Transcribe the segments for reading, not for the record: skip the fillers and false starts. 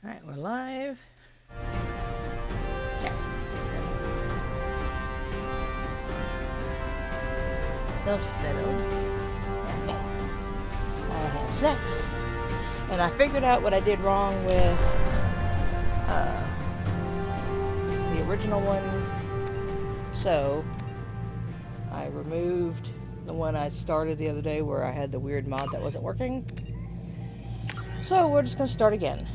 Alright, we're live. Okay. Self-settled. I have sex. And I figured out what I did wrong with the original one. So, I removed the one I started the other day where I had the weird mod that wasn't working. So, we're just going to start again.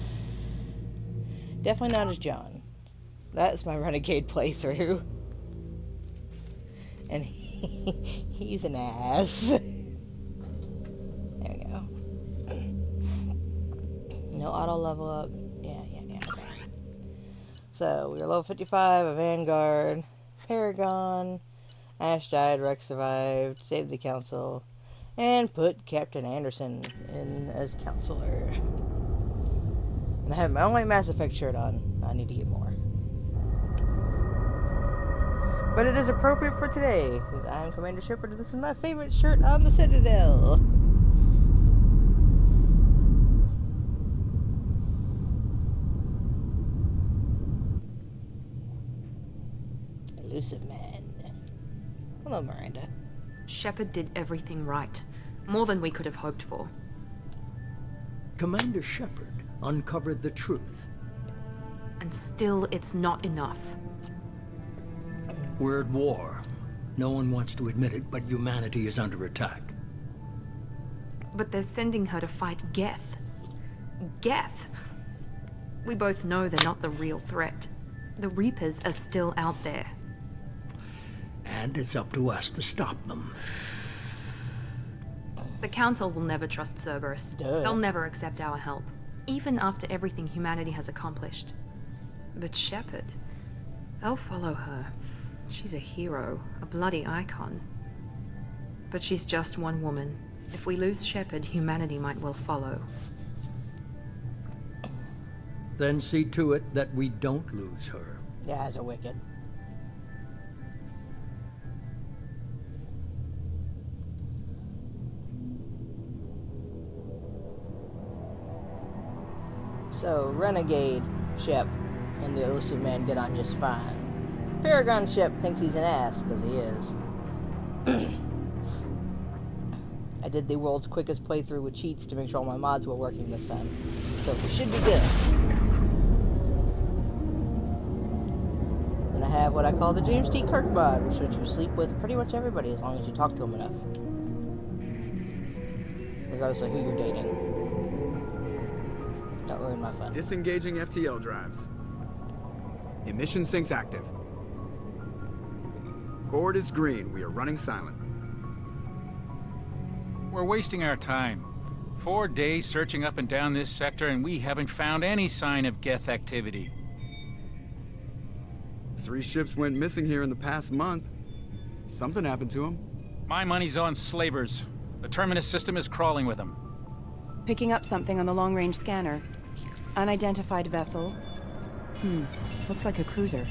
Definitely not as John. That's my Renegade playthrough. And he's an ass. There we go. No auto level up. Yeah, okay. So, we are level 55, a Vanguard, Paragon, Ash died, Rex survived, saved the council, and put Captain Anderson in as counselor. And I have my only Mass Effect shirt on. I need to get more. But it is appropriate for today, because I am Commander Shepard, and this is my favorite shirt on the Citadel. Elusive man. Hello, Miranda. Shepard did everything right. More than we could have hoped for. Commander Shepard uncovered the truth. And still, it's not enough. We're at war. No one wants to admit it, but humanity is under attack. But they're sending her to fight Geth. Geth! We both know they're not the real threat. The Reapers are still out there. And it's up to us to stop them. The Council will never trust Cerberus. Duh. They'll never accept our help, even after everything humanity has accomplished. But Shepard, they'll follow her. She's a hero, a bloody icon. But she's just one woman. If we lose Shepard, humanity might well follow. Then see to it that we don't lose her. Yeah, as a wicked. So, Renegade Shep and the Elusive Man get on just fine. Paragon Shep thinks he's an ass, because he is. I did the world's quickest playthrough with cheats to make sure all my mods were working this time. So, it should be good. And I have what I call the James T. Kirk mod, which lets you sleep with pretty much everybody as long as you talk to them enough. Regardless of who you're dating. Don't ruin my fun. Disengaging FTL drives. Emission sinks active. Board is green. We are running silent. We're wasting our time. 4 days searching up and down this sector, and we haven't found any sign of Geth activity. 3 ships went missing here in the past month. Something happened to them. My money's on slavers. The Terminus system is crawling with them. Picking up something on the long-range scanner. Unidentified vessel. Looks like a cruiser.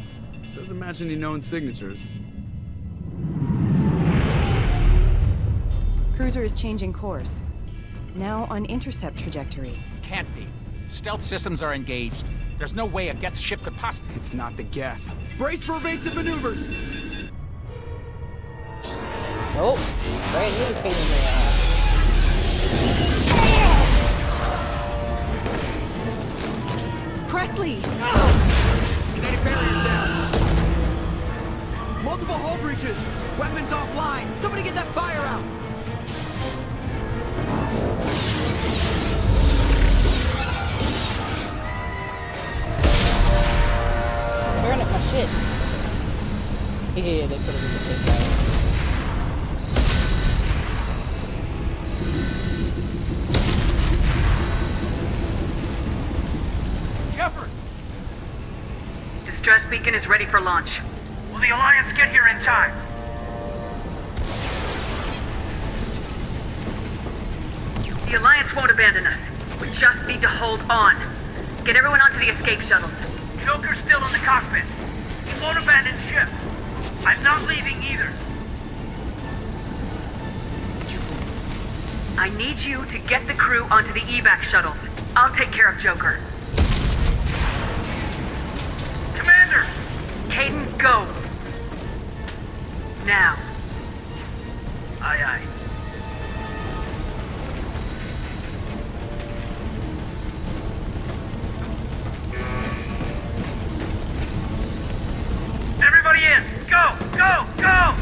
Doesn't match any known signatures. Cruiser is changing course. Now on intercept trajectory. Can't be. Stealth systems are engaged. There's no way a Geth ship could possibly... It's not the Geth. Brace for evasive maneuvers! Oh, brand new pain in the ass. Presley! Kinetic barriers down. Multiple hull breaches. Weapons offline. Somebody get that fire out. Burn up my shit. Yeah, they could have been the same guy. Shepard! Distress beacon is ready for launch. Will the Alliance get here in time? The Alliance won't abandon us. We just need to hold on. Get everyone onto the escape shuttles. Joker's still in the cockpit. He won't abandon ship. I'm not leaving either. I need you to get the crew onto the evac shuttles. I'll take care of Joker. Commander! Caden, go! Now. Aye, aye. Everybody in! Go! Go! Go!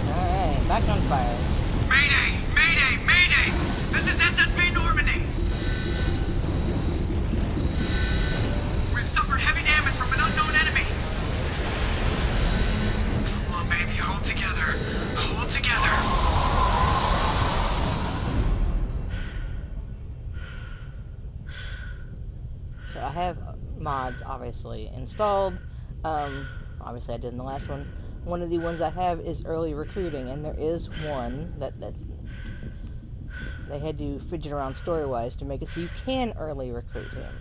Alright, back on fire. Mayday! Mayday! Mayday! This is SSB Normandy! We've suffered heavy damage from an unknown enemy! Come on, baby, hold together. Hold together. So I have mods obviously installed. Obviously I did in the last one. One of the ones I have is early recruiting, and there is one that they had to fidget around story-wise to make it so you can early recruit him.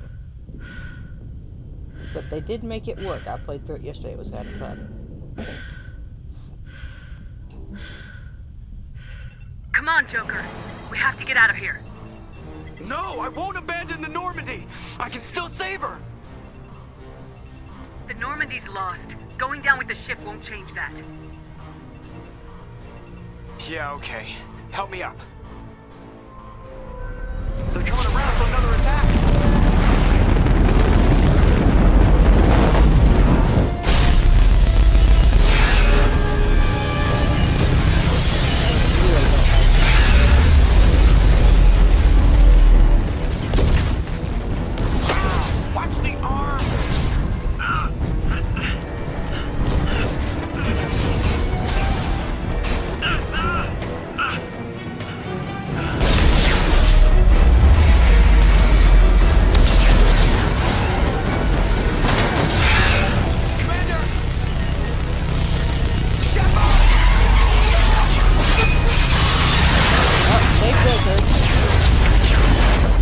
But they did make it work. I played through it yesterday. It was kind of fun. Come on, Joker. We have to get out of here. No, I won't abandon the Normandy! I can still save her! The Normandy's lost. Going down with the ship won't change that. Yeah, okay. Help me up. They're coming around for another attack! Watch the arm! Save Joker.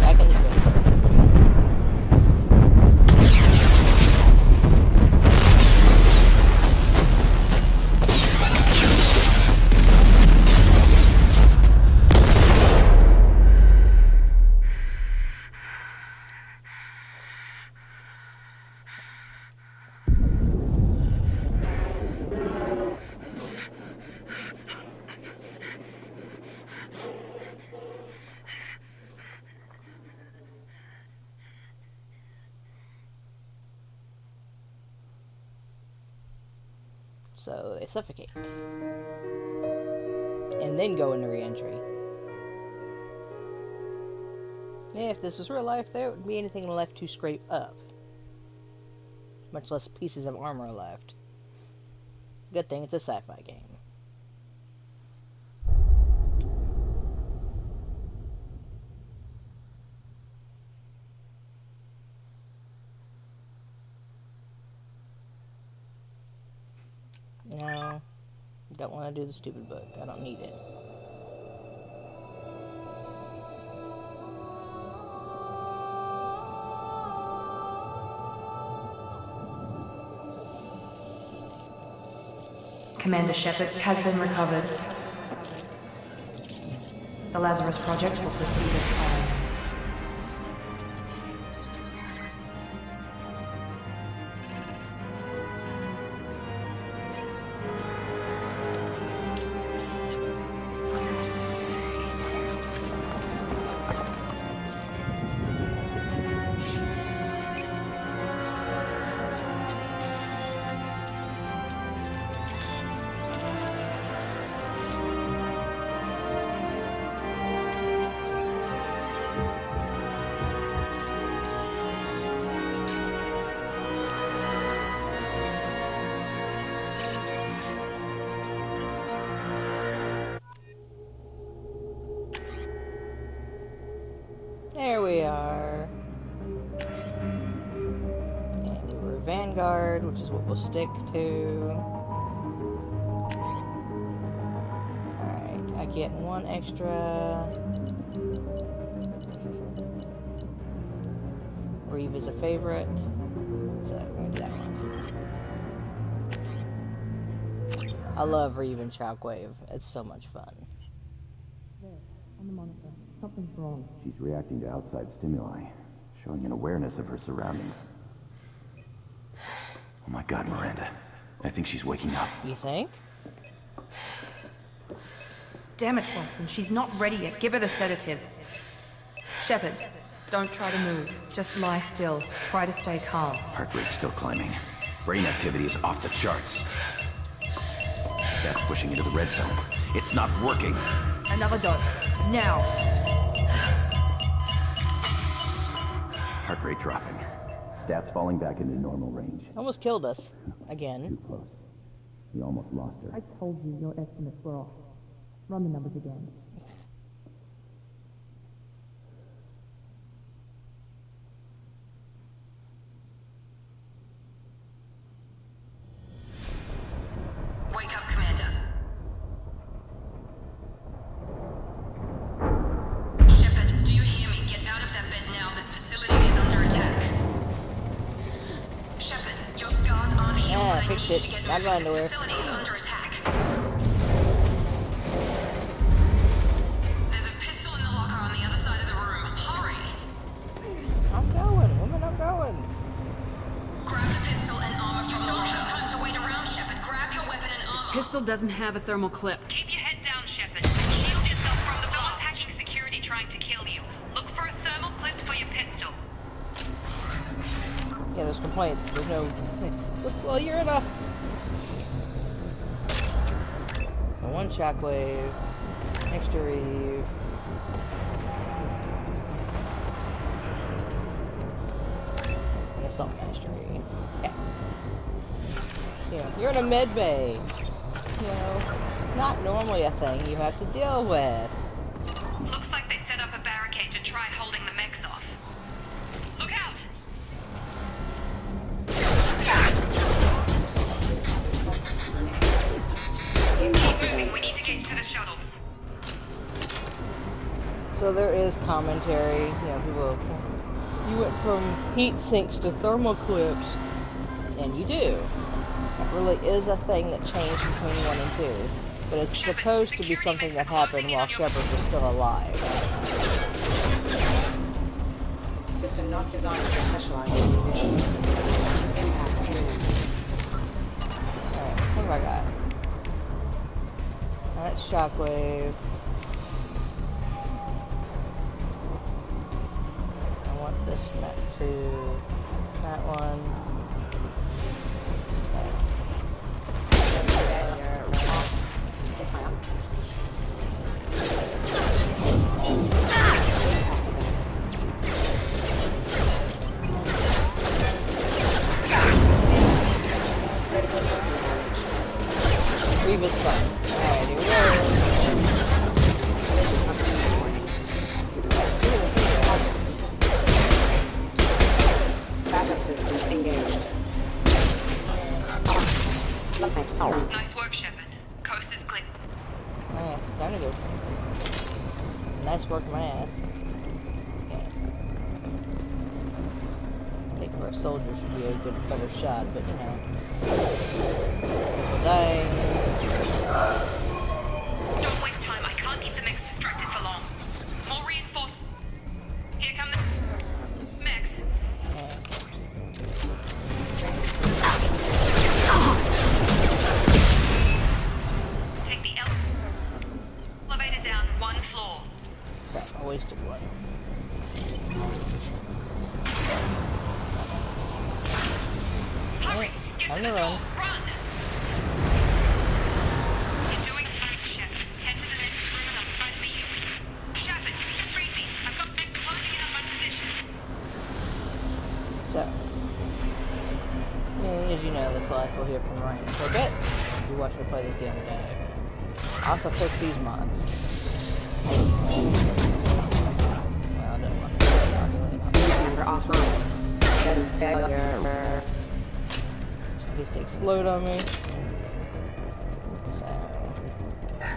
Back in the space. So they suffocate. And then go into re-entry. Yeah, if this was real life, there wouldn't be anything left to scrape up. Much less pieces of armor left. Good thing it's a sci-fi game. No, don't want to do the stupid book. I don't need it. Commander Shepard has been recovered. The Lazarus Project will proceed as planned. Vanguard, which is what we'll stick to. Alright, I get one extra. Reeve is a favorite, so I'm gonna do that one. I love Reeve and Shockwave. It's so much fun. There, on the monitor. Something's wrong. She's reacting to outside stimuli, showing an awareness of her surroundings. Oh my god, Miranda. I think she's waking up. You think? Damn it, Watson. She's not ready yet. Give her the sedative. Shepard, don't try to move. Just lie still. Try to stay calm. Heart rate's still climbing. Brain activity is off the charts. Stats pushing into the red zone. It's not working. Another dose. Now. Heart rate dropping. Stats falling back into normal range. Almost killed us. Again. Too close. We almost lost her. I told you your estimates were off. Run the numbers again. Wake up, Commander. Shepard, do you hear me? Get out of that bed now. This facility is under attack. Shepard, your scars aren't healed, Yeah, but I fixed need you it. to get Not moving. my This underwear. facility is under attack. There's a pistol in the locker on the other side of the room. Hurry! I'm going, woman, I'm going. Grab the pistol and armor from the locker. You don't have time to wait around, Shepard. Grab your weapon and armor. Pistol doesn't have a thermal clip. Keep your head down, Shepard. Shield yourself from the Someone's hacking security trying to kill you. Look for a thermal clip for your pistol. Yeah, there's complaints. There's no. Well, you're enough. So one Shockwave, extra Reeve. And assault mastery. Yeah. Yeah, you're in a med bay. You know, not normally a thing you have to deal with. Looks like they set up a barricade to try holding the mechs off. Look out! Keep moving. We need to get to the shuttles. So there is commentary, you know, people, you went from heat sinks to thermal clips, and you do. That really is a thing that changed between 1 and 2. But it's supposed to be something that happened while Shepard was still alive. System not designed for specialized munitions. Impact imminent. Alright, what have I got? Now that's Shockwave. I want this map too. That one. Reeve is fun. Alright, here we go. Backup systems engaged. Nice work, Shepard. Coast is clear. Alright, time to go. Nice work, my ass. Yeah. I think for a soldier should be a good, better shot, but you know. People dying. Don't waste time. I can't keep the mechs distracted for long. More reinforcements. Here come the mechs. Take the elevator down 1 floor. Crap, I wasted one. Hurry! Get to I'm the gonna door! run. Run! You're doing fine, Shepard. Head to the next room and I'll try to meet you. Shepard, read me. I've got mechs closing in on my position. So, yeah, as you know, this last we'll hear from Ryan for a bit. You watched me play this the other day. Also fix these mods. Well, I don't want to argue Member offline. Status failure. in case they explode on me. So,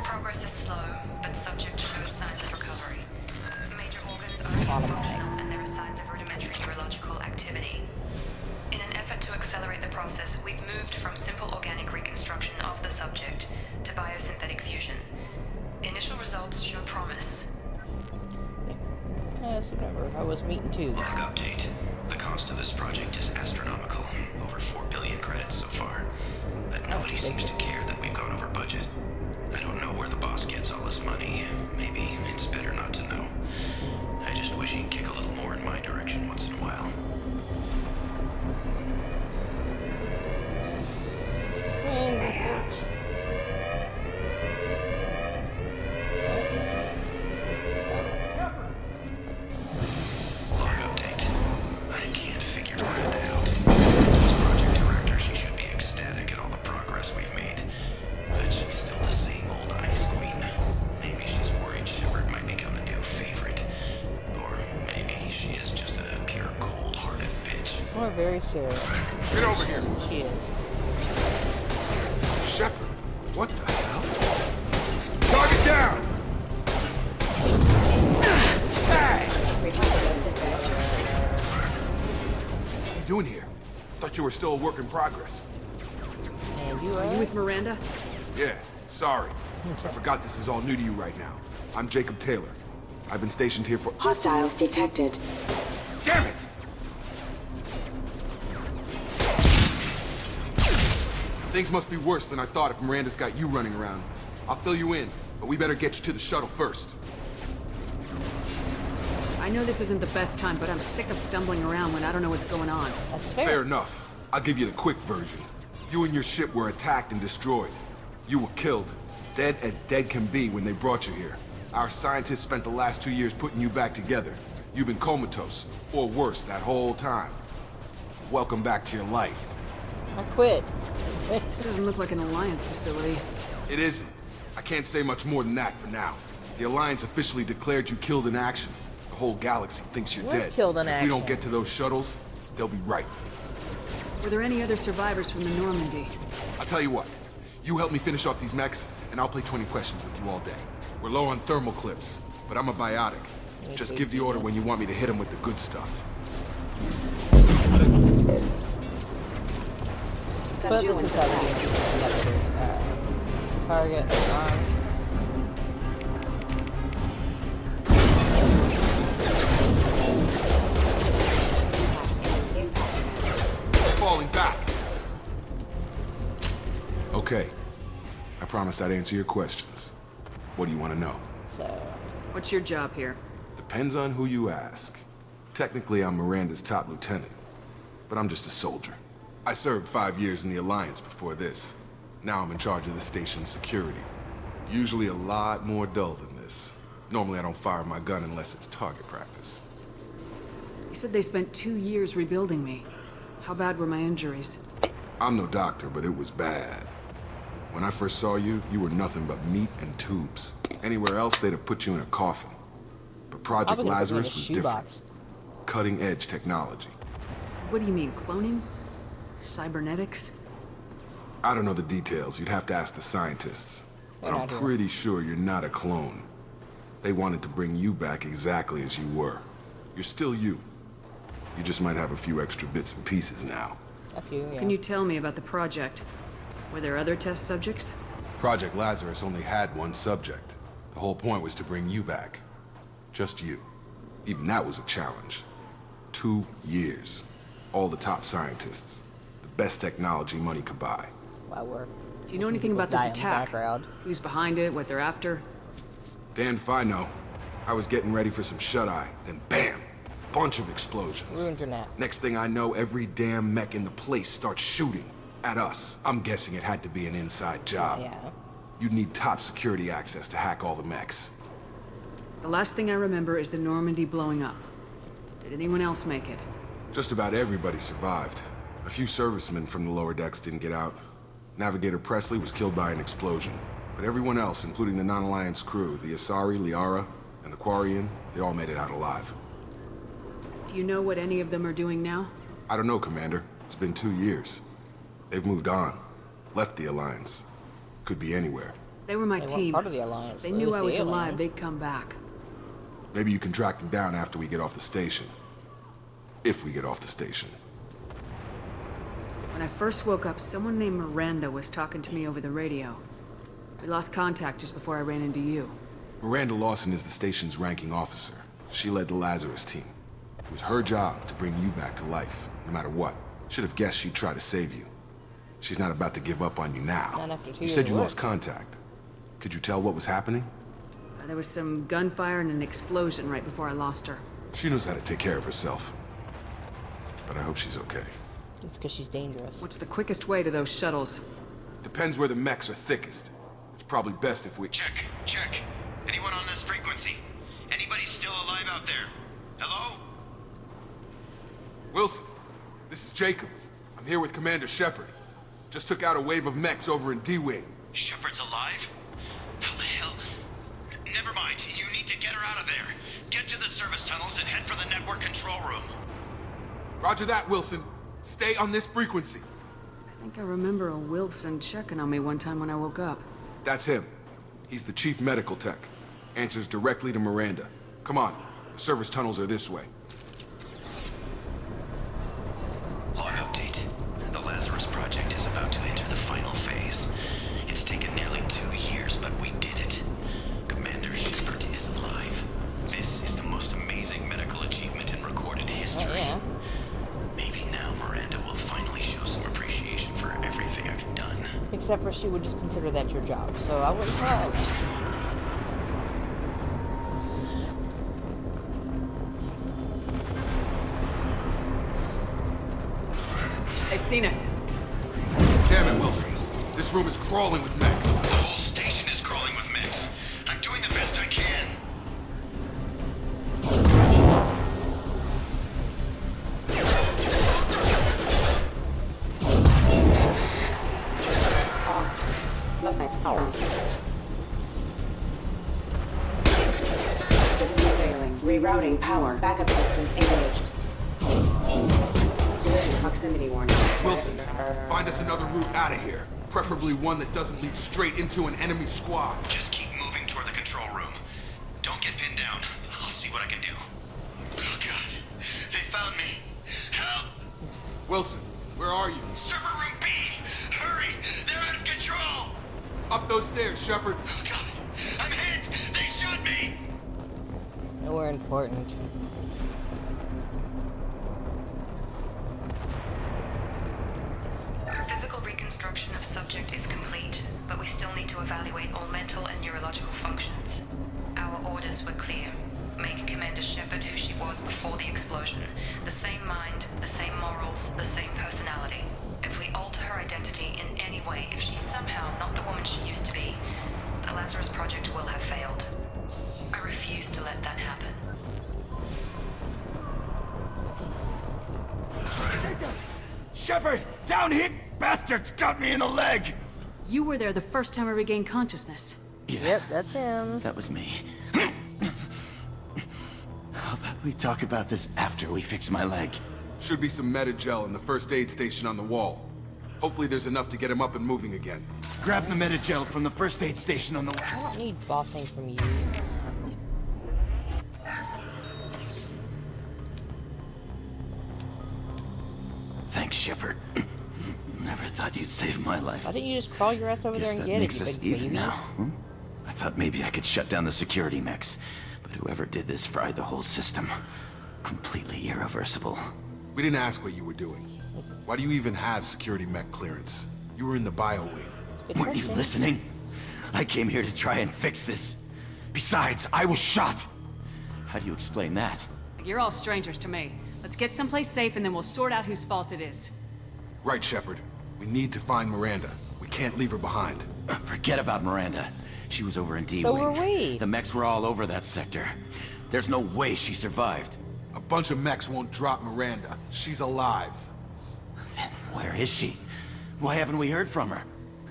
Progress is slow, but subject shows signs of recovery. Major organs are automatic. functional, and there are signs of rudimentary neurological activity. In an effort to accelerate the process, we've moved from simple organic reconstruction of the subject to biosynthetic fusion. Initial results show promise. Yes, remember, I was meeting too. Log update. The cost of this project is astronomical. Over 4 billion credits so far. But nobody seems to care that we've gone over budget. I don't know where the boss gets all this money. Maybe it's better not to know. I just wish he'd kick a little more in my direction once in a while. Log update. I can't figure Miranda out. As project director, she should be ecstatic at all the progress we've made. But she's still the same old ice queen. Maybe she's worried Shepard might become the new favorite. Or maybe she is just a pure cold-hearted bitch. Or very serious. Get over here. She is. Shepard, what the hell? Target down! What are you doing here? Thought you were still a work in progress. And you Are you with Miranda? Yeah, sorry. I forgot this is all new to you right now. I'm Jacob Taylor. I've been stationed here for— Hostiles detected. Damn it! Things must be worse than I thought if Miranda's got you running around. I'll fill you in, but we better get you to the shuttle first. I know this isn't the best time, but I'm sick of stumbling around when I don't know what's going on. That's fair. Fair enough. I'll give you the quick version. You and your ship were attacked and destroyed. You were killed. Dead as dead can be when they brought you here. Our scientists spent the last 2 years putting you back together. You've been comatose, or worse, that whole time. Welcome back to your life. I quit. This doesn't look like an Alliance facility. It isn't. I can't say much more than that for now. The Alliance officially declared you killed in action. The whole galaxy thinks you're dead. Killed in If we don't action? get to those shuttles, they'll be right. Were there any other survivors from the Normandy? I'll tell you what. You help me finish off these mechs, and I'll play 20 questions with you all day. We're low on thermal clips, but I'm a biotic. Just give the order when you want me to hit them with the good stuff. But this is how we do target on. Falling back. Okay. I promised I'd answer your questions. What do you want to know? So, What's your job here? Depends on who you ask. Technically, I'm Miranda's top lieutenant, but I'm just a soldier. I served 5 years in the Alliance before this. Now I'm in charge of the station's security. Usually a lot more dull than this. Normally I don't fire my gun unless it's target practice. You said they spent 2 years rebuilding me. How bad were my injuries? I'm no doctor, but it was bad. When I first saw you, you were nothing but meat and tubes. Anywhere else, they'd have put you in a coffin. But Project Probably gonna put me in a Lazarus was different. shoebox. Cutting-edge technology. What do you mean, cloning? Cybernetics? I don't know the details. You'd have to ask the scientists. But They're I'm not here. pretty sure you're not a clone. They wanted to bring you back exactly as you were. You're still you. You just might have a few extra bits and pieces now. a few, yeah. Can you tell me about the project? Were there other test subjects? Project Lazarus only had one subject. The whole point was to bring you back. Just you. Even that was a challenge. 2 years. All the top scientists. The best technology money could buy. Wow, we're. Do you know anything about this Die in the attack? background. Who's behind it, what they're after? Damned if I know. I was getting ready for some shut-eye, then bam! Bunch of explosions. Ruined your nap. Next thing I know, every damn mech in the place starts shooting at us. I'm guessing it had to be an inside job. Yeah. You'd need top security access to hack all the mechs. The last thing I remember is the Normandy blowing up. Did anyone else make it? Just about everybody survived. A few servicemen from the lower decks didn't get out. Navigator Presley was killed by an explosion. But everyone else, including the non-Alliance crew, the Asari, Liara, and the Quarian, they all made it out alive. Do you know what any of them are doing now? I don't know, Commander. It's been 2 years. They've moved on. Left the Alliance. Could be anywhere. They were my They weren't team. part of the Alliance. They so knew it was I the was alive, aliens. they'd come back. Maybe you can track them down after we get off the station. If we get off the station. When I first woke up, someone named Miranda was talking to me over the radio. We lost contact just before I ran into you. Miranda Lawson is the station's ranking officer. She led the Lazarus team. It was her job to bring you back to life, no matter what. Should have guessed she'd try to save you. She's not about to give up on you now. Not after 2 You years said of you work. lost contact. Could you tell what was happening? There was some gunfire and an explosion right before I lost her. She knows how to take care of herself. But I hope she's okay. It's because she's dangerous. What's the quickest way to those shuttles? Depends where the mechs are thickest. It's probably best if we... Check, check. Anyone on this frequency? Anybody still alive out there? Hello? Wilson, this is Jacob. I'm here with Commander Shepard. Just took out a wave of mechs over in D-Wing. Shepard's alive? How the hell? Never mind. You need to get her out of there. Get to the service tunnels and head for the network control room. Roger that, Wilson. Stay on this frequency. I think I remember a Wilson checking on me one time when I woke up. That's him. He's the chief medical tech. Answers directly to Miranda. Come on. The service tunnels are this way. Log update. The Lazarus Project is about to enter the final phase. It's taken nearly 2 years, but we did it. Commander Shepard is alive. This is the most amazing medical achievement in recorded history. Oh, yeah. Maybe now Miranda will finally show some appreciation for everything I've done. Except for she would just consider that your job, so I wouldn't call her. They've seen us. Damn it, Wilson. This room is crawling with mechs. The whole station is crawling with mechs. I'm doing the best I can. System failing. Rerouting power. Backup systems engaged. Collision proximity warning. Wilson, find us another route out of here. Preferably one that doesn't lead straight into an enemy squad. Just keep moving toward the control room. Don't get pinned down. I'll see what I can do. Oh God, they found me. Help! Wilson, where are you? Server room B! Hurry! They're out of control! Up those stairs, Shepard. Oh God, I'm hit! They shot me! Nowhere important. Physical reconstruction of subject is complete, but we still need to evaluate all mental and neurological functions. Our orders were clear. Make Commander Shepard who she was before the explosion. The same mind, the same morals, the same personality. If we alter her identity in any way, if she's somehow not the woman she used to be, the Lazarus Project will have failed. I refuse to let that happen. Shepard! Down here! Bastards got me in the leg! You were there the first time I regained consciousness. Yep, that's him. That was me. How about we talk about this after we fix my leg? Should be some Metagel in the first aid station on the wall. Hopefully there's enough to get him up and moving again. Grab the Metagel from the first aid station on the wall. I don't need bossing from you. Thanks, Shepard. Never thought you'd save my life. Why didn't you just crawl your ass over Guess there and that get makes it, you us big even baby? now. I thought maybe I could shut down the security mechs, but whoever did this fried the whole system. Completely irreversible. We didn't ask what you were doing. Why do you even have security mech clearance? You were in the bio wing. Weren't you listening? I came here to try and fix this. Besides, I was shot. How do you explain that? You're all strangers to me. Let's get someplace safe and then we'll sort out whose fault it is. Right, Shepard. We need to find Miranda. We can't leave her behind. Forget about Miranda. She was over in D-Wing. So were we. The mechs were all over that sector. There's no way she survived. A bunch of mechs won't drop Miranda. She's alive. Then where is she? Why haven't we heard from her?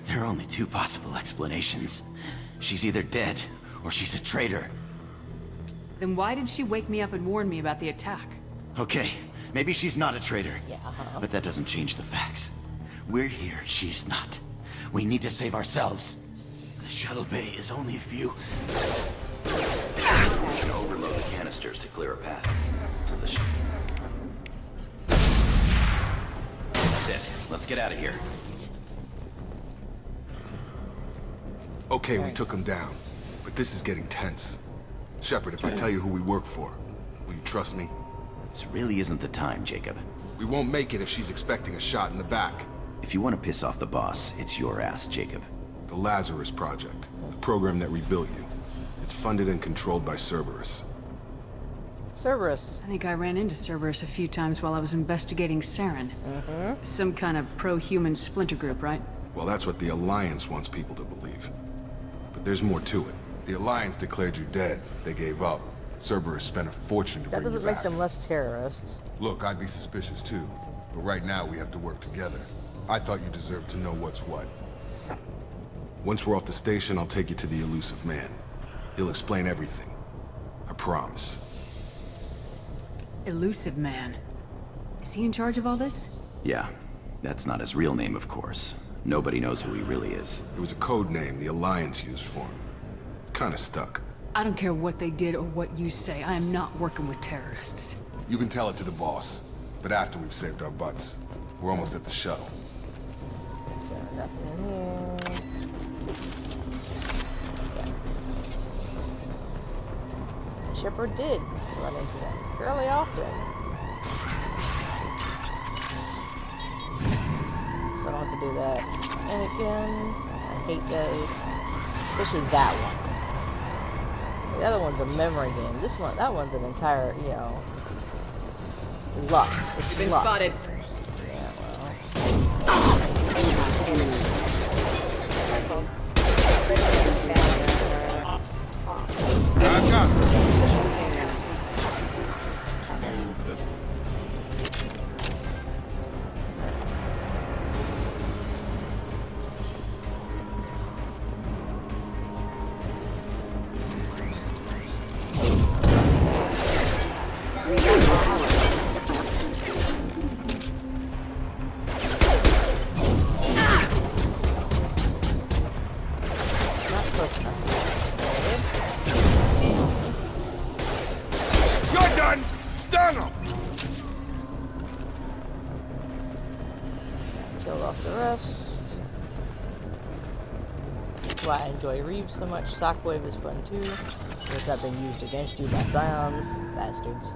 There are only two possible explanations. She's either dead, or she's a traitor. Then why did she wake me up and warn me about the attack? Okay, maybe she's not a traitor. Yeah, But that doesn't change the facts. We're here, she's not. We need to save ourselves. The shuttle bay is only a few... We can overload the canisters to clear a path to the ship. That's it. Let's get out of here. Okay, we took him down. But this is getting tense. Shepard, if I tell you who we work for, will you trust me? This really isn't the time, Jacob. We won't make it if she's expecting a shot in the back. If you want to piss off the boss, it's your ass, Jacob. The Lazarus Project, the program that rebuilt you. It's funded and controlled by Cerberus. Cerberus. I think I ran into Cerberus a few times while I was investigating Saren. Some kind of pro-human splinter group, right? Well, that's what the Alliance wants people to believe. But there's more to it. The Alliance declared you dead. They gave up. Cerberus spent a fortune to bring you back. That doesn't make them less terrorists. Look, I'd be suspicious too. But right now, we have to work together. I thought you deserved to know what's what. Once we're off the station, I'll take you to the Elusive Man. He'll explain everything. I promise. Elusive Man. Is he in charge of all this? Yeah. That's not his real name, of course. Nobody knows who he really is. It was a code name the Alliance used for him. Kinda stuck. I don't care what they did or what you say. I am not working with terrorists. You can tell it to the boss. But after we've saved our butts. We're almost at the shuttle. So nothing in here. Yeah. Shepard did run into them fairly often. So I don't have to do that. And again, I hate those. Especially that one. The other one's a memory game. This one, that one's an entire, you know, luck. It's You've been luck. spotted. You're done! Stun him! Killed off the rest. That's why I enjoy Reeves so much. Shockwave is fun too. It's not been used against you by Scions. Bastards.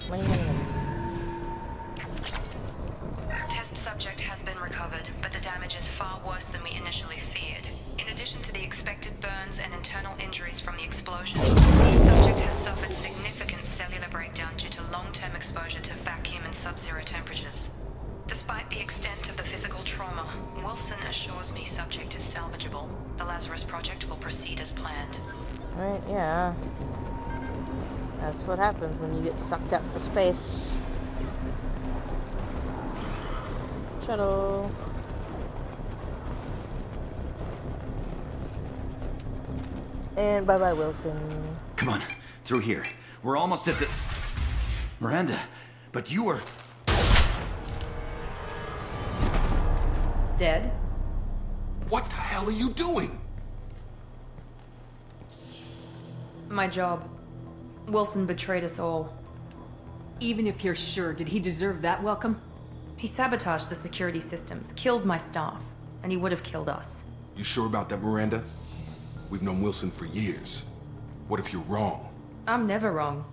Money, money, money. Test subject has been recovered, but the damage is far worse than we initially feared. In addition to the expected burns and internal injuries from the explosion, the subject has suffered significant cellular breakdown due to long-term exposure to vacuum and sub-zero temperatures. Despite the extent of the physical trauma, Wilson assures me subject is salvageable. The Lazarus Project will proceed as planned. Right, yeah. That's what happens when you get sucked up to space. Shuttle. And bye-bye, Wilson. Come on, through here. We're almost at the... Miranda, but you were... Dead? What the hell are you doing? My job. Wilson betrayed us all. Even if you're sure, did he deserve that welcome? He sabotaged the security systems, killed my staff, and he would have killed us. You sure about that, Miranda? We've known Wilson for years. What if you're wrong? I'm never wrong.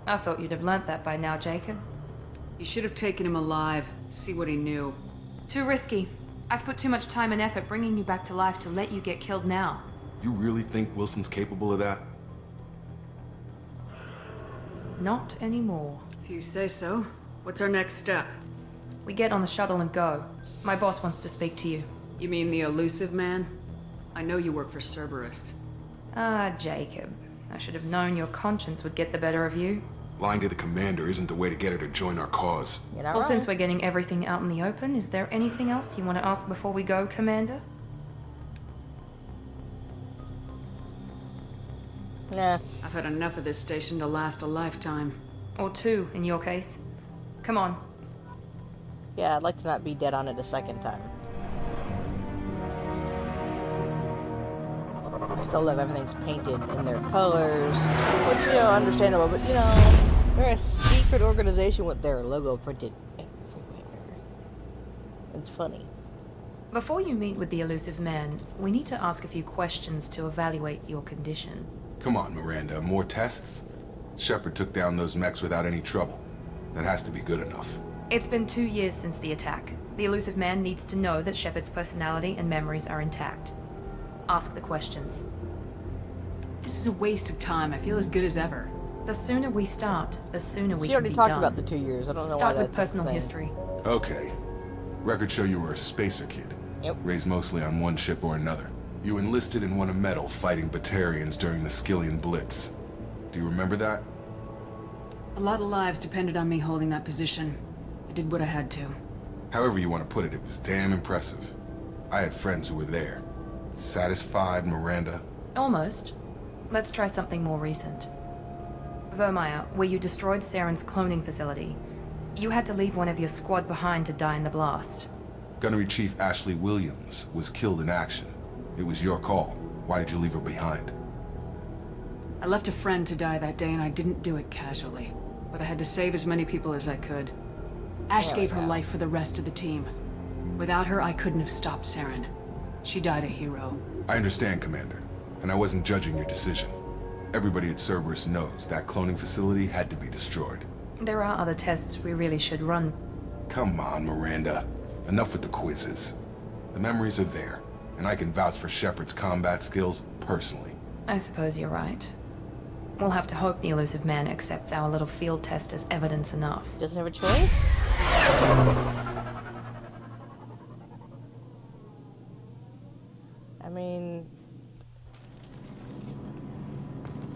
I thought you'd have learnt that by now, Jacob. You should have taken him alive, see what he knew. Too risky. I've put too much time and effort bringing you back to life to let you get killed now. You really think Wilson's capable of that? Not anymore. If you say so. What's our next step? We get on the shuttle and go. My boss wants to speak to you. You mean the Elusive Man? I know you work for Cerberus. Ah, Jacob. I should have known your conscience would get the better of you. Lying to the commander isn't the way to get her to join our cause. Well, since we're getting everything out in the open, is there anything else you want to ask before we go, Commander? Nah. I've had enough of this station to last a lifetime. Or two, in your case. Come on. Yeah, I'd like to not be dead on it a second time. I still love everything's painted in their colors, which, you know, understandable, but, you know, they're a secret organization with their logo printed everywhere. It's funny. Before you meet with the elusive man, we need to ask a few questions to evaluate your condition. Come on, Miranda, more tests? Shepard took down those mechs without any trouble. That has to be good enough. It's been 2 years since the attack. The elusive man needs to know that Shepard's personality and memories are intact. Ask the questions. This is a waste of time. I feel as good as ever. The sooner we start, the sooner we She can already be talked done. about the 2 years. I don't know why Start that's with personal a thing. history. Okay. Records show you were a spacer kid. Yep. Raised mostly on one ship or another. You enlisted and won a medal fighting Batarians during the Skillian Blitz. Do you remember that? A lot of lives depended on me holding that position. I did what I had to. However you want to put it, it was damn impressive. I had friends who were there. Satisfied, Miranda? Almost. Let's try something more recent. Vermeer, where you destroyed Saren's cloning facility. You had to leave one of your squad behind to die in the blast. Gunnery Chief Ashley Williams was killed in action. It was your call. Why did you leave her behind? I left a friend to die that day and I didn't do it casually. But I had to save as many people as I could. Ash gave her life for the rest of the team. Without her, I couldn't have stopped Saren. She died a hero. I understand, Commander. And I wasn't judging your decision. Everybody at Cerberus knows that cloning facility had to be destroyed. There are other tests we really should run. Come on, Miranda. Enough with the quizzes. The memories are there, and I can vouch for Shepard's combat skills personally. I suppose you're right. We'll have to hope the elusive man accepts our little field test as evidence enough. Doesn't have a choice? I mean...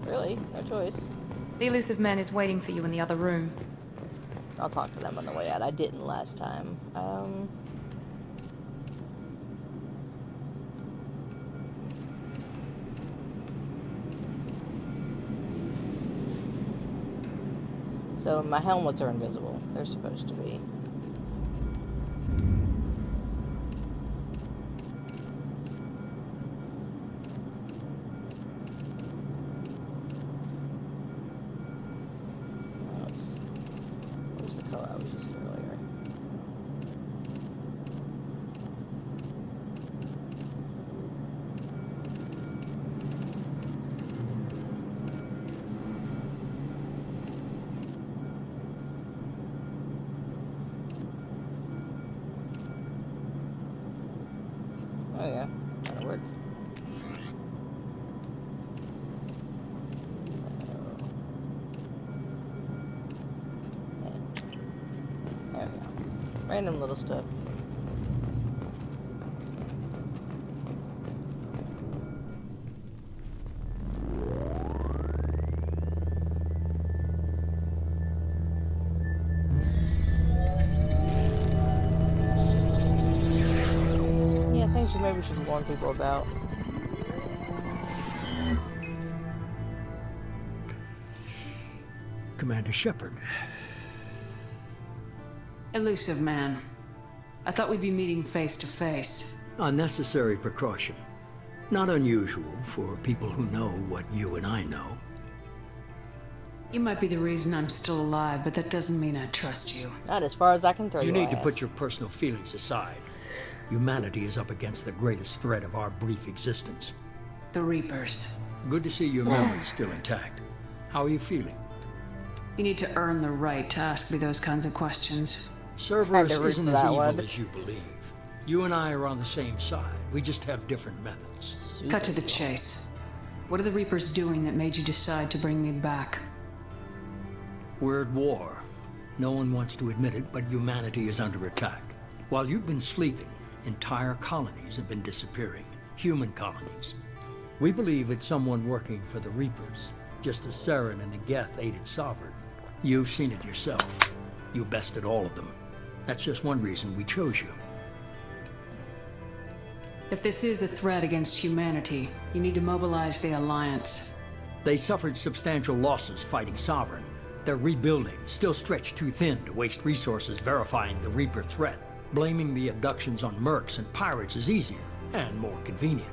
really? No choice. The elusive man is waiting for you in the other room. I'll talk to them on the way out. I didn't last time. So my helmets are invisible. They're supposed to be. Where's the color I was using earlier? Oh yeah, that'll work. There we go. Random little stuff. Yeah, things you maybe should warn people about. Commander Shepard. Elusive man. I thought we'd be meeting face to face. Unnecessary precaution. Not unusual for people who know what you and I know. You might be the reason I'm still alive, but that doesn't mean I trust you. Not as far as I can throw you. You need to put your personal feelings aside. Humanity is up against the greatest threat of our brief existence. The Reapers. Good to see your memories still intact. How are you feeling? You need to earn the right to ask me those kinds of questions. Cerberus isn't as evil as you believe. You and I are on the same side. We just have different methods. Cut to the chase. What are the Reapers doing that made you decide to bring me back? We're at war. No one wants to admit it, but humanity is under attack. While you've been sleeping, entire colonies have been disappearing. Human colonies. We believe it's someone working for the Reapers, just as Saren and the Geth aided Sovereign. You've seen it yourself. You bested all of them. That's just one reason we chose you. If this is a threat against humanity, you need to mobilize the Alliance. They suffered substantial losses fighting Sovereign. They're rebuilding, still stretched too thin to waste resources verifying the Reaper threat. Blaming the abductions on mercs and pirates is easier and more convenient.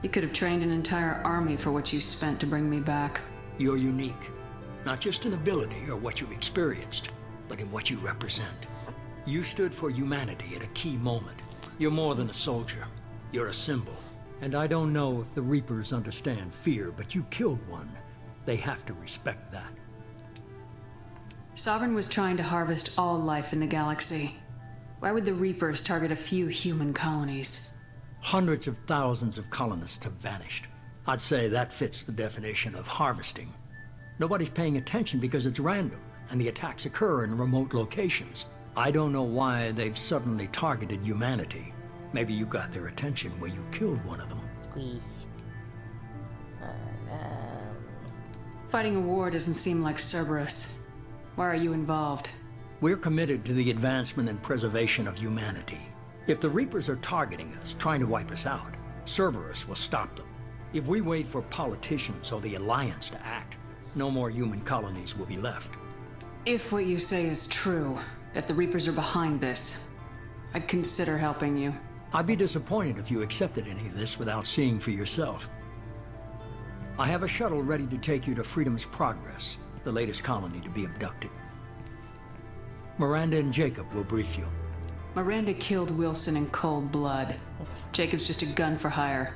You could have trained an entire army for what you spent to bring me back. You're unique, not just in ability or what you've experienced, but in what you represent. You stood for humanity at a key moment. You're more than a soldier. You're a symbol. And I don't know if the Reapers understand fear, but you killed one. They have to respect that. Sovereign was trying to harvest all life in the galaxy. Why would the Reapers target a few human colonies? Hundreds of thousands of colonists have vanished. I'd say that fits the definition of harvesting. Nobody's paying attention because it's random, and the attacks occur in remote locations. I don't know why they've suddenly targeted humanity. Maybe you got their attention when you killed one of them. Squeeze. Fighting a war doesn't seem like Cerberus. Why are you involved? We're committed to the advancement and preservation of humanity. If the Reapers are targeting us, trying to wipe us out, Cerberus will stop them. If we wait for politicians or the Alliance to act, no more human colonies will be left. If what you say is true, if the Reapers are behind this, I'd consider helping you. I'd be disappointed if you accepted any of this without seeing for yourself. I have a shuttle ready to take you to Freedom's Progress, the latest colony to be abducted. Miranda and Jacob will brief you. Miranda killed Wilson in cold blood. Jacob's just a gun for hire.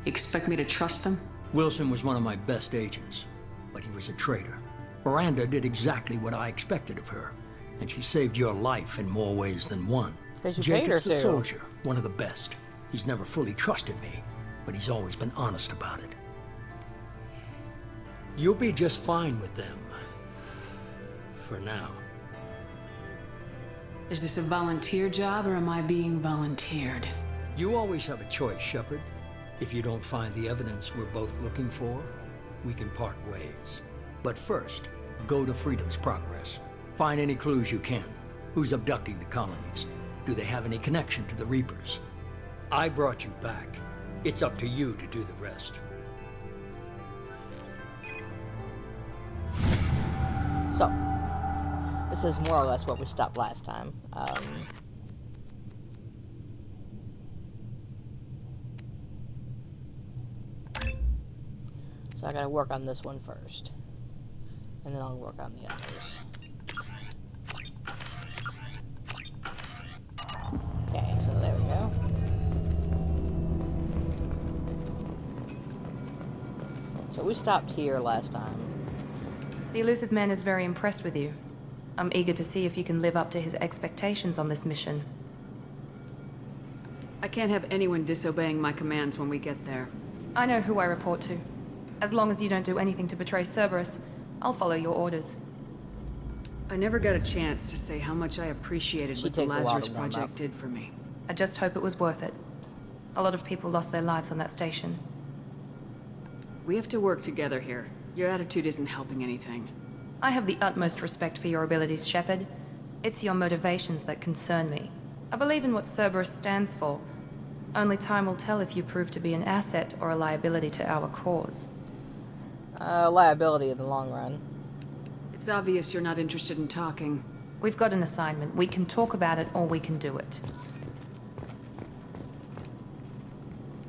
You expect me to trust them? Wilson was one of my best agents, but he was a traitor. Miranda did exactly what I expected of her, and she saved your life in more ways than one. Jacob's a soldier, one of the best. He's never fully trusted me, but he's always been honest about it. You'll be just fine with them. For now. Is this a volunteer job, or am I being volunteered? You always have a choice, Shepard. If you don't find the evidence we're both looking for, we can part ways. But first, go to Freedom's Progress. Find any clues you can. Who's abducting the colonies? Do they have any connection to the Reapers? I brought you back. It's up to you to do the rest. So, this is more or less what we stopped last time. So I gotta work on this one first. And then I'll work on the others. Okay, so there we go. So we stopped here last time. The Illusive Man is very impressed with you. I'm eager to see if you can live up to his expectations on this mission. I can't have anyone disobeying my commands when we get there. I know who I report to. As long as you don't do anything to betray Cerberus, I'll follow your orders. I never got a chance to say how much I appreciated what the Lazarus Project did for me. I just hope it was worth it. A lot of people lost their lives on that station. We have to work together here. Your attitude isn't helping anything. I have the utmost respect for your abilities, Shepard. It's your motivations that concern me. I believe in what Cerberus stands for. Only time will tell if you prove to be an asset or a liability to our cause. Liability in the long run. It's obvious you're not interested in talking. We've got an assignment. We can talk about it or we can do it.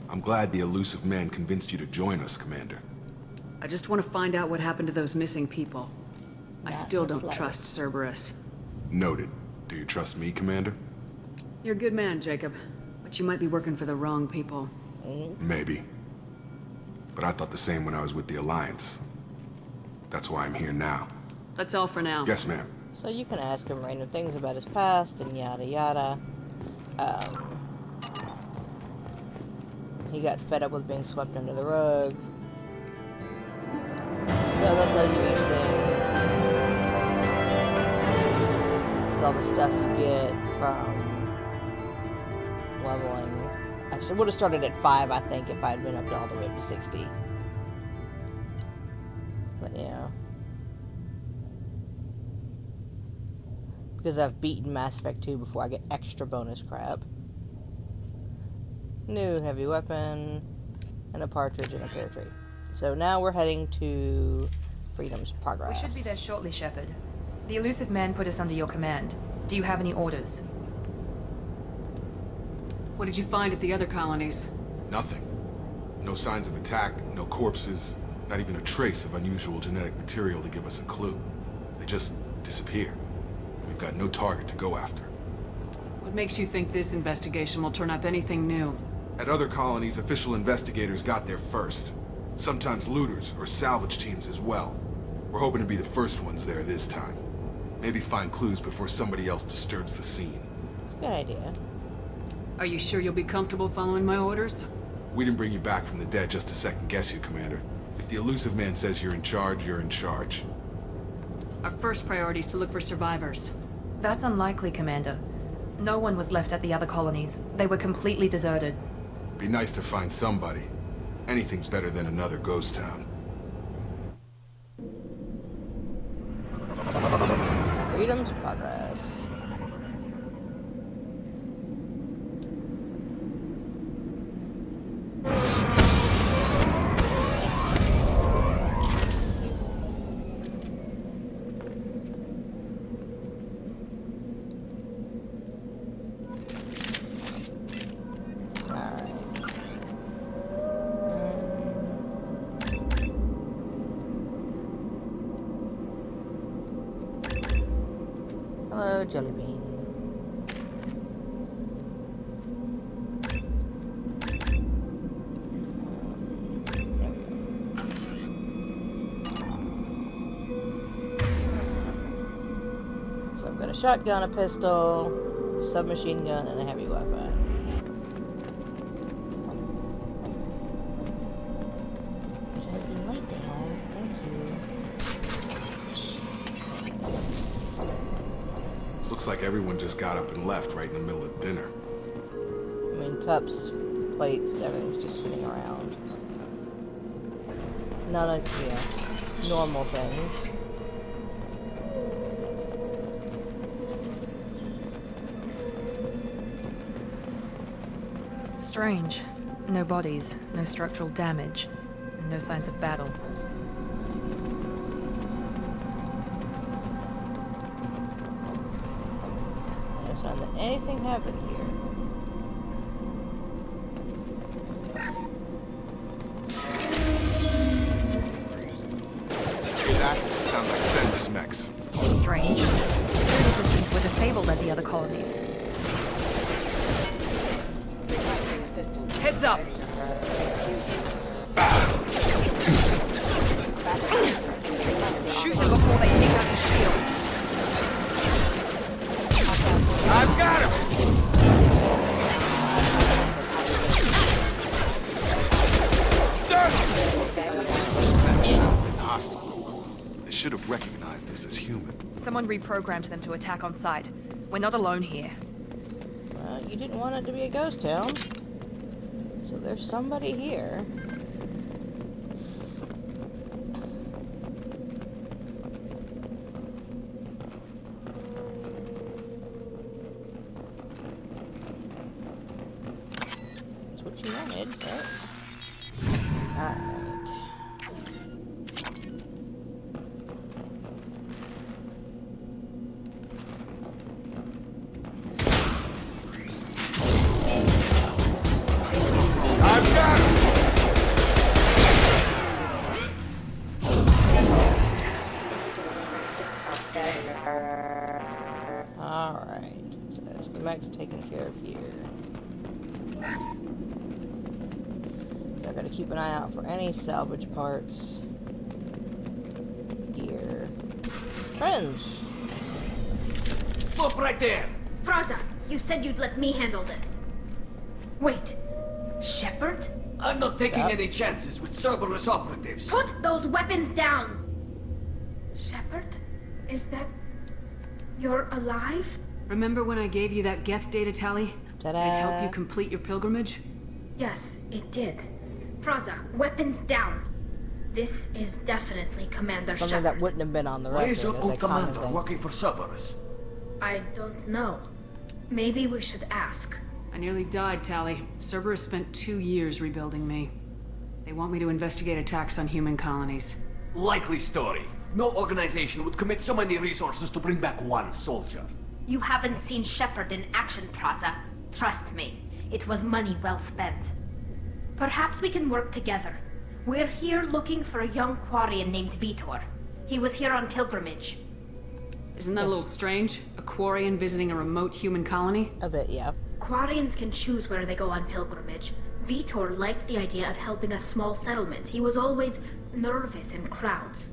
I'm glad the Illusive Man convinced you to join us, Commander. I just want to find out what happened to those missing people. I still don't trust Cerberus. Noted. Do you trust me, Commander? You're a good man, Jacob. But you might be working for the wrong people. Maybe. But I thought the same when I was with the Alliance. That's why I'm here now. That's all for now. Yes, ma'am. So you can ask him random things about his past and yada yada. He got fed up with being swept under the rug. So they'll tell you each thing. This is all the stuff you get from leveling. Actually, would have started at 5, I think, if I had been up all the way up to 60. But yeah. Because I've beaten Mass Effect 2 before I get extra bonus crap. New heavy weapon, and a partridge and a pear tree. So now we're heading to Freedom's Progress. We should be there shortly, Shepard. The Illusive Man put us under your command. Do you have any orders? What did you find at the other colonies? Nothing. No signs of attack, no corpses, not even a trace of unusual genetic material to give us a clue. They just disappear. We've got no target to go after. What makes you think this investigation will turn up anything new? At other colonies, official investigators got there first. Sometimes looters or salvage teams as well. We're hoping to be the first ones there this time. Maybe find clues before somebody else disturbs the scene. It's a good idea. Are you sure you'll be comfortable following my orders? We didn't bring you back from the dead just to second-guess you, Commander. If the Illusive Man says you're in charge, you're in charge. Our first priority is to look for survivors. That's unlikely, Commander. No one was left at the other colonies. They were completely deserted. Be nice to find somebody. Anything's better than another ghost town. Freedom's Progress. Hello, Jellybean. So I've got a shotgun, a pistol, submachine gun, and a heavy weapon. Jellybean light down. Thank you. Looks like everyone just got up and left right in the middle of dinner. I mean, cups, plates, everything's just sitting around. None of, yeah, normal things. Strange. No bodies, no structural damage, and no signs of battle. No sign that anything happened here. Hear that? Sounds like Fenris mechs. Strange. Security systems were disabled at the other colonies. Heads up! Shoot them before they take out the shield. I've got him! That should have been hostile. They should have recognized us as human. Someone reprogrammed them to attack on sight. We're not alone here. Well, you didn't want it to be a ghost town. So there's somebody here. That's what you wanted, right? Alright. I've got him! Alright. So there's the mech's taken care of here. So I've got to keep an eye out for any salvage parts. Here. Friends! Stop right there! Praza, you said you'd let me handle this. Wait. Shepard? I'm not taking any chances with Cerberus operatives. Put those weapons down! Shepard? Is that... you're alive? Remember when I gave you that Geth data tally? Ta-da. Did it help you complete your pilgrimage? Yes, it did. Praza, weapons down. This is definitely Commander Something Shepard. that wouldn't have been on the Why record is your as good a common commander thing. working for Cerberus? I don't know. Maybe we should ask. I nearly died, Tally. Cerberus spent 2 years rebuilding me. They want me to investigate attacks on human colonies. Likely story. No organization would commit so many resources to bring back one soldier. You haven't seen Shepard in action, Praza. Trust me, it was money well spent. Perhaps we can work together. We're here looking for a young Quarian named Vitor. He was here on pilgrimage. Isn't that a little strange? A Quarian visiting a remote human colony? A bit, yeah. Quarians can choose where they go on pilgrimage. Vitor liked the idea of helping a small settlement. He was always nervous in crowds.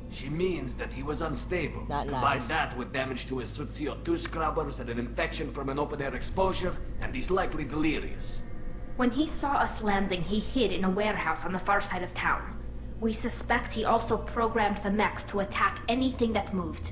She means that he was unstable. Not Combine nice. that with damage to his suit CO2 scrubbers and an infection from an open-air exposure, and he's likely delirious. When he saw us landing, he hid in a warehouse on the far side of town. We suspect he also programmed the mechs to attack anything that moved.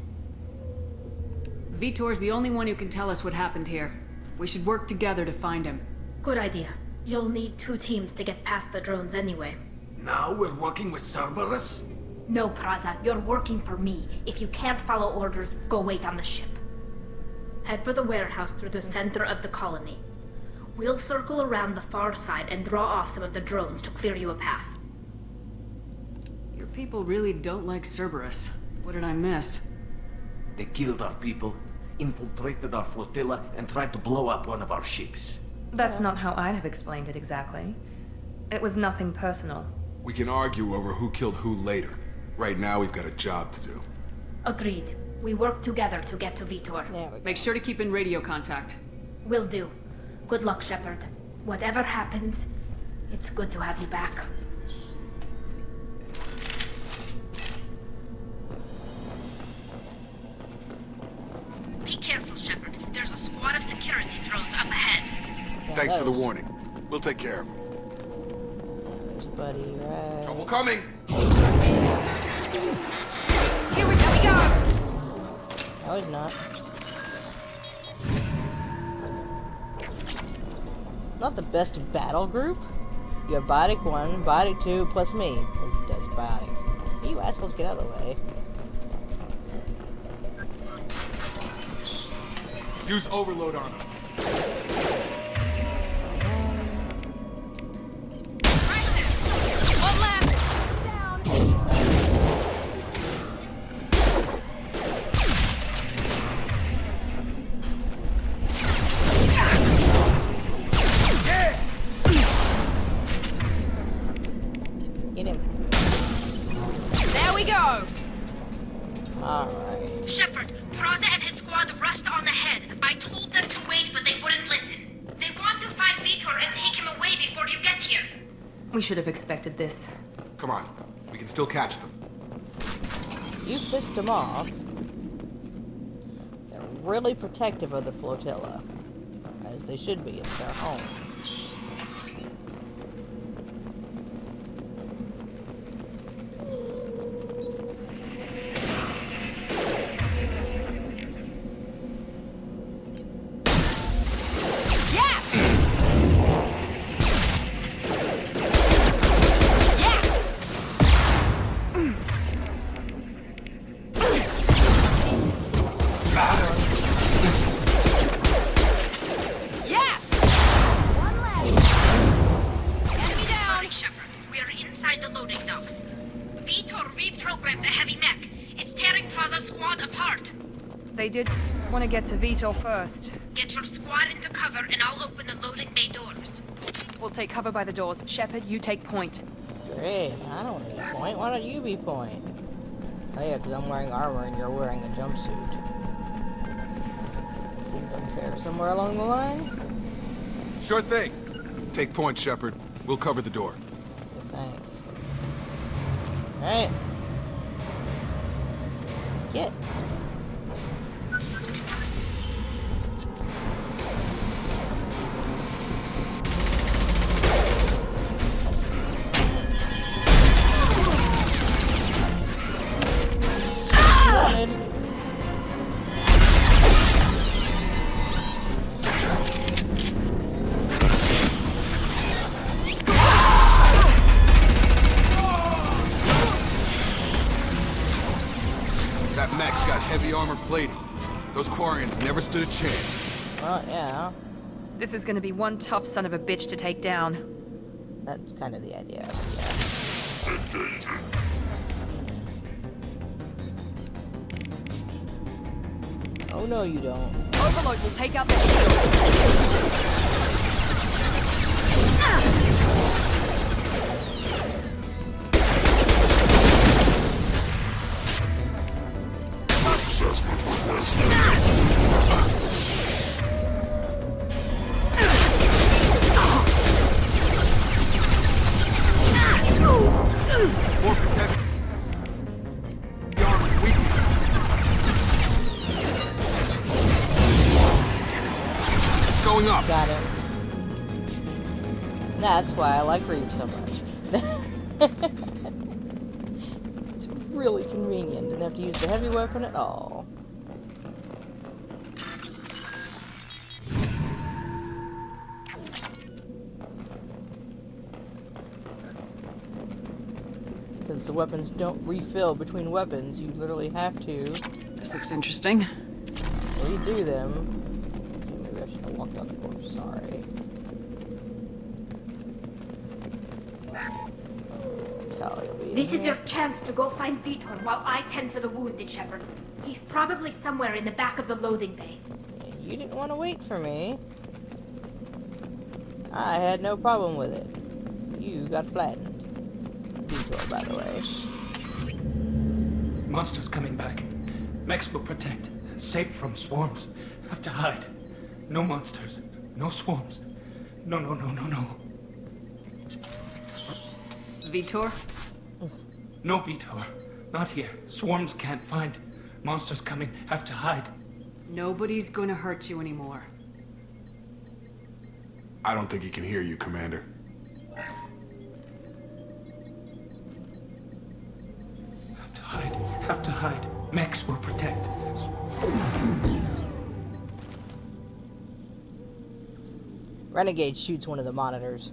Vitor's the only one who can tell us what happened here. We should work together to find him. Good idea. You'll need 2 teams to get past the drones anyway. Now we're working with Cerberus? No, Praza, you're working for me. If you can't follow orders, go wait on the ship. Head for the warehouse through the center of the colony. We'll circle around the far side and draw off some of the drones to clear you a path. Your people really don't like Cerberus. What did I miss? They killed our people, infiltrated our flotilla, and tried to blow up one of our ships. That's not how I'd have explained it exactly. It was nothing personal. We can argue over who killed who later. Right now, we've got a job to do. Agreed. We work together to get to Vitor. Make sure to keep in radio contact. Will do. Good luck, Shepard. Whatever happens, it's good to have you back. Be careful, Shepard. There's a squad of security drones up ahead. Thanks for the warning. We'll take care of them. Buddy, right? Trouble coming! Here we go! No, he's not. Not the best battle group. You have Biotic 1, Biotic 2, plus me, who does biotics. You assholes, get out of the way. Use overload on them. Get him. There we go! Alright. Shepard, Praza and his squad rushed on ahead. I told them to wait, but they wouldn't listen. They want to find Vitor and take him away before you get here. We should have expected this. Come on. We can still catch them. You pissed them off. They're really protective of the flotilla. As they should be. It's their home. They did want to get to Vitor first. Get your squad into cover and I'll open the loading bay doors. We'll take cover by the doors. Shepard, you take point. Great. I don't need point. Why don't you be point? Oh yeah, because I'm wearing armor and you're wearing a jumpsuit. Seems unfair. Somewhere along the line? Sure thing. Take point, Shepard. We'll cover the door. Thanks. Alright. Get. That mech's got heavy armor plating. Those Quarians never stood a chance. Well, yeah. This is gonna be one tough son of a bitch to take down. That's kind of the idea. Oh no, you don't. Overload will take out the shield. Assessment requested. More protection. The armor's weak. It's going up. Got him. That's why I like Reeves so much. It's really convenient. Didn't have to use the heavy weapon at all. Since the weapons don't refill between weapons, you literally have to This looks interesting. redo them. Maybe I should have walked out the corpse. Sorry. Talia will be This in is here. your chance to go find Vitor while I tend to the wounded, Shepard. He's probably somewhere in the back of the loading bay. You didn't want to wait for me. I had no problem with it. You got flattened. Vitor, by the way. Monsters coming back. Mex will protect. Safe from swarms. Have to hide. No monsters. No swarms. No. Vitor? No Vitor. Not here. Swarms can't find. Monsters coming. Have to hide. Nobody's gonna hurt you anymore. I don't think he can hear you, Commander. Have to hide. Mex will protect. Renegade shoots one of the monitors.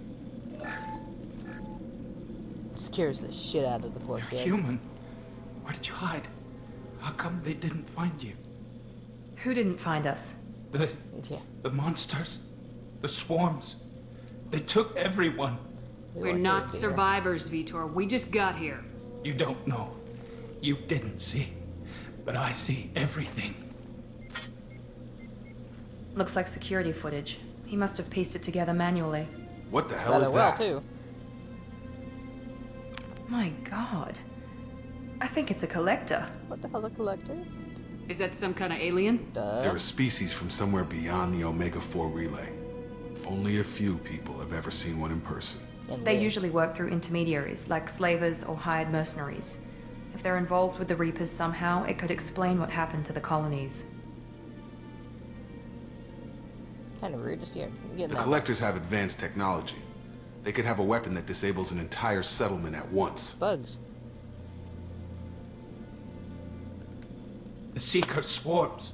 Scares the shit out of the poor You're kid. human. Where did you hide? How come they didn't find you? Who didn't find us? The monsters. The swarms. They took everyone. We're not survivors, Vitor. We just got here. You don't know. You didn't see. But I see everything. Looks like security footage. He must have pieced it together manually. What the hell is that? Too. My god. I think it's a collector. What the hell's a collector? Is that some kind of alien? They're a species from somewhere beyond the Omega-4 relay. Only a few people have ever seen one in person. They usually work through intermediaries, like slavers or hired mercenaries. If they're involved with the Reapers somehow, it could explain what happened to the colonies. Kind of rude, just here. The collectors have advanced technology. They could have a weapon that disables an entire settlement at once. Bugs. The Seeker swarms.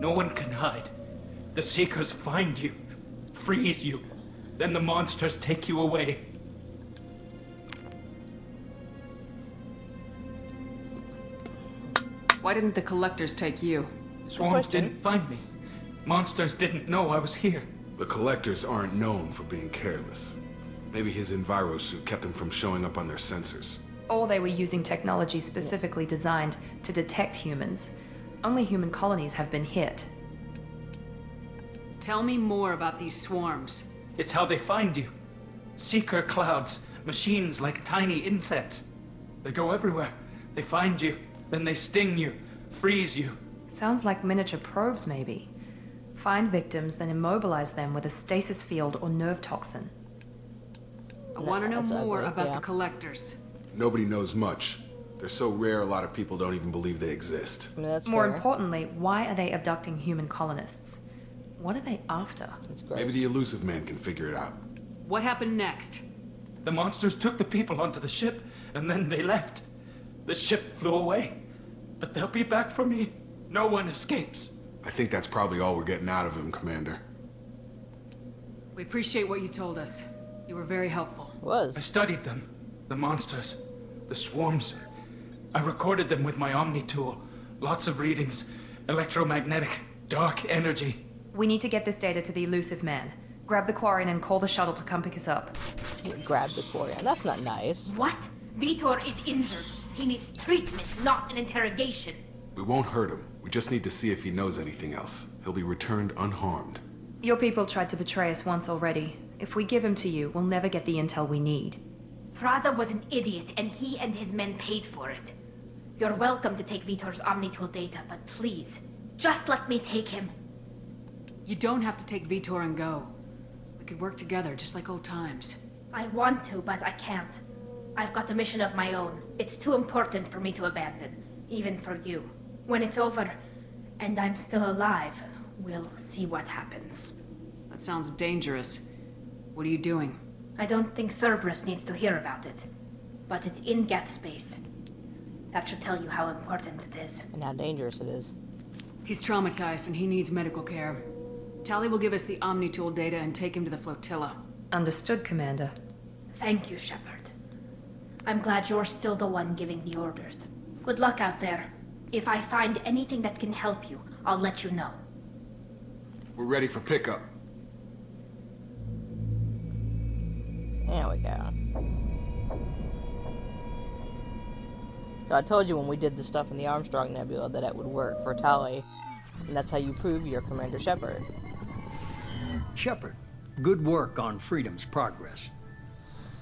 No one can hide. The Seekers find you, freeze you, then the monsters take you away. Why didn't the collectors take you? Swarms didn't find me. Monsters didn't know I was here. The collectors aren't known for being careless. Maybe his Enviro suit kept him from showing up on their sensors. Or they were using technology specifically designed to detect humans. Only human colonies have been hit. Tell me more about these swarms. It's how they find you. Seeker clouds, machines like tiny insects. They go everywhere. They find you, then they sting you, freeze you. Sounds like miniature probes, maybe. Find victims, then immobilize them with a stasis field or nerve toxin. I want to know more about the collectors. Nobody knows much. They're so rare, a lot of people don't even believe they exist. More importantly, why are they abducting human colonists? What are they after? Maybe the elusive man can figure it out. What happened next? The monsters took the people onto the ship, and then they left. The ship flew away. But they'll be back for me. No one escapes. I think that's probably all we're getting out of him, Commander. We appreciate what you told us. You were very helpful. I studied them. The monsters. The swarms. I recorded them with my Omni tool. Lots of readings. Electromagnetic. Dark energy. We need to get this data to the elusive man. Grab the Quarian and call the shuttle to come pick us up. Grab the Quarian? That's not nice. What? Vitor is injured. He needs treatment, not an interrogation. We won't hurt him. We just need to see if he knows anything else. He'll be returned unharmed. Your people tried to betray us once already. If we give him to you, we'll never get the intel we need. Praza was an idiot, and he and his men paid for it. You're welcome to take Vitor's Omnitool data, but please, just let me take him. You don't have to take Vitor and go. We could work together, just like old times. I want to, but I can't. I've got a mission of my own. It's too important for me to abandon, even for you. When it's over, and I'm still alive, we'll see what happens. That sounds dangerous. What are you doing? I don't think Cerberus needs to hear about it, but it's in Geth space. That should tell you how important it is. And how dangerous it is. He's traumatized and he needs medical care. Tali will give us the Omnitool data and take him to the flotilla. Understood, Commander. Thank you, Shepard. I'm glad you're still the one giving the orders. Good luck out there. If I find anything that can help you, I'll let you know. We're ready for pickup. There we go. So I told you when we did the stuff in the Armstrong Nebula that it would work for Tali, and that's how you prove you're Commander Shepard. Shepard, good work on Freedom's progress.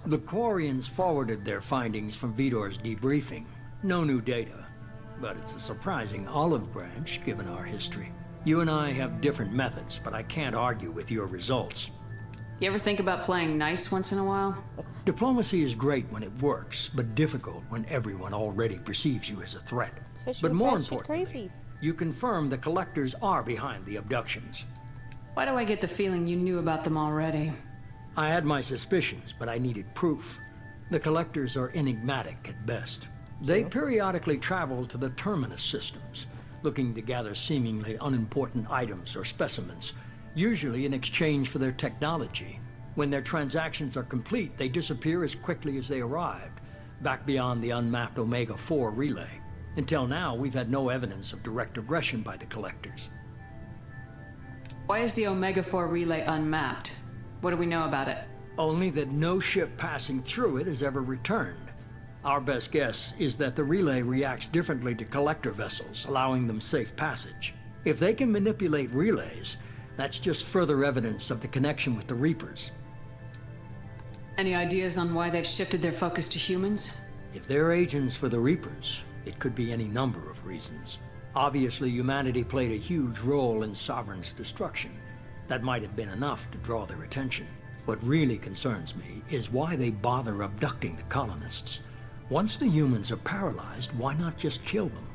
The Quarians forwarded their findings from Vitor's debriefing. No new data, but it's a surprising olive branch given our history. You and I have different methods, but I can't argue with your results. You ever think about playing nice once in a while? Diplomacy is great when it works, but difficult when everyone already perceives you as a threat. But more importantly, you confirm the Collectors are behind the abductions. Why do I get the feeling you knew about them already? I had my suspicions, but I needed proof. The Collectors are enigmatic at best. They periodically travel to the Terminus systems, looking to gather seemingly unimportant items or specimens, usually in exchange for their technology. When their transactions are complete, they disappear as quickly as they arrived, back beyond the unmapped Omega-4 relay. Until now, we've had no evidence of direct aggression by the Collectors. Why is the Omega-4 relay unmapped? What do we know about it? Only that no ship passing through it has ever returned. Our best guess is that the relay reacts differently to Collector vessels, allowing them safe passage. If they can manipulate relays, that's just further evidence of the connection with the Reapers. Any ideas on why they've shifted their focus to humans? If they're agents for the Reapers, it could be any number of reasons. Obviously, humanity played a huge role in Sovereign's destruction. That might have been enough to draw their attention. What really concerns me is why they bother abducting the colonists. Once the humans are paralyzed, why not just kill them?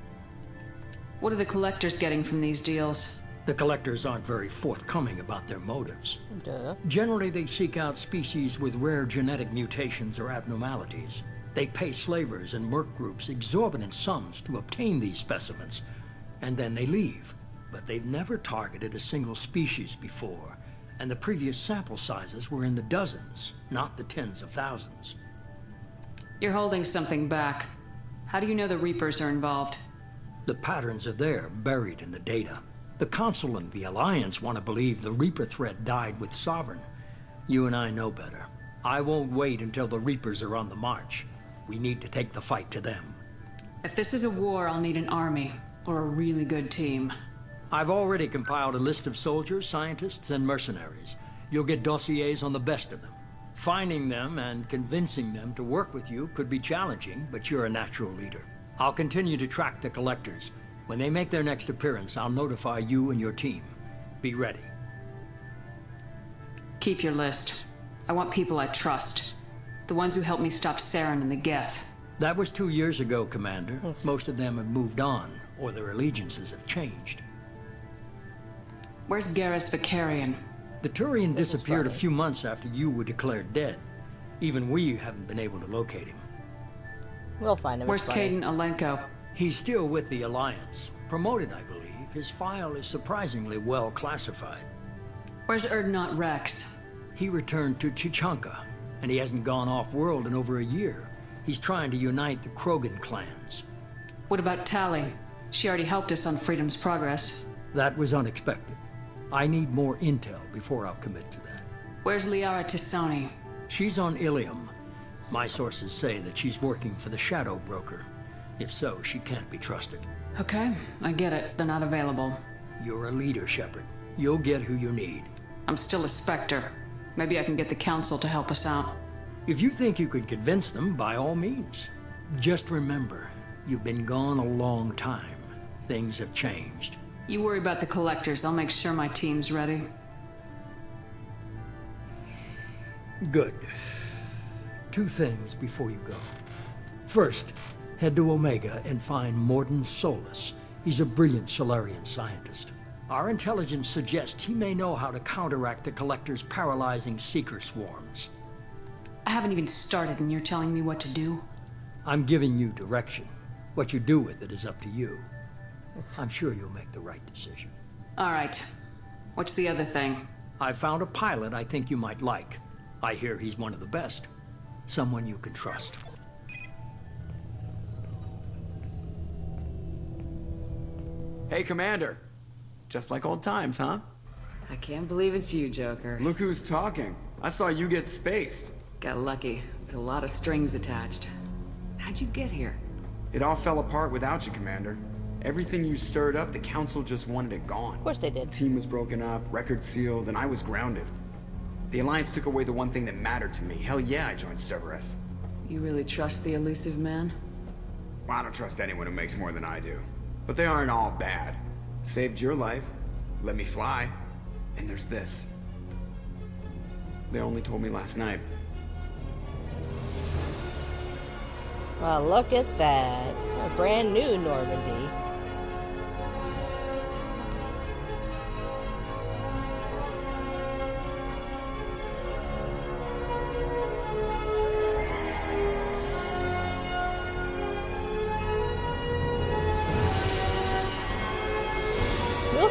What are the Collectors getting from these deals? The Collectors aren't very forthcoming about their motives. Duh. Generally, they seek out species with rare genetic mutations or abnormalities. They pay slavers and merc groups exorbitant sums to obtain these specimens, and then they leave. But they've never targeted a single species before, and the previous sample sizes were in the dozens, not the tens of thousands. You're holding something back. How do you know the Reapers are involved? The patterns are there, buried in the data. The Council and the Alliance want to believe the Reaper threat died with Sovereign. You and I know better. I won't wait until the Reapers are on the march. We need to take the fight to them. If this is a war, I'll need an army, or a really good team. I've already compiled a list of soldiers, scientists, and mercenaries. You'll get dossiers on the best of them. Finding them and convincing them to work with you could be challenging, but you're a natural leader. I'll continue to track the Collectors. When they make their next appearance, I'll notify you and your team. Be ready. Keep your list. I want people I trust. The ones who helped me stop Saren and the Geth. That was 2 years ago, Commander. Most of them have moved on, or their allegiances have changed. Where's Garrus Vakarian? The Turian disappeared a few months after you were declared dead. Even we haven't been able to locate him. We'll find him. Where's Kaidan Alenko? He's still with the Alliance. Promoted, I believe. His file is surprisingly well classified. Where's Urdnot Rex? He returned to Chichanka, and he hasn't gone off-world in over a year. He's trying to unite the Krogan clans. What about Tali? She already helped us on Freedom's progress. That was unexpected. I need more intel before I'll commit to that. Where's Liara T'Soni? She's on Ilium. My sources say that she's working for the Shadow Broker. If so, she can't be trusted. Okay, I get it. They're not available. You're a leader, Shepard. You'll get who you need. I'm still a Spectre. Maybe I can get the Council to help us out. If you think you could convince them, by all means. Just remember, you've been gone a long time. Things have changed. You worry about the Collectors. I'll make sure my team's ready. Good. 2 things before you go. First, head to Omega and find Mordin Solus. He's a brilliant Solarian scientist. Our intelligence suggests he may know how to counteract the Collector's paralyzing Seeker swarms. I haven't even started and you're telling me what to do? I'm giving you direction. What you do with it is up to you. I'm sure you'll make the right decision. All right. What's the other thing? I found a pilot I think you might like. I hear he's one of the best. Someone you can trust. Hey, Commander. Just like old times, huh? I can't believe it's you, Joker. Look who's talking. I saw you get spaced. Got lucky, with a lot of strings attached. How'd you get here? It all fell apart without you, Commander. Everything you stirred up, the Council just wanted it gone. Of course they did. Team was broken up, record sealed, and I was grounded. The Alliance took away the one thing that mattered to me. Hell yeah, I joined Cerberus. You really trust the elusive man? Well, I don't trust anyone who makes more than I do. But they aren't all bad. Saved your life, let me fly, and there's this. They only told me last night. Well, look at that. A brand new Normandy.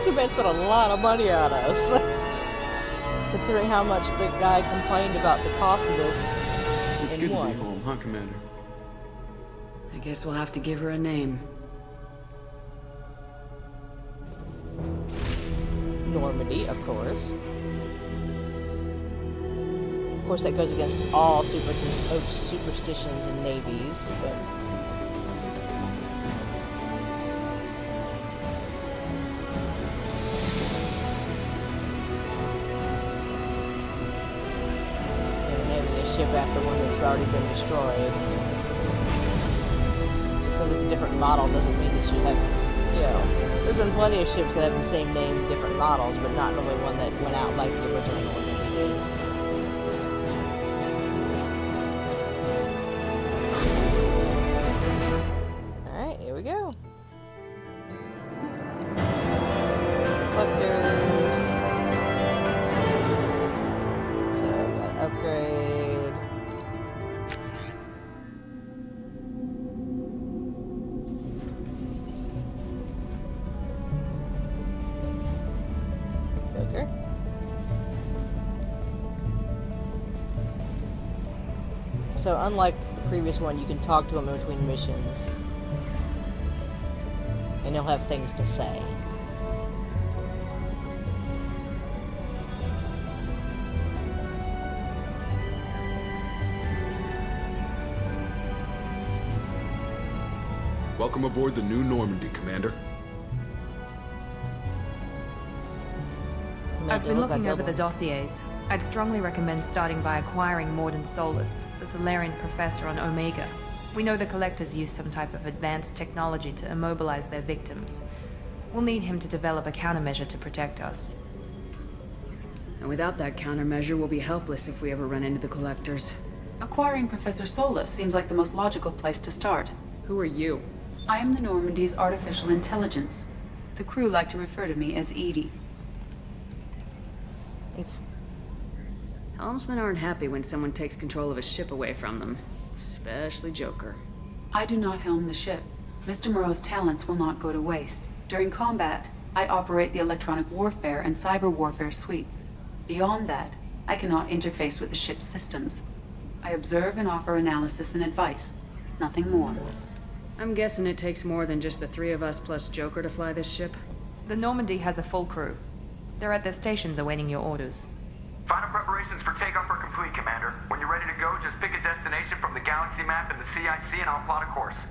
Superman spent a lot of money on us. Considering how much the guy complained about the cost of this. It's good to be home, huh, Commander? I guess we'll have to give her a name. Normandy, of course. Of course, that goes against all superstitions and navies, but... after one that's already been destroyed. Just because it's a different model doesn't mean that you have, you know, there's been plenty of ships that have the same name, different models, but not really one that went out like the original one did. Alright, here we go. Collectors. So, we got upgrade. So unlike the previous one, you can talk to him in between missions. And he'll have things to say. Welcome aboard the new Normandy, Commander. I've been looking over the dossiers. I'd strongly recommend starting by acquiring Mordin Solus, the Solarian professor on Omega. We know the Collectors use some type of advanced technology to immobilize their victims. We'll need him to develop a countermeasure to protect us. And without that countermeasure, we'll be helpless if we ever run into the Collectors. Acquiring Professor Solus seems like the most logical place to start. Who are you? I am the Normandy's artificial intelligence. The crew like to refer to me as Edie. Helmsmen aren't happy when someone takes control of a ship away from them. Especially Joker. I do not helm the ship. Mr. Moreau's talents will not go to waste. During combat, I operate the electronic warfare and cyber warfare suites. Beyond that, I cannot interface with the ship's systems. I observe and offer analysis and advice. Nothing more. I'm guessing it takes more than just the 3 of us plus Joker to fly this ship? The Normandy has a full crew. They're at their stations awaiting your orders. Final preparations for takeoff are complete, Commander. When you're ready to go, just pick a destination from the galaxy map and the CIC and I'll plot a course.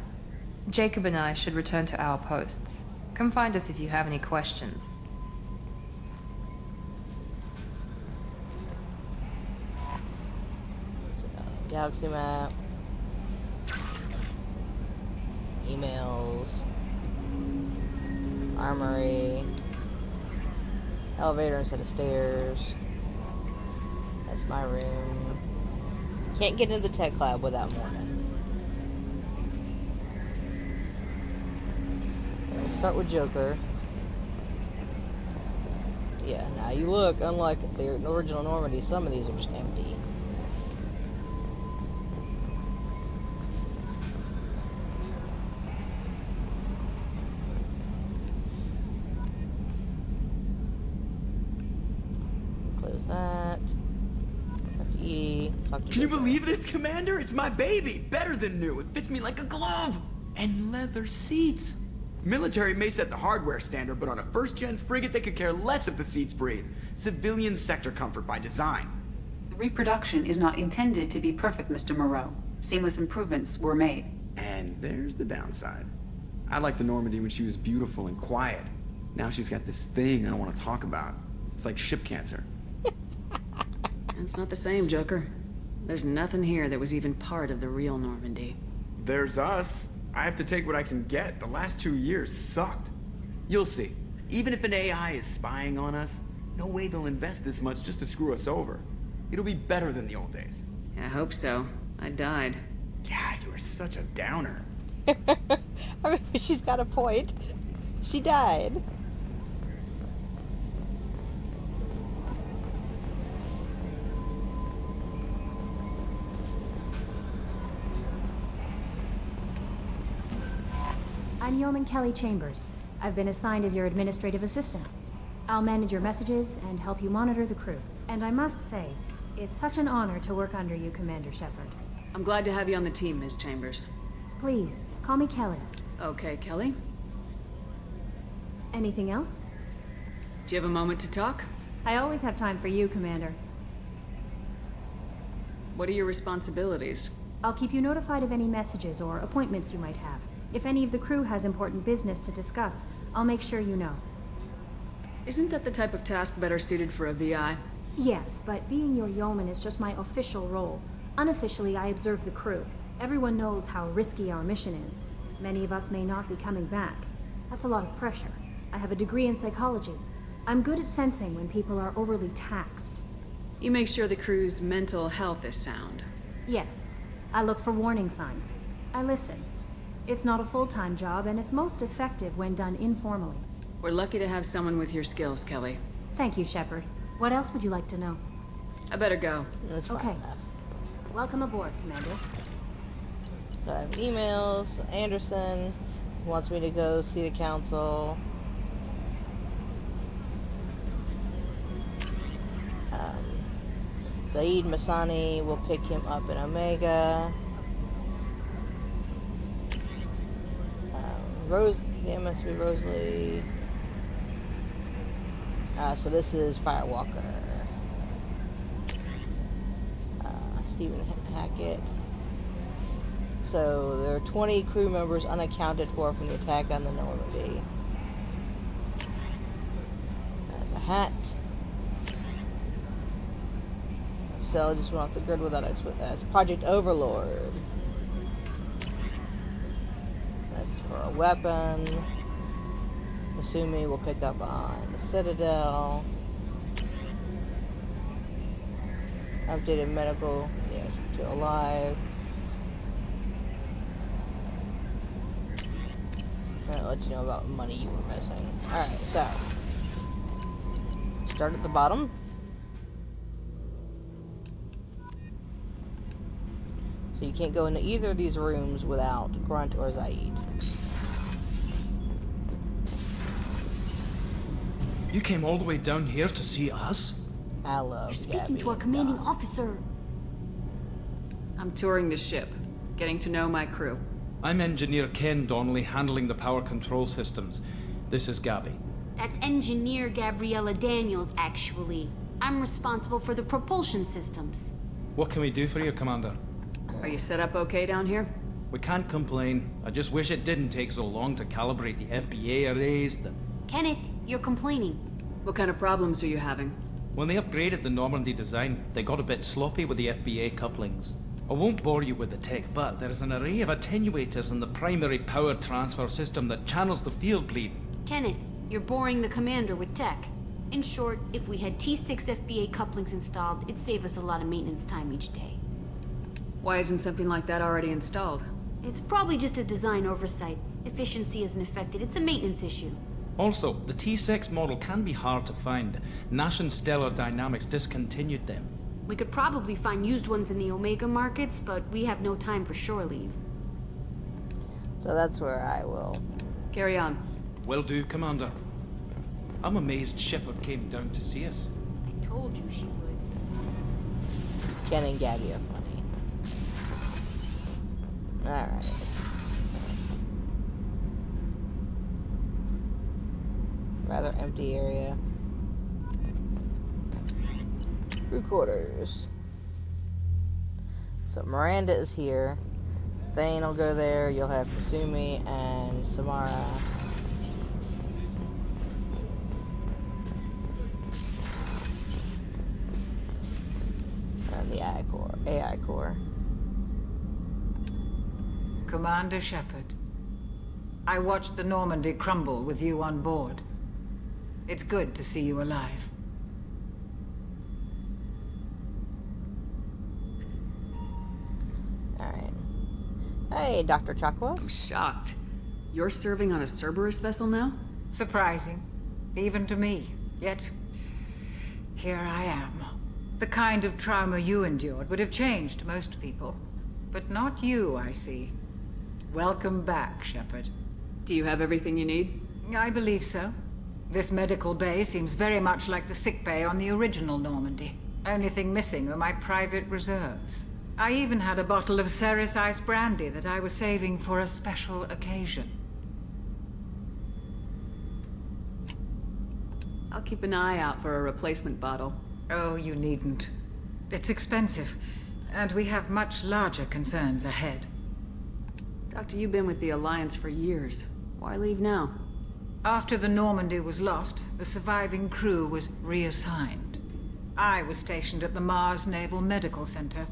Jacob and I should return to our posts. Come find us if you have any questions. Galaxy map. Emails. Armory. Elevator instead of stairs. That's my room. Can't get into the tech lab without Morgan. So let's start with Joker. Yeah, now you look, unlike the original Normandy, some of these are just empty. Close that. Have to E. Talk to Can you Joker. believe this, Commander? It's my baby! Better than new. It fits me like a glove! And leather seats. Military may set the hardware standard, but on a first-gen frigate, they could care less if the seats breathe. Civilian sector comfort by design. The reproduction is not intended to be perfect, Mr. Moreau. Seamless improvements were made. And there's the downside. I liked the Normandy when she was beautiful and quiet. Now she's got this thing I don't want to talk about. It's like ship cancer. It's not the same, Joker. There's nothing here that was even part of the real Normandy. There's us. I have to take what I can get. The last 2 years sucked. You'll see. Even if an AI is spying on us, no way they'll invest this much just to screw us over. It'll be better than the old days. I hope so. I died. Yeah, you were such a downer. I mean, she's got a point. She died. I'm Yeoman Kelly Chambers. I've been assigned as your administrative assistant. I'll manage your messages and help you monitor the crew. And I must say, it's such an honor to work under you, Commander Shepard. I'm glad to have you on the team, Ms. Chambers. Please, call me Kelly. Okay, Kelly. Anything else? Do you have a moment to talk? I always have time for you, Commander. What are your responsibilities? I'll keep you notified of any messages or appointments you might have. If any of the crew has important business to discuss, I'll make sure you know. Isn't that the type of task better suited for a VI? Yes, but being your yeoman is just my official role. Unofficially, I observe the crew. Everyone knows how risky our mission is. Many of us may not be coming back. That's a lot of pressure. I have a degree in psychology. I'm good at sensing when people are overly taxed. You make sure the crew's mental health is sound. Yes, I look for warning signs. I listen. It's not a full-time job, and it's most effective when done informally. We're lucky to have someone with your skills, Kelly. Thank you, Shepard. What else would you like to know? I better go. That's fine Okay. enough. Welcome aboard, Commander. So I have emails. Anderson wants me to go see the council. Zaid Masani will pick him up in Omega. The MSV Rosalie. So this is Firewalker. Stephen Hackett. So there are 20 crew members unaccounted for from the attack on the Normandy. That's a hat. Cell just went off the grid without that's Project Overlord. That's for a weapon. Masumi will pick up on the Citadel. Updated medical, yeah, to alive. I'll let you know about money you were missing. Alright, so start at the bottom. So you can't go into either of these rooms without Grunt or Zaid. You came all the way down here to see us? Hello, You're speaking to our commanding officer. I'm touring the ship, getting to know my crew. I'm Engineer Ken Donnelly, handling the power control systems. This is Gabby. That's Engineer Gabriella Daniels, actually. I'm responsible for the propulsion systems. What can we do for you, Commander? Are you set up okay down here? We can't complain. I just wish it didn't take so long to calibrate the FBA arrays. Kenneth, you're complaining. What kind of problems are you having? When they upgraded the Normandy design, they got a bit sloppy with the FBA couplings. I won't bore you with the tech, but there is an array of attenuators in the primary power transfer system that channels the field bleed. Kenneth, you're boring the commander with tech. In short, if we had T6 FBA couplings installed, it'd save us a lot of maintenance time each day. Why isn't something like that already installed? It's probably just a design oversight. Efficiency isn't affected, it's a maintenance issue. Also, the T6 model can be hard to find. Nash and Stellar Dynamics discontinued them. We could probably find used ones in the Omega markets, but we have no time for shore leave. So that's where I will. Carry on. Will do, Commander. I'm amazed Shepard came down to see us. I told you she would. Ken and Gabby are funny. Alright. Rather empty area. Crew quarters. So Miranda is here. Thane will go there. You'll have Kasumi and Samara. And the AI core. Commander Shepard, I watched the Normandy crumble with you on board. It's good to see you alive. Alright. Hey, Dr. Chakwas. I'm shocked. You're serving on a Cerberus vessel now? Surprising, even to me. Yet, here I am. The kind of trauma you endured would have changed most people. But not you, I see. Welcome back, Shepard. Do you have everything you need? I believe so. This medical bay seems very much like the sick bay on the original Normandy. Only thing missing are my private reserves. I even had a bottle of Ceres Ice Brandy that I was saving for a special occasion. I'll keep an eye out for a replacement bottle. Oh, you needn't. It's expensive, and we have much larger concerns ahead. Doctor, you've been with the Alliance for years. Why leave now? After the Normandy was lost, the surviving crew was reassigned. I was stationed at the Mars Naval Medical Center,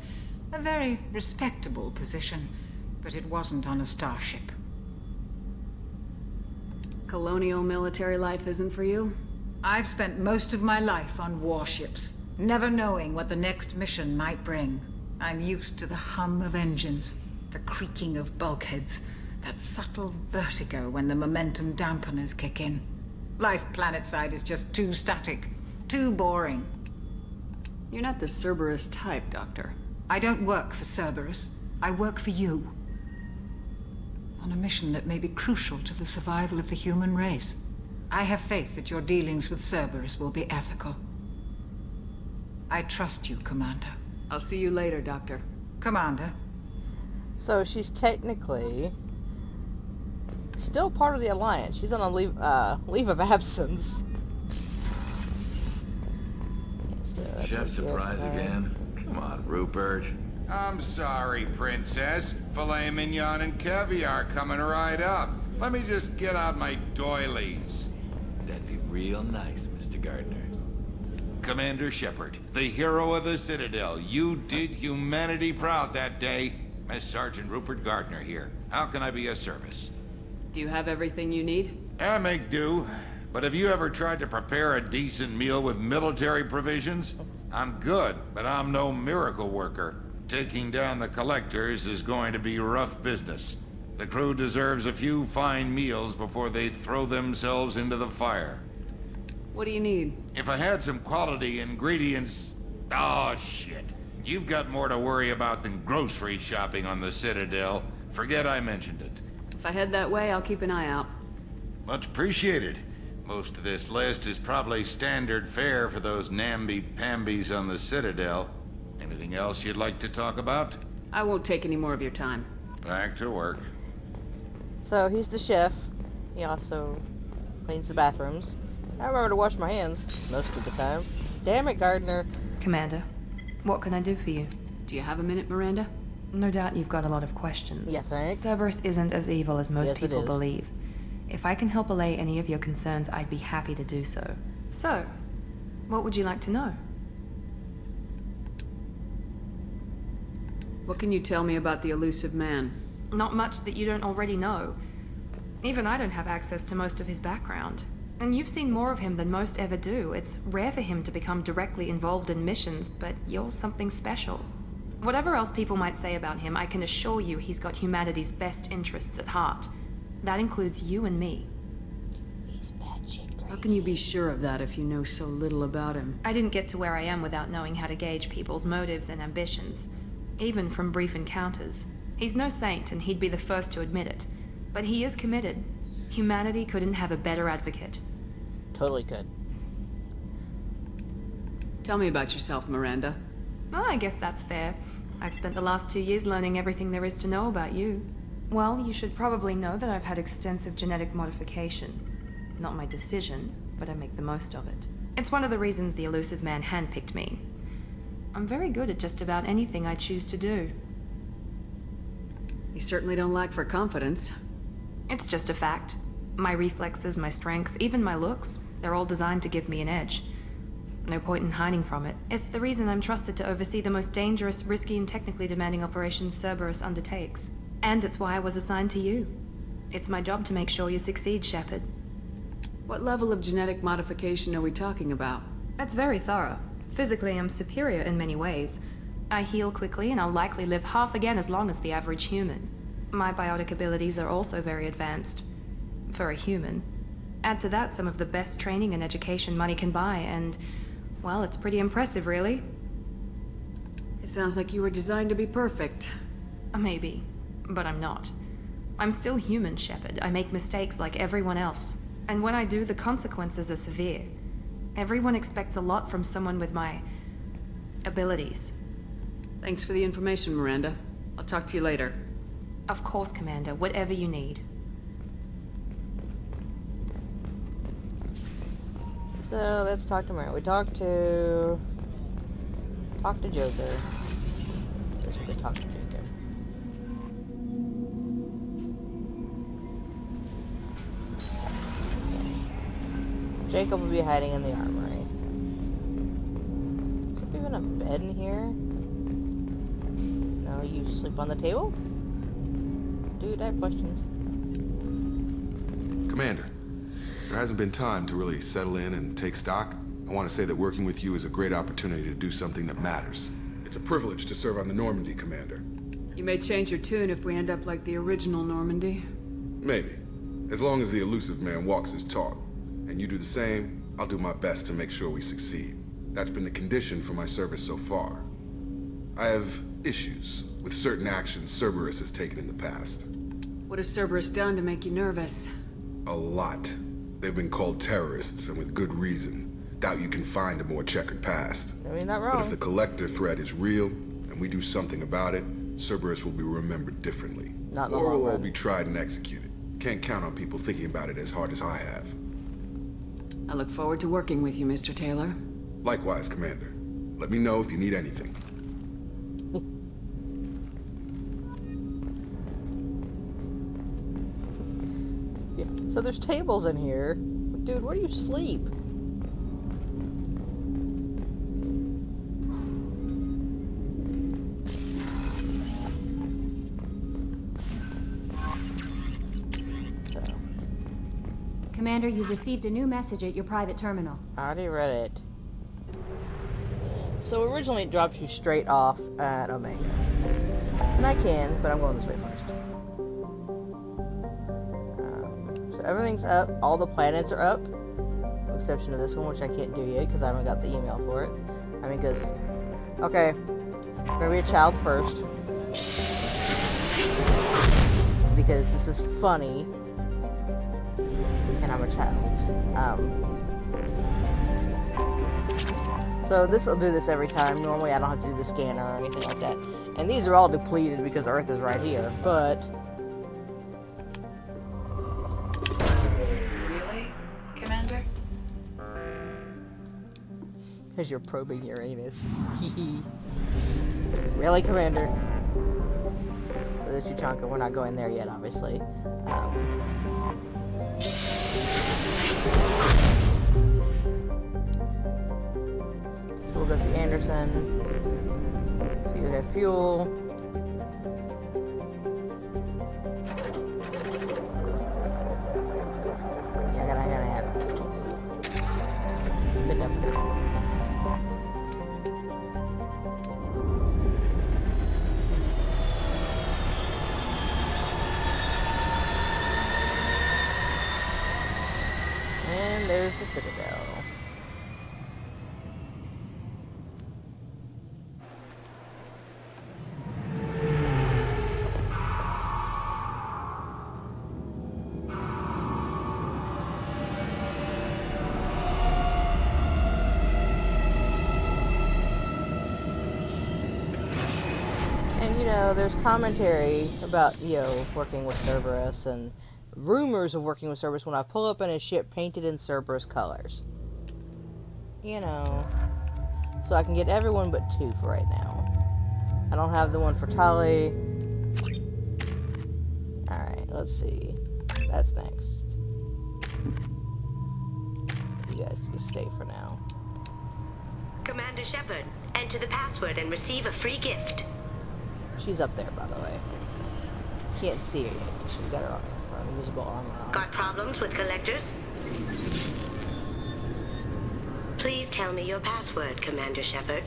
a very respectable position, but it wasn't on a starship. Colonial military life isn't for you? I've spent most of my life on warships, never knowing what the next mission might bring. I'm used to the hum of engines, the creaking of bulkheads, that subtle vertigo when the momentum dampeners kick in. Life planetside is just too static, too boring. You're not the Cerberus type, Doctor. I don't work for Cerberus. I work for you. On a mission that may be crucial to the survival of the human race. I have faith that your dealings with Cerberus will be ethical. I trust you, Commander. I'll see you later, Doctor. Commander. So she's technically still part of the Alliance. She's on a leave of absence. So Chef surprise again? Come on, Rupert. I'm sorry, Princess. Filet mignon and caviar coming right up. Let me just get out my doilies. That'd be real nice, Mr. Gardner. Commander Shepard, the hero of the Citadel. You did humanity proud that day. Miss Sergeant Rupert Gardner here. How can I be of service? Do you have everything you need? I make do. But have you ever tried to prepare a decent meal with military provisions? I'm good, but I'm no miracle worker. Taking down the collectors is going to be rough business. The crew deserves a few fine meals before they throw themselves into the fire. What do you need? If I had some quality ingredients... Oh, shit. You've got more to worry about than grocery shopping on the Citadel. Forget I mentioned it. If I head that way, I'll keep an eye out. Much appreciated. Most of this list is probably standard fare for those namby-pambies on the Citadel. Anything else you'd like to talk about? I won't take any more of your time. Back to work. So he's the chef. He also cleans the bathrooms. I remember to wash my hands most of the time. Damn it, Gardner. Commander, what can I do for you? Do you have a minute, Miranda? No doubt you've got a lot of questions. Yes, Hank. Cerberus isn't as evil as most Yes, it people is. believe. If I can help allay any of your concerns, I'd be happy to do so. So, what would you like to know? What can you tell me about the elusive man? Not much that you don't already know. Even I don't have access to most of his background. And you've seen more of him than most ever do. It's rare for him to become directly involved in missions, but you're something special. Whatever else people might say about him, I can assure you he's got humanity's best interests at heart. That includes you and me. How can you be sure of that if you know so little about him? I didn't get to where I am without knowing how to gauge people's motives and ambitions, even from brief encounters. He's no saint, and he'd be the first to admit it. But he is committed. Humanity couldn't have a better advocate. Totally could. Tell me about yourself, Miranda. Oh, I guess that's fair. I've spent the last 2 years learning everything there is to know about you. Well, you should probably know that I've had extensive genetic modification. Not my decision, but I make the most of it. It's one of the reasons the elusive man handpicked me. I'm very good at just about anything I choose to do. You certainly don't lack for confidence. It's just a fact. My reflexes, my strength, even my looks, they're all designed to give me an edge. No point in hiding from it. It's the reason I'm trusted to oversee the most dangerous, risky, and technically demanding operations Cerberus undertakes. And it's why I was assigned to you. It's my job to make sure you succeed, Shepard. What level of genetic modification are we talking about? That's very thorough. Physically, I'm superior in many ways. I heal quickly, and I'll likely live half again as long as the average human. My biotic abilities are also very advanced. For a human. Add to that some of the best training and education money can buy, and, well, it's pretty impressive, really. It sounds like you were designed to be perfect. Maybe, but I'm not. I'm still human, Shepard. I make mistakes like everyone else. And when I do, the consequences are severe. Everyone expects a lot from someone with my abilities. Thanks for the information, Miranda. I'll talk to you later. Of course, Commander. Whatever you need. So let's talk to Mary. We talked to Joker. Let's go talk to Jacob. Jacob will be hiding in the armory. Is there even a bed in here? No, you sleep on the table? Dude, I have questions. Commander, there hasn't been time to really settle in and take stock. I want to say that working with you is a great opportunity to do something that matters. It's a privilege to serve on the Normandy, Commander. You may change your tune if we end up like the original Normandy. Maybe. As long as the elusive man walks his talk. And you do the same, I'll do my best to make sure we succeed. That's been the condition for my service so far. I have issues with certain actions Cerberus has taken in the past. What has Cerberus done to make you nervous? A lot. They've been called terrorists, and with good reason. Doubt you can find a more checkered past. I mean, not wrong. But if the Collector threat is real, and we do something about it, Cerberus will be remembered differently. Not in the or long we'll all run. be tried and executed. Can't count on people thinking about it as hard as I have. I look forward to working with you, Mr. Taylor. Likewise, Commander. Let me know if you need anything. Yeah. So there's tables in here. Dude, where do you sleep? Commander, you've received a new message at your private terminal. I already read it. So originally it drops you straight off at Omega. And I can, but I'm going this way first. So everything's up. All the planets are up. With the exception of this one, which I can't do yet because I haven't got the email for it. I mean, because... Okay. I'm going to be a child first. Because this is funny. And I'm a child. So this will do this every time. Normally I don't have to do the scanner or anything like that. And these are all depleted because Earth is right here. But... Really, Commander? Because you're probing Uranus. Really, Commander? So there's Tuchanka. We're not going there yet, obviously. So we'll go see Anderson. See if we have fuel. Yeah, I gotta have it. But definitely. And there's the Citadel. And you know, there's commentary about Neo working with Cerberus and rumors of working with Cerberus when I pull up in a ship painted in Cerberus colors. You know. So I can get everyone but 2 for right now. I don't have the one for Tali. Alright, let's see. That's next. You guys can just stay for now. Commander Shepard, enter the password and receive a free gift. She's up there, by the way. Can't see her yet. She's got her invisible armor on. Got problems with collectors? Please tell me your password, Commander Shepard.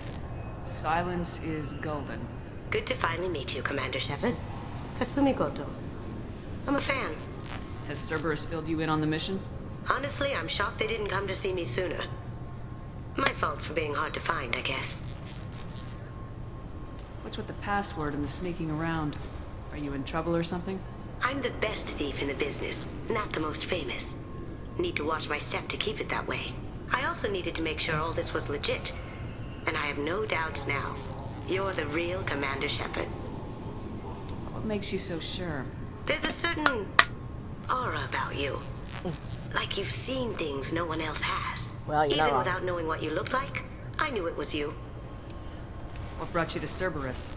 Silence is golden. Good to finally meet you, Commander Shepard. Kasumi Goto. I'm a fan. Has Cerberus filled you in on the mission? Honestly, I'm shocked they didn't come to see me sooner. My fault for being hard to find, I guess. What's with the password and the sneaking around? Are you in trouble or something? I'm the best thief in the business, not the most famous. Need to watch my step to keep it that way. I also needed to make sure all this was legit. And I have no doubts now. You're the real Commander Shepard. What makes you so sure? There's a certain aura about you. Like you've seen things no one else has. Well, you're not Even wrong. without knowing what you looked like, I knew it was you. What brought you to Cerberus?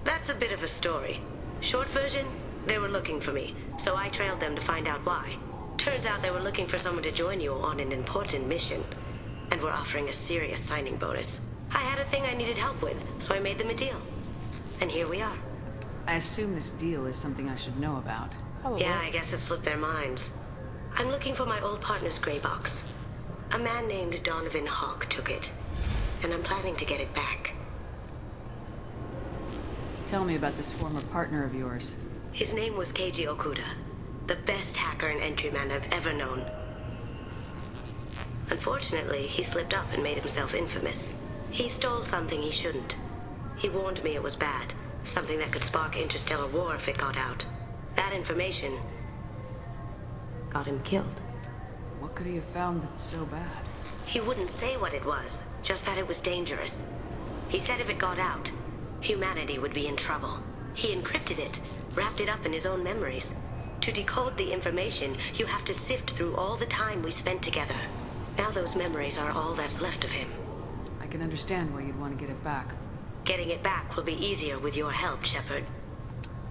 That's a bit of a story. Short version, they were looking for me, so I trailed them to find out why. Turns out they were looking for someone to join you on an important mission, and were offering a serious signing bonus. I had a thing I needed help with, so I made them a deal. And here we are. I assume this deal is something I should know about. Yeah, I guess it slipped their minds. I'm looking for my old partner's gray box. A man named Donovan Hawk took it, and I'm planning to get it back. Tell me about this former partner of yours. His name was Keiji Okuda, the best hacker and entryman I've ever known. Unfortunately, he slipped up and made himself infamous. He stole something he shouldn't. He warned me it was bad, something that could spark interstellar war if it got out. That information got him killed. What could he have found that's so bad? He wouldn't say what it was, just that it was dangerous. He said if it got out, humanity would be in trouble. He encrypted it, wrapped it up in his own memories. To decode the information, you have to sift through all the time we spent together. Now those memories are all that's left of him. I can understand why you'd want to get it back. Getting it back will be easier with your help, Shepard.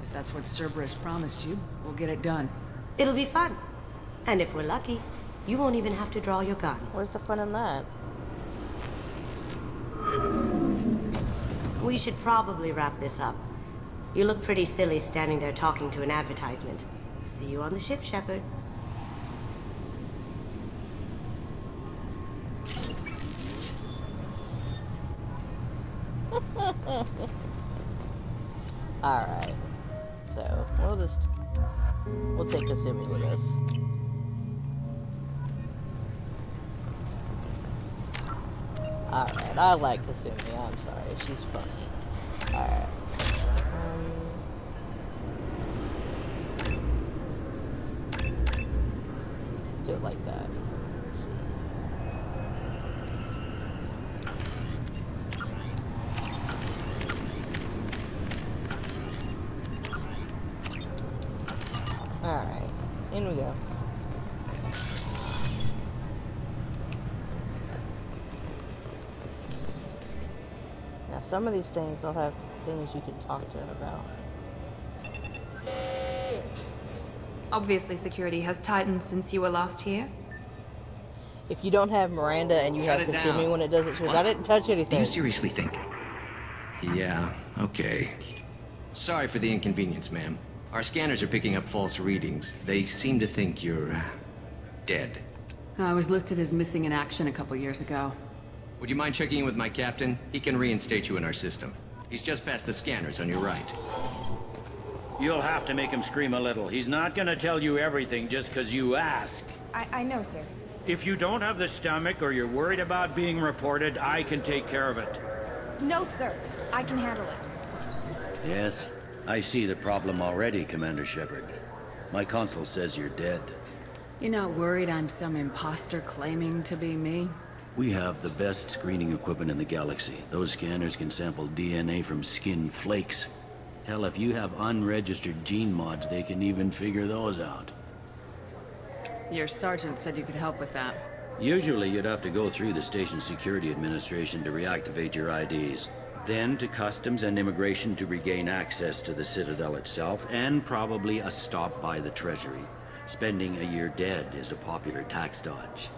If that's what Cerberus promised you, we'll get it done. It'll be fun. And if we're lucky, you won't even have to draw your gun. Where's the fun in that? We should probably wrap this up. You look pretty silly standing there talking to an advertisement. See you on the ship, Shepard. Alright. So, we'll take Kasumi with us. Alright, I like Kasumi, I'm sorry, she's funny. Alright. Let's do it like that. Let's see. Alright, in we go. Now some of these things they'll have things you can talk to him about. Obviously, security has tightened since you were last here. If you don't have Miranda and you have consuming when it does it, because I didn't touch anything. Do you seriously think? Yeah, okay. Sorry for the inconvenience, ma'am. Our scanners are picking up false readings. They seem to think you're dead. I was listed as missing in action a couple years ago. Would you mind checking in with my captain? He can reinstate you in our system. He's just past the scanners on your right. You'll have to make him scream a little. He's not gonna tell you everything just because you ask. I know, sir. If you don't have the stomach or you're worried about being reported, I can take care of it. No, sir. I can handle it. Yes, I see the problem already, Commander Shepard. My console says you're dead. You're not worried I'm some imposter claiming to be me? We have the best screening equipment in the galaxy. Those scanners can sample DNA from skin flakes. Hell, if you have unregistered gene mods, they can even figure those out. Your sergeant said you could help with that. Usually you'd have to go through the Station Security Administration to reactivate your IDs. Then to Customs and Immigration to regain access to the Citadel itself, and probably a stop by the Treasury. Spending a year dead is a popular tax dodge.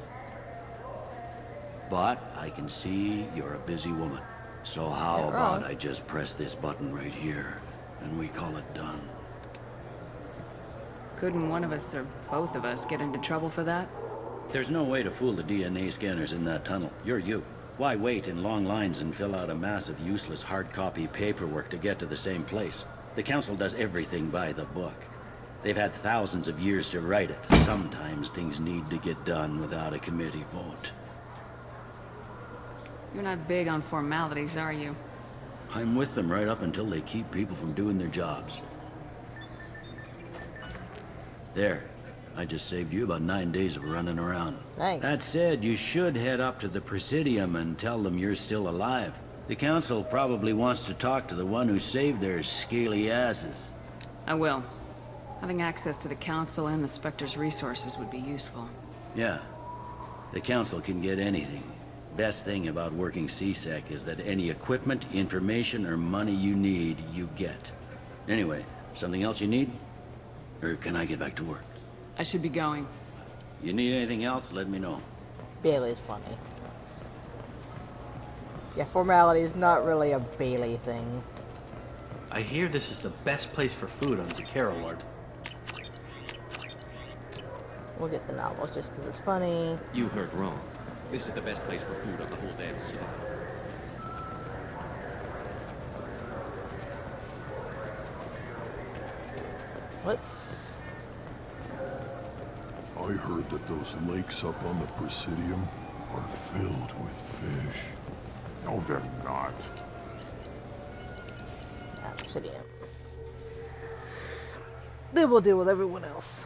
But I can see you're a busy woman. So how about I just press this button right here, and we call it done? Couldn't one of us or both of us get into trouble for that? There's no way to fool the DNA scanners in that tunnel. You're you. Why wait in long lines and fill out a massive useless hard copy paperwork to get to the same place? The Council does everything by the book. They've had thousands of years to write it. Sometimes things need to get done without a committee vote. You're not big on formalities, are you? I'm with them right up until they keep people from doing their jobs. There. I just saved you about 9 days of running around. Thanks. That said, you should head up to the Presidium and tell them you're still alive. The Council probably wants to talk to the one who saved their scaly asses. I will. Having access to the Council and the Spectre's resources would be useful. Yeah. The Council can get anything. Best thing about working CSEC is that any equipment, information, or money you need, you get. Anyway, something else you need? Or can I get back to work? I should be going. You need anything else, let me know. Bailey's funny. Yeah, formality is not really a Bailey thing. I hear this is the best place for food on Zakera, Lord. We'll get the novels just because it's funny. You heard wrong. This is the best place for food on the whole damn city. Let's... I heard that those lakes up on the Presidium are filled with fish. No, they're not. Presidium. Then we'll deal with everyone else.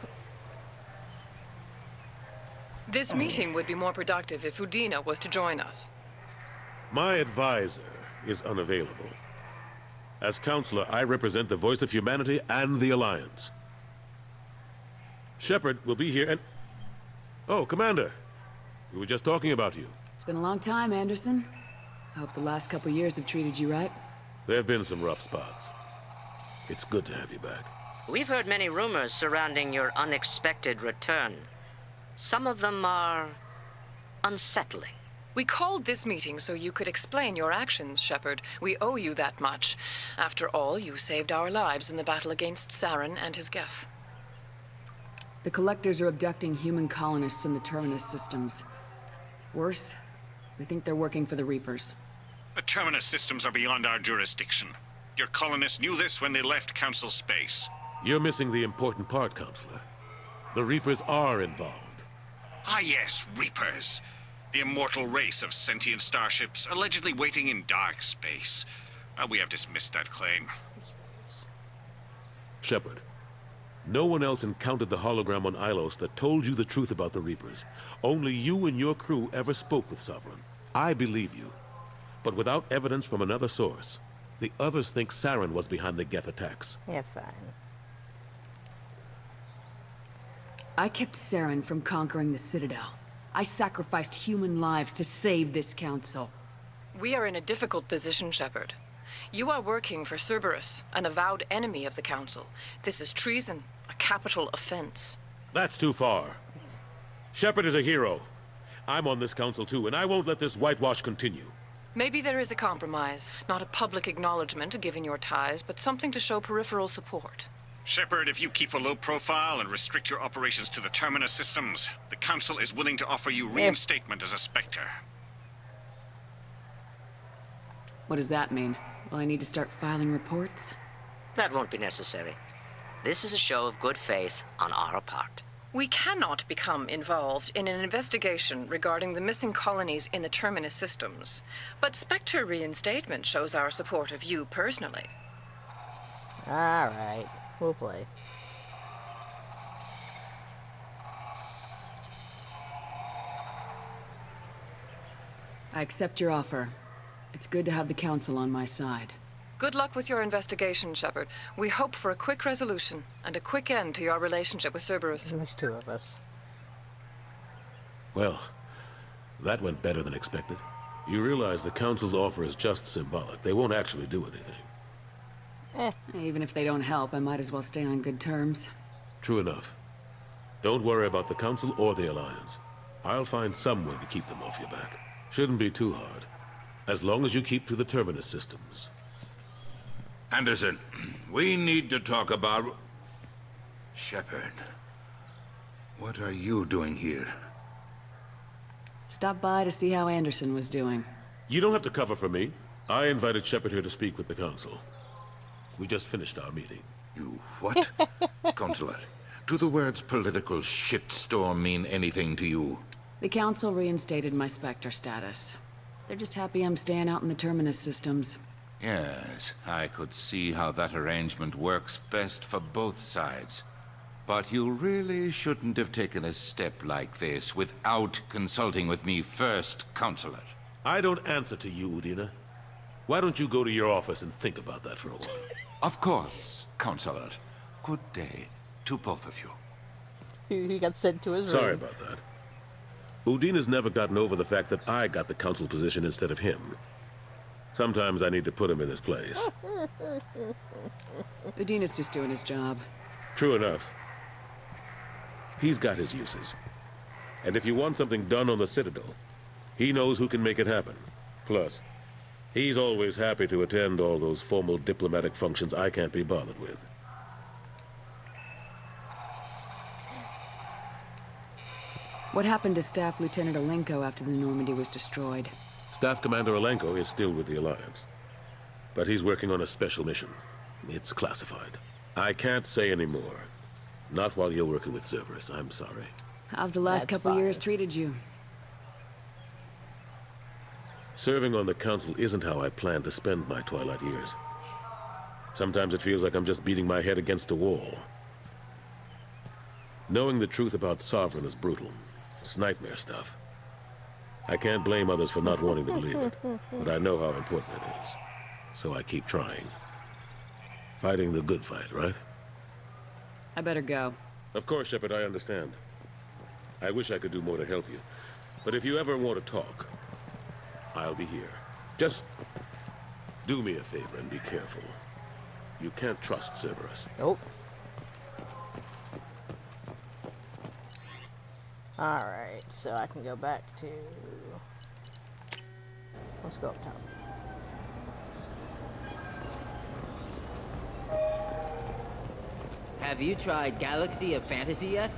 This meeting would be more productive if Udina was to join us. My advisor is unavailable. As counselor, I represent the voice of humanity and the Alliance. Shepard will be here and... Oh, Commander. We were just talking about you. It's been a long time, Anderson. I hope the last couple years have treated you right. There have been some rough spots. It's good to have you back. We've heard many rumors surrounding your unexpected return. Some of them are... unsettling. We called this meeting so you could explain your actions, Shepard. We owe you that much. After all, you saved our lives in the battle against Saren and his Geth. The Collectors are abducting human colonists in the Terminus systems. Worse, we think they're working for the Reapers. The Terminus systems are beyond our jurisdiction. Your colonists knew this when they left Council space. You're missing the important part, Counselor. The Reapers are involved. Ah yes, Reapers. The immortal race of sentient starships allegedly waiting in dark space. We have dismissed that claim. Shepard, no one else encountered the hologram on Ilos that told you the truth about the Reapers. Only you and your crew ever spoke with Sovereign. I believe you. But without evidence from another source, the others think Saren was behind the Geth attacks. Yeah, fine. I kept Saren from conquering the Citadel. I sacrificed human lives to save this council. We are in a difficult position, Shepard. You are working for Cerberus, an avowed enemy of the Council. This is treason, a capital offense. That's too far. Shepard is a hero. I'm on this council too, and I won't let this whitewash continue. Maybe there is a compromise. Not a public acknowledgement given your ties, but something to show peripheral support. Shepard, if you keep a low profile and restrict your operations to the Terminus systems, the Council is willing to offer you reinstatement as a Spectre. What does that mean? Will I need to start filing reports? That won't be necessary. This is a show of good faith on our part. We cannot become involved in an investigation regarding the missing colonies in the Terminus systems. But Spectre reinstatement shows our support of you personally. Alright, we'll play. I accept your offer. It's good to have the Council on my side. Good luck with your investigation, Shepard. We hope for a quick resolution and a quick end to your relationship with Cerberus. There's two of us. Well, that went better than expected. You realize the Council's offer is just symbolic. They won't actually do anything. Even if they don't help, I might as well stay on good terms. True enough. Don't worry about the Council or the Alliance. I'll find some way to keep them off your back. Shouldn't be too hard. As long as you keep to the Terminus systems. Anderson, we need to talk about... Shepard, what are you doing here? Stopped by to see how Anderson was doing. You don't have to cover for me. I invited Shepard here to speak with the Council. We just finished our meeting. You what? Consular, do the words political shitstorm mean anything to you? The Council reinstated my Spectre status. They're just happy I'm staying out in the Terminus systems. Yes, I could see how that arrangement works best for both sides. But you really shouldn't have taken a step like this without consulting with me first, Consular. I don't answer to you, Udina. Why don't you go to your office and think about that for a while? Of course, Consular. Good day to both of you. He got sent to his room. Sorry about that. Udina's never gotten over the fact that I got the Council position instead of him. Sometimes I need to put him in his place. Udina's just doing his job. True enough. He's got his uses. And if you want something done on the Citadel, he knows who can make it happen. Plus, he's always happy to attend all those formal diplomatic functions I can't be bothered with. What happened to Staff Lieutenant Alenko after the Normandy was destroyed? Staff Commander Alenko is still with the Alliance. But he's working on a special mission. It's classified. I can't say any more. Not while you're working with Cerberus, I'm sorry. How have the last couple years treated you? Serving on the Council isn't how I plan to spend my twilight years. Sometimes it feels like I'm just beating my head against a wall. Knowing the truth about Sovereign is brutal. It's nightmare stuff. I can't blame others for not wanting to believe it, but I know how important it is. So I keep trying. Fighting the good fight, right? I better go. Of course, Shepard, I understand. I wish I could do more to help you. But if you ever want to talk, I'll be here. Just do me a favor and be careful. You can't trust Cerberus. Nope. Alright, so I can go back to... Let's go up top. Have you tried Galaxy of Fantasy yet?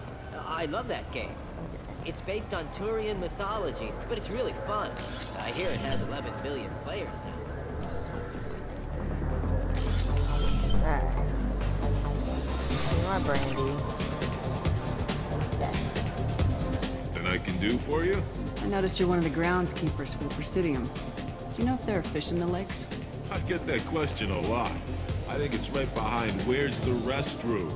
I love that game. It's based on Turian mythology, but it's really fun. I hear it has 11 million players now. Alright. My brandy. Nothing I can do for you? I noticed you're one of the groundskeepers for the Presidium. Do you know if there are fish in the lakes? I get that question a lot. I think it's right behind where's the restroom.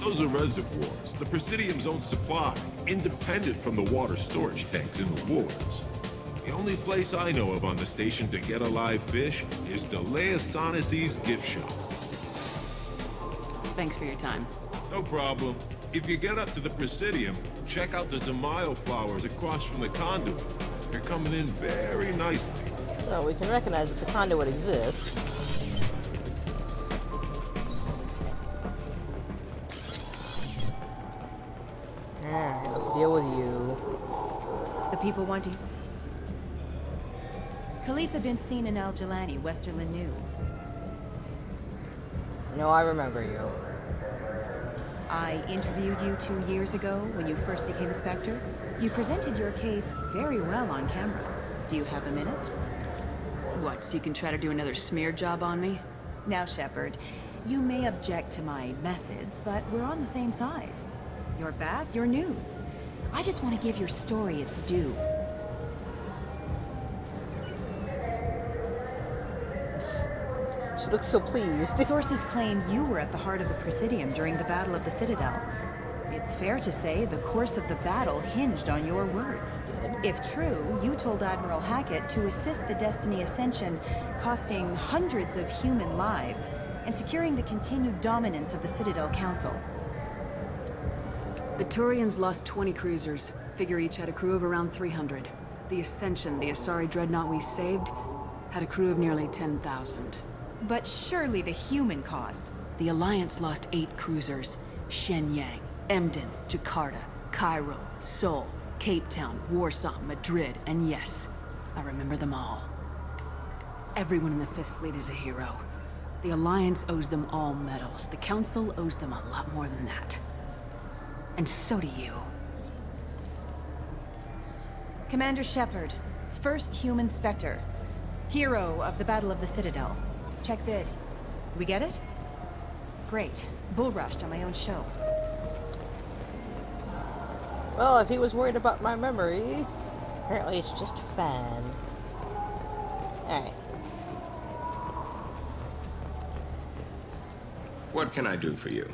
Those are reservoirs, the Presidium's own supply, independent from the water storage tanks in the wards. The only place I know of on the station to get a live fish is Delea Sonesi's gift shop. Thanks for your time. No problem. If you get up to the Presidium, check out the DeMaio flowers across from the conduit. They're coming in very nicely. So we can recognize that the conduit exists. The people want to... Khalisah bint Sina al-Jalani, Westerland News. No, I remember you. I interviewed you 2 years ago when you first became a Spectre. You presented your case very well on camera. Do you have a minute? What, so you can try to do another smear job on me? Now, Shepard, you may object to my methods, but we're on the same side. You're back, you're news. I just want to give your story its due. She looks so pleased. Sources claim you were at the heart of the Presidium during the Battle of the Citadel. It's fair to say the course of the battle hinged on your words. If true, you told Admiral Hackett to assist the Destiny Ascension, costing hundreds of human lives, and securing the continued dominance of the Citadel Council. The Turians lost 20 cruisers. Figure each had a crew of around 300. The Ascension, the Asari dreadnought we saved, had a crew of nearly 10,000. But surely the human cost. The Alliance lost 8 cruisers. Shenyang, Emden, Jakarta, Cairo, Seoul, Cape Town, Warsaw, Madrid, and yes, I remember them all. Everyone in the Fifth Fleet is a hero. The Alliance owes them all medals. The Council owes them a lot more than that. And so do you. Commander Shepard, first human Spectre. Hero of the Battle of the Citadel. Check vid. We get it? Great. Bull rushed on my own show. Well, if he was worried about my memory, apparently it's just fine. Alright. What can I do for you?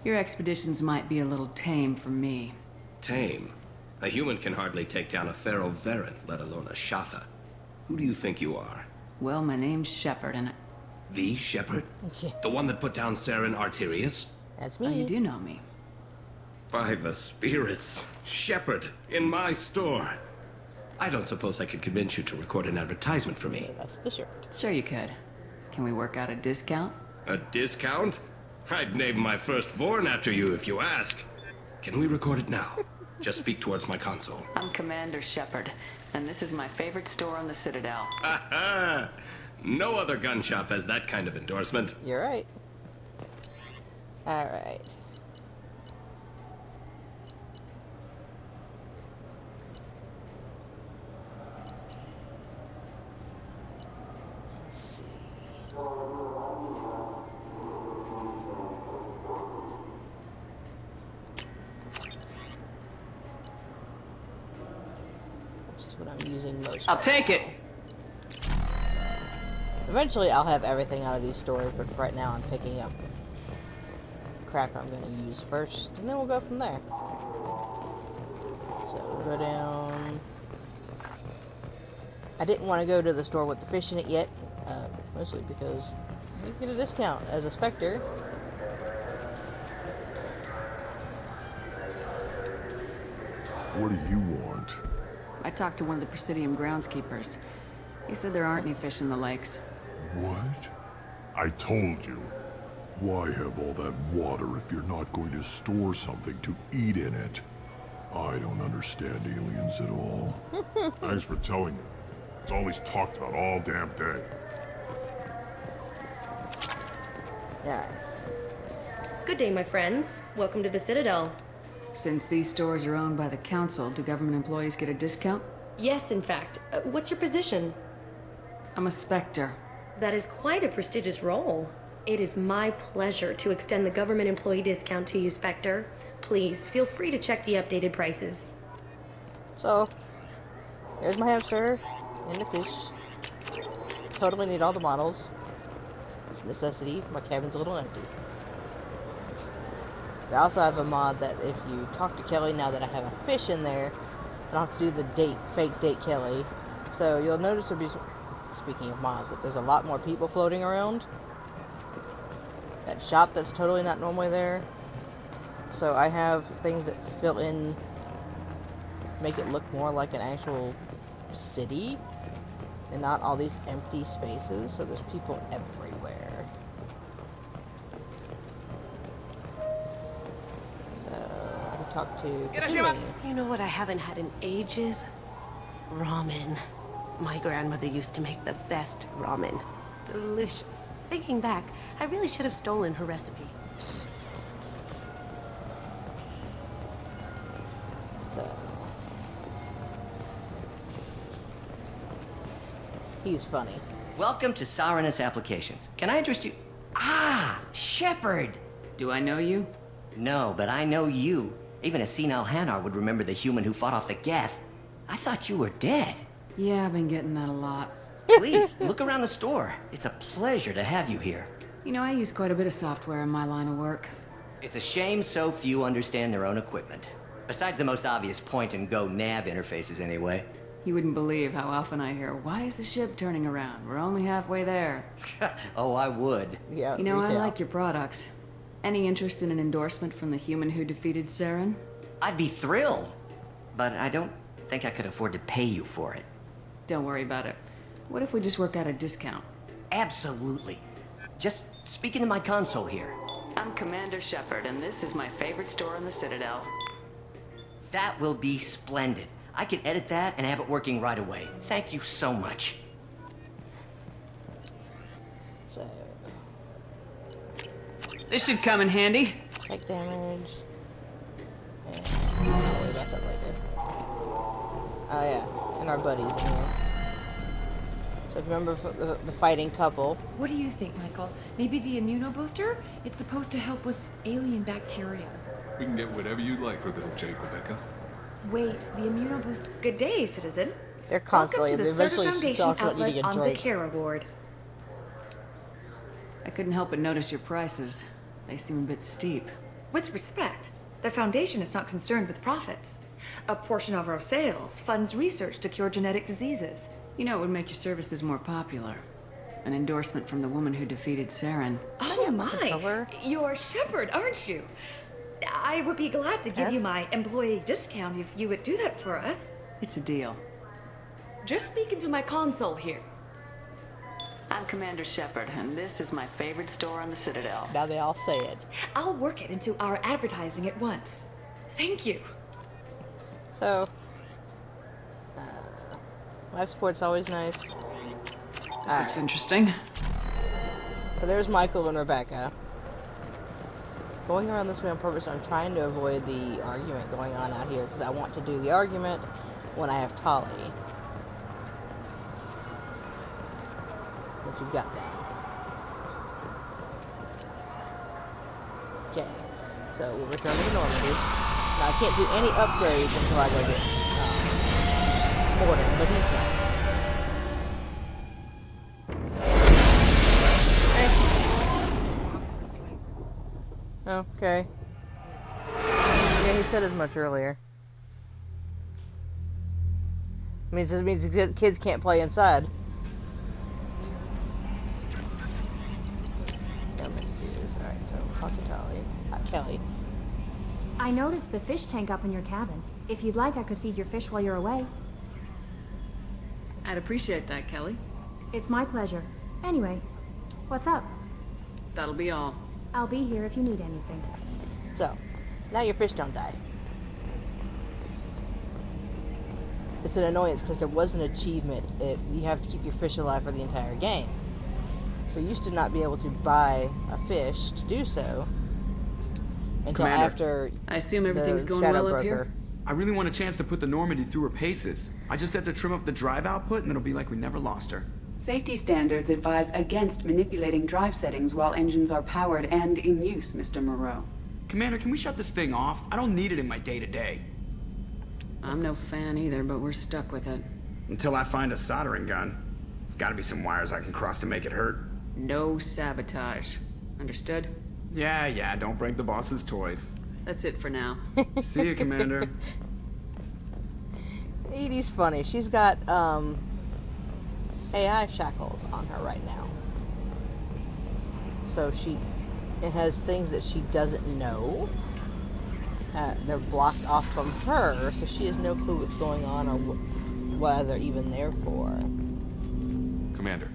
Your expeditions might be a little tame for me. Tame? A human can hardly take down a Pharaoh Varen, let alone a Shatha. Who do you think you are? Well, my name's Shepard, and The Shepard? The one that put down Saren Arterius? That's me. Oh, you do know me. By the spirits. Shepard, in my store. I don't suppose I could convince you to record an advertisement for me. That's the shirt. Sure you could. Can we work out a discount? A discount? I'd name my firstborn after you if you ask. Can we record it now? Just speak towards my console. I'm Commander Shepard, and this is my favorite store on the Citadel. Ha! No other gun shop has that kind of endorsement. You're right. Alright. Let's see. This is what I'm using most. I'll take it! Eventually I'll have everything out of these stores, but for right now I'm picking up the crap I'm going to use first, and then we'll go from there. So we'll go down. I didn't want to go to the store with the fish in it yet, mostly because you get a discount as a Spectre. What do you want? I talked to one of the Presidium groundskeepers. He said there aren't any fish in the lakes. What? I told you. Why have all that water if you're not going to store something to eat in it? I don't understand aliens at all. Thanks for telling me. It's all he's talked about all damn day. Yeah. Good day, my friends. Welcome to the Citadel. Since these stores are owned by the Council, do government employees get a discount? Yes, in fact. What's your position? I'm a Spectre. That is quite a prestigious role. It is my pleasure to extend the government employee discount to you, Spectre. Please, feel free to check the updated prices. So, here's my hamster and the fish. Totally need all the models. It's a necessity. My cabin's a little empty. I also have a mod that if you talk to Kelly now that I have a fish in there, I don't have to do the fake date Kelly. So you'll notice there'll be, speaking of mods, that there's a lot more people floating around. That shop that's totally not normally there. So I have things that fill in, make it look more like an actual city, and not all these empty spaces, so there's people everywhere. So, talk to Kasumi. You know what I haven't had in ages? Ramen. My grandmother used to make the best ramen. Delicious. Thinking back, I really should have stolen her recipe. So he's funny. Welcome to Sarenus Applications. Can I interest you? Ah, Shepard! Do I know you? No, but I know you. Even a senile Hanar would remember the human who fought off the Geth. I thought you were dead. Yeah, I've been getting that a lot. Please, look around the store. It's a pleasure to have you here. You know, I use quite a bit of software in my line of work. It's a shame so few understand their own equipment. Besides the most obvious point-and-go nav interfaces, anyway. You wouldn't believe how often I hear, "Why is the ship turning around? We're only halfway there." Oh, I would. Yeah. You know, I like your products. Any interest in an endorsement from the human who defeated Saren? I'd be thrilled. But I don't think I could afford to pay you for it. Don't worry about it. What if we just work out a discount? Absolutely. Just speak into my console here. I'm Commander Shepard, and this is my favorite store in the Citadel. That will be splendid. I can edit that and have it working right away. Thank you so much. So this should come in handy. take damage. And I'll worry about that later. Oh yeah, and our buddies in here. So if you remember the fighting couple. What do you think, Michael? Maybe the immunobooster? It's supposed to help with alien bacteria. We can get whatever you like for little Jake, Rebecca. Wait, the immunoboost. Good day, citizen. They're constantly. Welcome to the They Surta eventually Foundation talks about outlet eating a on drink. Zakera Ward. I couldn't help but notice your prices. They seem a bit steep. With respect, the Foundation is not concerned with profits. A portion of our sales funds research to cure genetic diseases. You know, it would make your services more popular. An endorsement from the woman who defeated Saren. Oh my! You're Shepard, aren't you? I would be glad to give you my employee discount if you would do that for us. It's a deal. Just speak into my console here. I'm Commander Shepard, and this is my favorite store on the Citadel. Now they all say it. I'll work it into our advertising at once. Thank you. So, life support's always nice. This looks interesting. So there's Michael and Rebecca. Going around this way on purpose, I'm trying to avoid the argument going on out here because I want to do the argument when I have Tali. But you've got that. Okay, so we'll return to Normandy. Now I can't do any upgrades until I go get Mordin, but he's next. Okay. Yeah, he said as much earlier. I mean, it means kids can't play inside. Alright, so Hockatali. Kelly. I noticed the fish tank up in your cabin. If you'd like, I could feed your fish while you're away. I'd appreciate that, Kelly. It's my pleasure. Anyway, what's up? That'll be all. I'll be here if you need anything. So, now your fish don't die. It's an annoyance because there was an achievement. You have to keep your fish alive for the entire game. So you used to not be able to buy a fish to do so until Commander, after I assume everything's going Shadow well up Broker. here? I really want a chance to put the Normandy through her paces. I just have to trim up the drive output and it'll be like we never lost her. Safety standards advise against manipulating drive settings while engines are powered and in use, Mr. Moreau. Commander, can we shut this thing off? I don't need it in my day-to-day. I'm no fan either, but we're stuck with it. Until I find a soldering gun. There's gotta be some wires I can cross to make it hurt. No sabotage. Understood? Yeah, don't break the boss's toys. That's it for now. See you, Commander. Edie's funny. She's got, AI shackles on her right now. So it has things that she doesn't know. They're blocked off from her, so she has no clue what's going on or what they're even there for. Commander,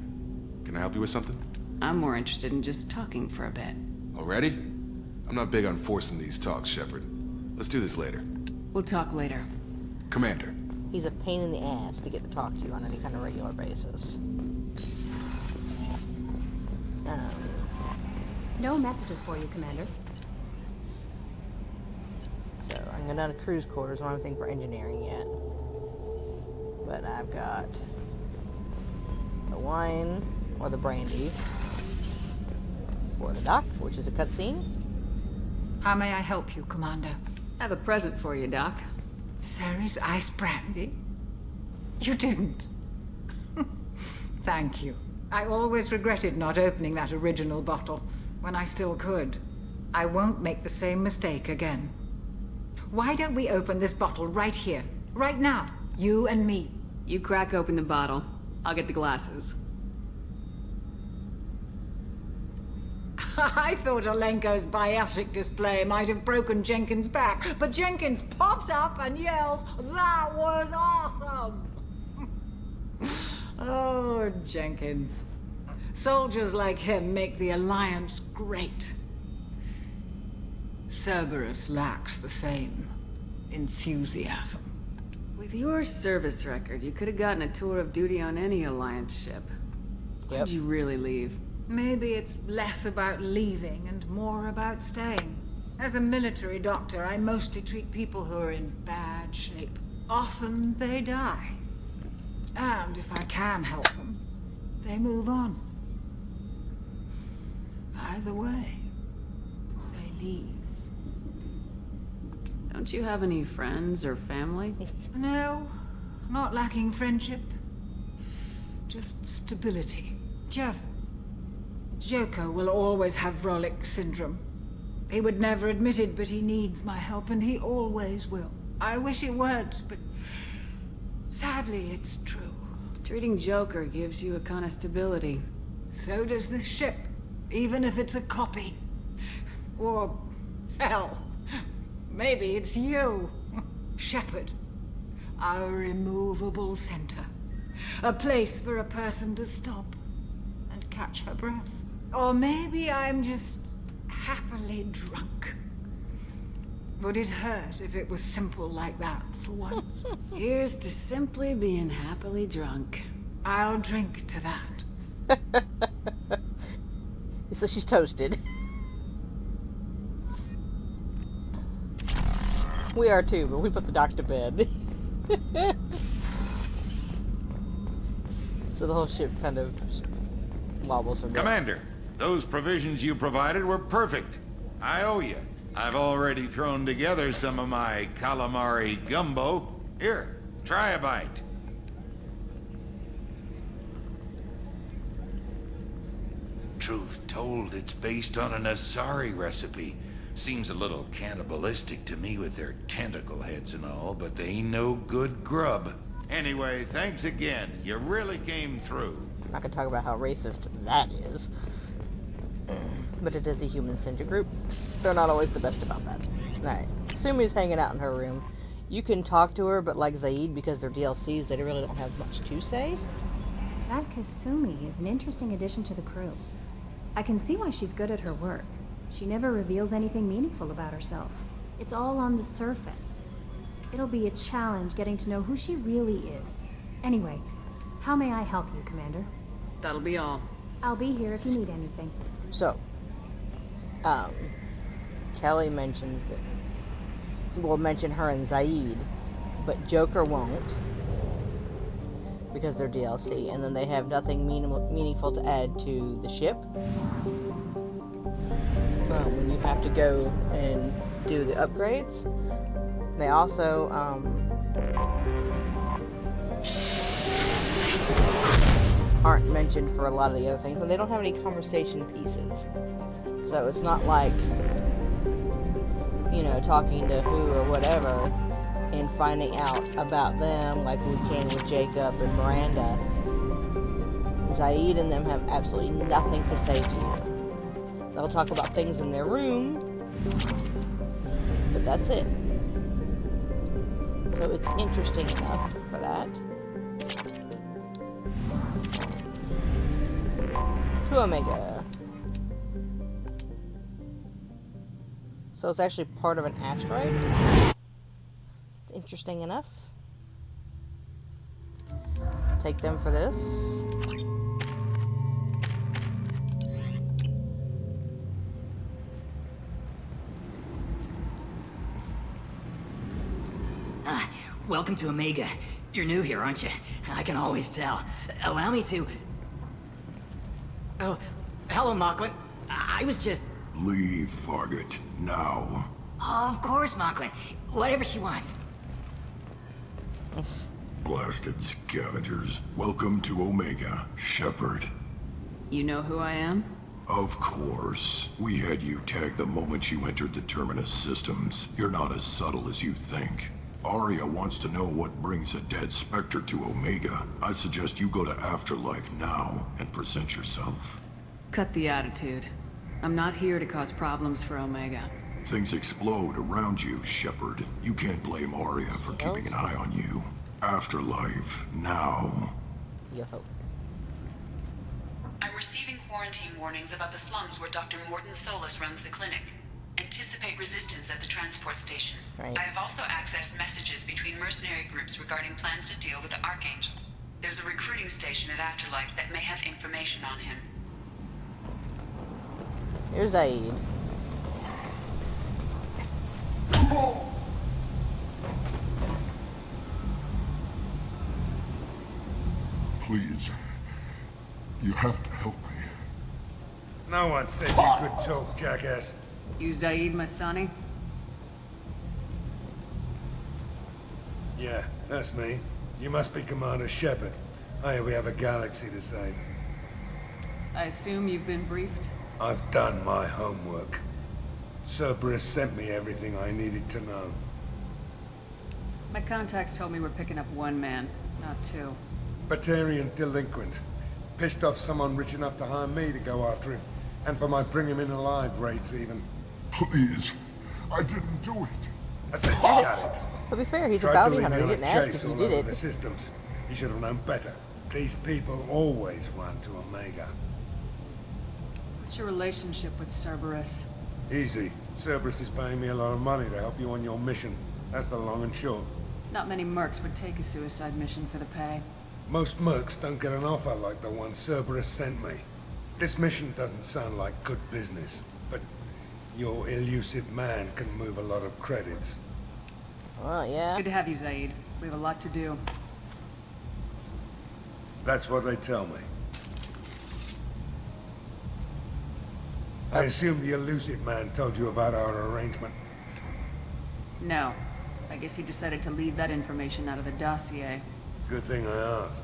can I help you with something? I'm more interested in just talking for a bit. Already? I'm not big on forcing these talks, Shepard. Let's do this later. We'll talk later. Commander. He's a pain in the ass to get to talk to you on any kind of regular basis. No messages for you, Commander. So, I'm going down to cruise quarters. I don't have anything for engineering yet. But I've got the wine, or the brandy, for the dock, which is a cutscene. How may I help you, Commander? I have a present for you, Doc. Ceres ice brandy? You didn't. Thank you. I always regretted not opening that original bottle when I still could. I won't make the same mistake again. Why don't we open this bottle right here, right now? You and me. You crack open the bottle. I'll get the glasses. I thought Alenko's biotic display might have broken Jenkins' back, but Jenkins pops up and yells, "That was awesome!" Oh, Jenkins. Soldiers like him make the Alliance great. Cerberus lacks the same enthusiasm. With your service record, you could have gotten a tour of duty on any Alliance ship. Why'd you really leave? Maybe it's less about leaving and more about staying. As a military doctor, I mostly treat people who are in bad shape. Often they die. And if I can help them, they move on. Either way, they leave. Don't you have any friends or family? No, not lacking friendship. Just stability. Jeff. Joker will always have Vrolic syndrome. He would never admit it, but he needs my help, and he always will. I wish he weren't, but sadly, it's true. Treating Joker gives you a kind of stability. So does this ship, even if it's a copy. Or, hell, maybe it's you, Shepard. Our immovable center. A place for a person to stop and catch her breath. Or maybe I'm just happily drunk. Would it hurt if it was simple like that for once? Here's to simply being happily drunk. I'll drink to that. So she's toasted. We are too, but we put the doc to bed. So the whole ship kind of wobbles a bit. Commander, those provisions you provided were perfect. I owe you. I've already thrown together some of my calamari gumbo. Here, try a bite. Truth told, it's based on an Asari recipe. Seems a little cannibalistic to me with their tentacle heads and all, but they ain't no good grub. Anyway, thanks again. You really came through. I'm not gonna talk about how racist that is. But it is a human-centric group. They're not always the best about that. Alright. Sumi's hanging out in her room. You can talk to her, but like Zaid, because they're DLCs, they really don't have much to say. That Kasumi is an interesting addition to the crew. I can see why she's good at her work. She never reveals anything meaningful about herself. It's all on the surface. It'll be a challenge getting to know who she really is. Anyway, how may I help you, Commander? That'll be all. I'll be here if you need anything. So, Kelly mentions it. We'll mention her and Zaid, but Joker won't, because they're DLC, and then they have nothing meaningful to add to the ship. When you have to go and do the upgrades. They also, aren't mentioned for a lot of the other things, and they don't have any conversation pieces. So it's not like, you know, talking to who or whatever and finding out about them like we can with Jacob and Miranda. Zaid and them have absolutely nothing to say to you. They'll talk about things in their room, but that's it. So it's interesting enough for that. To Omega. So it's actually part of an asteroid? Interesting enough. Take them for this. Welcome to Omega. You're new here, aren't you? I can always tell. Allow me to... Oh, hello, Mocklin. I was just... Leave, Fargate. Now. Oh, of course, Mocklin. Whatever she wants. Blasted scavengers. Welcome to Omega, Shepard. You know who I am? Of course. We had you tagged the moment you entered the Terminus systems. You're not as subtle as you think. Aria wants to know what brings a dead Spectre to Omega. I suggest you go to Afterlife now and present yourself. Cut the attitude. I'm not here to cause problems for Omega. Things explode around you, Shepard. You can't blame Aria for keeping an eye on you. Afterlife, now. Yo. I'm receiving quarantine warnings about the slums where Dr. Morton Solus runs the clinic. Anticipate resistance at the transport station. Right. I have also accessed messages between mercenary groups regarding plans to deal with the Archangel. There's a recruiting station at Afterlife that may have information on him. Here's Zaid. Please. You have to help me. No one said you could talk, jackass. You Zaid Masani? Yeah, that's me. You must be Commander Shepard. Hey, we have a galaxy to save. I assume you've been briefed? I've done my homework. Cerberus sent me everything I needed to know. My contacts told me we're picking up one man, not two. Batarian delinquent. Pissed off someone rich enough to hire me to go after him. And for my bring him in alive raids even. Please. I didn't do it. I said you got it. To be fair, he's a Tried bounty to lead hunter. me He on didn't a ask if chase he all did over it. the systems. He should have known better. These people always run to Omega. What's your relationship with Cerberus? Easy. Cerberus is paying me a lot of money to help you on your mission. That's the long and short. Not many mercs would take a suicide mission for the pay. Most mercs don't get an offer like the one Cerberus sent me. This mission doesn't sound like good business, but your elusive man can move a lot of credits. Oh, yeah? Good to have you, Zaid. We have a lot to do. That's what they tell me. I assume the elusive man told you about our arrangement. No. I guess he decided to leave that information out of the dossier. Good thing I asked.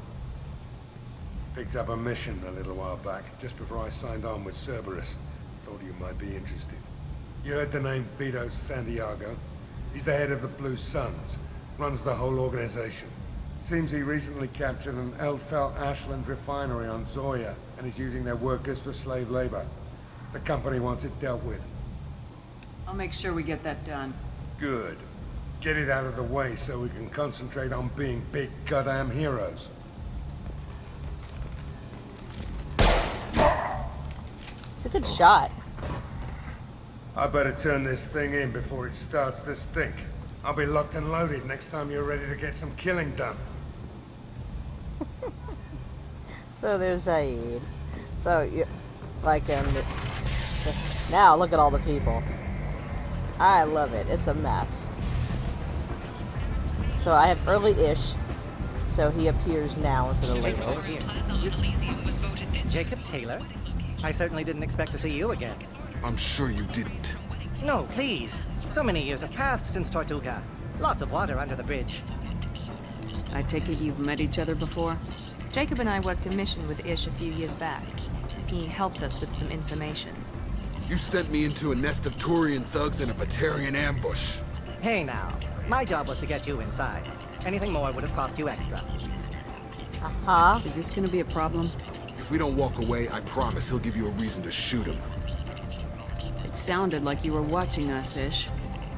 Picked up a mission a little while back, just before I signed on with Cerberus. Thought you might be interested. You heard the name Vito Santiago? He's the head of the Blue Suns. Runs the whole organization. Seems he recently captured an Eldfell Ashland refinery on Zoya, and is using their workers for slave labor. The company wants it dealt with. I'll make sure we get that done. Good. Get it out of the way so we can concentrate on being big goddamn heroes. It's a good shot. I better turn this thing in before it starts to stink. I'll be locked and loaded next time you're ready to get some killing done. So there's Zaid. So, you, like, now look at all the people. I love it. It's a mess. So I have early-ish, so he appears now instead of later. Over here. Jacob Taylor? I certainly didn't expect to see you again. I'm sure you didn't. No, please. So many years have passed since Tortuga. Lots of water under the bridge. I take it you've met each other before? Jacob and I worked a mission with Ish a few years back. He helped us with some information. You sent me into a nest of Turian thugs in a Batarian ambush. Hey now. My job was to get you inside. Anything more would have cost you extra. Uh-huh. Is this gonna be a problem? If we don't walk away, I promise he'll give you a reason to shoot him. It sounded like you were watching us, Ish.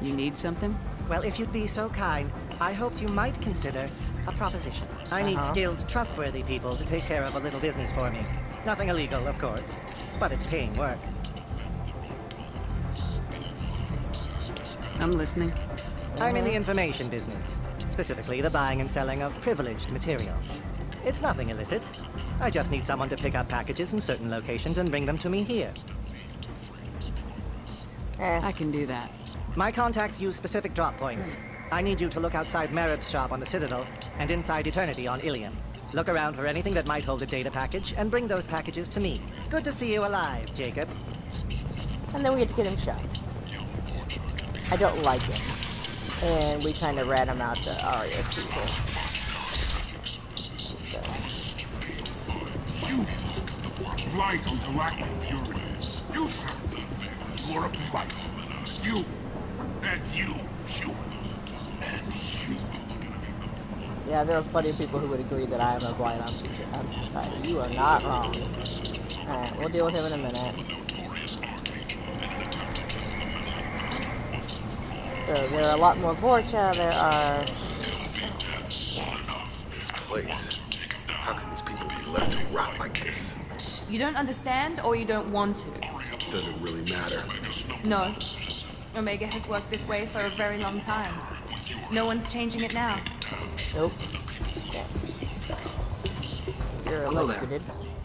You need something? Well, if you'd be so kind, I hoped you might consider a proposition. I need skilled, trustworthy people to take care of a little business for me. Nothing illegal, of course, but it's paying work. I'm listening. I'm in the information business, specifically the buying and selling of privileged material. It's nothing illicit. I just need someone to pick up packages in certain locations and bring them to me here. I can do that. My contacts use specific drop points. I need you to look outside Merib's shop on the Citadel and inside Eternity on Ilium. Look around for anything that might hold a data package and bring those packages to me. Good to see you alive, Jacob. And then we get to get him shot. I don't like him. And we kind of rat him out to Aria's people. Humans, a blight on galactic purity. You, sir, you are a blight. You, and you, human, and you. Yeah, there are plenty of people who would agree that I am a blight on society. You are not wrong. Alright, we'll deal with him in a minute. So there are a lot more Vorcha. There are... This place. How can these people be left to rot like this? You don't understand, or you don't want to? Doesn't really matter. No. Omega has worked this way for a very long time. No one's changing it now. Nope. Yeah. You're Hello elected. there.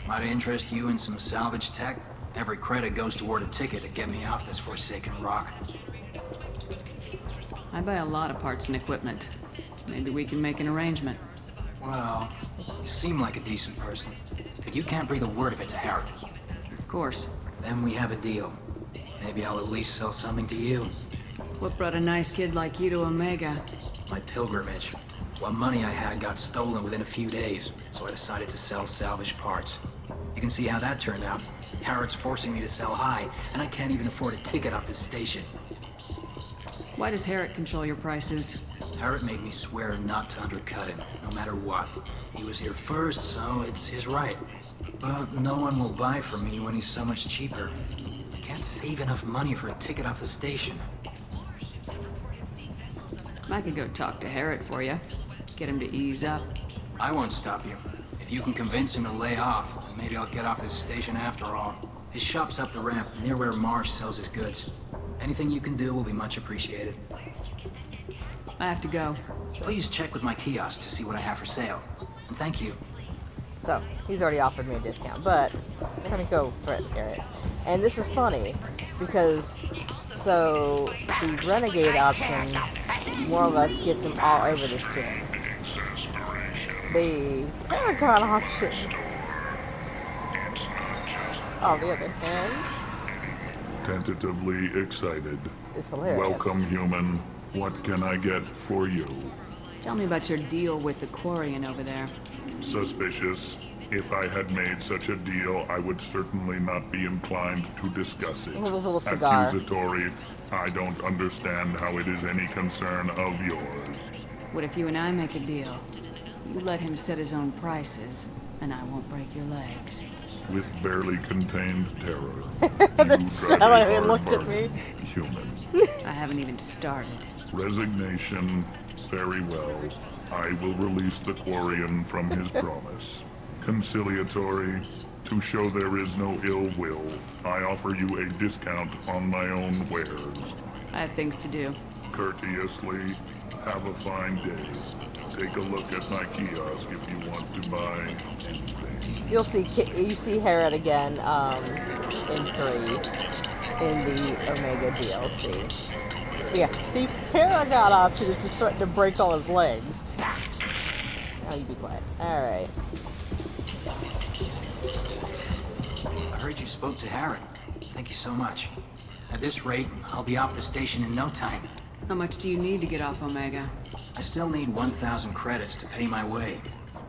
Might interest you in some salvage tech? Every credit goes toward a ticket to get me off this forsaken rock. I buy a lot of parts and equipment. Maybe we can make an arrangement. Well, you seem like a decent person, but you can't breathe a word of it to Harrod. Of course. Then we have a deal. Maybe I'll at least sell something to you. What brought a nice kid like you to Omega? My pilgrimage. What money I had got stolen within a few days, so I decided to sell salvaged parts. You can see how that turned out. Harrod's forcing me to sell high, and I can't even afford a ticket off this station. Why does Harrod control your prices? Harrod made me swear not to undercut him, no matter what. He was here first, so it's his right. But no one will buy from me when he's so much cheaper. I can't save enough money for a ticket off the station. I could go talk to Harrod for you. Get him to ease up. I won't stop you. If you can convince him to lay off, then maybe I'll get off this station after all. His shop's up the ramp, near where Marsh sells his goods. Anything you can do will be much appreciated. I have to go. Please check with my kiosk to see what I have for sale. And thank you. So, he's already offered me a discount, but we're gonna go threaten Harrod. And this is funny, because, so, the Renegade option more or less gets him all over this kid. The Paragon option, on the other hand, Tentatively excited. is hilarious. Welcome, human. What can I get for you? Tell me about your deal with the Quarian over there. Suspicious. If I had made such a deal, I would certainly not be inclined to discuss it. It was a little cigar. Accusatory. I don't understand how it is any concern of yours. What if you and I make a deal? You let him set his own prices, and I won't break your legs. With barely contained terror. That's how he looked at me. Human. I haven't even started. Resignation. Very well. I will release the Quarian from his promise. Conciliatory. To show there is no ill will, I offer you a discount on my own wares. I have things to do. Courteously. Have a fine day. Take a look at my kiosk if you want to buy anything. You see Harrod again, in 3, in the Omega DLC. Yeah, the Paragon option is to threaten to break all his legs. Now you be quiet. Alright. I heard you spoke to Harrod. Thank you so much. At this rate, I'll be off the station in no time. How much do you need to get off Omega? I still need 1,000 credits to pay my way.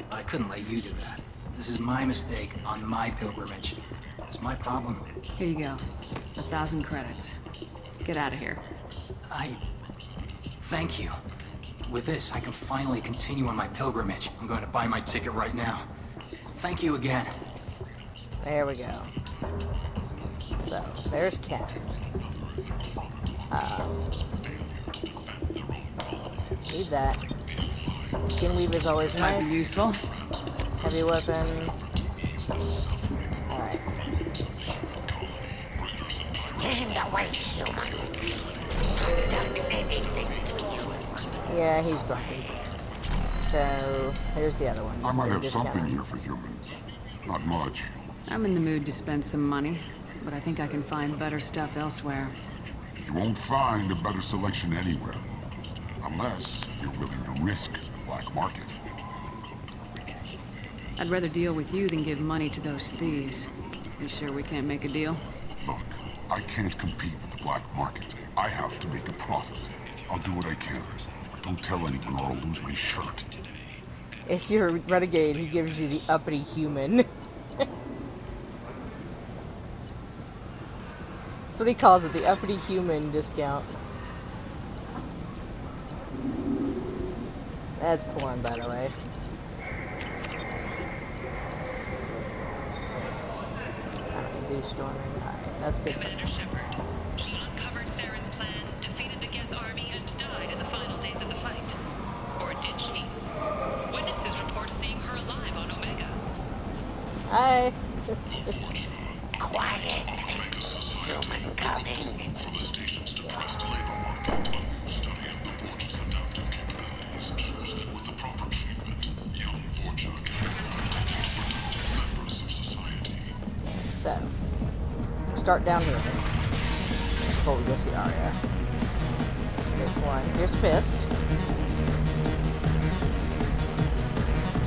But I couldn't let you do that. This is my mistake on my pilgrimage. It's my problem. Here you go. 1,000 credits. Get out of here. Thank you. With this, I can finally continue on my pilgrimage. I'm going to buy my ticket right now. Thank you again. There we go. So, there's Ken. Need that. Skin weave is always nice. Useful. Heavy weapon. Alright. Stand away, human. Yeah, he's grumpy. So, here's the other one. I might have Discount. something here for humans. Not much. I'm in the mood to spend some money, but I think I can find better stuff elsewhere. You won't find a better selection anywhere. Unless you're willing to risk the black market. I'd rather deal with you than give money to those thieves. You sure we can't make a deal? Look, I can't compete with the black market. I have to make a profit. I'll do what I can. But don't tell anyone or I'll lose my shirt. If you're a renegade, he gives you the uppity human. That's what he calls it, the uppity human discount. That's porn, by the way. I can do storming. Alright, that's good. Commander Shepard, he uncovered Saren's plan, defeated the Geth army, and died in the final days of the fight. Or did she? Witnesses report seeing her alive on Omega. Hi. Quiet. Human coming. So, start down here before we go see Arya. Here's one. Here's Fist.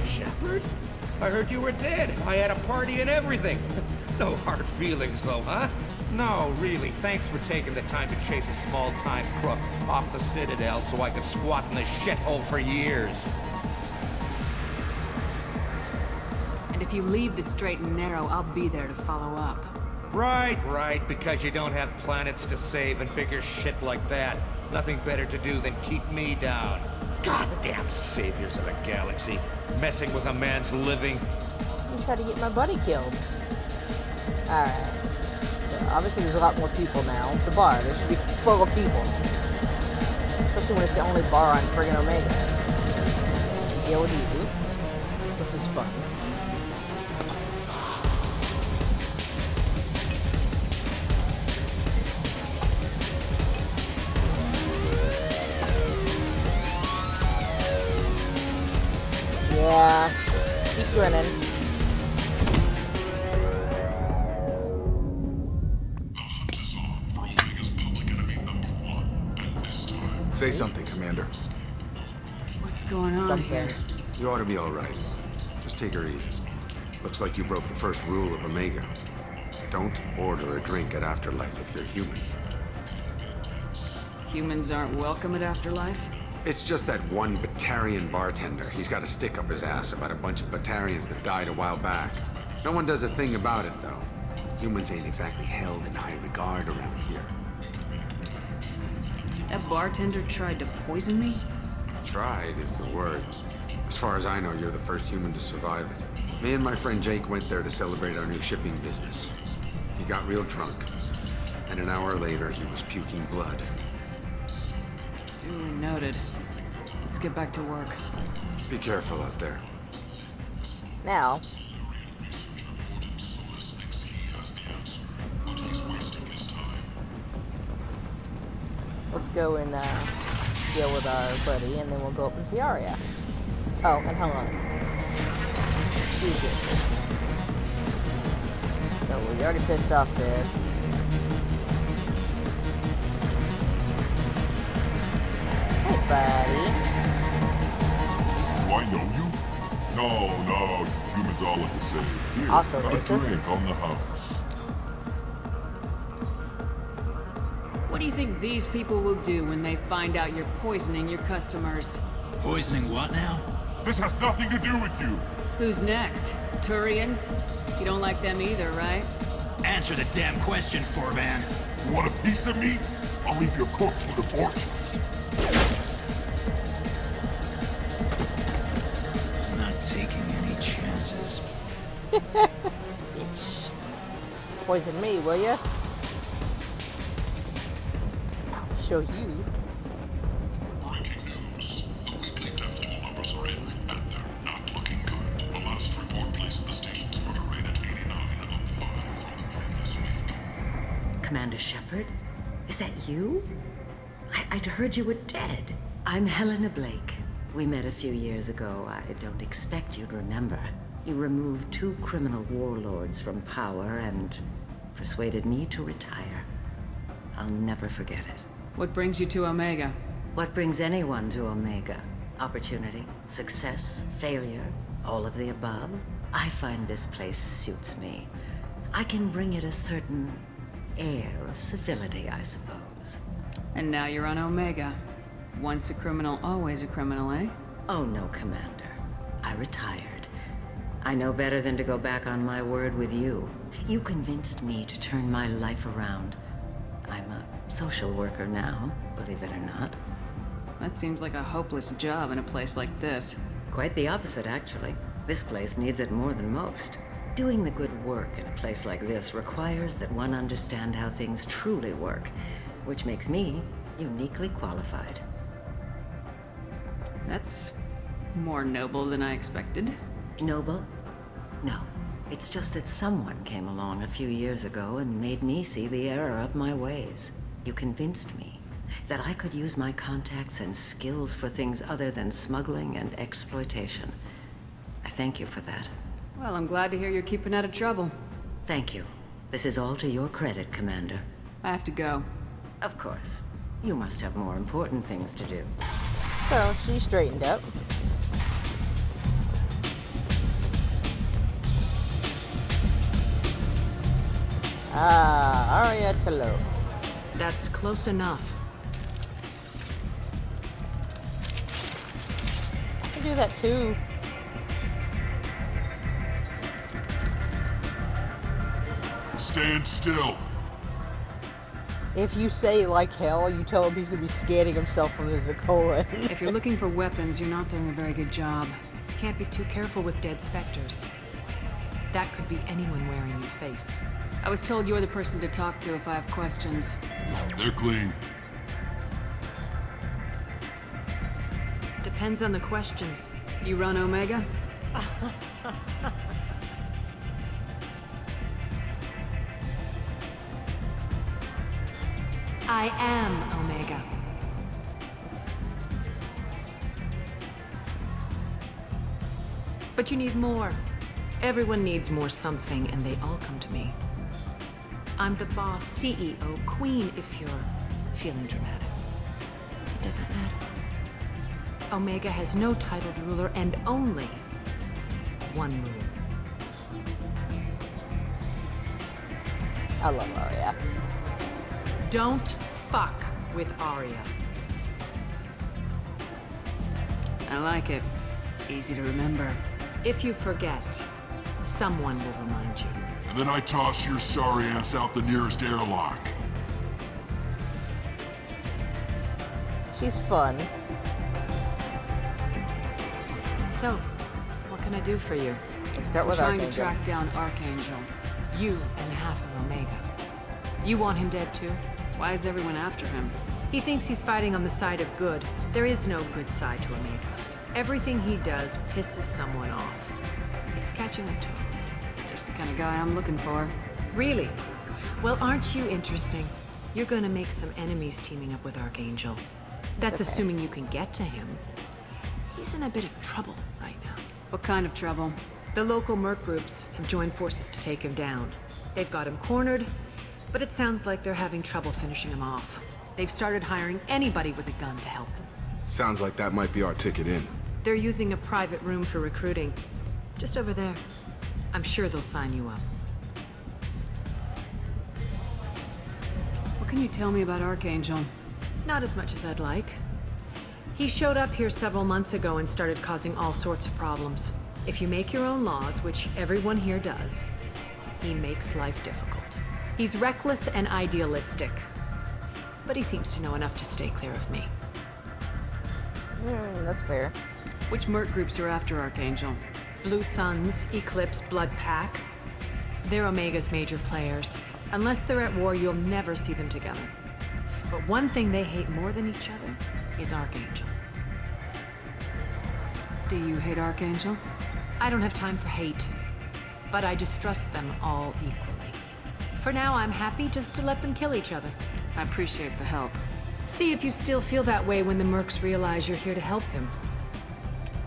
Shepard? I heard you were dead. I had a party and everything. No hard feelings, though, huh? No, really. Thanks for taking the time to chase a small-time crook off the Citadel so I could squat in this shithole for years. And if you leave the straight and narrow, I'll be there to follow up. Right, because you don't have planets to save and bigger shit like that. Nothing better to do than keep me down. Goddamn saviors of the galaxy. Messing with a man's living. You tried to get my buddy killed. Alright. So, obviously there's a lot more people now. The bar, there should be full of people. Especially when it's the only bar on friggin' Omega. Deal with you. This is fun. Yeah, keep grinning. Say something, Commander. What's going on here? You ought to be all right. Just take her easy. Looks like you broke the first rule of Omega. Don't order a drink at Afterlife if you're human. Humans aren't welcome at Afterlife? It's just that one Batarian bartender. He's got a stick up his ass about a bunch of Batarians that died a while back. No one does a thing about it, though. Humans ain't exactly held in high regard around here. That bartender tried to poison me? Tried is the word. As far as I know, you're the first human to survive it. Me and my friend Jake went there to celebrate our new shipping business. He got real drunk, and an hour later, he was puking blood. Duly noted. Let's get back to work. Be careful out there. Now. Let's go and deal with our buddy, and then we'll go up and see Arya. Oh, and hold on. Excuse me. So we already pissed off Fist. Hey, buddy. Do I know you? No, humans all look the same. Here, Also got racist. a drink on the house. What do you think these people will do when they find out you're poisoning your customers? Poisoning what now? This has nothing to do with you. Who's next? Turians? You don't like them either, right? Answer the damn question, Forvan. You want a piece of me? I'll leave your corpse for the fortune. I'm not taking any chances. Bitch. Poison me, will ya? I'll show you. Breaking news. The weekly death toll numbers are in, and they're not looking good. The last report placed the station's murder rate at 89 on 5 from the thing this week. Commander Shepard? Is that you? I'd heard you were dead. I'm Helena Blake. We met a few years ago. I don't expect you'd remember. You removed 2 criminal warlords from power and persuaded me to retire. I'll never forget it. What brings you to Omega? What brings anyone to Omega? Opportunity, success, failure, all of the above. I find this place suits me. I can bring it a certain air of civility, I suppose. And now you're on Omega. Once a criminal, always a criminal, eh? Oh no, Commander. I retired. I know better than to go back on my word with you. You convinced me to turn my life around. I'm a social worker now, believe it or not. That seems like a hopeless job in a place like this. Quite the opposite, actually. This place needs it more than most. Doing the good work in a place like this requires that one understand how things truly work, which makes me uniquely qualified. That's more noble than I expected. Noble? No. It's just that someone came along a few years ago and made me see the error of my ways. You convinced me that I could use my contacts and skills for things other than smuggling and exploitation. I thank you for that. Well, I'm glad to hear you're keeping out of trouble. Thank you. This is all to your credit, Commander. I have to go. Of course. You must have more important things to do. So, she straightened up. Ah, Arya T'Loak. That's close enough. I can do that too. Stand still. If you say like hell, you tell him he's gonna be scanning himself from his colon. If you're looking for weapons, you're not doing a very good job. Can't be too careful with dead specters. That could be anyone wearing your face. I was told you're the person to talk to if I have questions. They're clean. Depends on the questions. You run Omega? I am Omega. But you need more. Everyone needs more something, and they all come to me. I'm the boss, CEO, queen, if you're feeling dramatic. It doesn't matter. Omega has no titled ruler and only one rule. I love Arya. Don't fuck with Arya. I like it. Easy to remember. If you forget, someone will remind you. And then I toss your sorry ass out the nearest airlock. She's fun. So, what can I do for you? Let's start with I'm trying Archangel. to track down Archangel. You and half of Omega. You want him dead too? Why is everyone after him? He thinks he's fighting on the side of good. There is no good side to Omega. Everything he does pisses someone off. It's catching up to him. Just the kind of guy I'm looking for. Really? Well, aren't you interesting? You're gonna make some enemies teaming up with Archangel. That's Okay. assuming you can get to him. He's in a bit of trouble right now. What kind of trouble? The local merc groups have joined forces to take him down. They've got him cornered, but it sounds like they're having trouble finishing him off. They've started hiring anybody with a gun to help them. Sounds like that might be our ticket in. They're using a private room for recruiting. Just over there. I'm sure they'll sign you up. What can you tell me about Archangel? Not as much as I'd like. He showed up here several months ago and started causing all sorts of problems. If you make your own laws, which everyone here does, he makes life difficult. He's reckless and idealistic. But he seems to know enough to stay clear of me. That's fair. Which merc groups are after Archangel? Blue Suns, Eclipse, Blood Pack. They're Omega's major players. Unless they're at war, you'll never see them together. But one thing they hate more than each other is Archangel. Do you hate Archangel? I don't have time for hate. But I distrust them all equally. For now, I'm happy just to let them kill each other. I appreciate the help. See if you still feel that way when the mercs realize you're here to help him.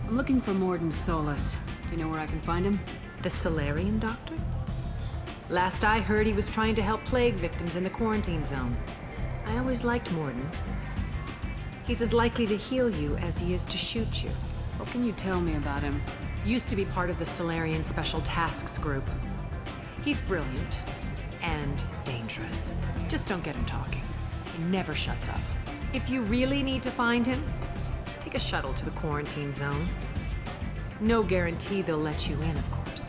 I'm looking for Morden Solis. Do you know where I can find him? The Solarian doctor? Last I heard, he was trying to help plague victims in the quarantine zone. I always liked Morden. He's as likely to heal you as he is to shoot you. What can you tell me about him? Used to be part of the Solarian Special Tasks Group. He's brilliant and dangerous. Just don't get him talking. He never shuts up. If you really need to find him, take a shuttle to the quarantine zone. No guarantee they'll let you in, of course.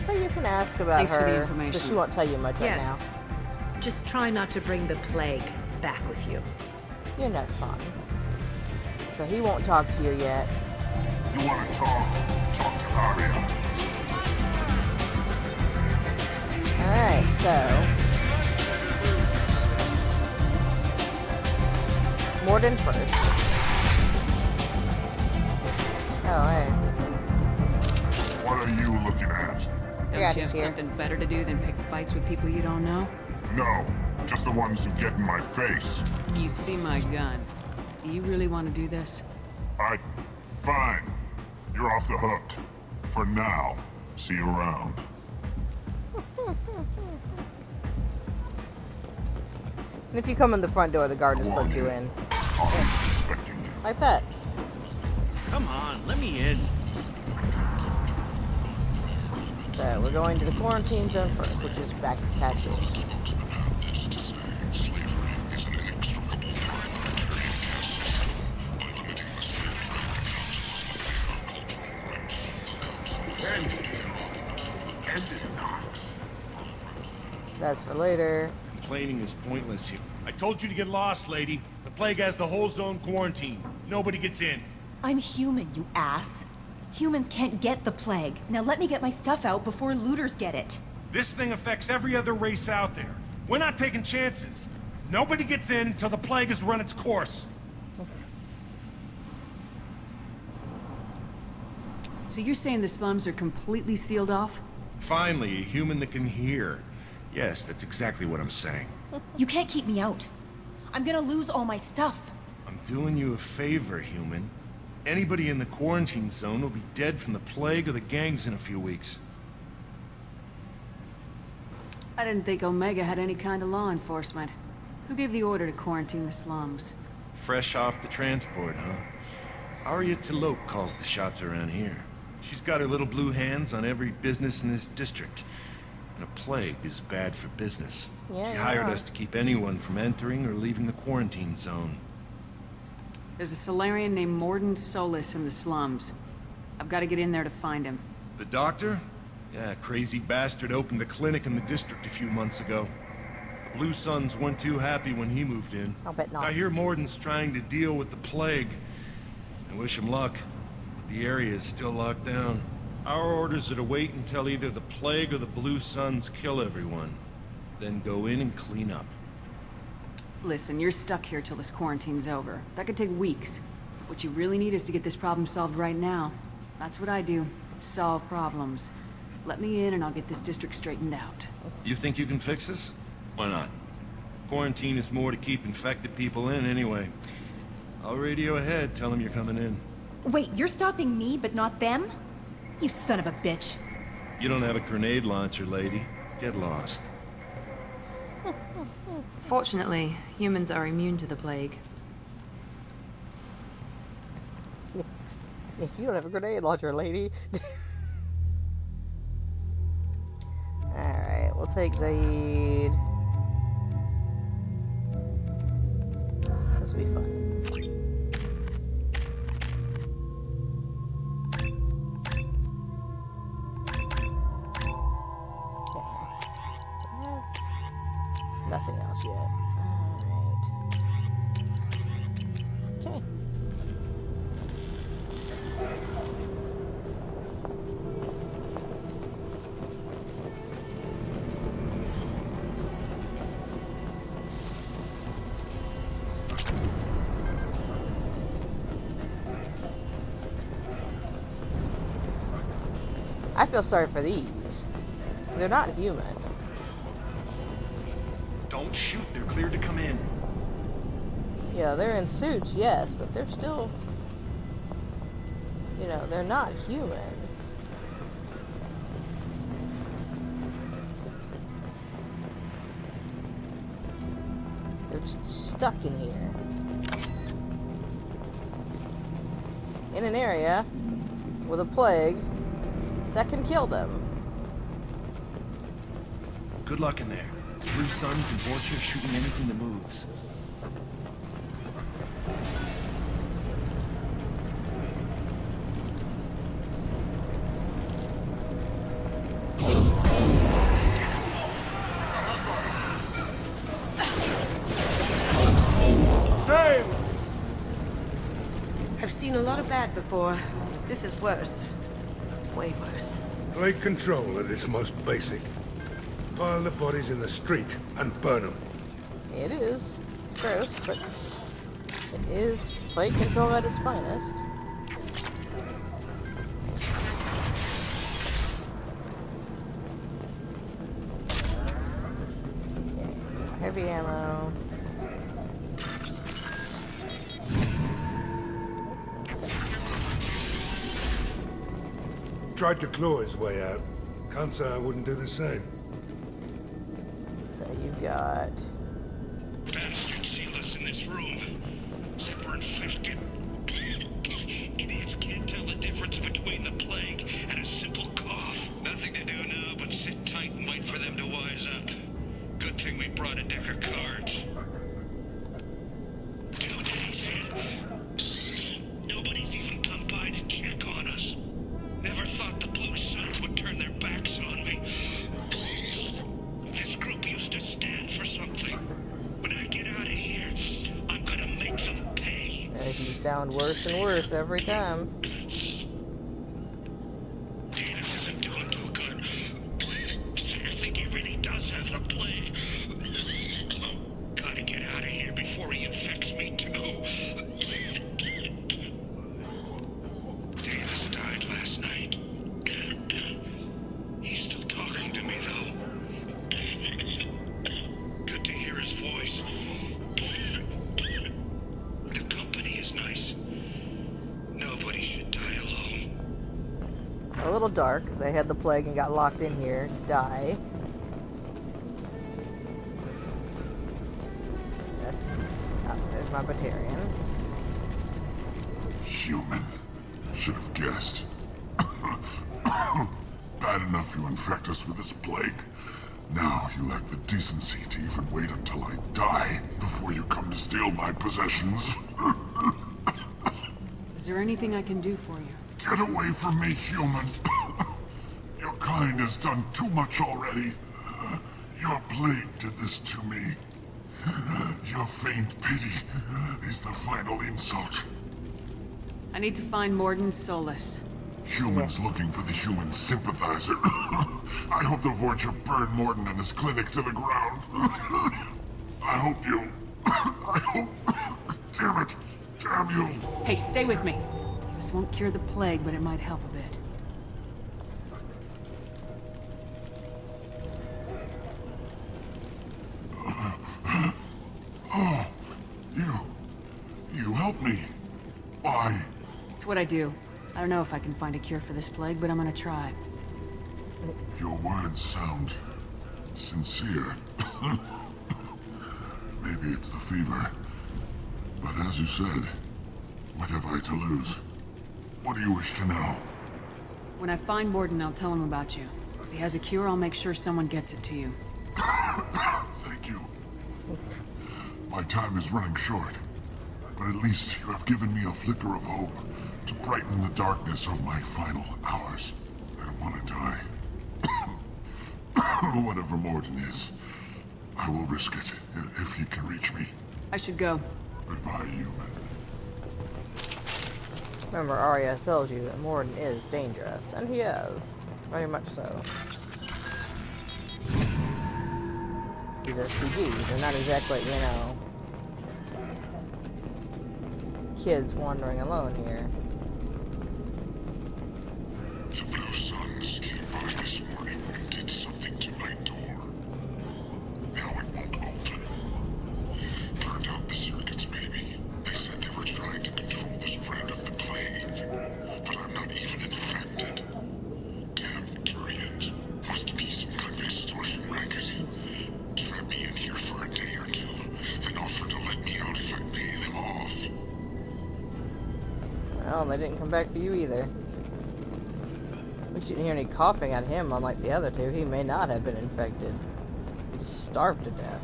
So you can ask about Thanks her, for the information. but she won't tell you much right now. Just try not to bring the plague back with you. You're not fun. So he won't talk to you yet. You want to talk? Talk to Aria. Alright, so... Morden first. Oh, hey. What are you looking at? Don't you have something better to do than pick fights with people you don't know? No, just the ones who get in my face. You see my gun. Do you really want to do this? Fine. You're off the hook. For now. See you around. And if you come in the front door, the guard just puts you in. Like that. Come on, let me in. So we're going to the quarantine zone first, which is back to Patches. End is not. That's for later. Complaining is pointless here. I told you to get lost, lady. The plague has the whole zone quarantined. Nobody gets in. I'm human, you ass. Humans can't get the plague. Now let me get my stuff out before looters get it. This thing affects every other race out there. We're not taking chances. Nobody gets in until the plague has run its course. So you're saying the slums are completely sealed off? Finally, a human that can hear. Yes, that's exactly what I'm saying. You can't keep me out. I'm gonna lose all my stuff. I'm doing you a favor, human. Anybody in the quarantine zone will be dead from the plague or the gangs in a few weeks. I didn't think Omega had any kind of law enforcement. Who gave the order to quarantine the slums? Fresh off the transport, huh? Aria T'Loak calls the shots around here. She's got her little blue hands on every business in this district. And a plague is bad for business. Yeah, she hired yeah. us to keep anyone from entering or leaving the quarantine zone. There's a Solarian named Morden Solis in the slums. I've got to get in there to find him. The doctor? Yeah, crazy bastard opened a clinic in the district a few months ago. The Blue Suns weren't too happy when he moved in. I'll bet not. I hear Morden's trying to deal with the plague. I wish him luck, but the area is still locked down. Our orders are to wait until either the plague or the Blue Suns kill everyone. Then go in and clean up. Listen, you're stuck here till this quarantine's over. That could take weeks. What you really need is to get this problem solved right now. That's what I do. Solve problems. Let me in and I'll get this district straightened out. You think you can fix this? Why not? Quarantine is more to keep infected people in anyway. I'll radio ahead, tell them you're coming in. Wait, you're stopping me, but not them? You son of a bitch. You don't have a grenade launcher, lady. Get lost. Fortunately, humans are immune to the plague. If you don't have a grenade launcher, lady. Alright, we'll take Zaid. This will be fun. Nothing else yet. Alright. Okay. I feel sorry for these. They're not human. Don't shoot, they're cleared to come in. Yeah, they're in suits, yes, but they're still, you know, they're not human. They're just stuck in here. In an area with a plague that can kill them. Good luck in there. Blue Suns and Vorcha shooting anything that moves. Hey! I've seen a lot of that before. This is worse. Way worse. Plague control at its most basic. Pile the bodies in the street and burn them. It is. It's gross, but it is plague control at its finest. Okay, heavy ammo. Tried to claw his way out. Can't say I wouldn't do the same. So you've got... Bastards sealed us in this room. Zipper infected. Idiots can't tell the difference between the plague and a simple cough. Nothing to do now but sit tight and wait for them to wise up. Good thing we brought a deck of cards. 2 days in. Nobody's even come by to check on us. Never thought the Blue Suns would turn their backs on me. This group used to stand for something. When I get out of here, I'm gonna make them pay. And you sound worse and worse every time. Danis isn't doing too good. I think he really does have the plague. Gotta get out of here before he infects me too. Danis died last night. He's still talking to me though. Good to hear his voice. The company is nice. Nobody should die alone. A little dark. They had the plague and got locked in here to die. That's... Oh, there's my Batarian. Human. Should have guessed. Bad enough you infect us with this plague. Now you lack the decency to even wait until I die before you come to steal my possessions. Is there anything I can do for you? Get away from me, human. Your kind has done too much already. Your plague did this to me. Your faint pity is the final insult. I need to find Mordin Solus. Humans looking for the human sympathizer. I hope the Vorcha burned Mordin and his clinic to the ground. I hope you... I hope... Damn it. Damn you. Hey, stay with me. This won't cure the plague, but it might help a bit. Oh, you helped me. Why? It's what I do. I don't know if I can find a cure for this plague, but I'm gonna try. Your words sound sincere. Maybe it's the fever. But as you said, what have I to lose? What do you wish to know? When I find Mordin, I'll tell him about you. If he has a cure, I'll make sure someone gets it to you. Thank you. My time is running short, but at least you have given me a flicker of hope to brighten the darkness of my final hours. I don't want to die. Whatever Mordin is, I will risk it if he can reach me. I should go. Goodbye, human. Remember, Arya tells you that Mordin is dangerous, and he is. Very much so. These SPGs, they're not exactly, you know, kids wandering alone here. The Blue Suns came by this morning and did something to my door. Now it won't open. Turned out the circuits maybe. Well, they didn't come back for you either. We shouldn't hear any coughing at him, unlike the other two. He may not have been infected. He just starved to death.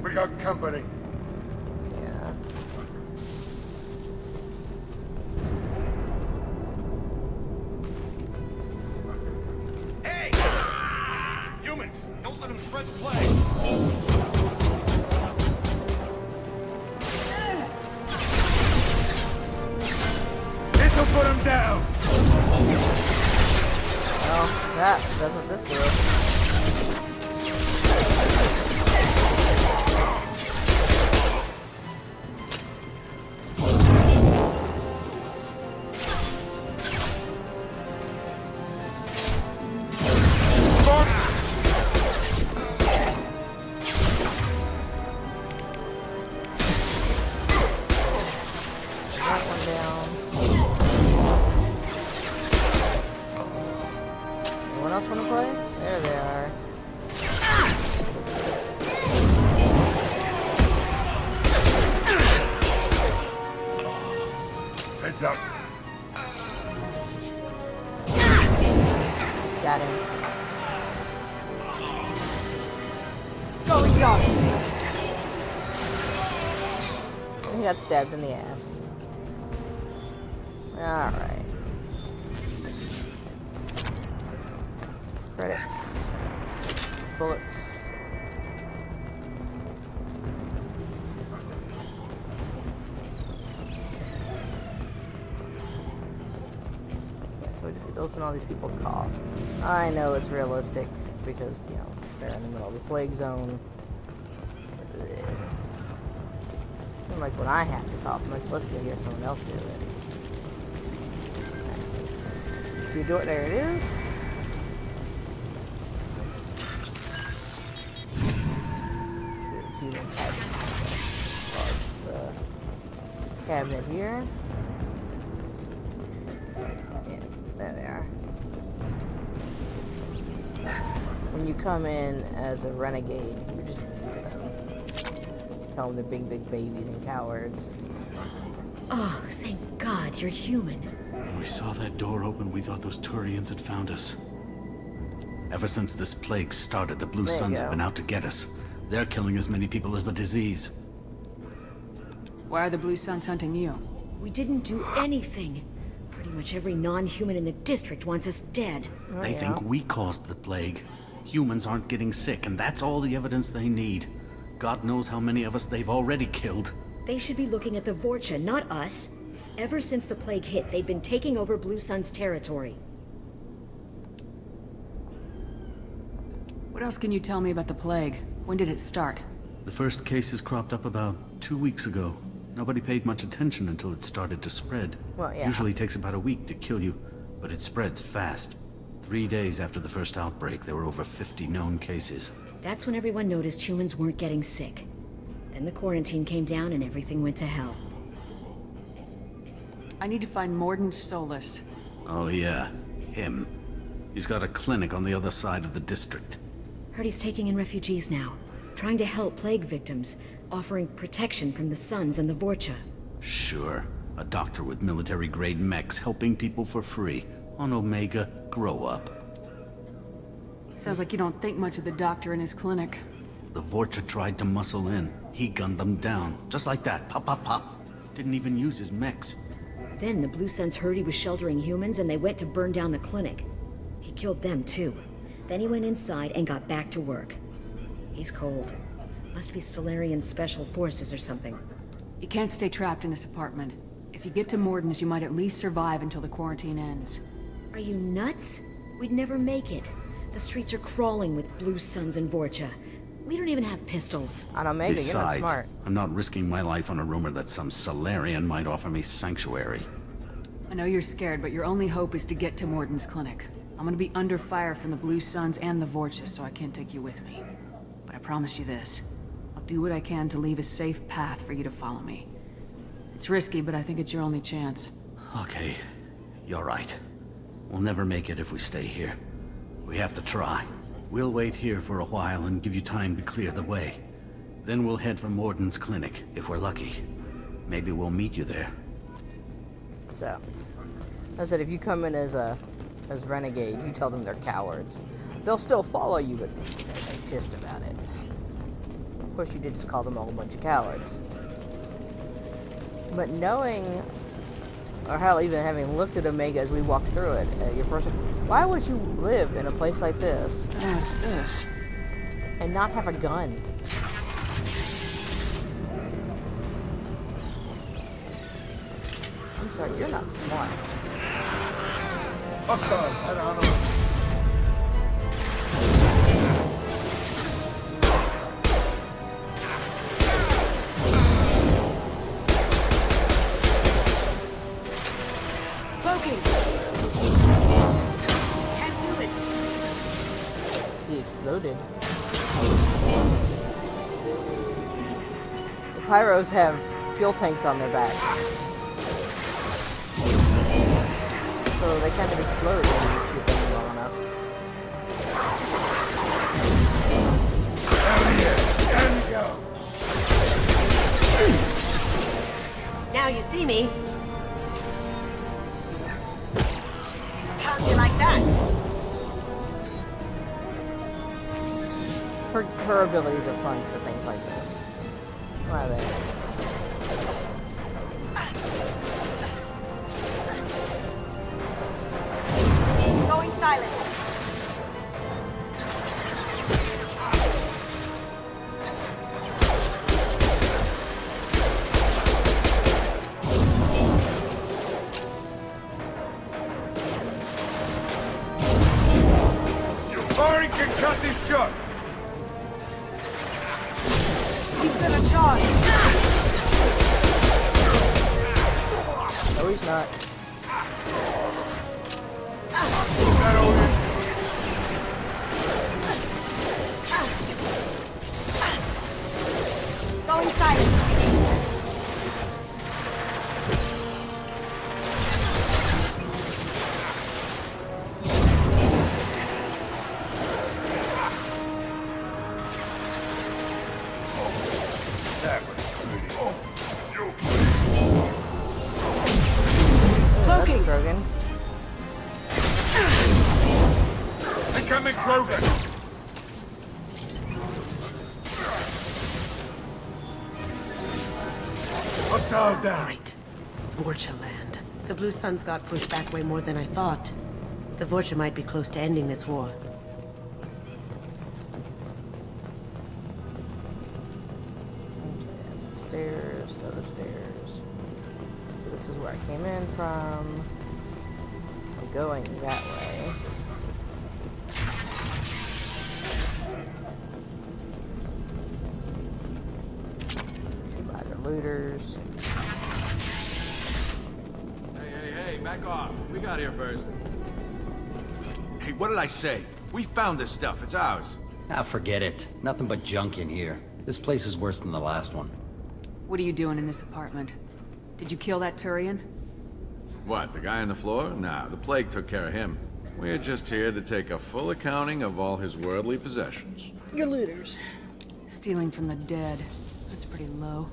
We got company. Yeah. Hey! Humans, don't let him spread the plague. This'll put him down. Well, that doesn't this will. Up. Got him. Going young. He got stabbed in the ass. Alright. Credits. Bullets. So we just get those and all these people cough. I know it's realistic because, you know, they're in the middle of the plague zone. And like when I have to cough, I'm like, let's go hear someone else do it. If you do it, there it is. The cabinet here. There they are. When you come in as a renegade, you just mean to them. Tell them they're big babies and cowards. Oh, thank God you're human. When we saw that door open, we thought those Turians had found us. Ever since this plague started, the Blue Suns have been out to get us. They're killing as many people as the disease. Why are the Blue Suns hunting you? We didn't do anything. Pretty much every non-human in the district wants us dead. They think we caused the plague. Humans aren't getting sick, and that's all the evidence they need. God knows how many of us they've already killed. They should be looking at the Vorcha, not us. Ever since the plague hit, they've been taking over Blue Sun's territory. What else can you tell me about the plague? When did it start? The first cases cropped up about 2 weeks ago. Nobody paid much attention until it started to spread. Well, yeah. Usually takes about a week to kill you, but it spreads fast. 3 days after the first outbreak, there were over 50 known cases. That's when everyone noticed humans weren't getting sick. Then the quarantine came down and everything went to hell. I need to find Mordin Solus. Oh yeah, him. He's got a clinic on the other side of the district. Heard he's taking in refugees now. Trying to help plague victims. Offering protection from the Suns and the Vorcha. Sure. A doctor with military-grade mechs helping people for free. On Omega, grow up. Sounds like you don't think much of the doctor in his clinic. The Vorcha tried to muscle in. He gunned them down. Just like that. Pop, pop, pop. Didn't even use his mechs. Then the Blue Suns heard he was sheltering humans and they went to burn down the clinic. He killed them too. Then he went inside and got back to work. He's cold. Must be Solarian Special Forces or something. You can't stay trapped in this apartment. If you get to Mordin's, you might at least survive until the quarantine ends. Are you nuts? We'd never make it. The streets are crawling with Blue Suns and Vorcha. We don't even have pistols. On Omega, Besides, you're not smart. I'm not risking my life on a rumor that some Solarian might offer me sanctuary. I know you're scared, but your only hope is to get to Mordin's clinic. I'm gonna be under fire from the Blue Suns and the Vorcha, so I can't take you with me. But I promise you this. I'll do what I can to leave a safe path for you to follow me. It's risky, but I think it's your only chance. Okay, you're right. We'll never make it if we stay here. We have to try. We'll wait here for a while and give you time to clear the way. Then we'll head for Morden's clinic, if we're lucky. Maybe we'll meet you there. So, I said if you come in as renegade, you tell them they're cowards. They'll still follow you, but they're pissed about it. Of course, you did just call them all a bunch of cowards. But knowing, or hell, even having looked at Omega as we walked through it, your first, why would you live in a place like this? What's this? And not have a gun? I'm sorry, you're not smart. Poking! Can't do it. He exploded. The Pyros have fuel tanks on their backs. So they kind of explode when you shoot them long enough. Down you go. Now you see me. How'd you like that? Her abilities are fun for things like this. Why are they? Going silent. Firing can cut this shot. He's gonna charge. No, he's not. Going silent. That was pretty. Poking. Krogan. Incoming Krogan. Hostile down. Right. Vorcha land. The Blue Suns got pushed back way more than I thought. The Vorcha might be close to ending this war. Okay, that's the stairs, other stairs. So this is where I came in from. I'm going that way. Shoot by the looters. Hey, back off. We got here first. Hey, what did I say? We found this stuff. It's ours. Ah, forget it. Nothing but junk in here. This place is worse than the last one. What are you doing in this apartment? Did you kill that Turian? What, the guy on the floor? Nah, the plague took care of him. We're just here to take a full accounting of all his worldly possessions. You're looters. Stealing from the dead. That's pretty low.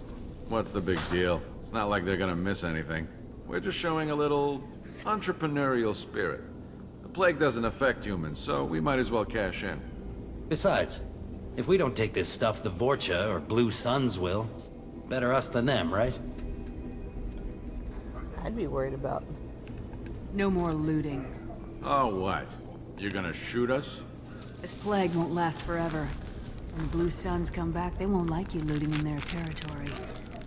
What's the big deal? It's not like they're gonna miss anything. We're just showing a little entrepreneurial spirit. The plague doesn't affect humans, so we might as well cash in. Besides, if we don't take this stuff, the Vorcha or Blue Suns will. Better us than them, right? I'd be worried about. No more looting. Oh, what? You're gonna shoot us? This plague won't last forever. When the Blue Suns come back, they won't like you looting in their territory.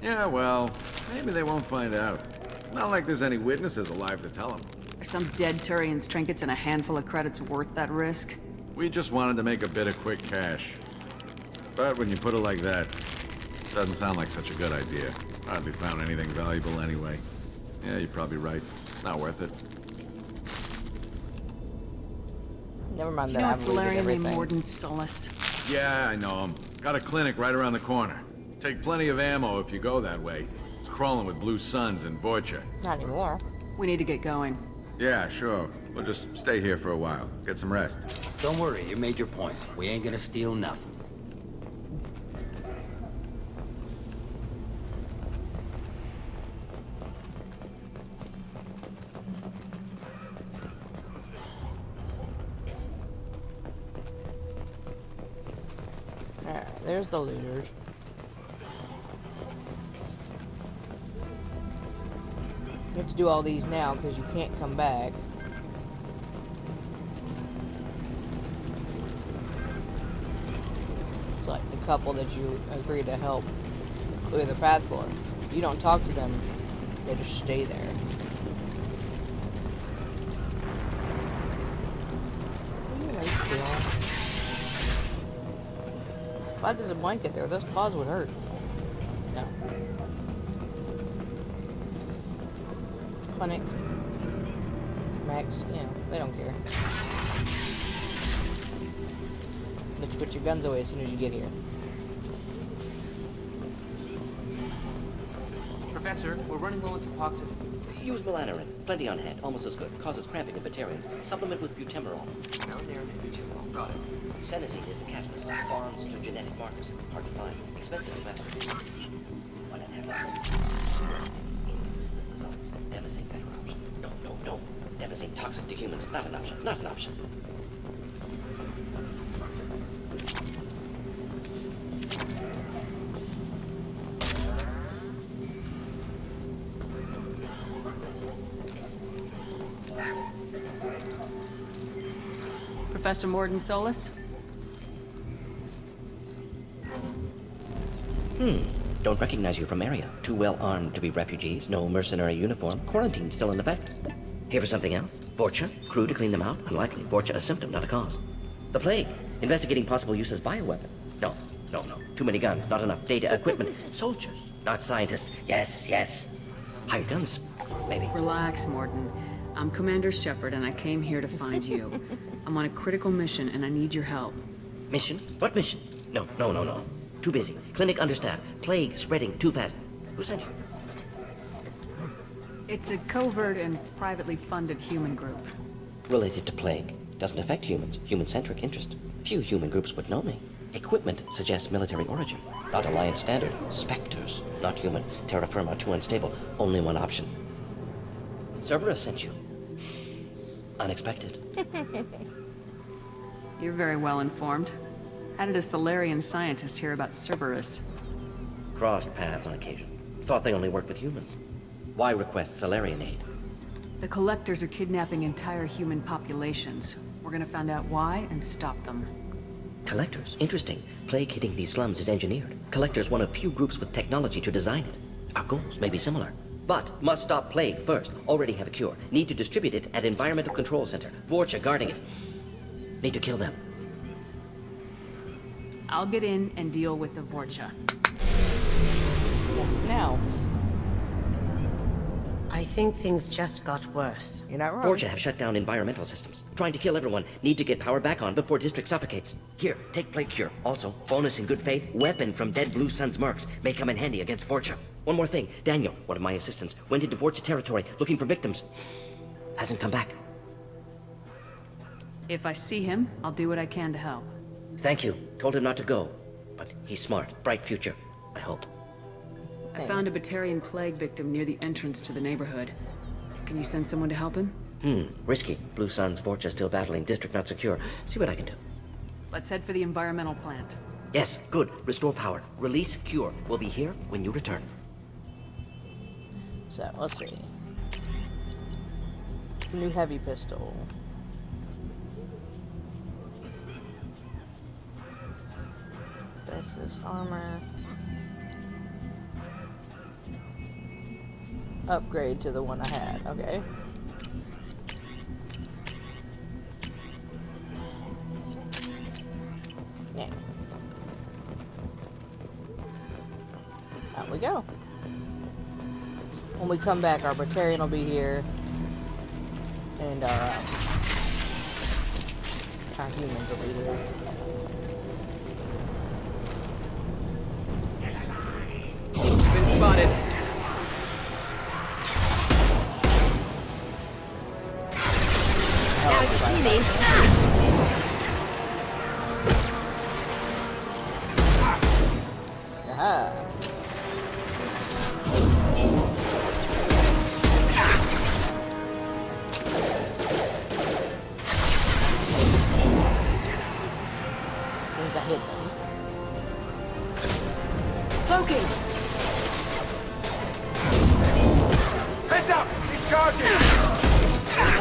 Yeah, well, maybe they won't find out. It's not like there's any witnesses alive to tell them. Are some dead Turian's trinkets and a handful of credits worth that risk? We just wanted to make a bit of quick cash. But when you put it like that, it doesn't sound like such a good idea. Hardly found anything valuable anyway. Yeah, you're probably right. It's not worth it. Never mind Do that. you know a I've looted Solarian named everything. Morden Solis? Yeah, I know him. Got a clinic right around the corner. Take plenty of ammo if you go that way. It's crawling with Blue Suns and Vorcha. Not anymore. We need to get going. Yeah, sure. We'll just stay here for a while. Get some rest. Don't worry, you made your point. We ain't gonna steal nothing. Alright, there's the looters. You have to do all these now because you can't come back. It's like the couple that you agree to help clear the path for. If you don't talk to them, they just stay there. If I did a blanket there, those claws would hurt. No. Clinic. Max, you know, they don't care. But you put your guns away as soon as you get here. Professor, we're running low on Suboxone. Use melanorin. Plenty on hand. Almost as good. Causes cramping in Batarians. Supplement with butemerol. Melanorin and butemerol. Got it. Senescene is the catalyst. Bonds to genetic markers. Hard to find. Expensive to master. 1.5 hours. Devastate better option. No. Devastate toxic to humans. Not an option. Not an option. Professor Mordin Solus? Don't recognize you from area. Too well armed to be refugees. No mercenary uniform. Quarantine still in effect. Here for something else? Vorcha? Crew to clean them out? Unlikely. Vorcha a symptom, not a cause. The plague. Investigating possible use as bioweapon. No. Too many guns, not enough data, equipment. Soldiers, not scientists. Yes. Hired guns, maybe. Relax, Mordin. I'm Commander Shepard, and I came here to find you. I'm on a critical mission, and I need your help. Mission? What mission? No. Too busy. Clinic understaffed. Plague spreading too fast. Who sent you? It's a covert and privately funded human group. Related to plague. Doesn't affect humans. Human-centric interest. Few human groups would know me. Equipment suggests military origin. Not Alliance standard. Spectres. Not human. Terra firma too unstable. Only one option. Cerberus sent you. Unexpected. You're very well informed. How did a Solarian scientist hear about Cerberus? Crossed paths on occasion. Thought they only worked with humans. Why request Solarian aid? The Collectors are kidnapping entire human populations. We're gonna find out why and stop them. Collectors? Interesting. Plague hitting these slums is engineered. Collectors one of few groups with technology to design it. Our goals may be similar. But must stop plague first. Already have a cure. Need to distribute it at Environmental Control Center. Vorcha guarding it. Need to kill them. I'll get in and deal with the Vorcha. Now. I think things just got worse. You're not wrong. Vorcha have shut down environmental systems. Trying to kill everyone. Need to get power back on before district suffocates. Here, take plague cure. Also, bonus in good faith, weapon from dead Blue Sun's mercs. May come in handy against Vorcha. One more thing. Daniel, one of my assistants, went into Vorcha territory looking for victims. Hasn't come back. If I see him, I'll do what I can to help. Thank you. Told him not to go. But he's smart. Bright future, I hope. I found a Batarian plague victim near the entrance to the neighborhood. Can you send someone to help him? Risky. Blue Sun's Vorcha still battling. District not secure. See what I can do. Let's head for the environmental plant. Yes, good. Restore power. Release cure. We'll be here when you return. So, let's see. New heavy pistol. This armor. Upgrade to the one I had. Okay. Yeah. Out we go. When we come back, our Batarian will be here, and our humans will be here. Been spotted.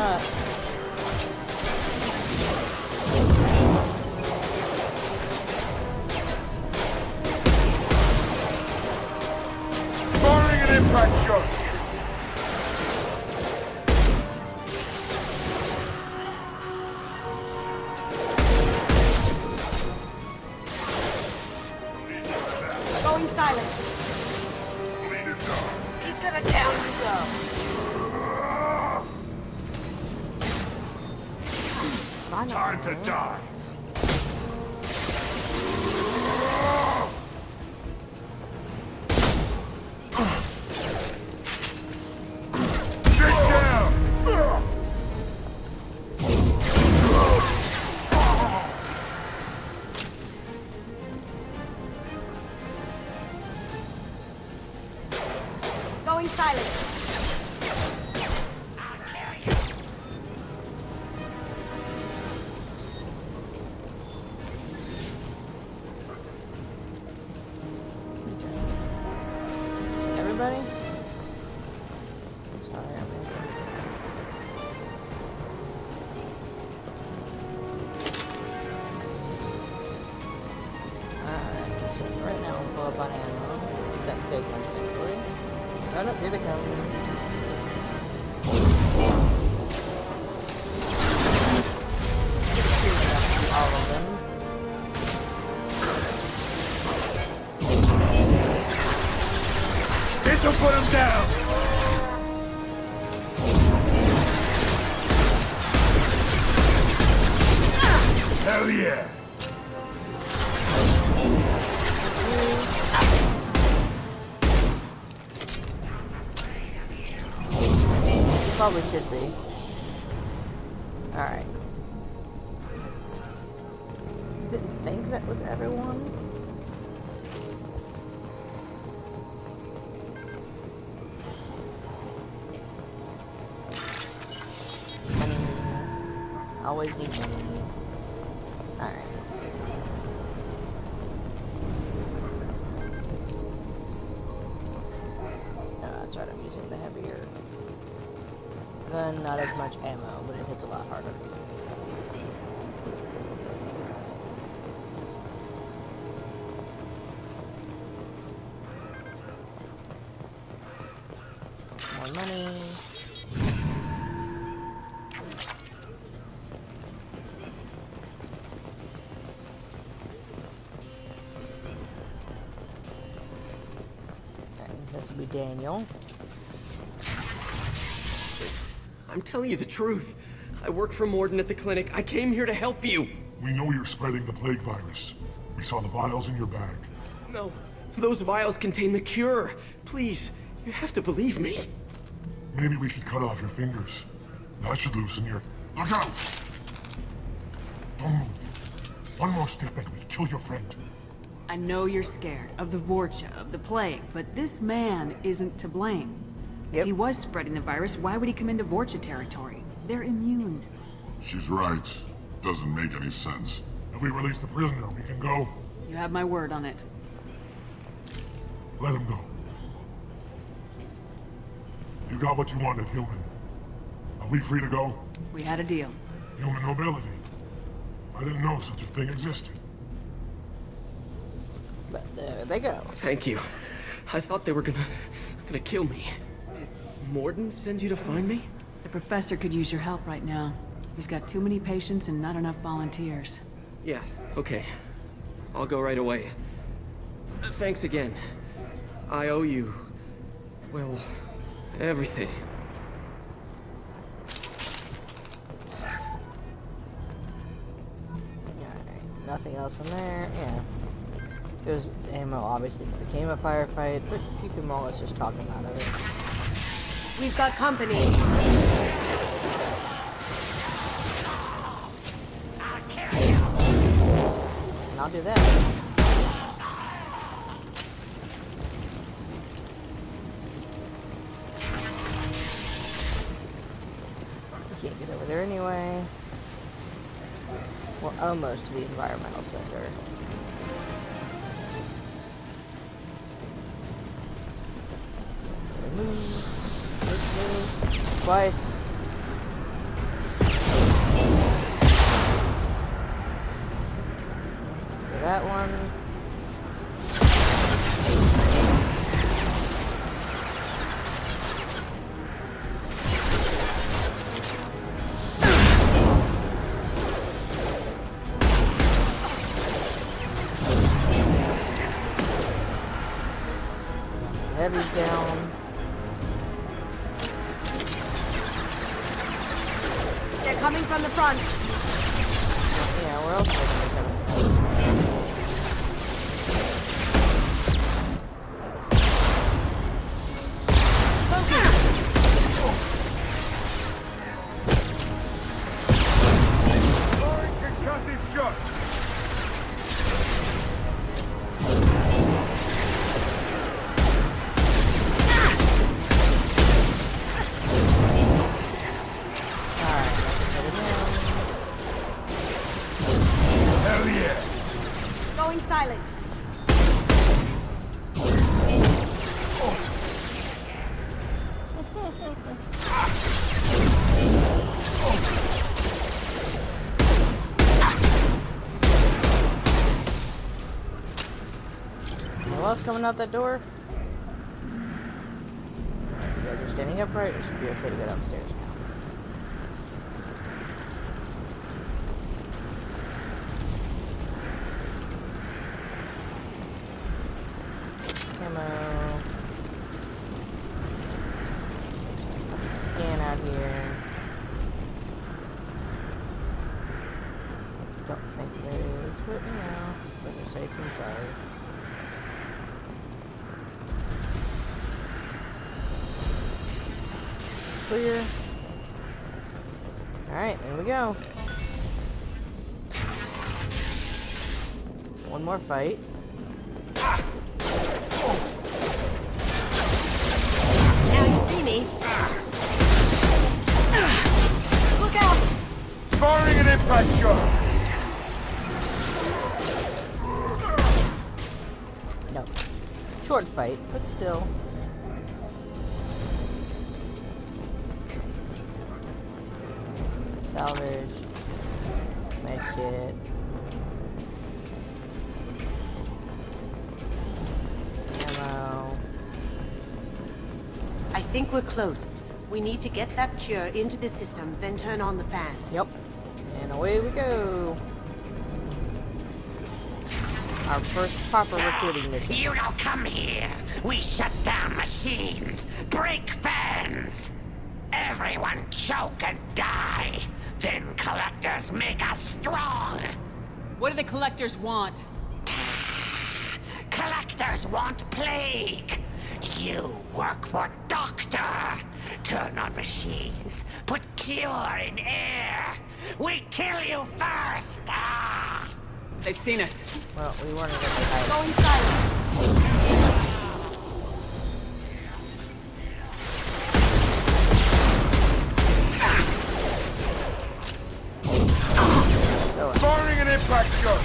not. Firing an impact shot! Going silent. He's gonna down you though. Time to die! Get down! Going silent. Everybody? Sorry, I'm into Alright, so right now we'll pull up on ammo. That take one simply. Oh no, here they come. All of them. This'll put him down! Hell yeah! Probably should be. Alright. Didn't think that was everyone. Money. Always need money. Alright. That's right, I'm using the heavier gun, not as much ammo, but it hits a lot harder. More money. Okay, this will be Daniel. I'm telling you the truth. I work for Morden at the clinic. I came here to help you. We know you're spreading the plague virus. We saw the vials in your bag. No, those vials contain the cure. Please, you have to believe me. Maybe we should cut off your fingers. That should loosen your... Look out! Don't move. One more step and we kill your friend. I know you're scared of the Vorcha, of the plague, but this man isn't to blame. If he was spreading the virus, why would he come into Vorcha territory? They're immune. She's right. Doesn't make any sense. If we release the prisoner, we can go. You have my word on it. Let him go. You got what you wanted, human. Are we free to go? We had a deal. Human nobility. I didn't know such a thing existed. But there they go. Thank you. I thought they were gonna kill me. Did Morden send you to find me? The professor could use your help right now. He's got too many patients and not enough volunteers. Yeah, okay. I'll go right away. Thanks again. I owe you... well, everything. Nothing else in there, yeah. There's ammo, obviously became a firefight, but you can more or less just talk him out of it. We've got company. And I'll do that. You can't get over there anyway. We're almost to the environmental center. Move. Twice. Coming from the front. Yeah, where else are they coming from? Going silent. Anyone else coming out that door? You guys are standing upright. It should be okay to go downstairs now. Ammo. Scan out here. Don't think there's, but you know, better safe than sorry. It's clear. Alright, here we go. One more fight. Now you see me. Look out! Firing an impact shot! No. Short fight, but still. Salvage. Medkit. Ammo. I think we're close. We need to get that cure into the system, then turn on the fans. Yep. And away we go. Our first proper recruiting mission. You don't come here. We shut down machines, break fans. Everyone choke and die. Then collectors make us strong. What do the collectors want? Collectors want plague. You work for Doctor. Turn on machines. Put cure in air. We kill you first. Ah! They've seen us. Well, we weren't going to hide. Going silent. Firing an impact shot!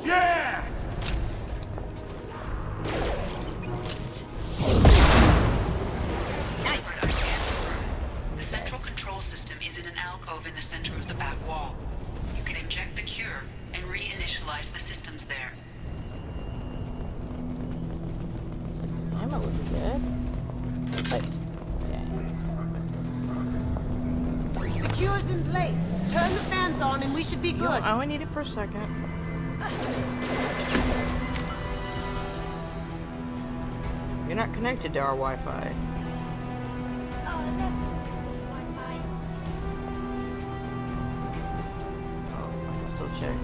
Yeah! The central control system is in an alcove in the center of the back wall. You can inject the cure and reinitialize the systems there. Ammo would be good. But, The cure's in place. Turn the fans on and we should be good. I only need it for a second. You're not connected to our Wi-Fi. Oh, that's so serious Wi-Fi. Oh, I can still check.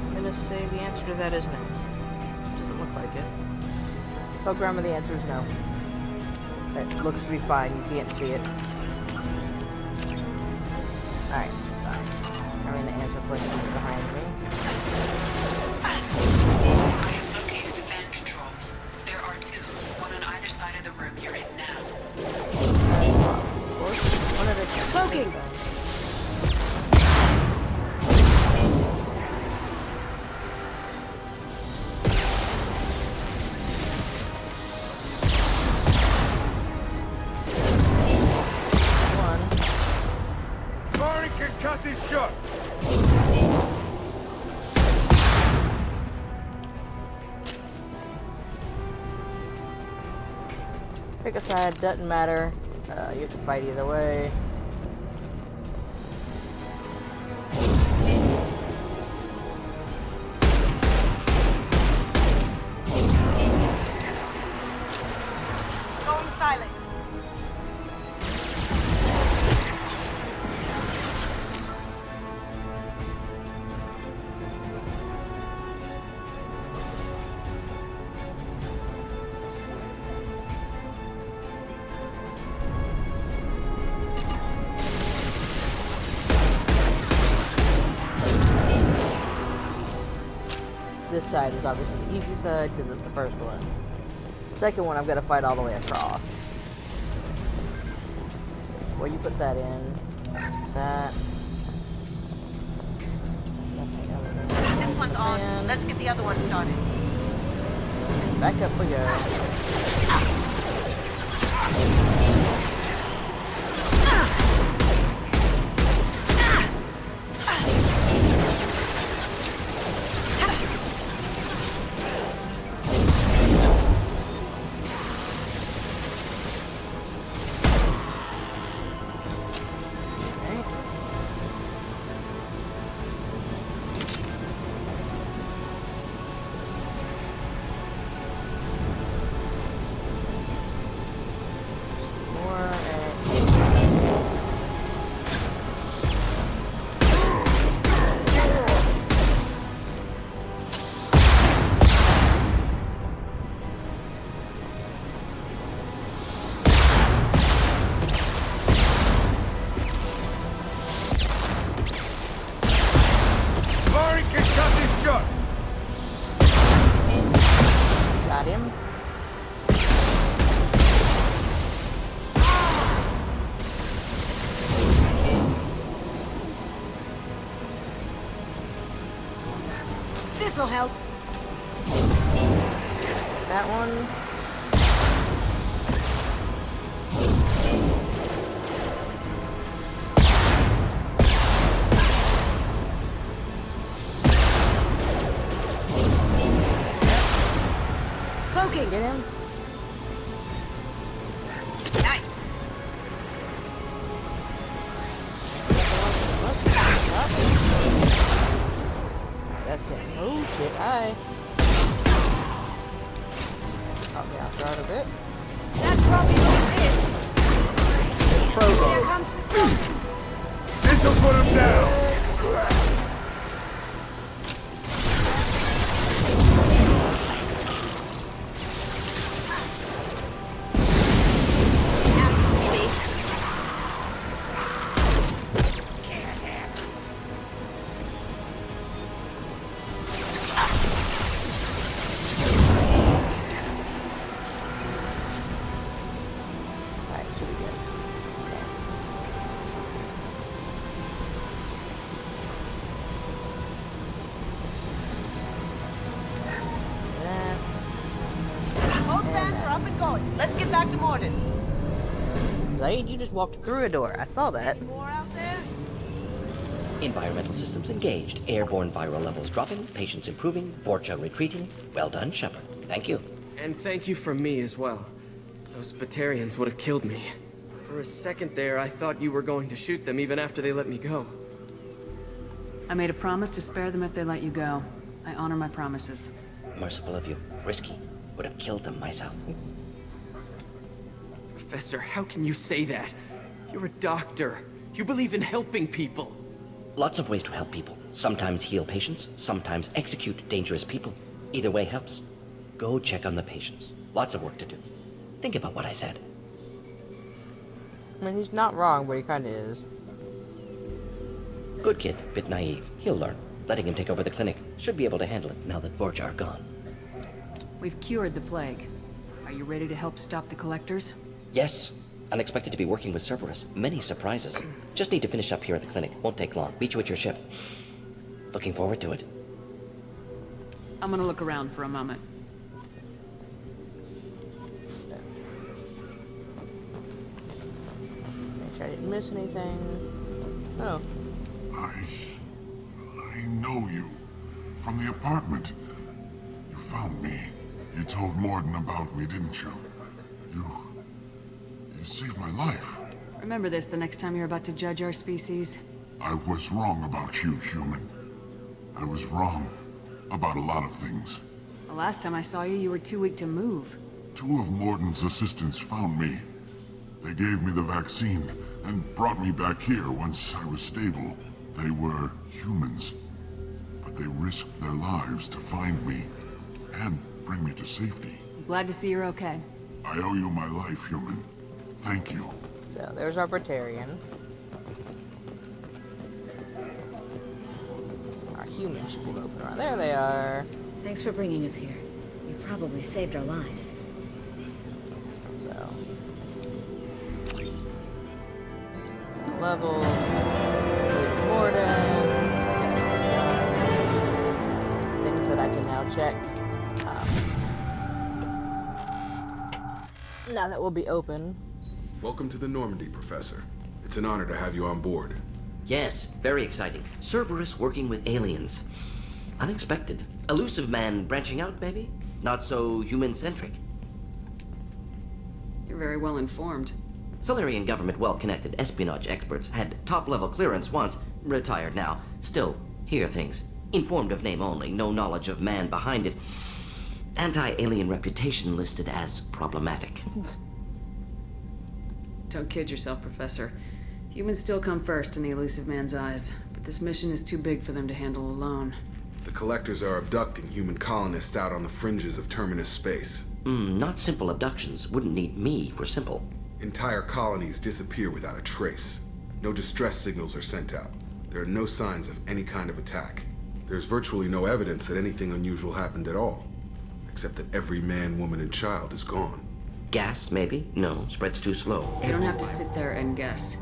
I'm gonna say the answer to that is no. Doesn't look like it. Tell Grandma the answer is no. It looks to be fine. You can't see it. Alright, fine. I'm gonna answer questions behind me. I have located the fan controls. There are two, one on either side of the room you're in now. Of course, one of the Cloaking! Firing concussive shot! Pick a side, doesn't matter. You have to fight either way. This side is obviously the easy side because it's the first one. Second one, I've got to fight all the way across. Where you put that in. That. This one's on. Let's get the other one started. Back up we go. Got him. This'll help. That one. Cloaking. Get him. Nice. That's him. Oh shit, hi. Caught me off guard a bit. That's probably what it is. Frozen. Here comes the cloaking. This'll put him down. Alright, should be good. Both vans are up and going. Let's get back to Morden. Zaid, you just walked through a door. I saw that. More out there? Environmental systems engaged. Airborne viral levels dropping. Patients improving. Vorcha retreating. Well done, Shepard. Thank you. And thank you from me as well. Those Batarians would have killed me. For a second there, I thought you were going to shoot them even after they let me go. I made a promise to spare them if they let you go. I honor my promises. Merciful of you. Risky. Would have killed them myself. Professor, how can you say that? You're a doctor. You believe in helping people. Lots of ways to help people. Sometimes heal patients, sometimes execute dangerous people. Either way helps. Go check on the patients. Lots of work to do. Think about what I said. I mean, he's not wrong, but he kind of is. Good kid, bit naive. He'll learn. Letting him take over the clinic. Should be able to handle it now that Vorcha are gone. We've cured the plague. Are you ready to help stop the collectors? Yes. Unexpected to be working with Cerberus. Many surprises. Just need to finish up here at the clinic. Won't take long. Meet you at your ship. Looking forward to it. I'm gonna look around for a moment. Make sure I didn't miss anything. Oh. I know you. From the apartment. You found me. You told Morden about me, didn't you? You saved my life. Remember this the next time you're about to judge our species. I was wrong about you, human. I was wrong about a lot of things. The last time I saw you, you were too weak to move. 2 of Morden's assistants found me. They gave me the vaccine and brought me back here once I was stable. They were humans, but they risked their lives to find me and bring me to safety. I'm glad to see you're okay. I owe you my life, human. Thank you. So, there's our Batarian. Our humans should be loafing around. There they are. Thanks for bringing us here. You probably saved our lives. So. Level. Warden. Things that I can now check. Now that we'll be open. Welcome to the Normandy, Professor. It's an honor to have you on board. Yes, very exciting. Cerberus working with aliens. Unexpected. Elusive man branching out, maybe? Not so human-centric. You're very well informed. Solarian government well-connected espionage experts had top-level clearance once, retired now. Still, hear things. Informed of name only, no knowledge of man behind it. Anti-alien reputation listed as problematic. Don't kid yourself, Professor. Humans still come first in the elusive man's eyes, but this mission is too big for them to handle alone. The Collectors are abducting human colonists out on the fringes of Terminus space. Not simple abductions. Wouldn't need me for simple. Entire colonies disappear without a trace. No distress signals are sent out. There are no signs of any kind of attack. There's virtually no evidence that anything unusual happened at all. Except that every man, woman, and child is gone. Gas, maybe? No, spreads too slow. You don't have to sit there and guess.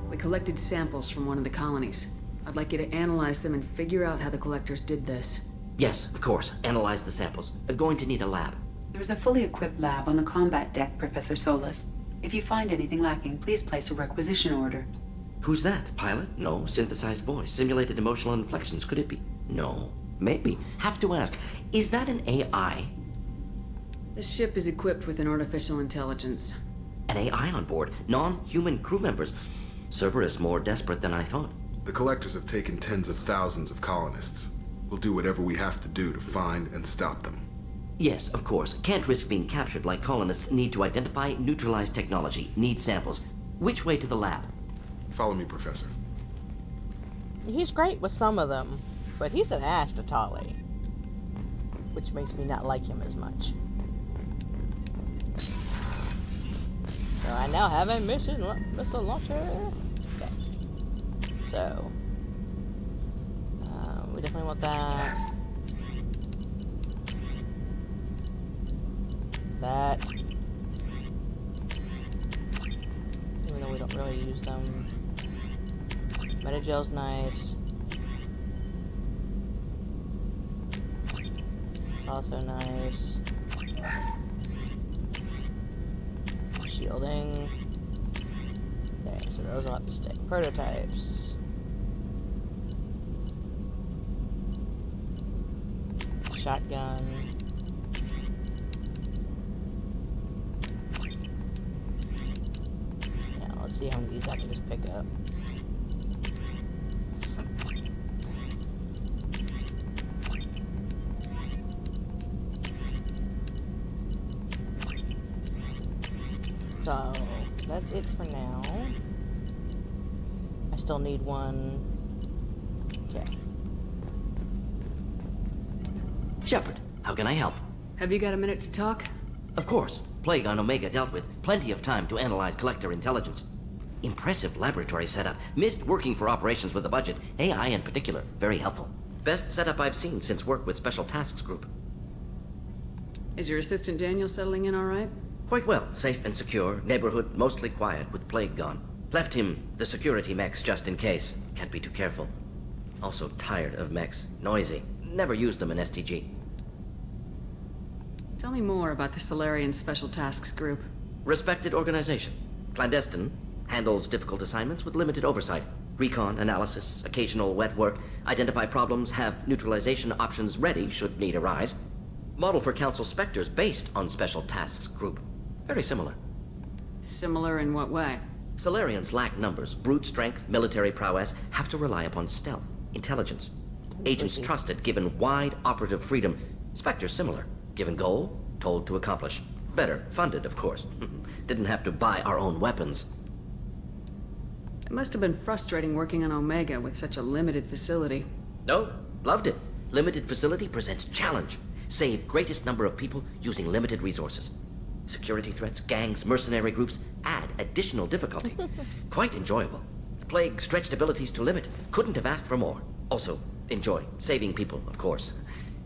We collected samples from one of the colonies. I'd like you to analyze them and figure out how the Collectors did this. Yes, of course. Analyze the samples. Going to need a lab. There's a fully equipped lab on the combat deck, Professor Solis. If you find anything lacking, please place a requisition order. Who's that? Pilot? No. Synthesized voice. Simulated emotional inflections. Could it be? No. Maybe. Have to ask. Is that an AI? This ship is equipped with an artificial intelligence. An AI on board? Non-human crew members? Cerberus more desperate than I thought. The Collectors have taken tens of thousands of colonists. We'll do whatever we have to do to find and stop them. Yes, of course. Can't risk being captured like colonists. Need to identify, neutralize technology. Need samples. Which way to the lab? Follow me, Professor. He's great with some of them, but he's an ass to Tali. Which makes me not like him as much. So I now have a missile launcher. Okay. So we definitely want that. That. Even though we don't really use them. Metagel's nice. It's also nice. Shielding. Okay, so those will have to stay. Prototypes. Shotgun. Yeah, let's see how many of these I can just pick up. So, that's it for now. I still need one. Okay. Shepard, how can I help? Have you got a minute to talk? Of course. Plague on Omega dealt with. Plenty of time to analyze Collector intelligence. Impressive laboratory setup. Missed working for operations with a budget. AI in particular. Very helpful. Best setup I've seen since work with Special Tasks Group. Is your assistant Daniel settling in all right? Quite well. Safe and secure. Neighborhood mostly quiet with Plague gone. Left him the security mechs just in case. Can't be too careful. Also tired of mechs. Noisy. Never used them in STG. Tell me more about the Solarian Special Tasks Group. Respected organization. Clandestine. Handles difficult assignments with limited oversight. Recon, analysis, occasional wet work. Identify problems, have neutralization options ready should need arise. Model for Council Spectres based on Special Tasks Group. Very similar. Similar in what way? Solarians lack numbers, brute strength, military prowess, have to rely upon stealth, intelligence. Agents trusted, given wide operative freedom. Spectres similar, given goal, told to accomplish. Better, funded, of course. Didn't have to buy our own weapons. It must have been frustrating working on Omega with such a limited facility. No, loved it. Limited facility presents challenge. Save greatest number of people using limited resources. Security threats, gangs, mercenary groups add additional difficulty. Quite enjoyable. Plague stretched abilities to limit. Couldn't have asked for more. Also, enjoy. Saving people, of course.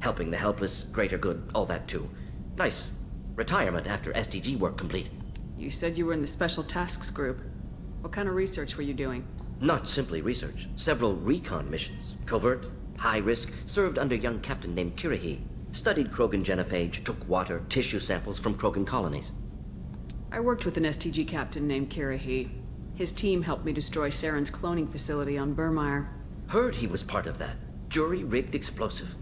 Helping the helpless, greater good, all that too. Nice retirement after STG work complete. You said you were in the Special Tasks Group. What kind of research were you doing? Not simply research. Several recon missions. Covert, high risk, served under a young captain named Kirrahe. Studied Krogan genophage, took water, tissue samples from Krogan colonies. I worked with an STG captain named Kirrahe. His team helped me destroy Saren's cloning facility on Burmire. Heard he was part of that. Jury-rigged explosive.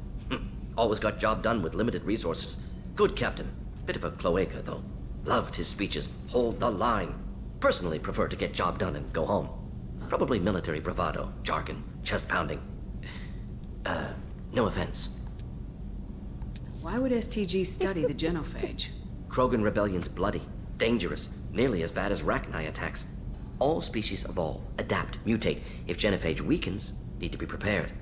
Always got job done with limited resources. Good captain. Bit of a cloaca, though. Loved his speeches. Hold the line. Personally prefer to get job done and go home. Probably military bravado, jargon, chest pounding. No offense. Why would STG study the genophage? Krogan rebellion's bloody, dangerous, nearly as bad as Rachni attacks. All species evolve, adapt, mutate. If genophage weakens, need to be prepared.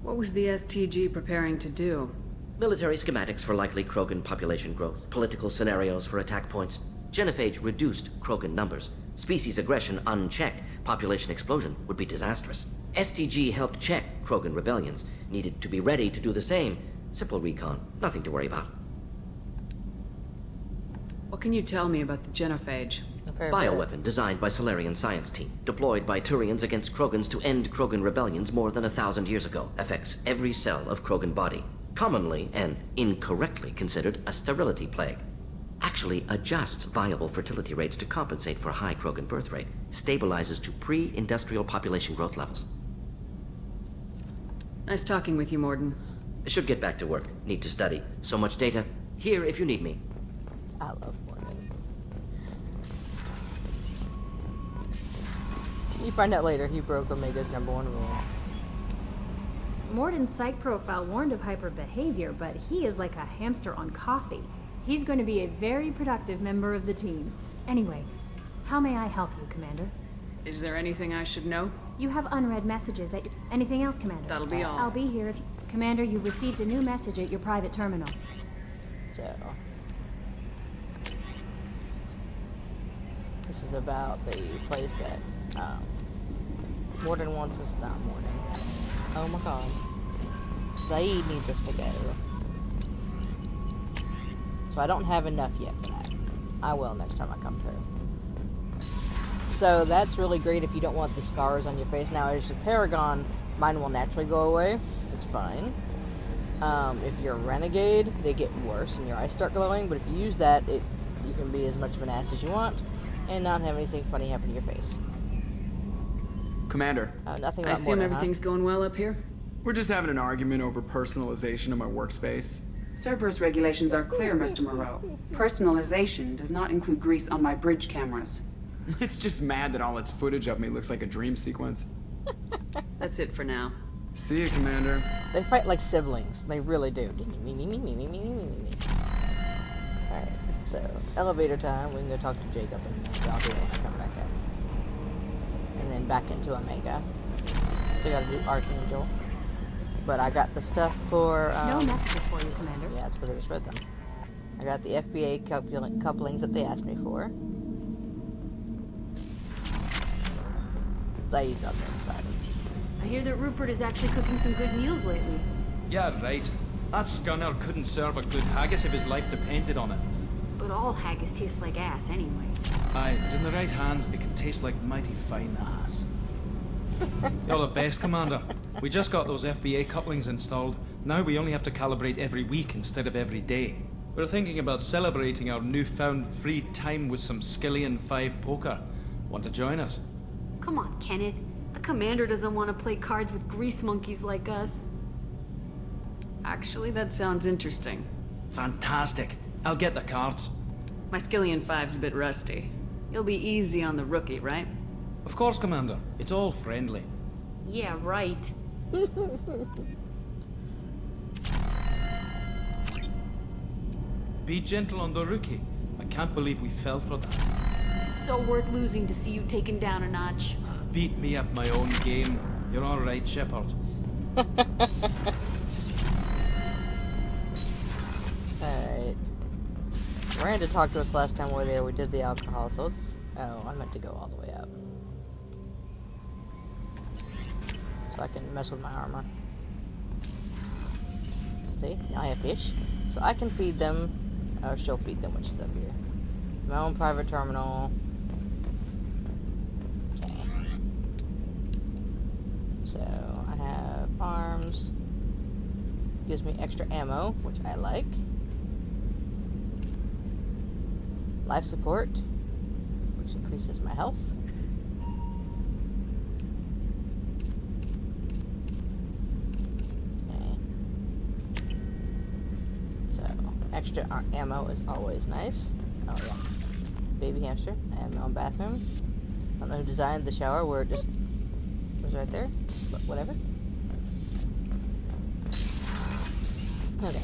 What was the STG preparing to do? Military schematics for likely Krogan population growth, political scenarios for attack points. Genophage reduced Krogan numbers. Species aggression unchecked, population explosion would be disastrous. STG helped check Krogan rebellions, needed to be ready to do the same. Simple recon, nothing to worry about. What can you tell me about the genophage? Bioweapon designed by Salarian science team, deployed by Turians against Krogans to end Krogan rebellions more than 1,000 years ago. Affects every cell of Krogan body. Commonly and incorrectly considered a sterility plague. Actually adjusts viable fertility rates to compensate for a high Krogan birth rate. Stabilizes to pre-industrial population growth levels. Nice talking with you, Mordin. Should get back to work. Need to study. So much data. Here if you need me. I love Mordin. You find out later he broke Omega's #1 rule. Mordin's psych profile warned of hyper behavior, but he is like a hamster on coffee. He's going to be a very productive member of the team. Anyway, how may I help you, Commander? Is there anything I should know? You have unread messages at your... Anything else, Commander? That'll be all. I'll be here if you... Commander, you've received a new message at your private terminal. So... this is about the place that, Mordin wants us... not Mordin. Oh my god. Zaid needs us to go. So I don't have enough yet for that. I will next time I come through. So that's really great if you don't want the scars on your face. Now as a Paragon, mine will naturally go away. It's fine. If you're a Renegade, they get worse and your eyes start glowing. But if you use that, you can be as much of an ass as you want and not have anything funny happen to your face. Commander. Nothing I about assume Mordin, everything's going well up here? We're just having an argument over personalization of my workspace. Cerberus regulations are clear, Mr. Moreau. Personalization does not include grease on my bridge cameras. It's just mad that all its footage of me looks like a dream sequence. That's it for now. See you, Commander. They fight like siblings. They really do. Alright, so elevator time. We can go talk to Jacob and I'll do it when I come back in. And then back into Omega. Still gotta do Archangel. But I got the stuff for, No messages for you, Commander. yeah, that's because I just read them. I got the FBA couplings that they asked me for. Zaid's up there excited. I hear that Rupert is actually cooking some good meals lately. Yeah, right. That scunner couldn't serve a good haggis if his life depended on it. But all haggis tastes like ass anyway. Aye, but in the right hands, it can taste like mighty fine ass. You're the best, Commander. We just got those FBA couplings installed. Now we only have to calibrate every week instead of every day. We're thinking about celebrating our newfound free time with some Skillian 5 poker. Want to join us? Come on, Kenneth. The commander doesn't want to play cards with grease monkeys like us. Actually, that sounds interesting. Fantastic. I'll get the cards. My Skillian 5's a bit rusty. You'll be easy on the rookie, right? Of course, Commander. It's all friendly. Yeah, right. Be gentle on the rookie. I can't believe we fell for that. It's so worth losing to see you taken down a notch. Beat me at my own game. You're all right, Shepard. Alright. Miranda talked to us last time we were there. We did the alcohol, so let's... oh, I meant to go all the way up. So I can mess with my armor. See, now I have fish. So I can feed them, or she'll feed them, which is up here. My own private terminal. Okay. So I have farms. Gives me extra ammo, which I like. Life support, which increases my health. Extra ammo is always nice. Oh yeah. Baby hamster. I have my own bathroom. I don't know who designed the shower where it just was right there, but whatever. Okay.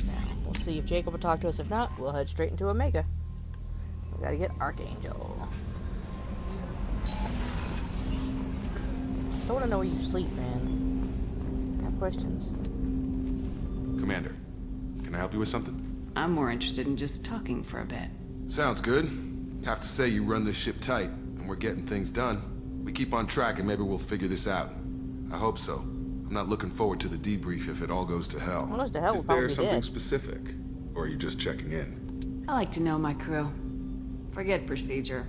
Now, we'll see if Jacob will talk to us. If not, we'll head straight into Omega. We gotta get Archangel. Still wanna know where you sleep, man. I have questions. Commander. Can I help you with something? I'm more interested in just talking for a bit. Sounds good. Have to say you run this ship tight, and we're getting things done. We keep on track and maybe we'll figure this out. I hope so. I'm not looking forward to the debrief if it all goes to hell. Well, to hell, is there something specific? Or are you just checking in? I like to know my crew. Forget procedure.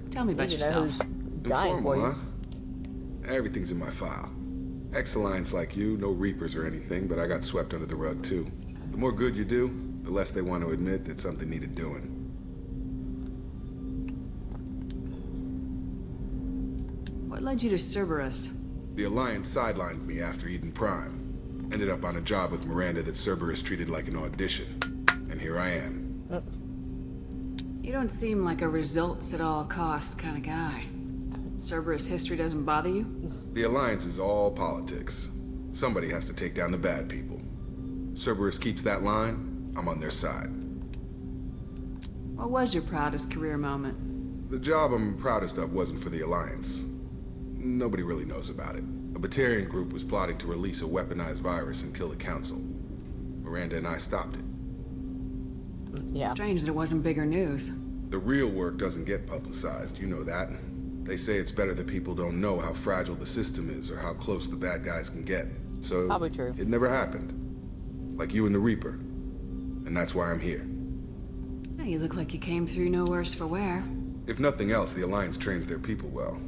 Tell me about yourself. Informal, huh? Everything's in my file. Ex-Alliance like you, no Reapers or anything, but I got swept under the rug too. The more good you do, the less they want to admit that something needed doing. What led you to Cerberus? The Alliance sidelined me after Eden Prime. Ended up on a job with Miranda that Cerberus treated like an audition. And here I am. You don't seem like a results-at-all-costs kind of guy. Cerberus history doesn't bother you? The Alliance is all politics. Somebody has to take down the bad people. Cerberus keeps that line, I'm on their side. What was your proudest career moment? The job I'm proudest of wasn't for the Alliance. Nobody really knows about it. A Batarian group was plotting to release a weaponized virus and kill the Council. Miranda and I stopped it. Yeah. Strange that it wasn't bigger news. The real work doesn't get publicized, you know that. They say it's better that people don't know how fragile the system is or how close the bad guys can get. So, probably true. It never happened. Like you and the Reaper. And that's why I'm here. You look like you came through no worse for wear. If nothing else, the Alliance trains their people well.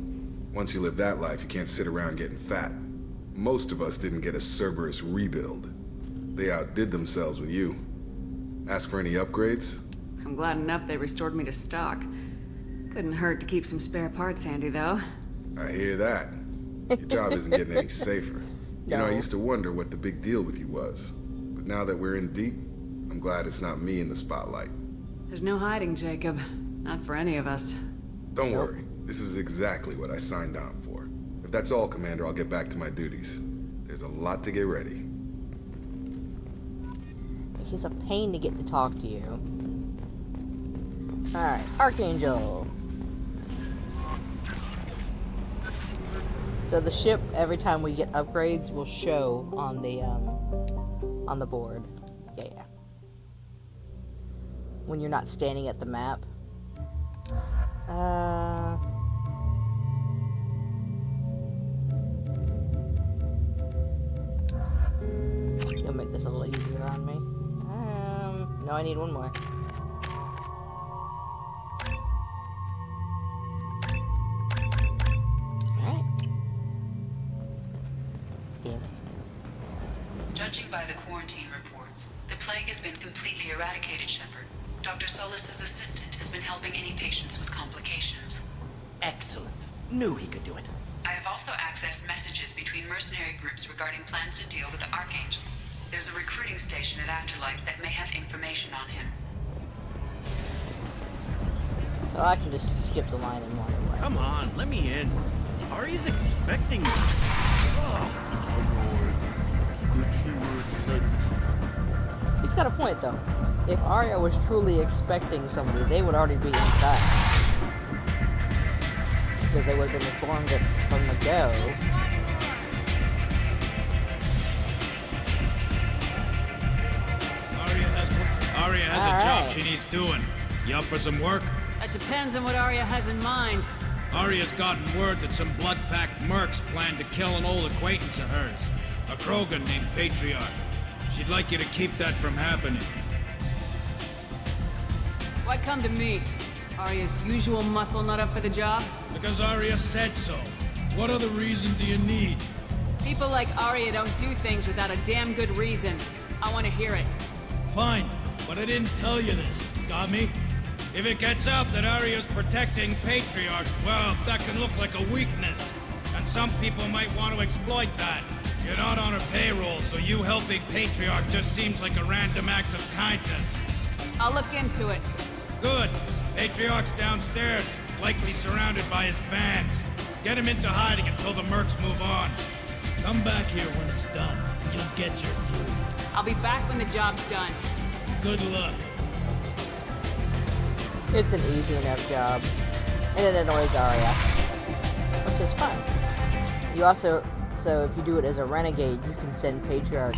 Once you live that life, you can't sit around getting fat. Most of us didn't get a Cerberus rebuild. They outdid themselves with you. Ask for any upgrades? I'm glad enough they restored me to stock. Couldn't hurt to keep some spare parts handy, though. I hear that. Your job isn't getting any safer. You know, I used to wonder what the big deal with you was. But now that we're in deep, I'm glad it's not me in the spotlight. There's no hiding, Jacob. Not for any of us. Don't worry. This is exactly what I signed on for. If that's all, Commander, I'll get back to my duties. There's a lot to get ready. He's a pain to get to talk to you. Alright, Archangel. So the ship, every time we get upgrades, will show on the board. Yeah. When you're not standing at the map. You'll make this a little easier on me. No, I need one more. Judging by the quarantine reports, the plague has been completely eradicated, Shepard. Dr. Solis's assistant has been helping any patients with complications. Excellent. Knew he could do it. I have also accessed messages between mercenary groups regarding plans to deal with the Archangel. There's a recruiting station at Afterlight that may have information on him. So I can just skip the line and wander away. Come on, let me in. Ari's expecting me. He's got a point, though. If Arya was truly expecting somebody, they would already be inside. Because they would have been informed from the go. Arya has a job she needs doing. You up for some work? It depends on what Arya has in mind. Arya's gotten word that some blood-packed mercs plan to kill an old acquaintance of hers. A Krogan named Patriarch. she'd like you to keep that from happening. Why come to me? Arya's usual muscle not up for the job? Because Arya said so. What other reason do you need? People like Arya don't do things without a damn good reason. I want to hear it. Fine, but I didn't tell you this. Got me? If it gets out that Arya's protecting Patriarch, well, that can look like a weakness. And some people might want to exploit that. You're not on her payroll, so you helping Patriarch just seems like a random act of kindness. I'll look into it. Good. Patriarch's downstairs, likely surrounded by his fans. Get him into hiding until the mercs move on. Come back here when it's done. You'll get your due. I'll be back when the job's done. Good luck. It's an easy enough job. And it annoys Arya. Which is fun. You also, so if you do it as a renegade, you can send Patriarch,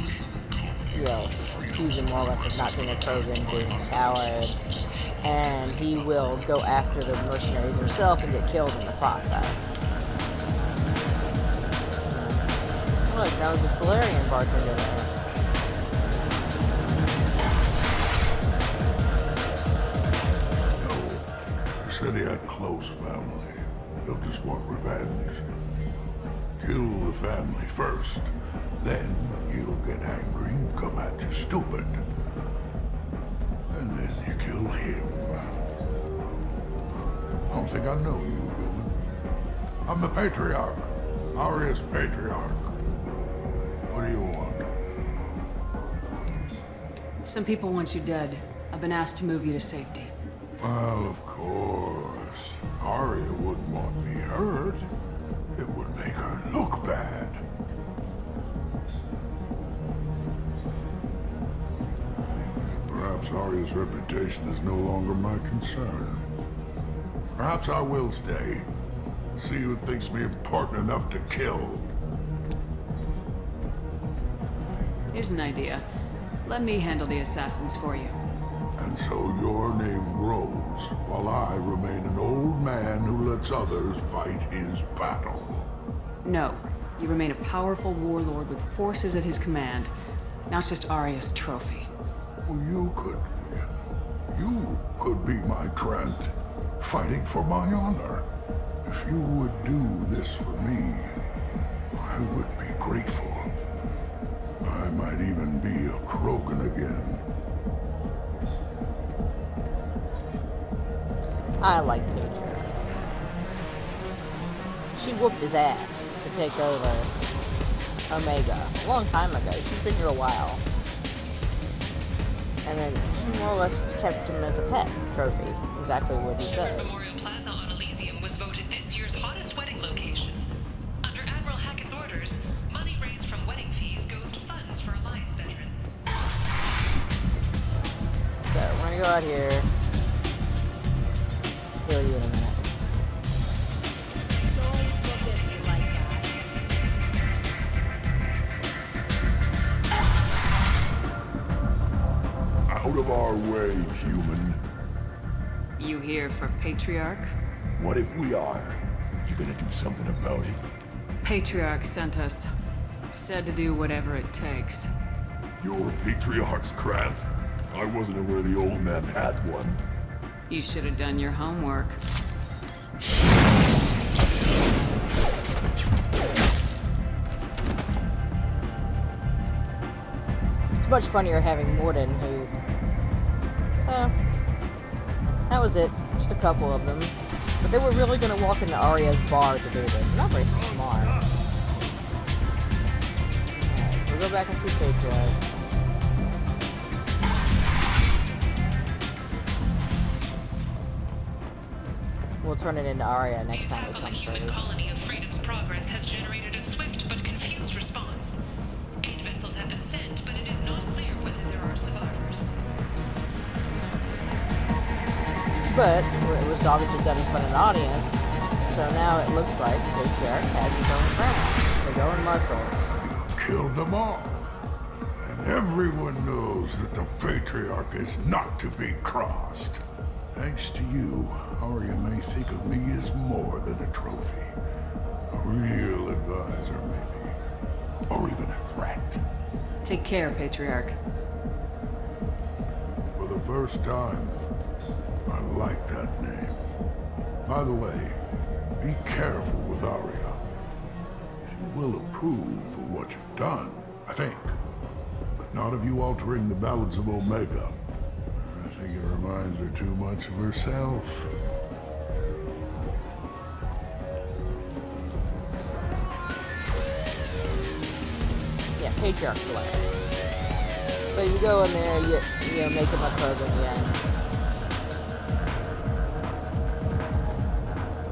you know, accuse him more or less of not being a Krogan, being a coward. And he will go after the mercenaries himself and get killed in the process. Look, now there's a Solarian bartender there. He said he had close family. They'll just want revenge. Kill the family first. Then he'll get angry and come at you stupid. And then you kill him. I don't think I know you, human. I'm the Patriarch. Arya's Patriarch. What do you want? Some people want you dead. I've been asked to move you to safety. Well, of course. Arya wouldn't want me hurt. It would make her look bad. Perhaps Arya's reputation is no longer my concern. Perhaps I will stay. See who thinks me important enough to kill. Here's an idea. Let me handle the assassins for you. And so your name grows, while I remain an old man who lets others fight his battle. No. You remain a powerful warlord with forces at his command. Now it's just Arya's trophy. Well, you could be my Trent, fighting for my honor. If you would do this for me, I would be grateful. I might even be a Krogan again. I like Patriarch. She whooped his ass to take over Omega a long time ago. She's been here a while. And then she more or less kept him as a pet trophy. Exactly what he says. Memorial Plaza on Elysium was voted this year's hottest wedding location. Under Admiral Hackett's orders, money raised from wedding fees goes to funds for Alliance veterans. So, we're gonna go out here. Kill you in a minute. Out of our way, human. You here for Patriarch? What if we are? You gonna do something about it? Patriarch sent us. Said to do whatever it takes. You're Patriarch's Krant. I wasn't aware the old man had one. You should have done your homework. It's much funnier having Mordin who... So, that was it. Just a couple of them. But they were really going to walk into Arya's bar to do this. Not very smart. Alright, so we'll go back and see Patriarch. We'll turn it into Arya next time we come through. The colony of Freedom's Progress has generated a swift but confused response. 8 vessels have been sent, but it is not clear whether there are survivors. But it was obviously done in front of an audience, so now it looks like Patriarch has his own crown, his own muscle. Killed them all. And everyone knows that the Patriarch is not to be crossed. Thanks to you, Arya may think of me as more than a trophy. A real advisor, maybe. Or even a threat. Take care, Patriarch. For the first time, I like that name. By the way, be careful with Arya. She will approve of what you've done, I think. But not of you altering the balance of Omega. I think it reminds her too much of herself. Yeah, Patriarch's hilarious. So you go in there, you make him a program again.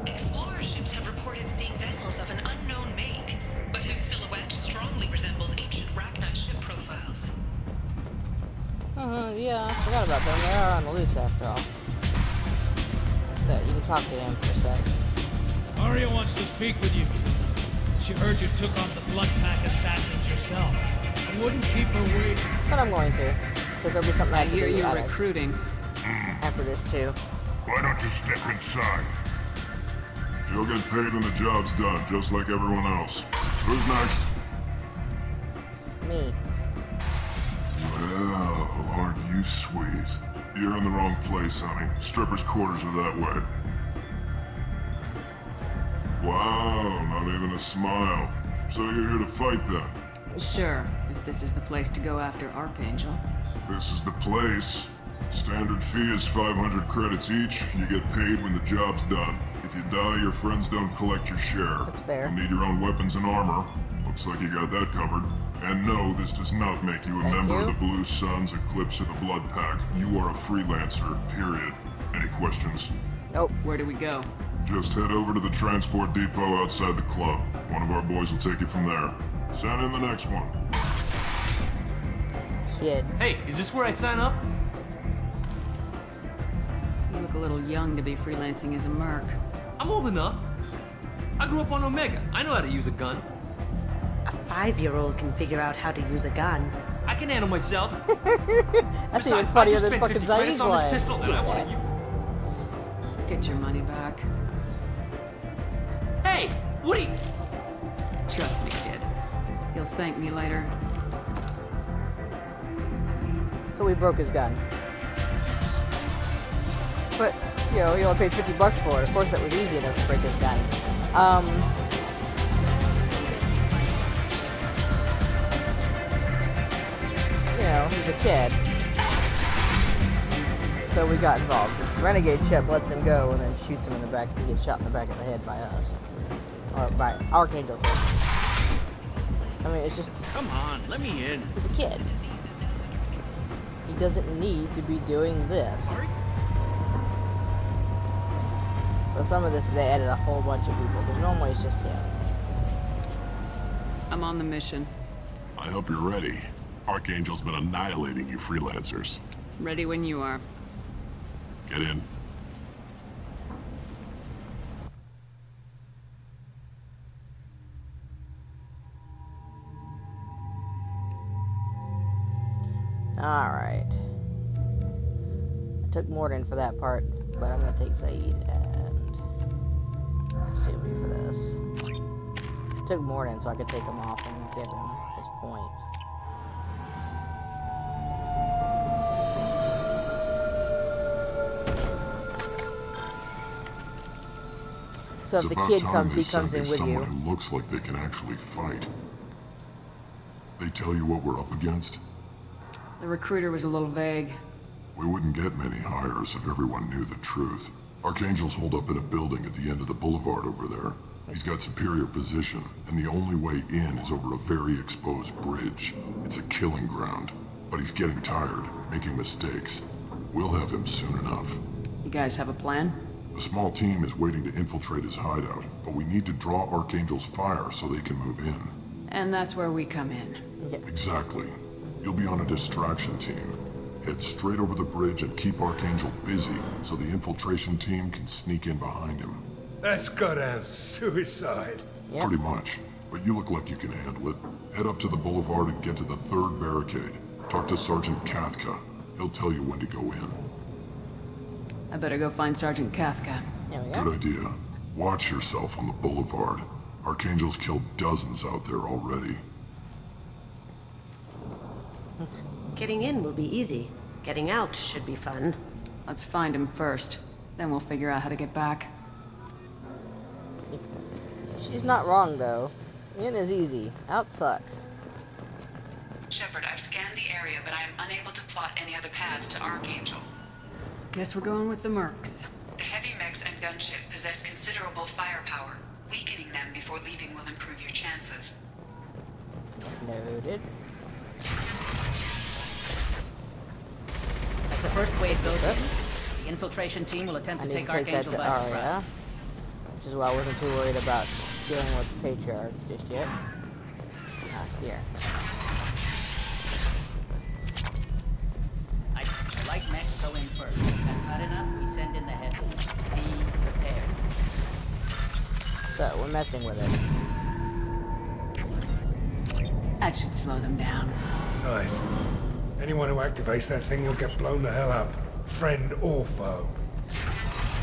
Explorer ships have reported seeing vessels of an unknown make, but whose silhouette strongly resembles ancient Ragnar ship profiles. Yeah, I forgot about them. They are on the loose after all. So you can talk to him for a sec. Arya wants to speak with you. She heard you took on the Blood Pack assassins yourself. I wouldn't keep her waiting. But I'm going to. Because there'll be something I have to hear do you're out of recruiting. after this too. Why don't you step inside? You'll get paid when the job's done, just like everyone else. Who's next? Me. Well, aren't you sweet? You're in the wrong place, honey. Strippers' quarters are that way. Wow, not even a smile. So you're here to fight then? Sure, if this is the place to go after Archangel. This is the place. Standard fee is 500 credits each. You get paid when the job's done. If you die, your friends don't collect your share. That's fair. You'll need your own weapons and armor. Looks like you got that covered. And no, this does not make you a member of the Blue Suns, Eclipse, or the Blood Pack. You are a freelancer, period. Any questions? Nope. Where do we go? Just head over to the transport depot outside the club. One of our boys will take you from there. Send in the next one. Kid. Hey, is this where I sign up? You look a little young to be freelancing as a merc. I'm old enough. I grew up on Omega. I know how to use a gun. A 5-year-old can figure out how to use a gun. I can handle myself. That's even Besides, funnier I just than spent fucking 50 credits Zaid's on line. this pistol, and I want you. Get your money back. Hey, what are you? Trust me, kid. You'll thank me later. So we broke his gun. But, you know, he only paid $50 for it. Of course that was easy enough to break his gun. You know, he's a kid. So we got involved. Renegade ship lets him go and then shoots him in the back. He gets shot in the back of the head by us. Or by Archangel. I mean, it's just... Come on, let me in. He's a kid. He doesn't need to be doing this. So some of this, they added a whole bunch of people, because normally it's just him. I'm on the mission. I hope you're ready. Archangel's been annihilating you freelancers. Ready when you are. Get in. Alright. I took Mordin for that part, but I'm gonna take Zaid and Sylvie for this. I took Mordin so I could take him off and give him his points. So if the kid comes, he comes in with you. Someone who looks like they can actually fight. They tell you what we're up against? The recruiter was a little vague. We wouldn't get many hires if everyone knew the truth. Archangel's holed up in a building at the end of the boulevard over there. He's got superior position, and the only way in is over a very exposed bridge. It's a killing ground. But he's getting tired, making mistakes. We'll have him soon enough. You guys have a plan? A small team is waiting to infiltrate his hideout, but we need to draw Archangel's fire so they can move in. And that's where we come in. Exactly. You'll be on a distraction team. Head straight over the bridge and keep Archangel busy so the infiltration team can sneak in behind him. That's goddamn suicide. Pretty much. But you look like you can handle it. Head up to the boulevard and get to the 3rd barricade. Talk to Sergeant Kathka. He'll tell you when to go in. I better go find Sergeant Kathka. Good idea. Watch yourself on the boulevard. Archangel's killed dozens out there already. Getting in will be easy. Getting out should be fun. Let's find him first. Then we'll figure out how to get back. She's not wrong, though. In is easy. Out sucks. Shepard, I've scanned the area, but I am unable to plot any other paths to Archangel. Guess we're going with the Mercs. The heavy mechs and gunship possess considerable firepower. Weakening them before leaving will improve your chances. Noted. As the first wave goes in, the infiltration team will attempt to take Archangel by surprise. Which is why I wasn't too worried about dealing with the Patriarch just yet. Here. I like mechs go in first. That's not enough, we send in the heavy. Be prepared. So, we're messing with it. That should slow them down. Nice. Anyone who activates that thing will get blown the hell up. Friend or foe.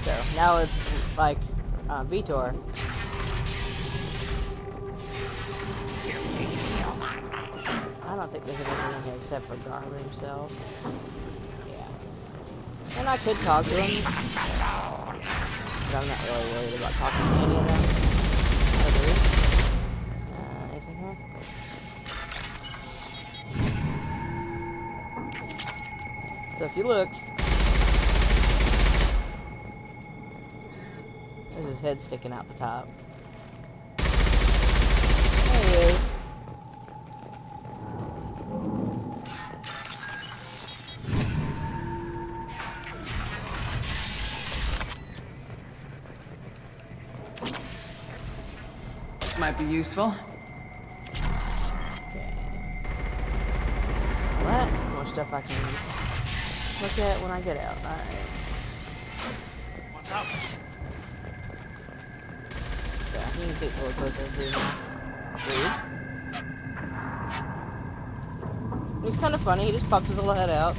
So, now it's like Vitor. I don't think there's anything in here except for Garber himself. Yeah. And I could talk to him. But I'm not really worried about talking to any of them. Anything here? So if you look, there's his head sticking out the top. There he is. This might be useful. Well, more stuff I can look at when I get out. Alright. What's up? Yeah, you can get a little closer to me. He's kind of funny, he just pops his little head out.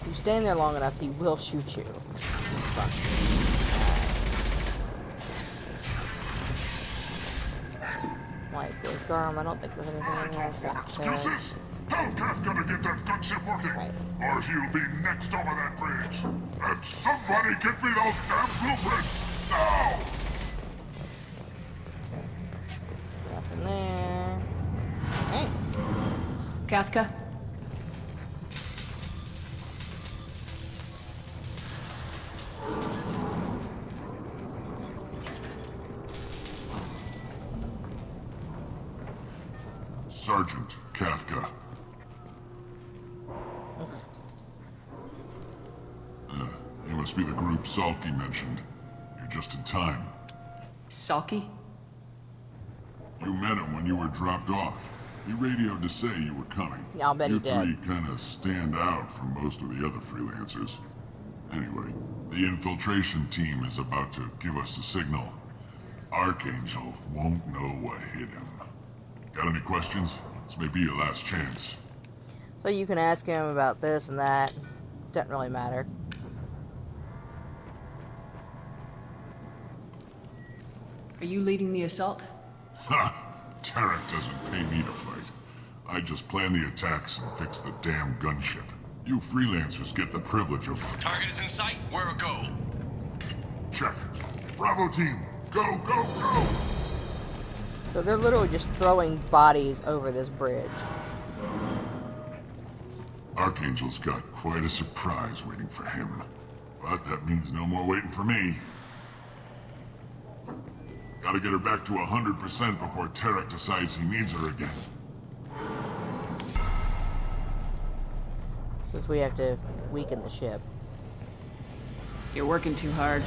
If you stand there long enough, he will shoot you. Like with Garm, I don't think there's anything in here except Tell Kafka to get that gunship working, or he'll be next over that bridge. And somebody get me those damn blueprints now! Nothing there. Hey. Kafka? Sergeant Kafka. You must be the group Salky mentioned. You're just in time. Salky? You met him when you were dropped off. He radioed to say you were coming. Yeah, I'll bet he did. You three kind of stand out from most of the other freelancers. Anyway, the infiltration team is about to give us the signal. Archangel won't know what hit him. Got any questions? This may be your last chance. So you can ask him about this and that. Doesn't really matter. Are you leading the assault? Ha! Tarek doesn't pay me to fight. I just plan the attacks and fix the damn gunship. You freelancers get the privilege of... Target is in sight. Where a go? Check. Bravo team, go, go, go! So they're literally just throwing bodies over this bridge. Archangel's got quite a surprise waiting for him. But that means no more waiting for me. Gotta get her back to 100% before Tarek decides he needs her again. Since we have to weaken the ship. You're working too hard.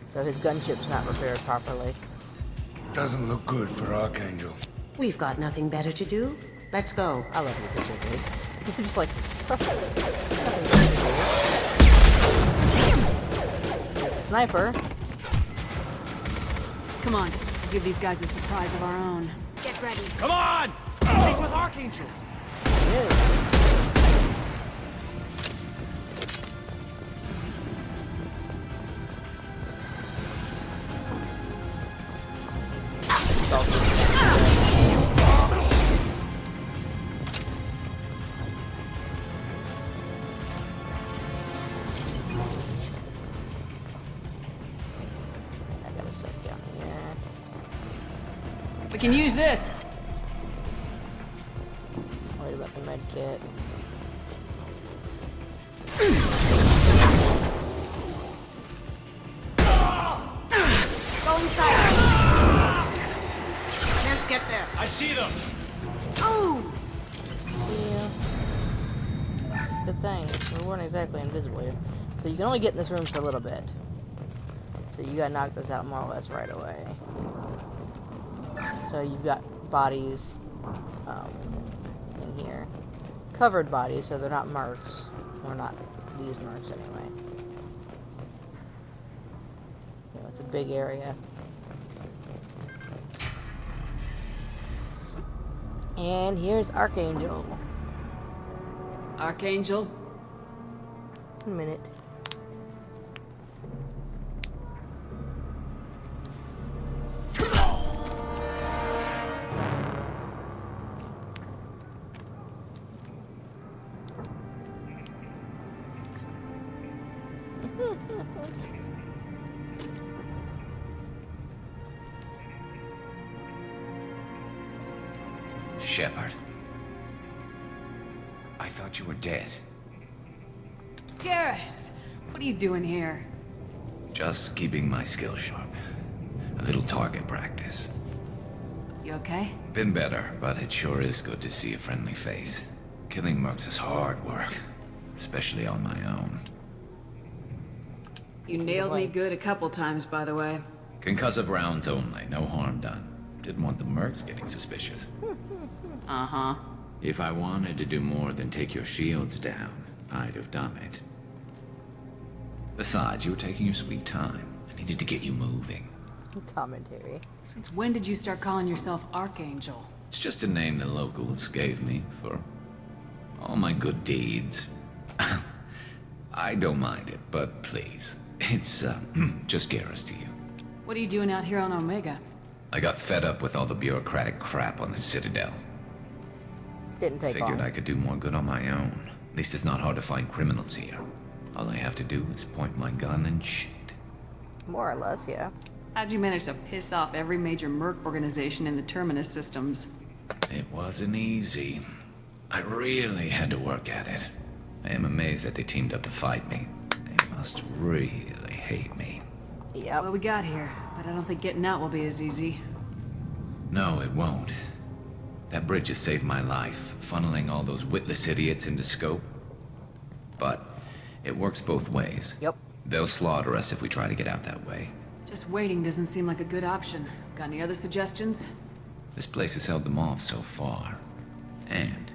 So his gunship's not repaired properly. Doesn't look good for Archangel. We've got nothing better to do. Let's go. I love you, Pacific. You're just like... There's a sniper. Come on, we'll give these guys a surprise of our own. Get ready. Come on! He's with Archangel. can use this. Worried about the med kit. Go inside. Let's get there. I see them. Oh! Yeah. Good thing. We weren't exactly invisible here. So you can only get in this room for a little bit. So you gotta knock this out more or less right away. So you've got bodies in here. Covered bodies, so they're not marks. Or not these marks anyway. You know, it's a big area. And here's Archangel. Archangel? 1 minute. Shepard. I thought you were dead. Garrus, what are you doing here? Just keeping my skills sharp. A little target practice. You okay? Been better, but it sure is good to see a friendly face. Killing mercs is hard work, especially on my own. You nailed me good a couple times, by the way. Concussive rounds only, no harm done. Didn't want the mercs getting suspicious. Uh-huh. If I wanted to do more than take your shields down, I'd have done it. Besides, you were taking your sweet time. I needed to get you moving. Commentary. Since when did you start calling yourself Archangel? It's just a name the locals gave me for all my good deeds. I don't mind it, but please, it's just Garrus to you. What are you doing out here on Omega? I got fed up with all the bureaucratic crap on the Citadel. Didn't take Figured long. I could do more good on my own. At least it's not hard to find criminals here. All I have to do is point my gun and shoot. More or less, yeah. How'd you manage to piss off every major merc organization in the Terminus systems? It wasn't easy. I really had to work at it. I am amazed that they teamed up to fight me. They must really hate me. Yep. Well, we got here, but I don't think getting out will be as easy. No, it won't. That bridge has saved my life, funneling all those witless idiots into scope. But it works both ways. Yep. They'll slaughter us if we try to get out that way. Just waiting doesn't seem like a good option. Got any other suggestions? This place has held them off so far. And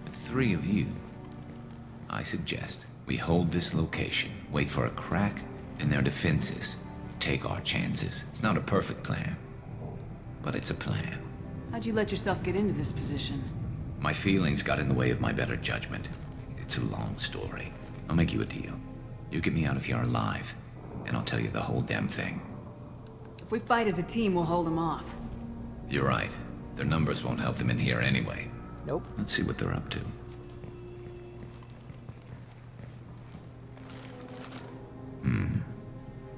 with 3 of you, I suggest we hold this location, wait for a crack in their defenses, take our chances. It's not a perfect plan, but it's a plan. How'd you let yourself get into this position? My feelings got in the way of my better judgment. It's a long story. I'll make you a deal. You get me out of here alive, and I'll tell you the whole damn thing. If we fight as a team, we'll hold them off. You're right. Their numbers won't help them in here anyway. Nope. Let's see what they're up to.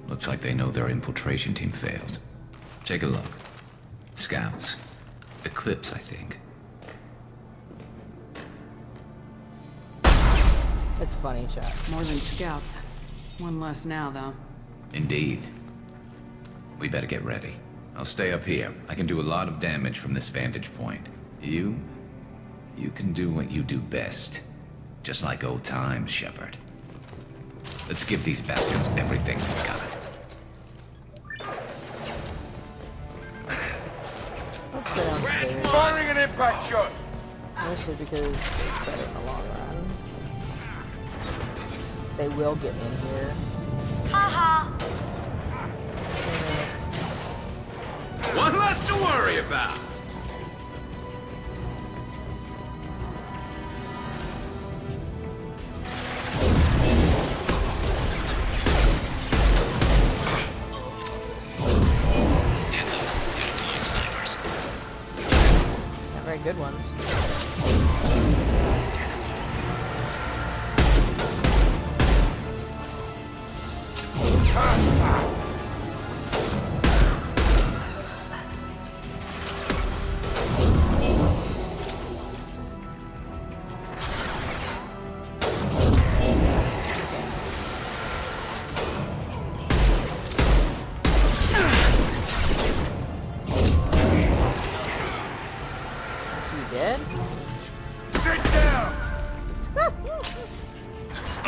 Looks like they know their infiltration team failed. Take a look. Scouts. Eclipse, I think. That's funny, chat. More than scouts. One less now, though. Indeed. We better get ready. I'll stay up here. I can do a lot of damage from this vantage point. You can do what you do best. Just like old times, Shepard. Let's give these bastards everything we've got. Let's go downstairs. Firing an impact shot! Mostly because it's better in the long run. They will get in here. Haha! One less to worry about. Not very good ones.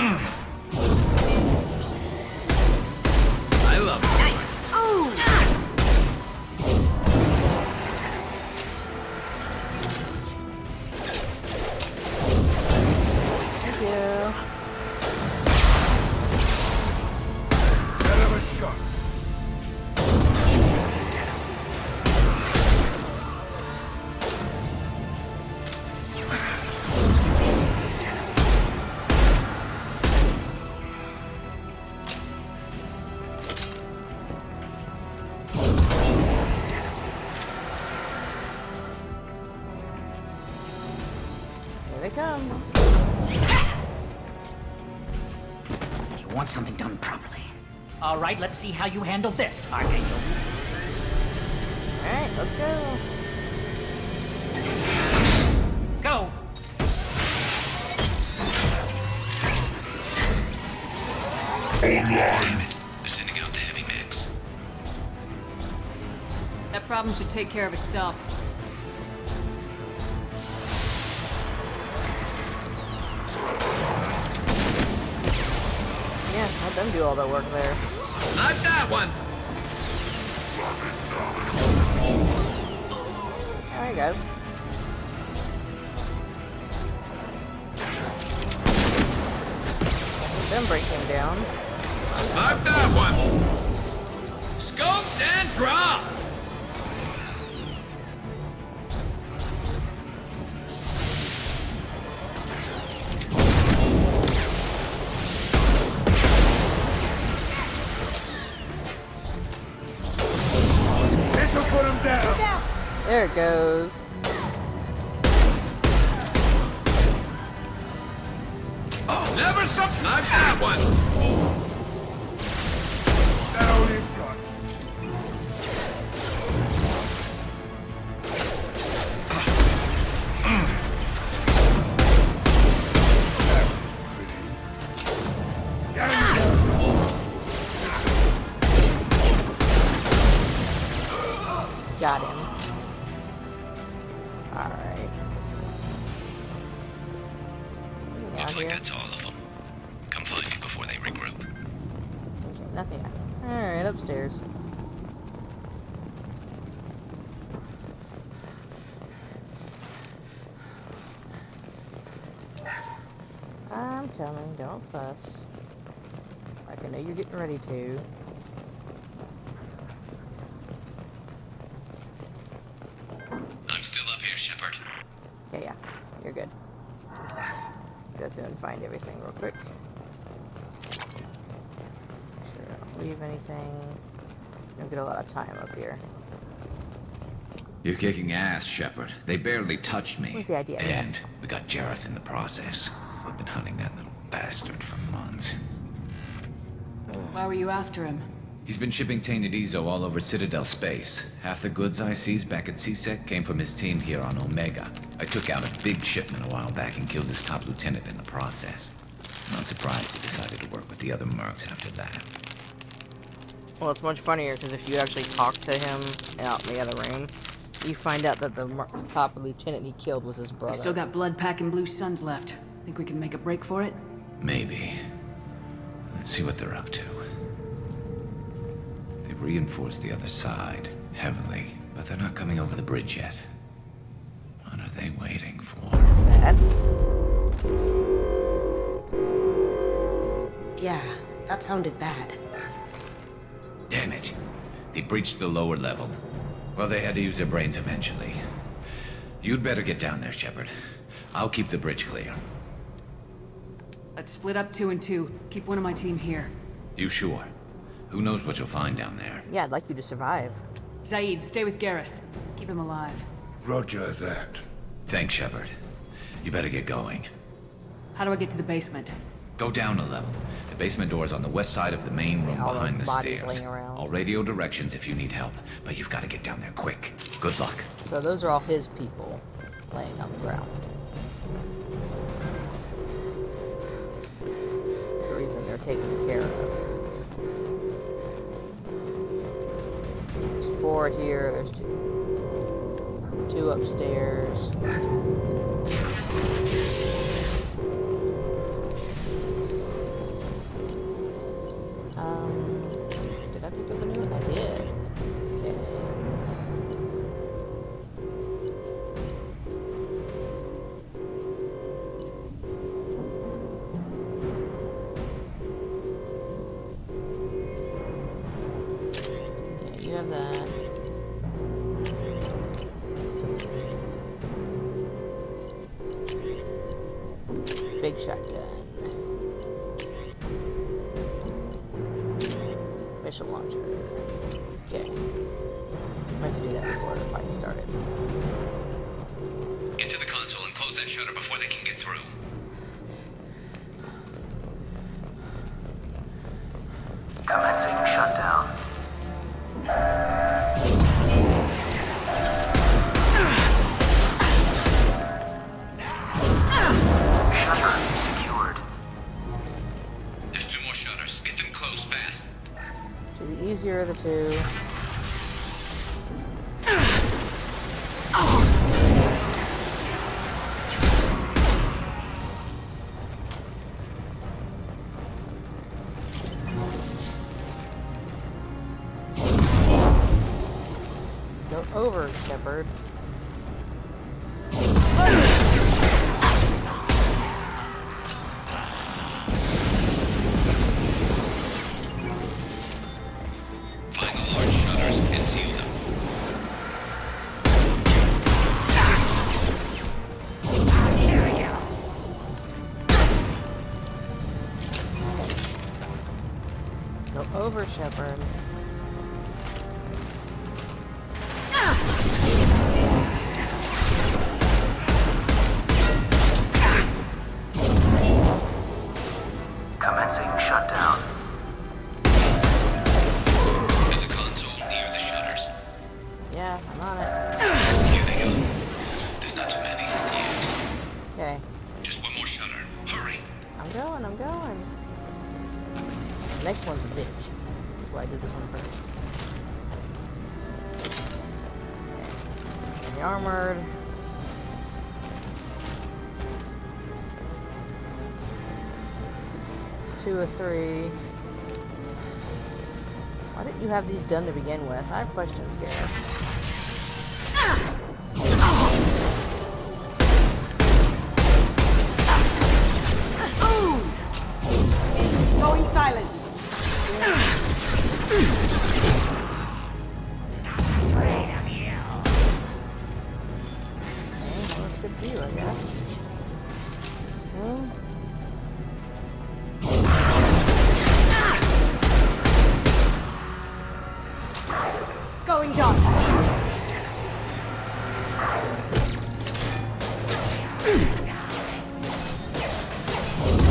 I love it. Oh! Thank you. Hell of a shot. Here they come. You want something done properly. All right, let's see how you handle this, Archangel. Alright, let's go. Go! Online. They're sending out the heavy mix. That problem should take care of itself. Yeah, let them do all the work there. Not that one. Alright, guys. Let them break him down. Not that one. Scoped and drop. This'll put him down. There it goes. Oh, never stop. Not that one. That all you've got. Got him. Alright. Looks like that's all of them. Come find me before they regroup. Okay, nothing. Alright, upstairs. I'm coming, don't fuss. Like I know you're getting ready to. I'm still up here, Shepard. Okay, yeah, you're good. Go through and find everything real quick. Make sure I don't leave anything. Don't get a lot of time up here. You're kicking ass, Shepard. They barely touched me. What's the idea? And Yes. we got Jareth in the process. I've been hunting that little bastard for months. Why were you after him? He's been shipping tainted Ezo all over Citadel space. Half the goods I seized back at CSEC came from his team here on Omega. I took out a big shipment a while back and killed his top lieutenant in the process. Not surprised he decided to work with the other mercs after that. Well, it's much funnier because if you actually talk to him out in the other room, you find out that the top lieutenant he killed was his brother. We still got blood packing Blue Suns left. Think we can make a break for it? Maybe. Let's see what they're up to. They've reinforced the other side, heavily, but they're not coming over the bridge yet. What are they waiting for? That. Yeah, that sounded bad. Damn it. They breached the lower level. Well, they had to use their brains eventually. You'd better get down there, Shepard. I'll keep the bridge clear. Let's split up 2 and 2. Keep one of my team here. You sure? Who knows what you'll find down there? Yeah, I'd like you to survive. Zaid, stay with Garrus. Keep him alive. Roger that. Thanks, Shepard. You better get going. How do I get to the basement? Go down a level. The basement door's on the west side of the main room All behind the the bodies stairs. laying around. I'll radio directions if you need help, but you've got to get down there quick. Good luck. So those are all his people laying on the ground. That's the reason they're taken care of. There's 4 here, there's 2 upstairs. have that. Big shotgun. Missile launcher. Okay. I meant to do that before the fight started. Get to the console and close that shutter before they can get through. Commencing shutdown. Shutter secured. There's 2 more shutters. Get them closed fast. So the easier of the two. Go over, Shepard. Find the large shutters and seal them. Here we go. Go over, Shepard. Commencing shutdown. There's a console near the shutters. Yeah, I'm on it. Here they go. There's not too many yet. Okay. Just 1 more shutter. Hurry. I'm going, I'm going. The next one's a bitch. That's why I did this one first. Okay. And the armored. It's 2 or 3. Why didn't you have these done to begin with? I have questions, Gareth. Going silent. Okay, well, that's good for you, I guess. Hmm? Going dark.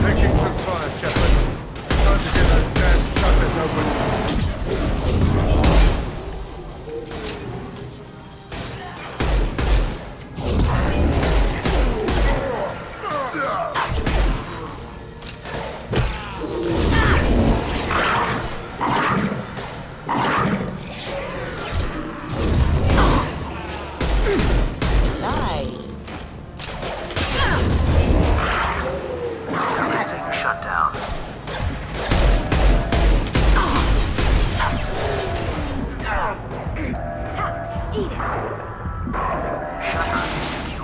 Taking some fire, Shepard. Time to get those damn shutters open. Die! Commencing shutdown.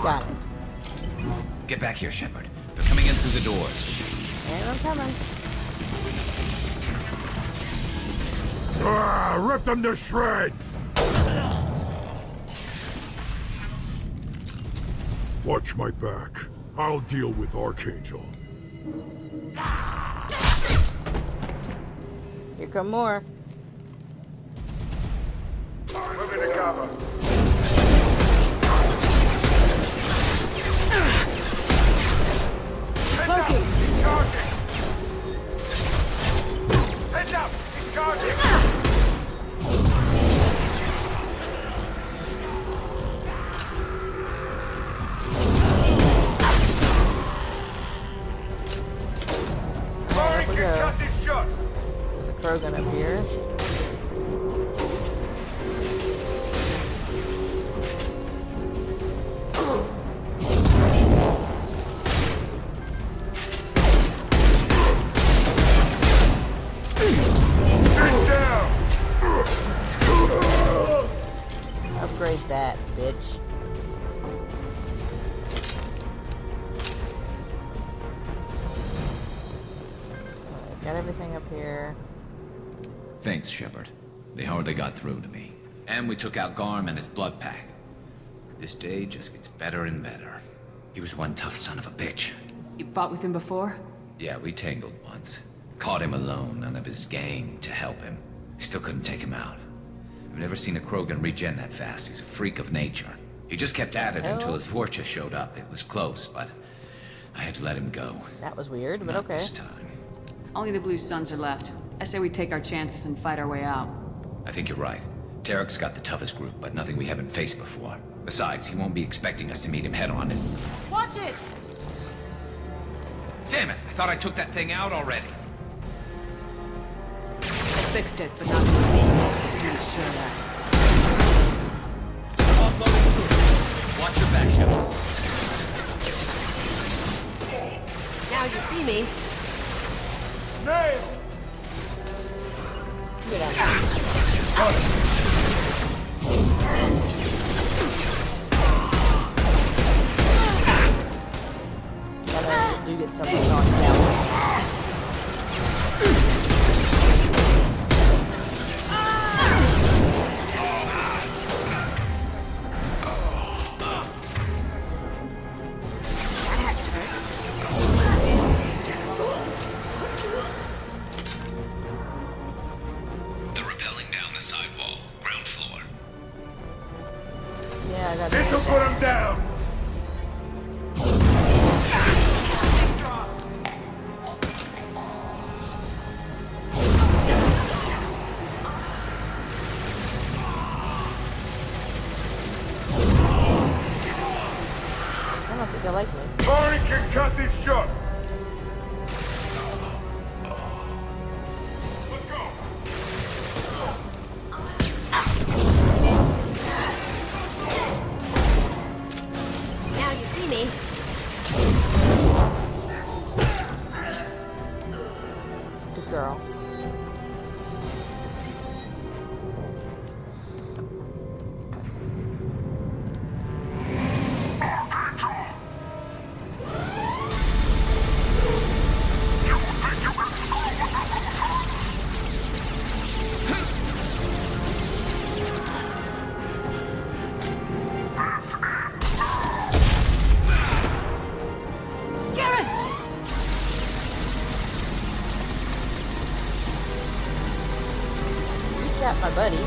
Got it. Get back here, Shepard. They're coming in through the doors. And I'm coming. Rip them to shreds! Watch my back. I'll deal with Archangel. Here come more. Moving to cover. Cloaking. He's charging! Heads up! He's charging! There we go. There's a Krogan up here. Upgrade that, bitch. Alright, got everything up here. Thanks, Shepard. They hardly got through to me. And we took out Garm and his blood pack. This day just gets better and better. He was one tough son of a bitch. You fought with him before? Yeah, we tangled once. Caught him alone, none of his gang to help him. Still couldn't take him out. I've never seen a Krogan regen that fast. He's a freak of nature. He just kept at it until his Vorcha showed up. It was close, but I had to let him go. That was weird, but Not okay. this time. Only the Blue Suns are left. I say we take our chances and fight our way out. I think you're right. Tarek's got the toughest group, but nothing we haven't faced before. Besides, he won't be expecting us to meet him head-on. Watch it! Damn it! I thought I took that thing out already. I fixed it, but not with me. Pretty sure of that. Offloading troops. Watch your back, Shepard. Now you see me. Nail! Get out. Do get something knocked down. They're rappelling down the sidewall, ground floor. Yeah, I got This'll put him down! I don't think they like me. Firing concussive shot! Let's go! Now you see me. Good girl. Shot my buddy.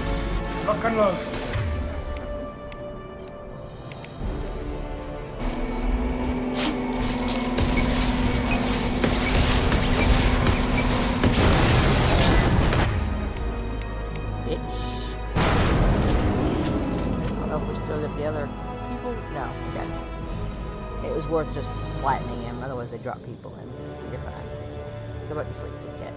Lock and load. Bitch. I don't know if we still get the other people. No, okay. It was worth just flattening him, otherwise they drop people and you're fine. Go back to sleep, Kit Kat.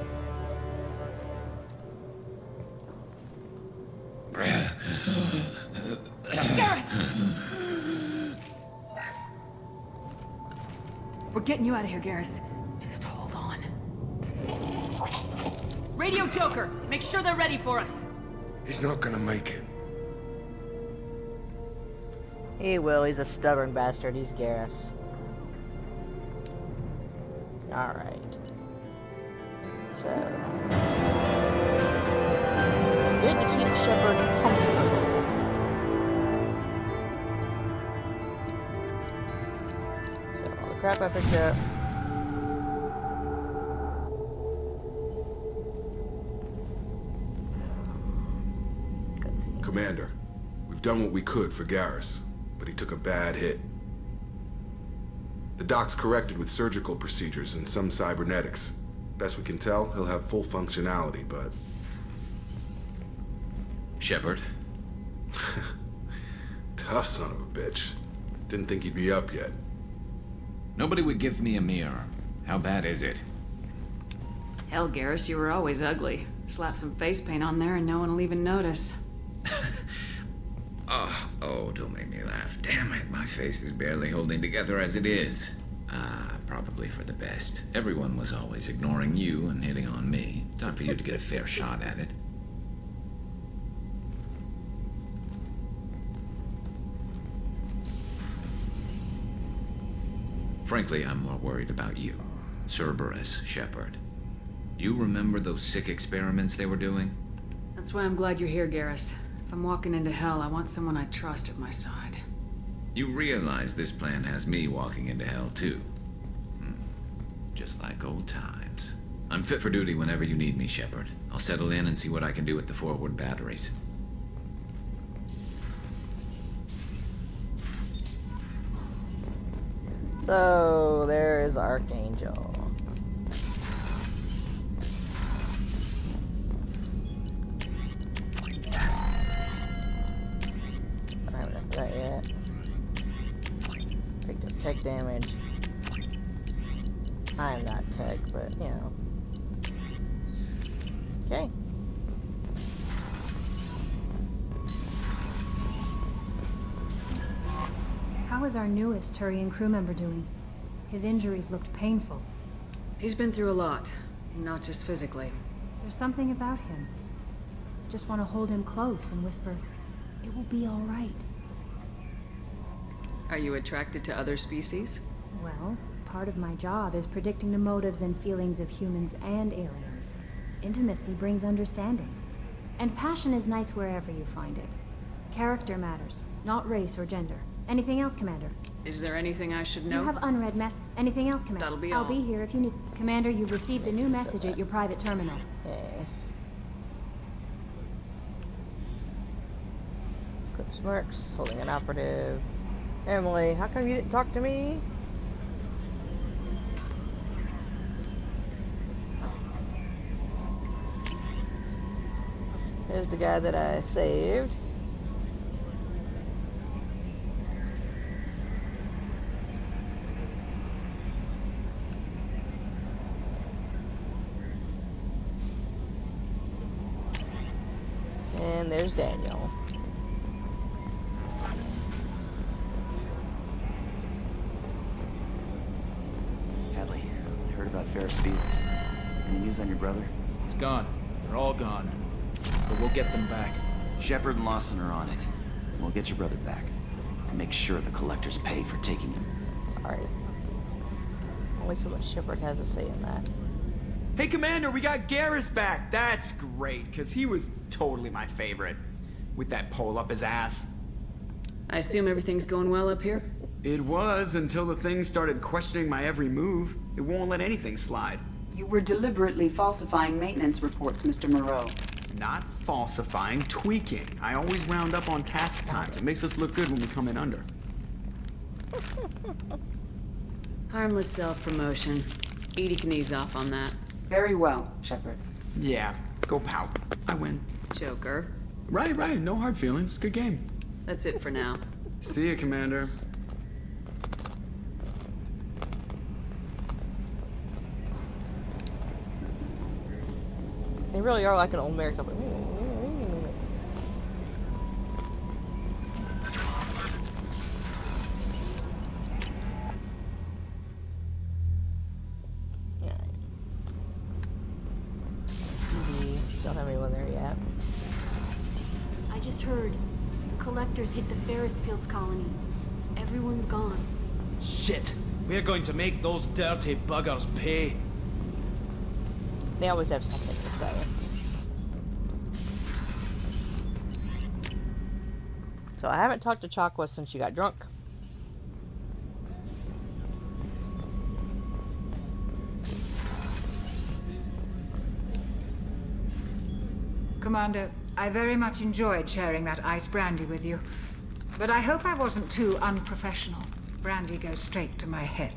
We're getting you out of here, Garrus. Just hold on. Radio Joker! Make sure they're ready for us! He's not gonna make it. He will, he's a stubborn bastard, he's Garrus. Alright. So... good to keep Shepard comfortable. So, all the crap I picked up. Commander, we've done what we could for Garrus, but he took a bad hit. The doc's corrected with surgical procedures and some cybernetics. Best we can tell, he'll have full functionality, but... Shepard? Tough son of a bitch. Didn't think he'd be up yet. Nobody would give me a mirror. How bad is it? Hell, Garrus, you were always ugly. Slap some face paint on there and no one will even notice. Oh, don't make me laugh. Damn it, my face is barely holding together as it is. Probably for the best. Everyone was always ignoring you and hitting on me. Time for you to get a fair shot at it. Frankly, I'm more worried about you. Cerberus, Shepard. You remember those sick experiments they were doing? That's why I'm glad you're here, Garrus. If I'm walking into hell, I want someone I trust at my side. You realize this plan has me walking into hell, too. Just like old times. I'm fit for duty whenever you need me, Shepard. I'll settle in and see what I can do with the forward batteries. So, there is Archangel. I haven't done that yet. Picked up tech damage. I am not tech, but, you know. Okay. How is our newest Turian crew member doing? His injuries looked painful. He's been through a lot, not just physically. There's something about him. I just want to hold him close and whisper, "It will be all right." Are you attracted to other species? Well, part of my job is predicting the motives and feelings of humans and aliens. Intimacy brings understanding. And passion is nice wherever you find it. Character matters, not race or gender. Anything else, Commander? Is there anything I should know? You have unread Anything else, Commander? That'll be I'll all. be here if you need. Commander, you've received a new message at your private terminal. Okay. Clip smirks, holding an operative. Emily, how come you didn't talk to me? Here's the guy that I saved. And there's Daniel. Hadley, I heard about Ferris Fields. Any news on your brother? He's gone. They're all gone. But we'll get them back. Shepard and Lawson are on it. We'll get your brother back. And make sure the collectors pay for taking him. Alright. Only so much Shepard has a say in that. Hey, Commander, we got Garrus back. That's great, because he was totally my favorite. With that pole up his ass. I assume everything's going well up here? It was, until the thing started questioning my every move. It won't let anything slide. You were deliberately falsifying maintenance reports, Mr. Moreau. Not falsifying, tweaking. I always round up on task times. It makes us look good when we come in under. Harmless self-promotion. Edie can ease off on that. Very well, Shepard. Yeah, go pout. I win. Joker. Right, no hard feelings. Good game. That's it for now. See ya, Commander. They really are like an old American. Don't have anyone there yet. I just heard the collectors hit the Ferris Fields colony. Everyone's gone. Shit! We're going to make those dirty buggers pay. They always have something to say. So I haven't talked to Chakwa since she got drunk. Commander, I very much enjoyed sharing that ice brandy with you. But I hope I wasn't too unprofessional. Brandy goes straight to my head.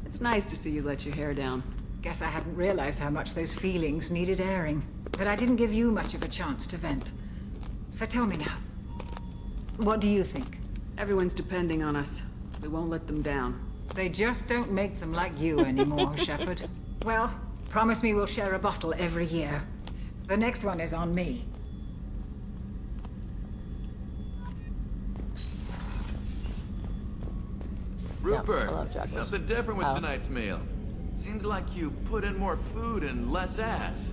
It's nice to see you let your hair down. Guess I hadn't realized how much those feelings needed airing. But I didn't give you much of a chance to vent. So tell me now. What do you think? Everyone's depending on us. We won't let them down. They just don't make them like you anymore, Shepard. Well, promise me we'll share a bottle every year. The next one is on me. Rupert, there's something different with tonight's meal. Seems like you put in more food and less ass.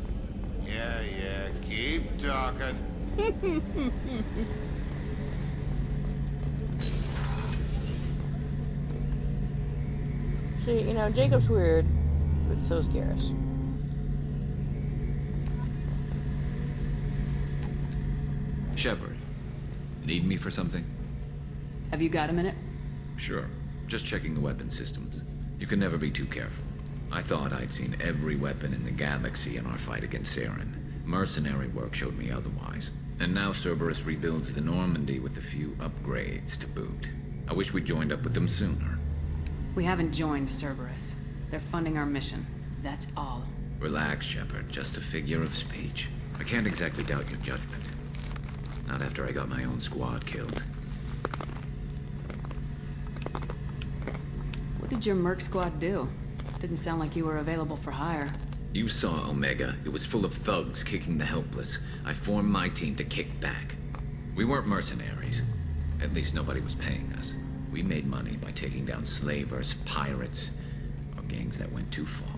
Yeah, keep talking. See, you know, Jacob's weird, but so's Garrus. Shepard, need me for something? Have you got a minute? Sure. Just checking the weapon systems. You can never be too careful. I thought I'd seen every weapon in the galaxy in our fight against Saren. Mercenary work showed me otherwise. And now Cerberus rebuilds the Normandy with a few upgrades to boot. I wish we'd joined up with them sooner. We haven't joined Cerberus. They're funding our mission. That's all. Relax, Shepard. Just a figure of speech. I can't exactly doubt your judgment. Not after I got my own squad killed. What did your Merc squad do? Didn't sound like you were available for hire. You saw Omega. It was full of thugs kicking the helpless. I formed my team to kick back. We weren't mercenaries. At least nobody was paying us. We made money by taking down slavers, pirates, or gangs that went too far.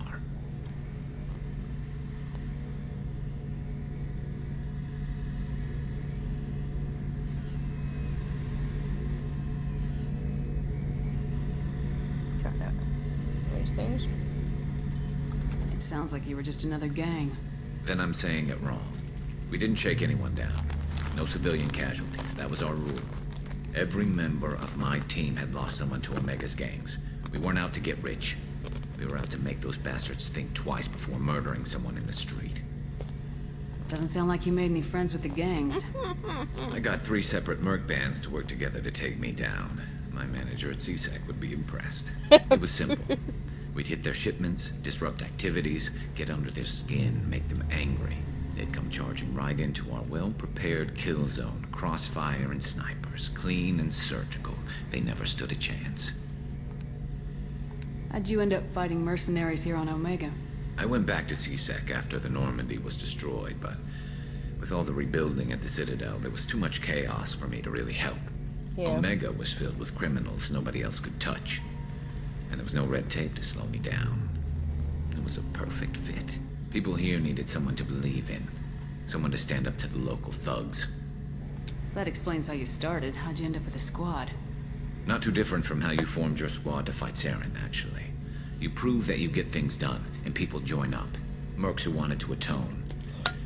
Things. It sounds like you were just another gang. Then I'm saying it wrong. We didn't shake anyone down. No civilian casualties. That was our rule. Every member of my team had lost someone to Omega's gangs. We weren't out to get rich. We were out to make those bastards think twice before murdering someone in the street. Doesn't sound like you made any friends with the gangs. I got 3 separate merc bands to work together to take me down. My manager at CSEC would be impressed. It was simple. We'd hit their shipments, disrupt activities, get under their skin, make them angry. They'd come charging right into our well-prepared kill zone, crossfire and snipers, clean and surgical. They never stood a chance. How'd you end up fighting mercenaries here on Omega? I went back to CSEC after the Normandy was destroyed, but with all the rebuilding at the Citadel, there was too much chaos for me to really help. Yeah. Omega was filled with criminals nobody else could touch. And there was no red tape to slow me down. It was a perfect fit. People here needed someone to believe in. Someone to stand up to the local thugs. That explains how you started. How'd you end up with a squad? Not too different from how you formed your squad to fight Saren, actually. You prove that you get things done, and people join up. Mercs who wanted to atone.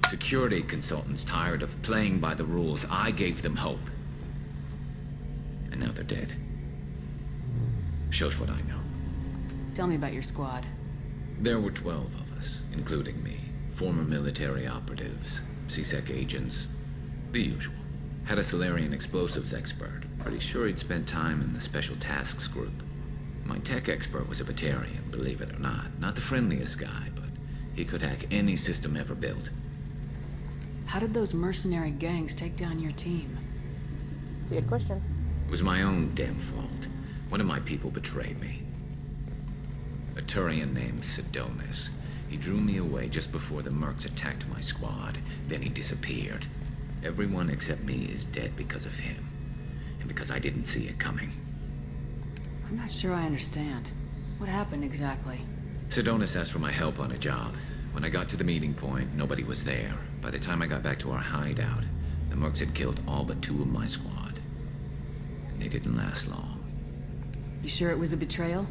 Security consultants tired of playing by the rules. I gave them hope. And now they're dead. Shows what I know. Tell me about your squad. There were 12 of us, including me. Former military operatives, CSEC agents, the usual. Had a Solarian explosives expert. Pretty sure he'd spent time in the Special Tasks Group. My tech expert was a Batarian, believe it or not. Not the friendliest guy, but he could hack any system ever built. How did those mercenary gangs take down your team? It's a good question. It was my own damn fault. One of my people betrayed me. A Turian named Sidonis. He drew me away just before the mercs attacked my squad. Then he disappeared. Everyone except me is dead because of him. And because I didn't see it coming. I'm not sure I understand. What happened exactly? Sidonis asked for my help on a job. When I got to the meeting point, nobody was there. By the time I got back to our hideout, the mercs had killed all but 2 of my squad. And they didn't last long. You sure it was a betrayal?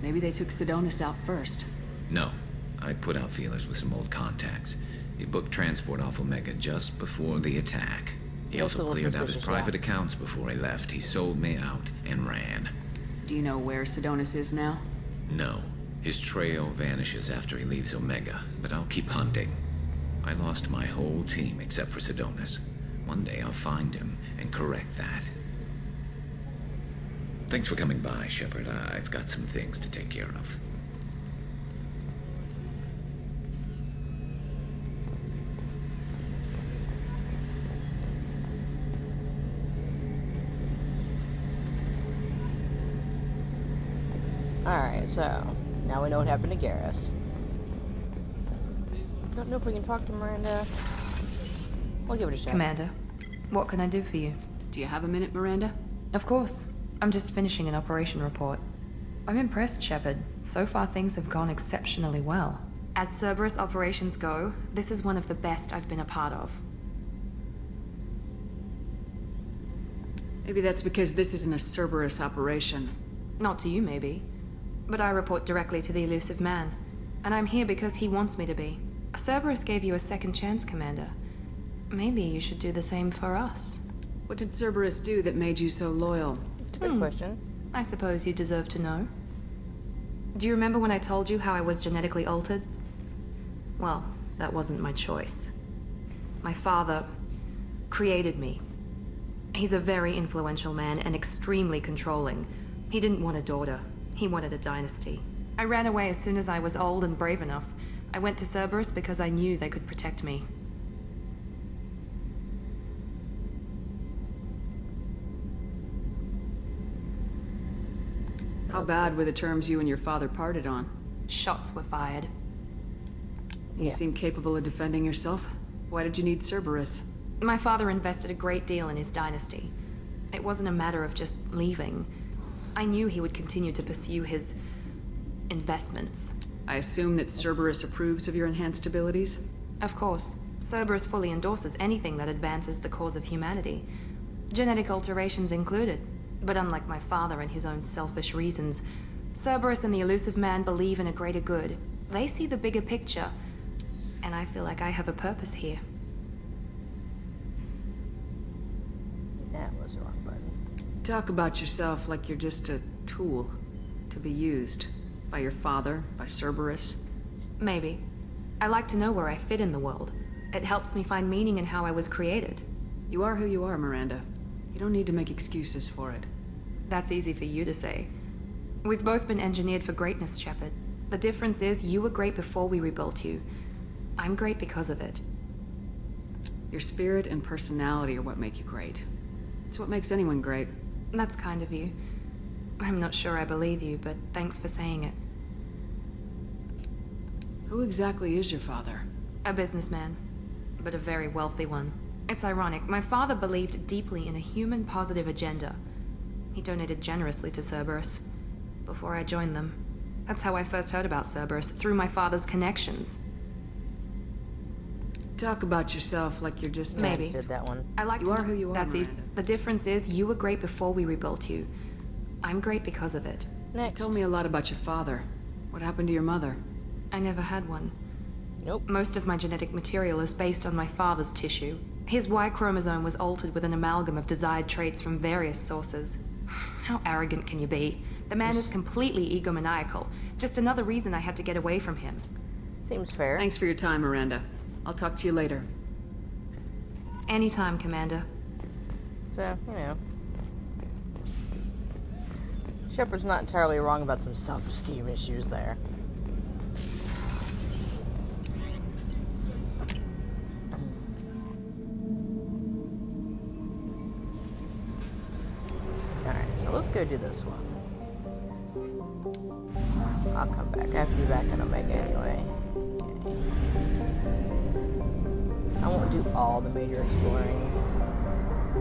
Maybe they took Sidonis out first. No. I put out feelers with some old contacts. He booked transport off Omega just before the attack. He also cleared out his private accounts before he left. He sold me out and ran. Do you know where Sidonis is now? No. His trail vanishes after he leaves Omega, but I'll keep hunting. I lost my whole team except for Sidonis. One day I'll find him and correct that. Thanks for coming by, Shepard. I've got some things to take care of. Alright, so now we know what happened to Garrus. Don't know if we can talk to Miranda. We'll give it a shot. Commander, what can I do for you? Do you have a minute, Miranda? Of course. I'm just finishing an operation report. I'm impressed, Shepard. So far things have gone exceptionally well. As Cerberus operations go, this is one of the best I've been a part of. Maybe that's because this isn't a Cerberus operation. Not to you, maybe. But I report directly to the Elusive Man. And I'm here because he wants me to be. Cerberus gave you a second chance, Commander. Maybe you should do the same for us. What did Cerberus do that made you so loyal? Good question. I suppose you deserve to know. Do you remember when I told you how I was genetically altered? Well, that wasn't my choice. My father created me. He's a very influential man and extremely controlling. He didn't want a daughter. He wanted a dynasty. I ran away as soon as I was old and brave enough. I went to Cerberus because I knew they could protect me. How bad were the terms you and your father parted on? Shots were fired. You seem capable of defending yourself. Why did you need Cerberus? My father invested a great deal in his dynasty. It wasn't a matter of just leaving. I knew he would continue to pursue his investments. I assume that Cerberus approves of your enhanced abilities? Of course. Cerberus fully endorses anything that advances the cause of humanity. Genetic alterations included. But unlike my father and his own selfish reasons, Cerberus and the Elusive Man believe in a greater good. They see the bigger picture, and I feel like I have a purpose here. That was the wrong button. Talk about yourself like you're just a tool to be used by your father, by Cerberus. Maybe. I like to know where I fit in the world. It helps me find meaning in how I was created. You are who you are, Miranda. You don't need to make excuses for it. That's easy for you to say. We've both been engineered for greatness, Shepard. The difference is you were great before we rebuilt you. I'm great because of it. Your spirit and personality are what make you great. It's what makes anyone great. That's kind of you. I'm not sure I believe you, but thanks for saying it. Who exactly is your father? A businessman, but a very wealthy one. It's ironic. My father believed deeply in a human-positive agenda. He donated generously to Cerberus before I joined them. That's how I first heard about Cerberus, through my father's connections. Talk about yourself like you're just... Maybe. Did that one. I like you to are know who you are, that's Miranda. easy. The difference is you were great before we rebuilt you. I'm great because of it. Next. You told me a lot about your father. What happened to your mother? I never had one. Nope. Most of my genetic material is based on my father's tissue. His Y chromosome was altered with an amalgam of desired traits from various sources. How arrogant can you be? The man is completely egomaniacal. Just another reason I had to get away from him. Seems fair. Thanks for your time, Miranda. I'll talk to you later. Anytime, Commander. So, Shepard's not entirely wrong about some self-esteem issues there. Alright, so let's go do this one. I'll come back. I have to be back in Omega anyway. Okay. I won't do all the major exploring,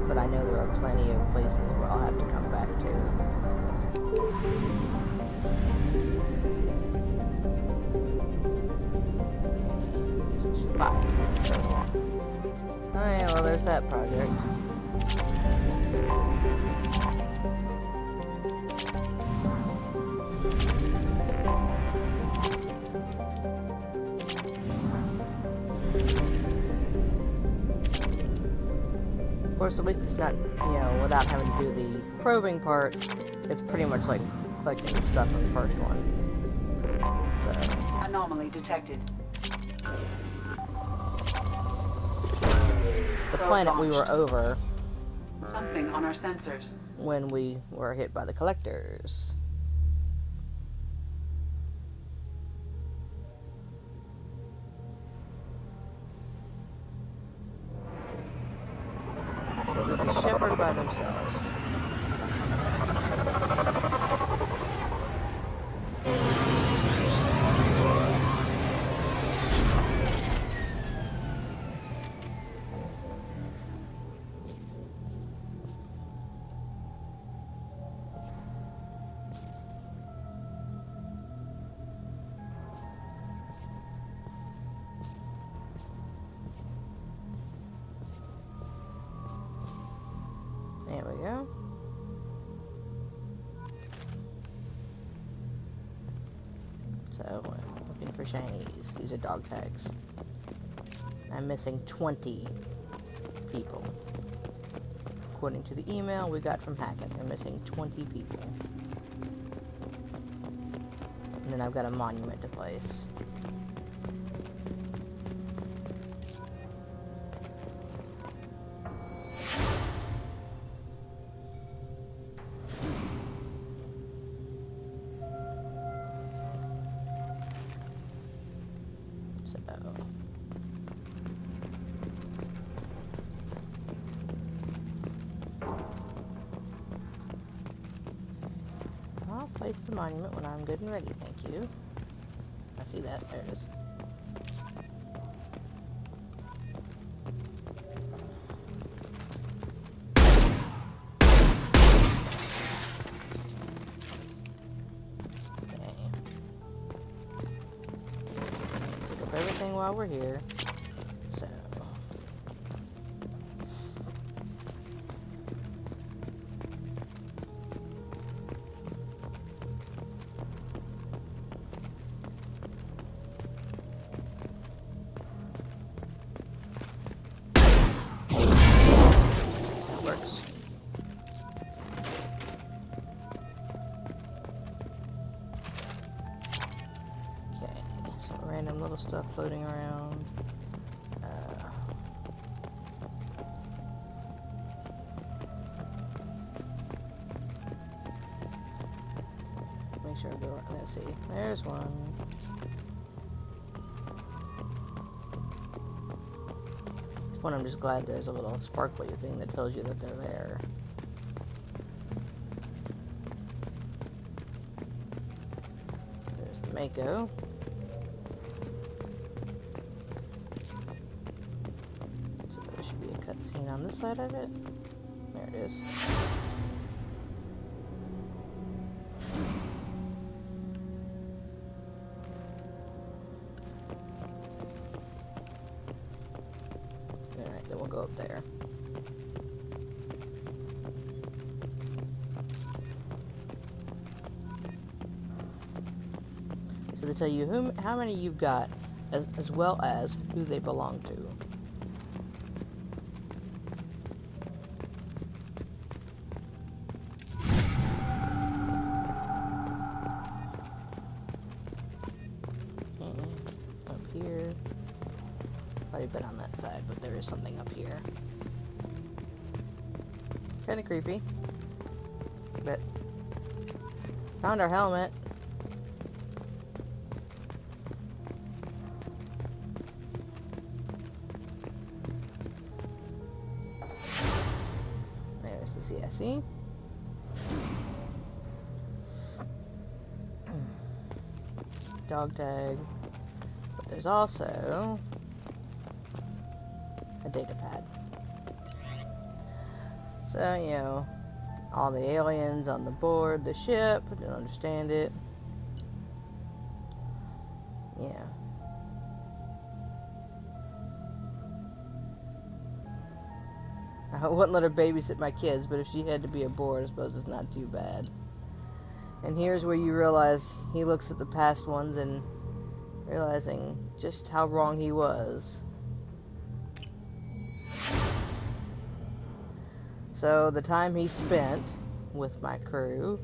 but I know there are plenty of places where I'll have to come back to. Just 5. Alright, well there's that project. Of course, at least it's not, without having to do the probing part, it's pretty much like collecting stuff from the first one. So. Anomaly detected. The planet we were over. Something on our sensors. When we were hit by the collectors. So this is Shepard by themselves. There we go. So, looking for shinies. These are dog tags. I'm missing 20. people. According to the email we got from Hackett, they're missing 20 people. And then I've got a monument to place. Place the monument when I'm good and ready, thank you. I see that, there it is. Okay. Pick up everything while we're here. So. Random little stuff floating around. Make sure I go right. Let's see. There's one. This one I'm just glad there's a little sparkly thing that tells you that they're there. There's Demako. On this side of it. There it is. Alright, then we'll go up there. So they tell you how many you've got, as well as who they belong to. Been on that side, but there is something up here. Kind of creepy, but found our helmet. There's the CSE. Dog tag, but there's also a data pad. So, you know, all the aliens on the board, the ship, I don't understand it. Yeah. I wouldn't let her babysit my kids, but if she had to be aboard, I suppose it's not too bad. And here's where you realize he looks at the past ones and realizing just how wrong he was. So the time he spent with my crew,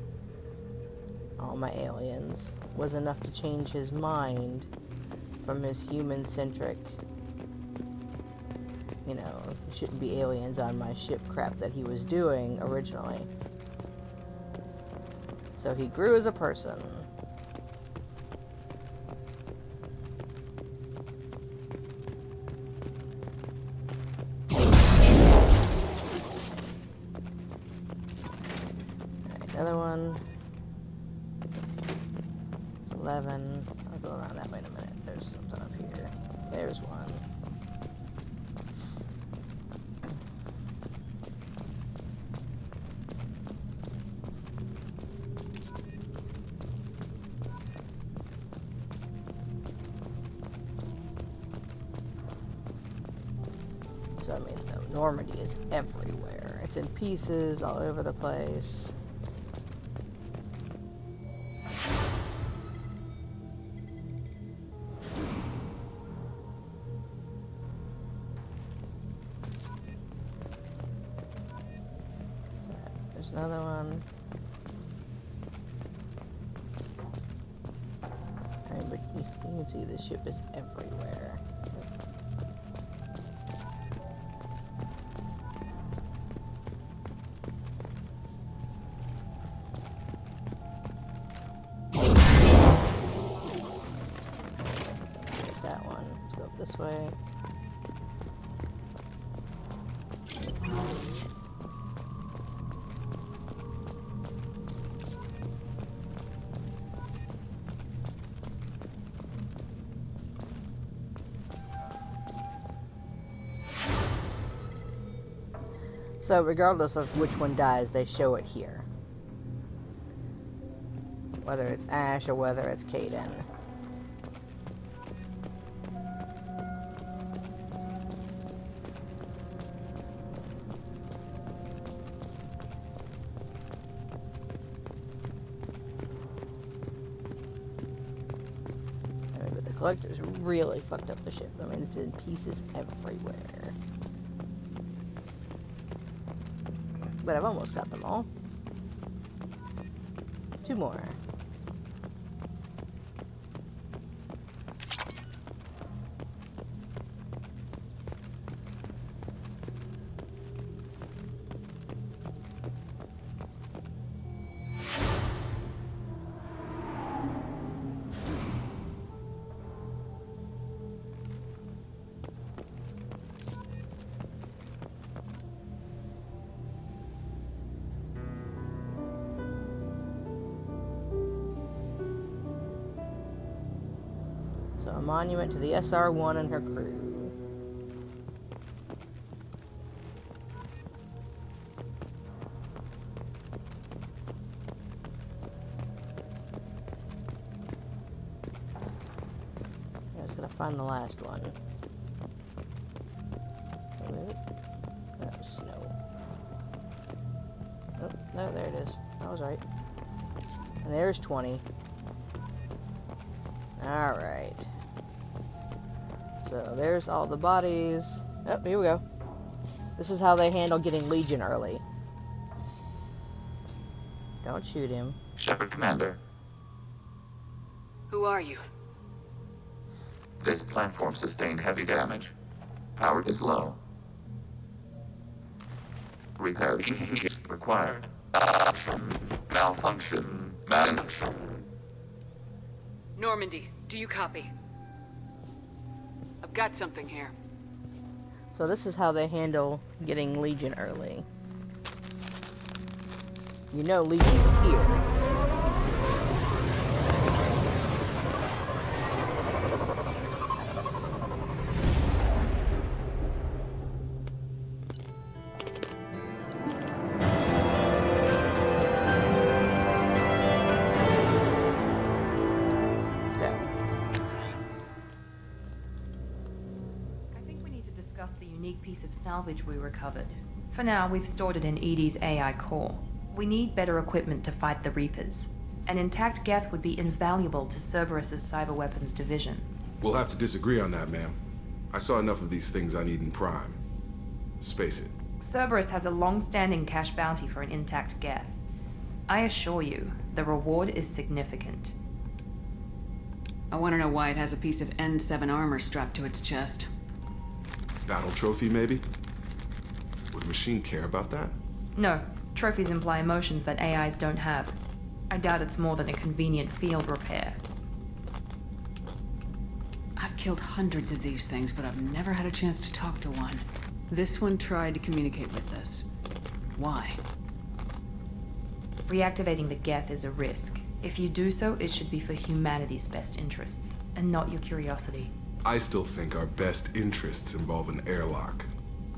all my aliens, was enough to change his mind from his human-centric, you know, shouldn't be aliens on my ship crap that he was doing originally. So he grew as a person. Another one. It's 11. I'll go around that way in a minute. There's something up here. There's one. So I mean, Normandy is everywhere. It's in pieces all over the place. another one. Alright, but you can see the ship is everywhere. That one. Let's go up this way. So regardless of which one dies, they show it here. Whether it's Ash or whether it's Kaidan. But the Collector's really fucked up the ship. I mean, it's in pieces everywhere. But I've almost got them all. 2 more. So a monument to the SR-1 and her crew. I was gonna find the last one. Oh, snow. Oh, no, there it is. I was right. And there's 20. Alright. So there's all the bodies. Oh, here we go. This is how they handle getting Legion early. Don't shoot him. Shepard Commander. Who are you? This platform sustained heavy damage. Power is low. Repair is required. Malfunction. Normandy, do you copy? I've got something here. So this is how they handle getting Legion early. You know Legion was here. Piece of salvage we recovered. For now, we've stored it in EDI's AI core. We need better equipment to fight the Reapers. An intact Geth would be invaluable to Cerberus's cyber weapons division. We'll have to disagree on that, ma'am. I saw enough of these things on Eden Prime. Space it. Cerberus has a long-standing cash bounty for an intact Geth. I assure you, the reward is significant. I want to know why it has a piece of N7 armor strapped to its chest. Battle trophy, maybe? Would a machine care about that? No. Trophies imply emotions that AIs don't have. I doubt it's more than a convenient field repair. I've killed hundreds of these things, but I've never had a chance to talk to one. This one tried to communicate with us. Why? Reactivating the Geth is a risk. If you do so, it should be for humanity's best interests, and not your curiosity. I still think our best interests involve an airlock.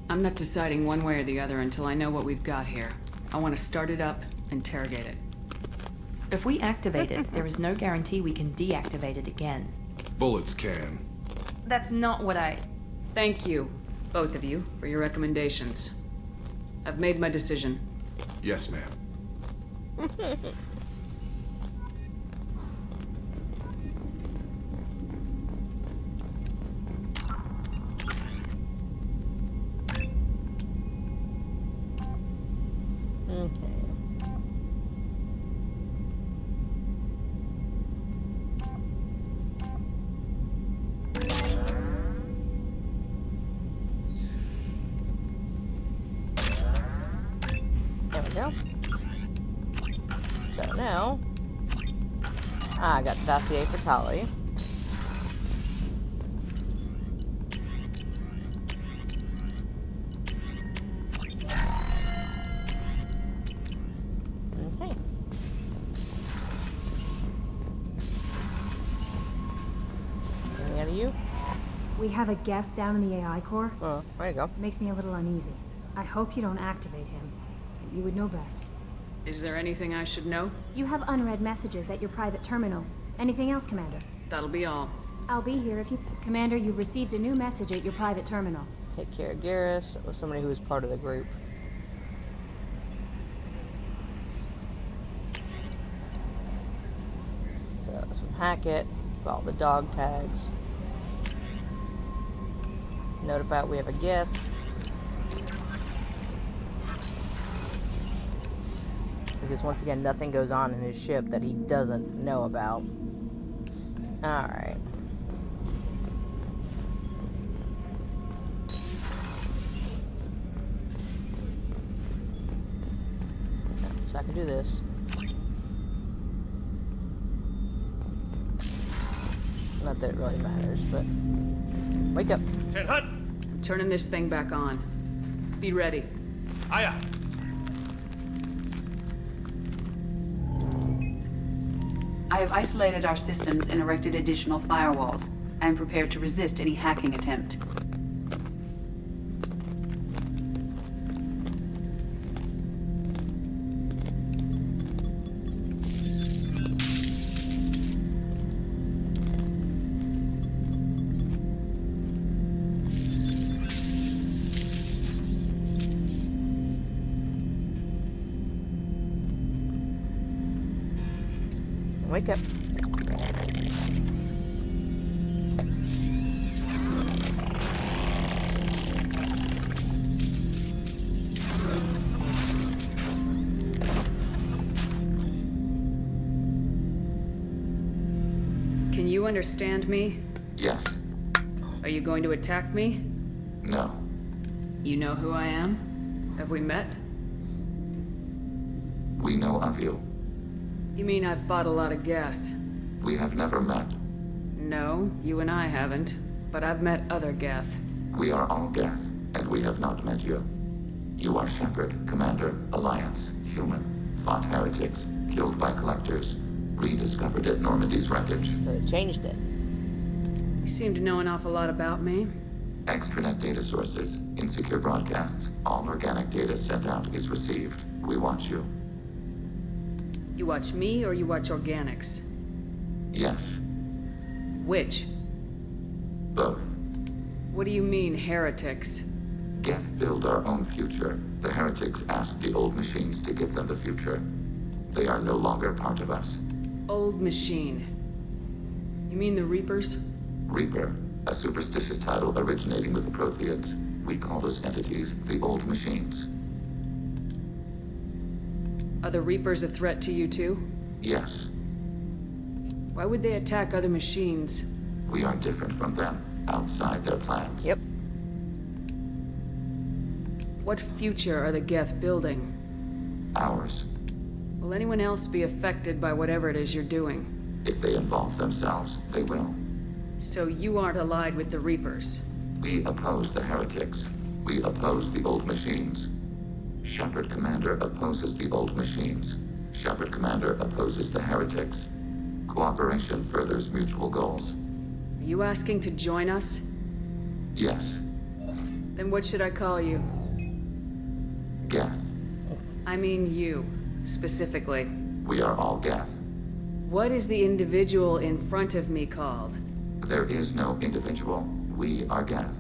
I'm not deciding one way or the other until I know what we've got here. I want to start it up, interrogate it. If we activate it, there is no guarantee we can deactivate it again. Bullets can. That's not what I... Thank you, both of you, for your recommendations. I've made my decision. Yes, ma'am. Okay. now, I got the dossier for Tali. Okay. Anything out of you? We have a Geth down in the AI core. Oh, there you go. Makes me a little uneasy. I hope you don't activate him. You would know best. Is there anything I should know? You have unread messages at your private terminal. Anything else, Commander? That'll be all. I'll be here if you... Commander, you've received a new message at your private terminal. Take care of Garrus. It was somebody who was part of the group. So, some Hackett. All the dog tags. Notify we have a Geth. Because once again, nothing goes on in his ship that he doesn't know about. Alright. So I can do this. Not that it really matters, but... Wake up. I'm turning this thing back on. Be ready. Aya! I have isolated our systems and erected additional firewalls. I am prepared to resist any hacking attempt. Wake up. Can you understand me? Yes. Are you going to attack me? No. You know who I am? Have we met? We know of you. You mean I've fought a lot of Geth? We have never met. No, you and I haven't. But I've met other Geth. We are all Geth, and we have not met you. You are Shepard, Commander, Alliance, human, fought heretics, killed by collectors, rediscovered at Normandy's wreckage. So they changed it. You seem to know an awful lot about me. Extranet data sources, insecure broadcasts, all organic data sent out is received. We watch you. You watch me or you watch organics? Yes. Which? Both. What do you mean, heretics? Geth build our own future. The heretics asked the old machines to give them the future. They are no longer part of us. Old machine. You mean the Reapers? Reaper, a superstitious title originating with the Protheans. We call those entities the old machines. Are the Reapers a threat to you too? Yes. Why would they attack other machines? We are different from them, outside their plans. Yep. What future are the Geth building? Ours. Will anyone else be affected by whatever it is you're doing? If they involve themselves, they will. So you aren't allied with the Reapers? We oppose the heretics. We oppose the old machines. Shepard Commander opposes the old machines. Shepard Commander opposes the heretics. Cooperation furthers mutual goals. Are you asking to join us? Yes. Then what should I call you? Geth. I mean you, specifically. We are all Geth. What is the individual in front of me called? There is no individual. We are Geth.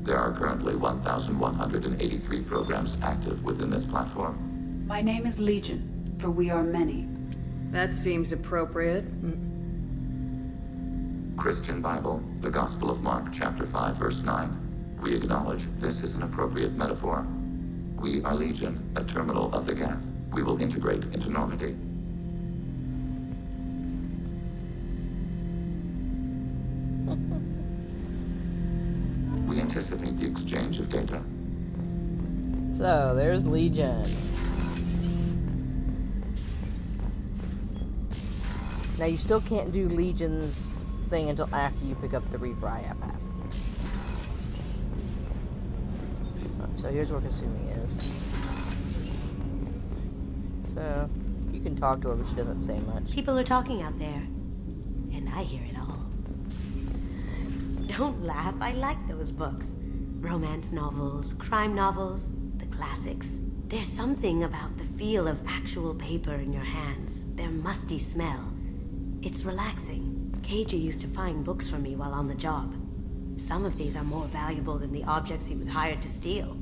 There are currently 1,183 programs active within this platform. My name is Legion, for we are many. That seems appropriate. Christian Bible, the Gospel of Mark, chapter 5, verse 9. We acknowledge this is an appropriate metaphor. We are Legion, a terminal of the Geth. We will integrate into Normandy. We anticipate the exchange of data. So, there's Legion. Now you still can't do Legion's thing until after you pick up the Reaper IFF. So here's where Kasumi is. So you can talk to her, but she doesn't say much. People are talking out there, and I hear it all. Don't laugh, I like those books. Romance novels, crime novels, the classics. There's something about the feel of actual paper in your hands, their musty smell. It's relaxing. Keiji used to find books for me while on the job. Some of these are more valuable than the objects he was hired to steal.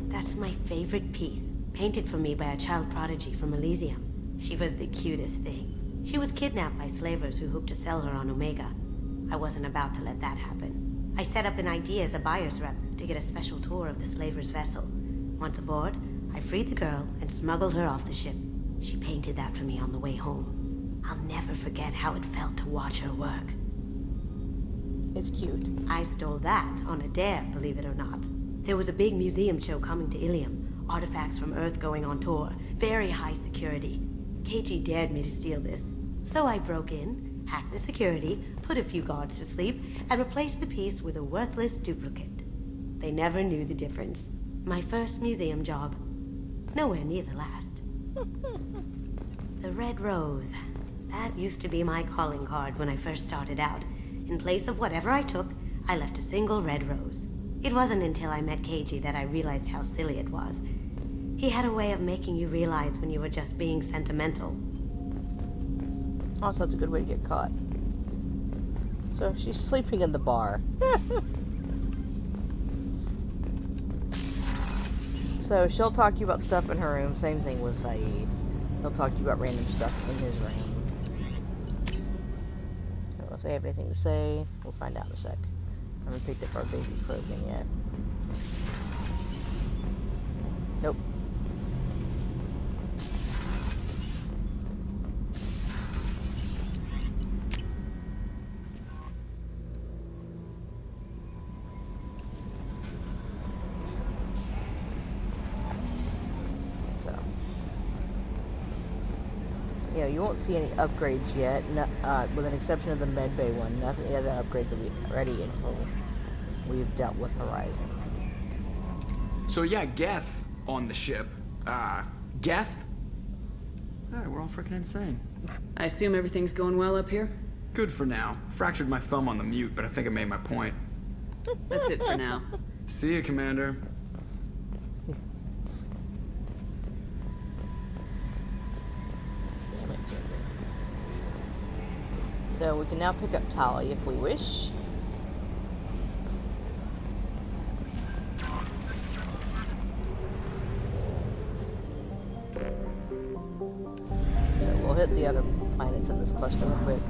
That's my favorite piece, painted for me by a child prodigy from Elysium. She was the cutest thing. She was kidnapped by slavers who hoped to sell her on Omega. I wasn't about to let that happen. I set up an idea as a buyer's rep to get a special tour of the slaver's vessel. Once aboard, I freed the girl and smuggled her off the ship. She painted that for me on the way home. I'll never forget how it felt to watch her work. It's cute. I stole that on a dare, believe it or not. There was a big museum show coming to Ilium. Artifacts from Earth going on tour. Very high security. Keiji dared me to steal this. So I broke in, hacked the security, put a few guards to sleep, and replaced the piece with a worthless duplicate. They never knew the difference. My first museum job. Nowhere near the last. The Red Rose. That used to be my calling card when I first started out. In place of whatever I took, I left a single red rose. It wasn't until I met Keiji that I realized how silly it was. He had a way of making you realize when you were just being sentimental. Also, that's a good way to get caught. So, she's sleeping in the bar. So, she'll talk to you about stuff in her room. Same thing with Saeed. He'll talk to you about random stuff in his room. If they have anything to say, we'll find out in a sec. I haven't picked up our baby clothing yet. Nope. You know, you won't see any upgrades yet, with an exception of the medbay one. Nothing, the other upgrades will be ready until we've dealt with Horizon. So yeah, Geth on the ship. Geth? Alright, we're all freaking insane. I assume everything's going well up here? Good for now. Fractured my thumb on the mute, but I think I made my point. That's it for now. See you, Commander. So we can now pick up Tali if we wish. So we'll hit the other planets in this cluster real quick.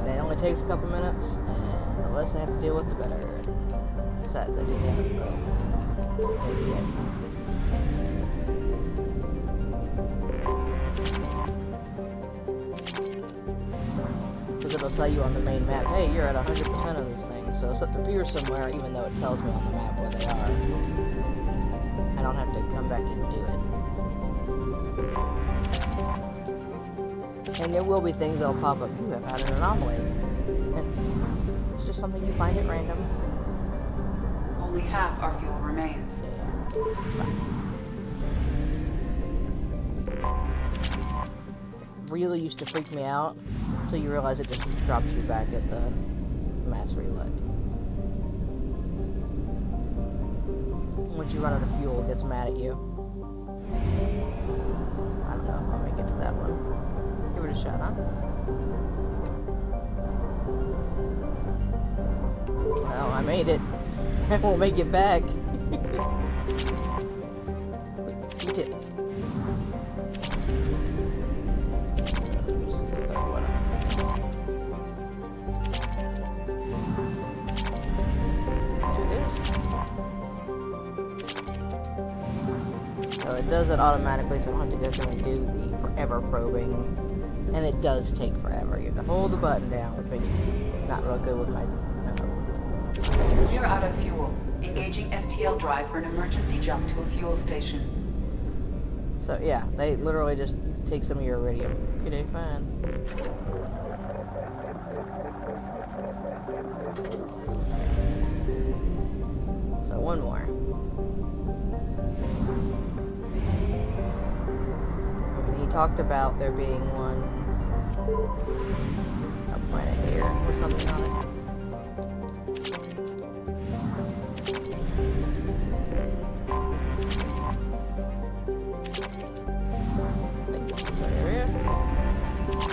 It only takes a couple minutes, and the less I have to deal with, the better. Besides, I do have because it'll tell you on the main map, hey, you're at 100% of this thing, so set the pier somewhere, even though it tells me on the map where they are. I don't have to come back and do it. And there will be things that'll pop up, you have had an anomaly. And it's just something you find at random. Only half our fuel remains. It's fine. Really used to freak me out until you realize it just drops you back at the mass reload. Once you run out of fuel, it gets mad at you. I don't know, I may get to that one. Give it a shot, huh? Well, I made it. I won't make it back. Details. So it does it automatically, so I don't have to go through and do the forever probing. And it does take forever. You have to hold the button down, which makes me not real good with my... We're out of fuel. Engaging FTL drive for an emergency jump to a fuel station. So yeah, they literally just take some of your iridium. Okay, fine. So one more. And he talked about there being one a planet here or something on it.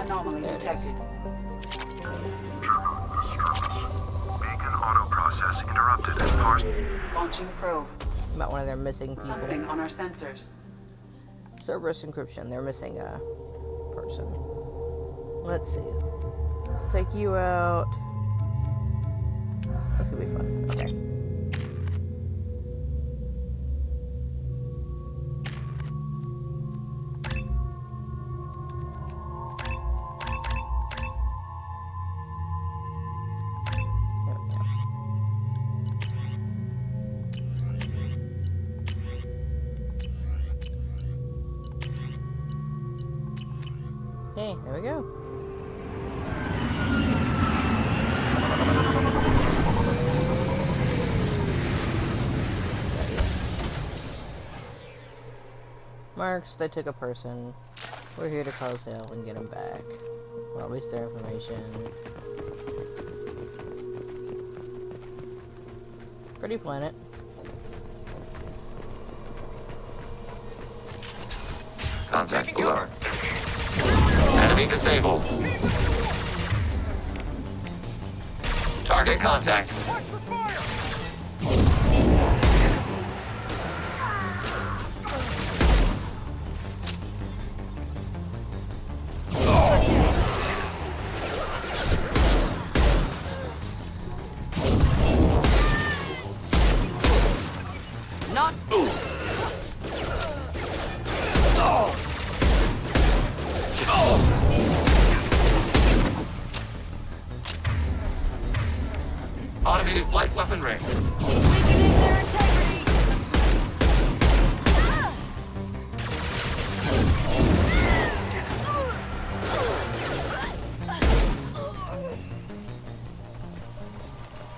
Anomaly detected. Beacon auto process interrupted and parsed. Launching probe. About one of their missing people. Something on our sensors. Cerberus encryption. They're missing a person. Let's see. Take you out. That's gonna be fun. Okay. Okay, there we go. Marks, they took a person. We're here to cause hell and get them back. Or at least their information. Pretty planet. Contact below. Enemy disabled. Target contact. Not. Automated flight weaponry.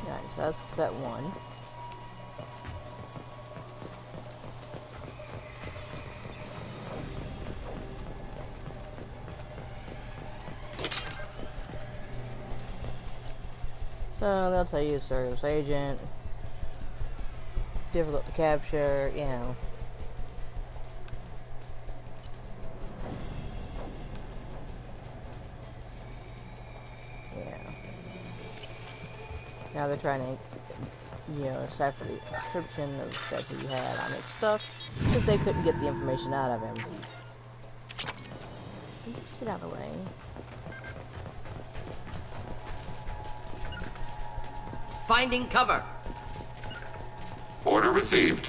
Nice, that's set one. So they'll tell you Cerberus agent, difficult to capture, you know. Yeah. Now they're trying to, you know, decipher the description of that he had on his stuff, because they couldn't get the information out of him. Just get out of the way. Finding cover. Order received.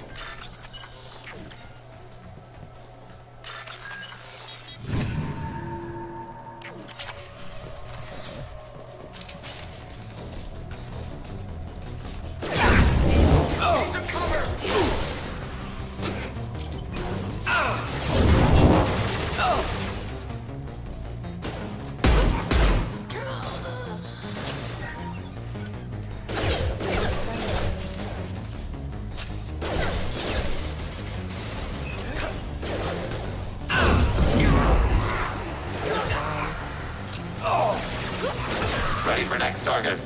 Ready for next target.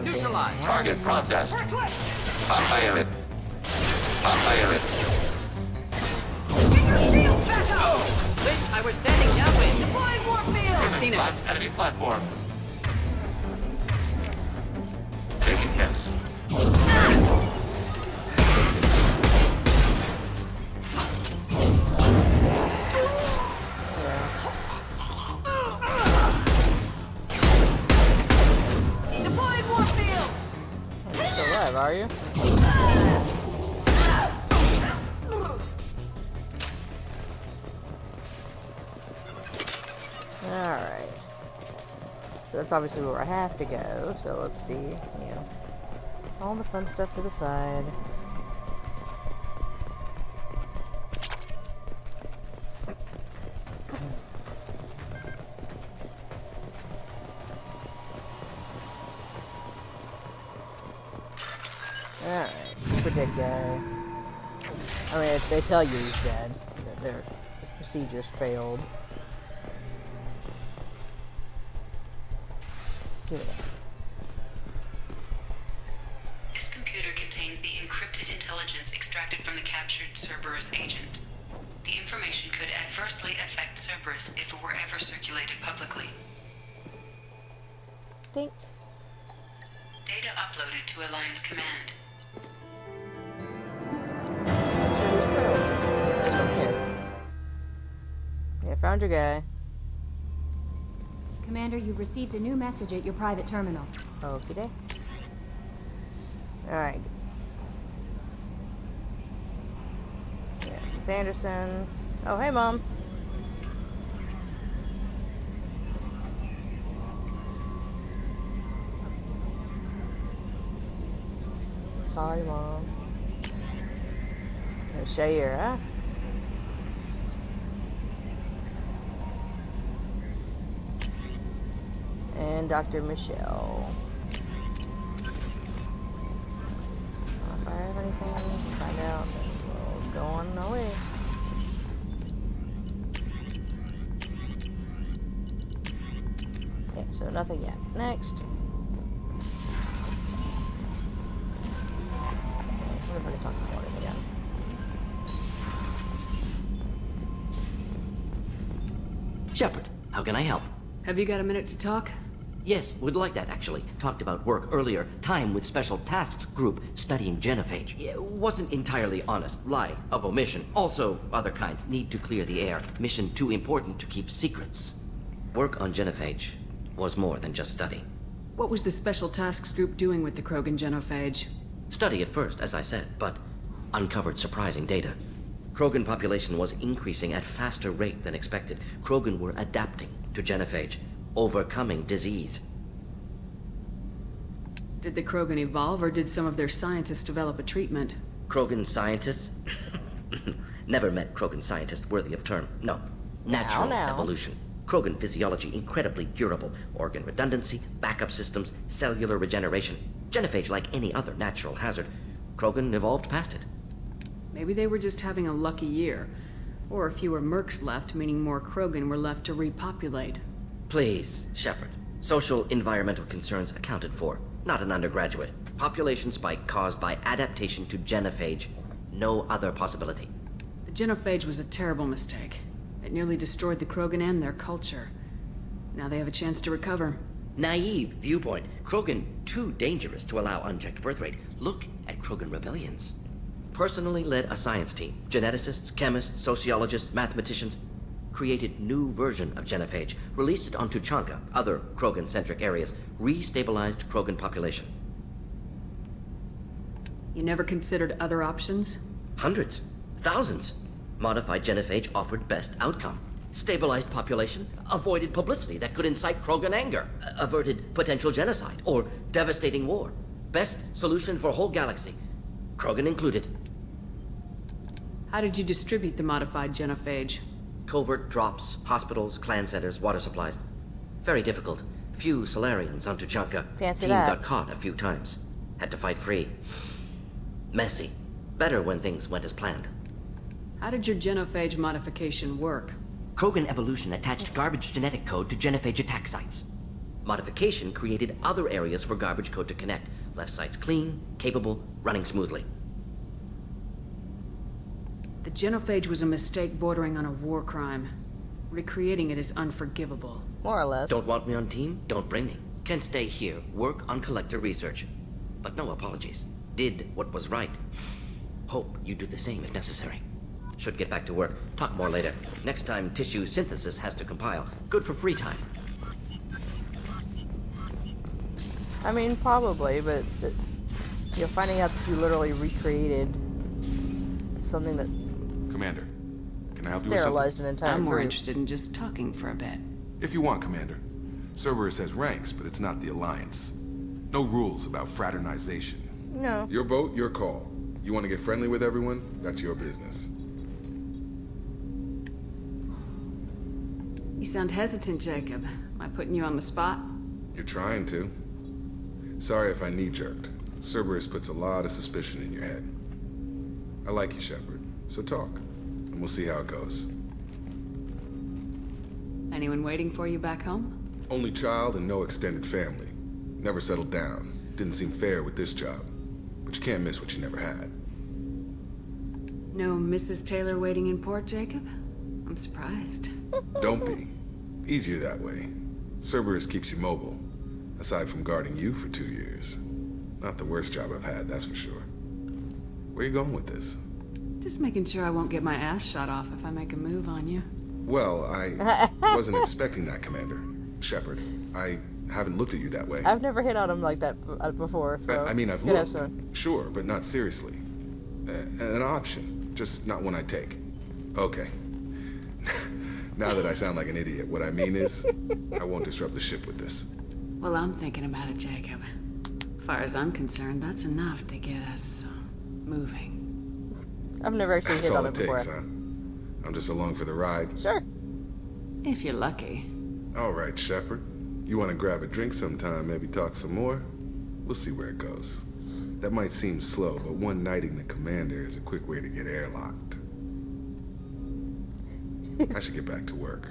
Neutralize. Target processed. Unlayer it. Unlayer it. Wish I were standing downwind. Deploying warfield. Seen it. Enemy platforms. Taking hits. Deploying warfield. You're still alive, are you? Alright. So that's obviously where I have to go, so let's see, you know. All the fun stuff to the side. dead guy. I mean, if they tell you he's dead, that their procedures failed. Give it up. This computer contains the encrypted intelligence extracted from the captured Cerberus agent. The information could adversely affect Cerberus if it were ever circulated publicly. Think. Data uploaded to Alliance Command. Sure he's failed. I don't care. Yeah, found your guy. Commander, you've received a new message at your private terminal. Okay. Alright. Yeah, Sanderson. Oh, hey, Mom. Sorry, Mom. Shayera. And Dr. Michelle. If I have anything, find out. We'll go on our way. Yeah, so nothing yet. Next. Everybody talking about it again. Shepard, how can I help? Have you got a minute to talk? Yes, would like that, actually. Talked about work earlier. Time with Special Tasks Group studying genophage. Yeah, wasn't entirely honest. Lie of omission. Also, other kinds need to clear the air. Mission too important to keep secrets. Work on genophage was more than just study. What was the Special Tasks Group doing with the Krogan genophage? Study at first, as I said, but uncovered surprising data. Krogan population was increasing at faster rate than expected. Krogan were adapting to genophage, overcoming disease. Did the Krogan evolve, or did some of their scientists develop a treatment? Krogan scientists? Never met Krogan scientist worthy of term. No. Natural evolution. Krogan physiology incredibly durable. Organ redundancy, backup systems, cellular regeneration. Genophage like any other natural hazard. Krogan evolved past it. Maybe they were just having a lucky year. Or fewer mercs left, meaning more Krogan were left to repopulate. Please, Shepard. Social environmental concerns accounted for. Not an undergraduate. Population spike caused by adaptation to genophage. No other possibility. The genophage was a terrible mistake. It nearly destroyed the Krogan and their culture. Now they have a chance to recover. Naive viewpoint. Krogan too dangerous to allow unchecked birth rate. Look at Krogan rebellions. Personally led a science team. Geneticists, chemists, sociologists, mathematicians. Created new version of genophage. Released it on Tuchanka, other Krogan-centric areas. Restabilized Krogan population. You never considered other options? Hundreds. Thousands. Modified genophage offered best outcome. Stabilized population, avoided publicity that could incite Krogan anger, averted potential genocide or devastating war. Best solution for whole galaxy, Krogan included. How did you distribute the modified genophage? Covert drops, hospitals, clan centers, water supplies. Very difficult. Few Solarians on Tuchanka. Fancy Team that. got caught a few times. Had to fight free. Messy. Better when things went as planned. How did your genophage modification work? Krogan evolution attached garbage genetic code to genophage attack sites. Modification created other areas for garbage code to connect. Left sites clean, capable, running smoothly. The genophage was a mistake bordering on a war crime. Recreating it is unforgivable. More or less. Don't want me on team? Don't bring me. Can stay here, work on collector research. But no apologies. Did what was right. Hope you do the same if necessary. Should get back to work. Talk more later. Next time tissue synthesis has to compile. Good for free time. I mean, probably, but you're finding out that you literally recreated something that Commander, can I help you with sterilized something? an entire I'm more group. interested in just talking for a bit. If you want, Commander. Cerberus has ranks, but it's not the Alliance. No rules about fraternization. No. Your boat, your call. You want to get friendly with everyone? That's your business. You sound hesitant, Jacob. Am I putting you on the spot? You're trying to. Sorry if I knee-jerked. Cerberus puts a lot of suspicion in your head. I like you, Shepard. So talk, and we'll see how it goes. Anyone waiting for you back home? Only child and no extended family. Never settled down. Didn't seem fair with this job. But you can't miss what you never had. No Mrs. Taylor waiting in port, Jacob? I'm surprised. Don't be. Easier that way. Cerberus keeps you mobile. Aside from guarding you for 2 years. Not the worst job I've had, that's for sure. Where are you going with this? Just making sure I won't get my ass shot off if I make a move on you. Well, I wasn't expecting that, Commander. Shepard, I haven't looked at you that way. I've never hit on him like that before, so... I mean, I've looked, sure, but not seriously. An option, just not one I'd take. Okay. Now that I sound like an idiot, what I mean is, I won't disrupt the ship with this. Well, I'm thinking about it, Jacob. As far as I'm concerned, that's enough to get us moving. I've never actually hit on it before. That's all it takes, huh? I'm just along for the ride. Sure. If you're lucky. All right, Shepard. You want to grab a drink sometime, maybe talk some more? We'll see where it goes. That might seem slow, but one knighting the commander is a quick way to get airlocked. I should get back to work.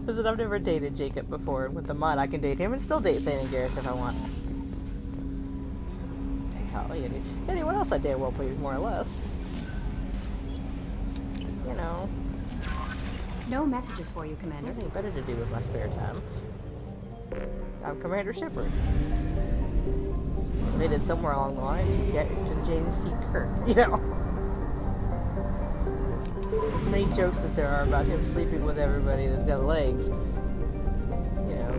Listen, I've never dated Jacob before, and with the mod I can date him and still date Thane and Garrus if I want. And Tali and anyone else I date well, please, more or less. You know. No messages for you, Commander. Nothing better to do with my spare time. I'm Commander Shepard. Related somewhere along the line to James C. Kirk, you know. As many jokes as there are about him sleeping with everybody that's got legs. You know.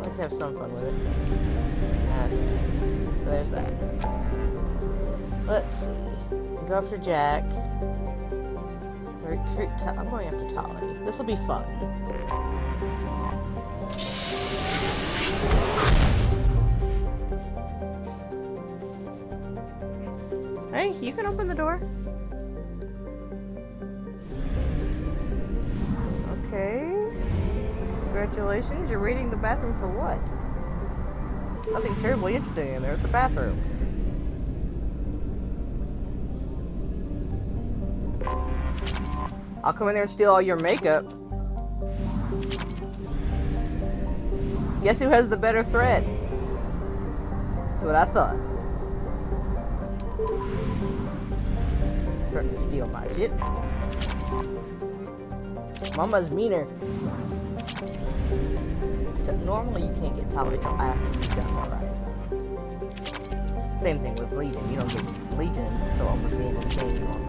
Let's have some fun with it. So there's that. Let's see. Go after Jack. Recruit I'm going after Tali. This will be fun. Hey, you can open the door. Okay. Congratulations, you're raiding the bathroom for what? Nothing terribly interesting in there, it's a bathroom. I'll come in there and steal all your makeup. Guess who has the better thread? That's what I thought. Starting to steal my shit. Mama's meaner. So normally you can't get Tali till after you've done Horizon. Same thing with Legion. You don't get Legion until almost the end of the game normally.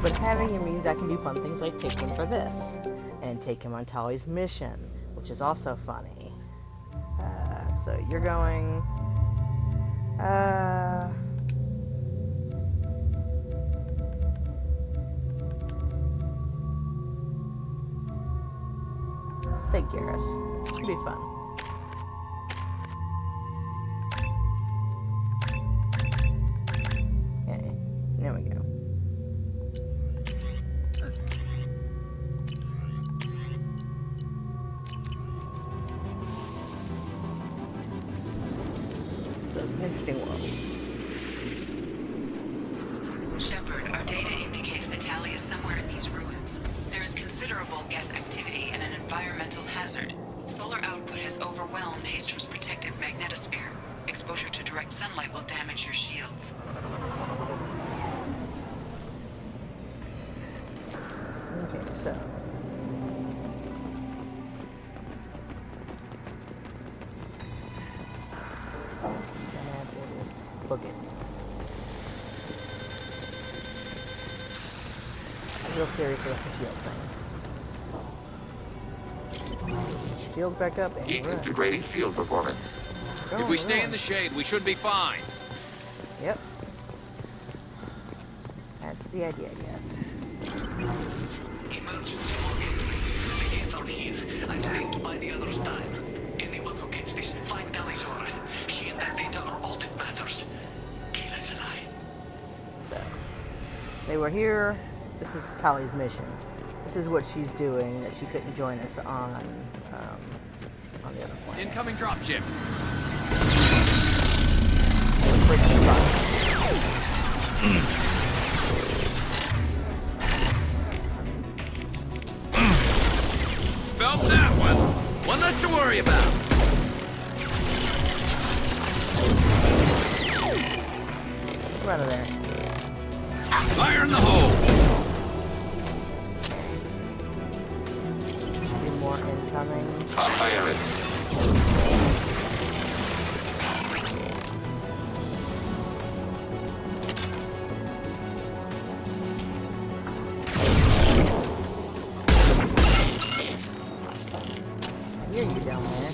But having him means I can do fun things like take him for this. And take him on Tali's mission, which is also funny. So you're going... Take Garrus. It'll be fun. Okay, there we go. That's an interesting world. Shepard, our data indicates that Tali is somewhere in these ruins. There is considerable Geth activity and an environmental hazard. Solar output has overwhelmed Haestrom's protective magnetosphere. Exposure to direct sunlight will damage your shields. Okay, so... book it. I'm real serious about the shield thing. Shield back up and Heat is degrading shield performance. If we stay in the shade, we should be fine. Yep. That's the idea, I guess. Emergency warning. The gates are here. I've stayed to buy the others time. Anyone who gets this, find Talizora. She and that data are all that matters. Kill us alive. So, they were here. This is Tali's mission. This is what she's doing that she couldn't join us on the other planet. Incoming dropship. freaking fun. Felt that one. One less to worry about. Get out of there. Fire in the hole. Should be more incoming. Fire it. I hear you down there.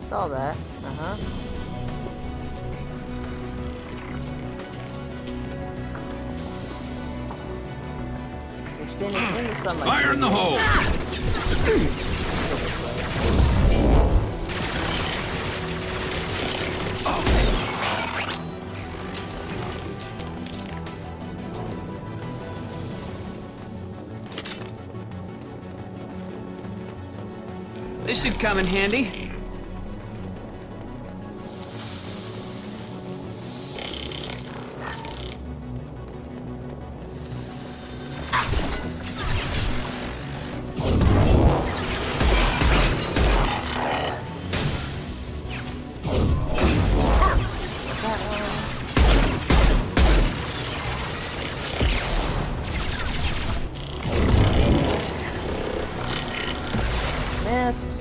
Saw that. Uh-huh. You're standing in the sunlight. Fire in the hole. This should come in handy. Missed.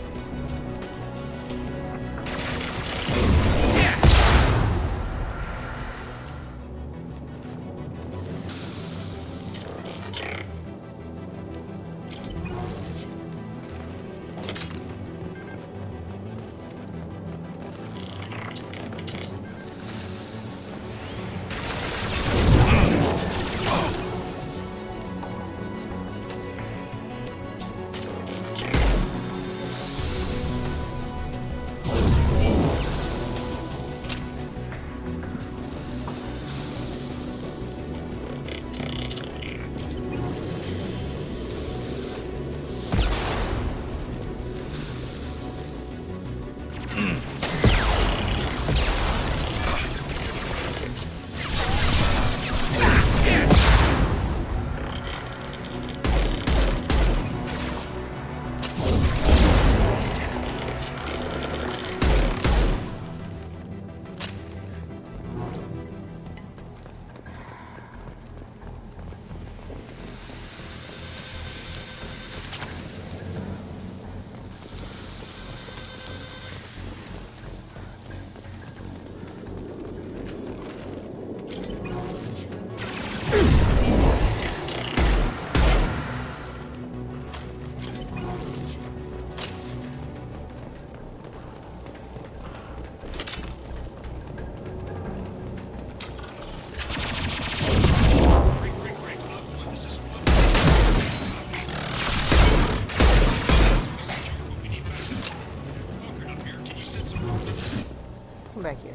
Come back here.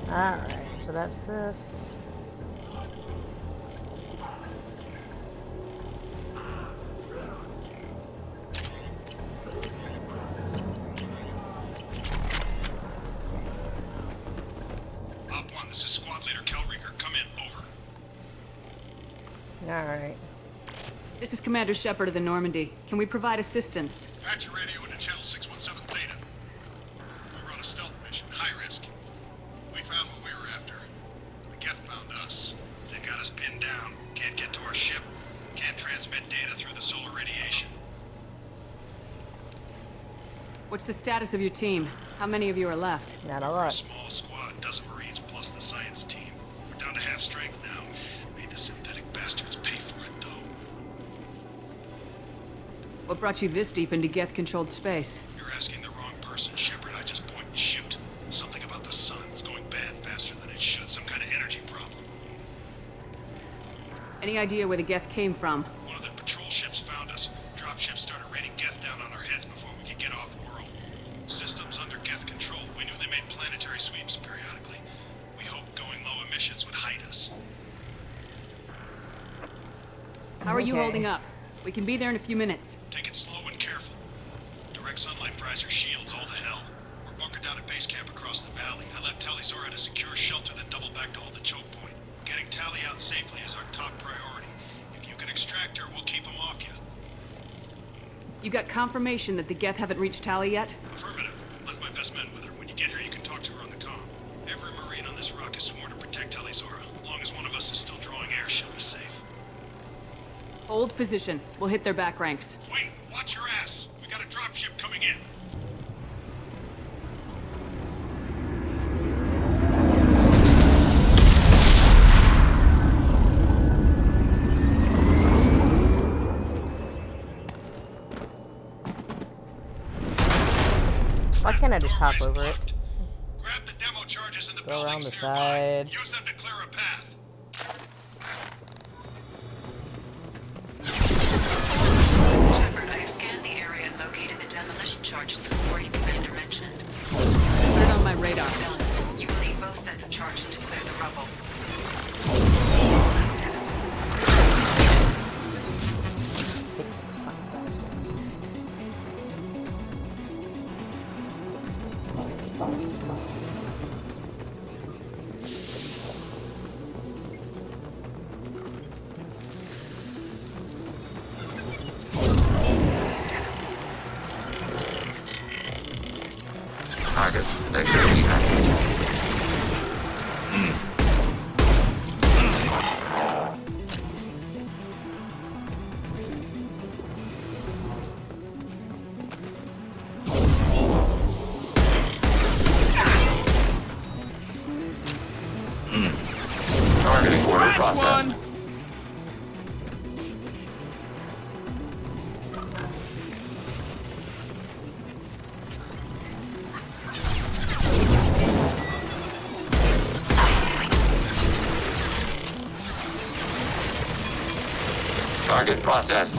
Alright, so that's this. Op 1, this is Squad Leader Kelringer. Come in, over. Alright. This is Commander Shepard of the Normandy. Can we provide assistance? Patch your radio into Channel 617 Theta. We were on a stealth mission, high risk. We found what we were after. The Geth found us. They got us pinned down. Can't get to our ship. Can't transmit data through the solar radiation. What's the status of your team? How many of you are left? Not a We're a lot. small squad, dozen Marines plus the science team. We're down to half strength now. Made the synthetic bastards pay for it, though. What brought you this deep into Geth-controlled space? You're asking the wrong person, Shepard. I just point and shoot. Something about the sun. It's going bad faster than it should. Some kind of energy problem. Any idea where the Geth came from? One of the patrol ships found us. Dropships started raining Geth down on our heads before we could get off world. Systems under Geth control. We knew they made planetary sweeps periodically. We hoped going low emissions would hide us. How are you holding up? We can be there in a few minutes. Take it slow and careful. Direct sunlight fries your shields all to hell. We're bunkered down at base camp across the valley. I left Tali'Zorah at a secure shelter, then doubled back to hold the choke point. Getting Tali out safely is our top priority. If you can extract her, we'll keep him off you. You got confirmation that the Geth haven't reached Tali yet? Affirmative. Left my best men with her. When you get here, you can talk to her on the comm. Every Marine on this rock is sworn to protect Tali'Zorah. As long as one of us is still drawing air, she'll be safe. Hold position. We'll hit their back ranks. Wait! Watch your ass! We got a dropship coming in. Why can't I just hop over it? Grab the demo charges in the Go around buildings the nearby. side. Use them to clear a path. Shepard, I have scanned the area and located the demolition charges the quarry commander mentioned. Put it on my radar. Done. You will need both sets of charges to clear the rubble. Target negatively active. Targeting order process. Target processed.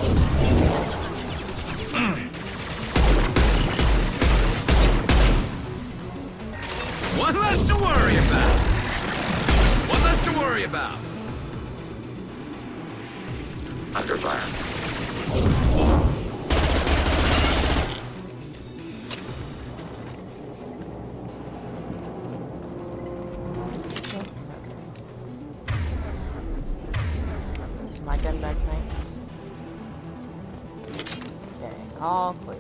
One less to worry about. One less to worry about. Under fire. My gun back, thanks. Okay, all clear.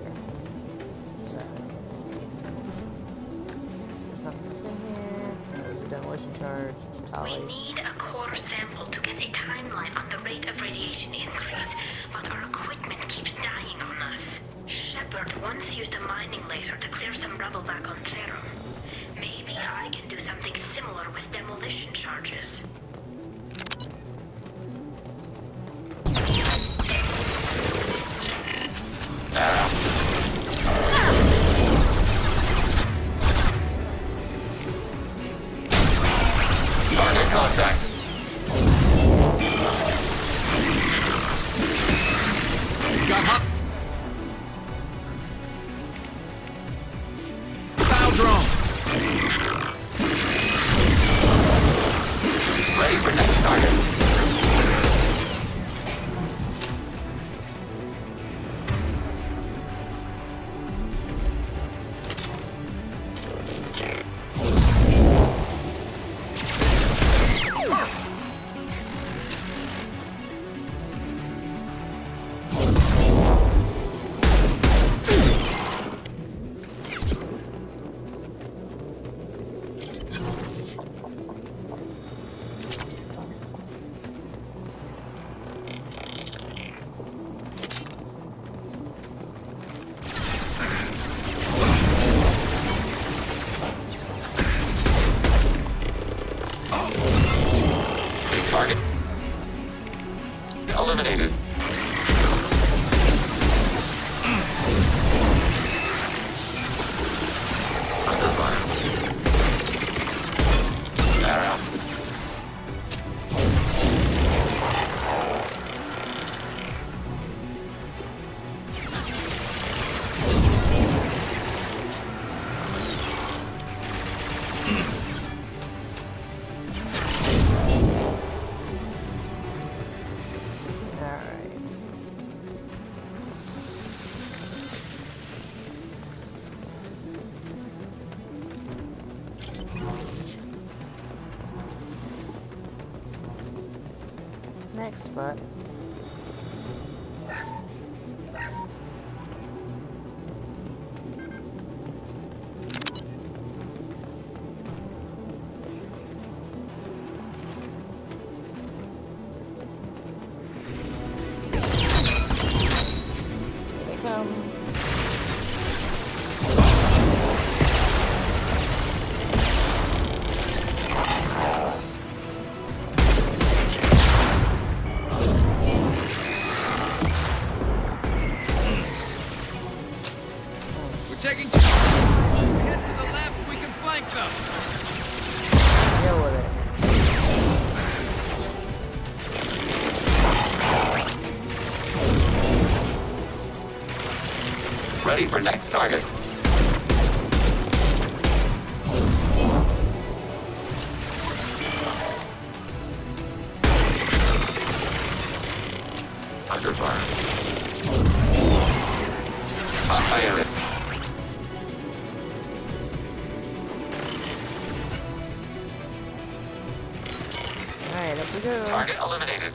So, there's nothing else in here. There's a demolition charge. Tali. We need a core sample to get a timeline on the rate of radiation increase, but our equipment keeps dying on us. Shepard once used a mining laser to clear some rubble back on Therum. Maybe I can do something similar with demolition charges. Target contact. Got hot. Foul drone. Ready for next target. next spot. Taking 2. Head to the left, we can flank them. Deal with it. Ready for next target. Under fire. Fire it. Alright, up we go. Target eliminated.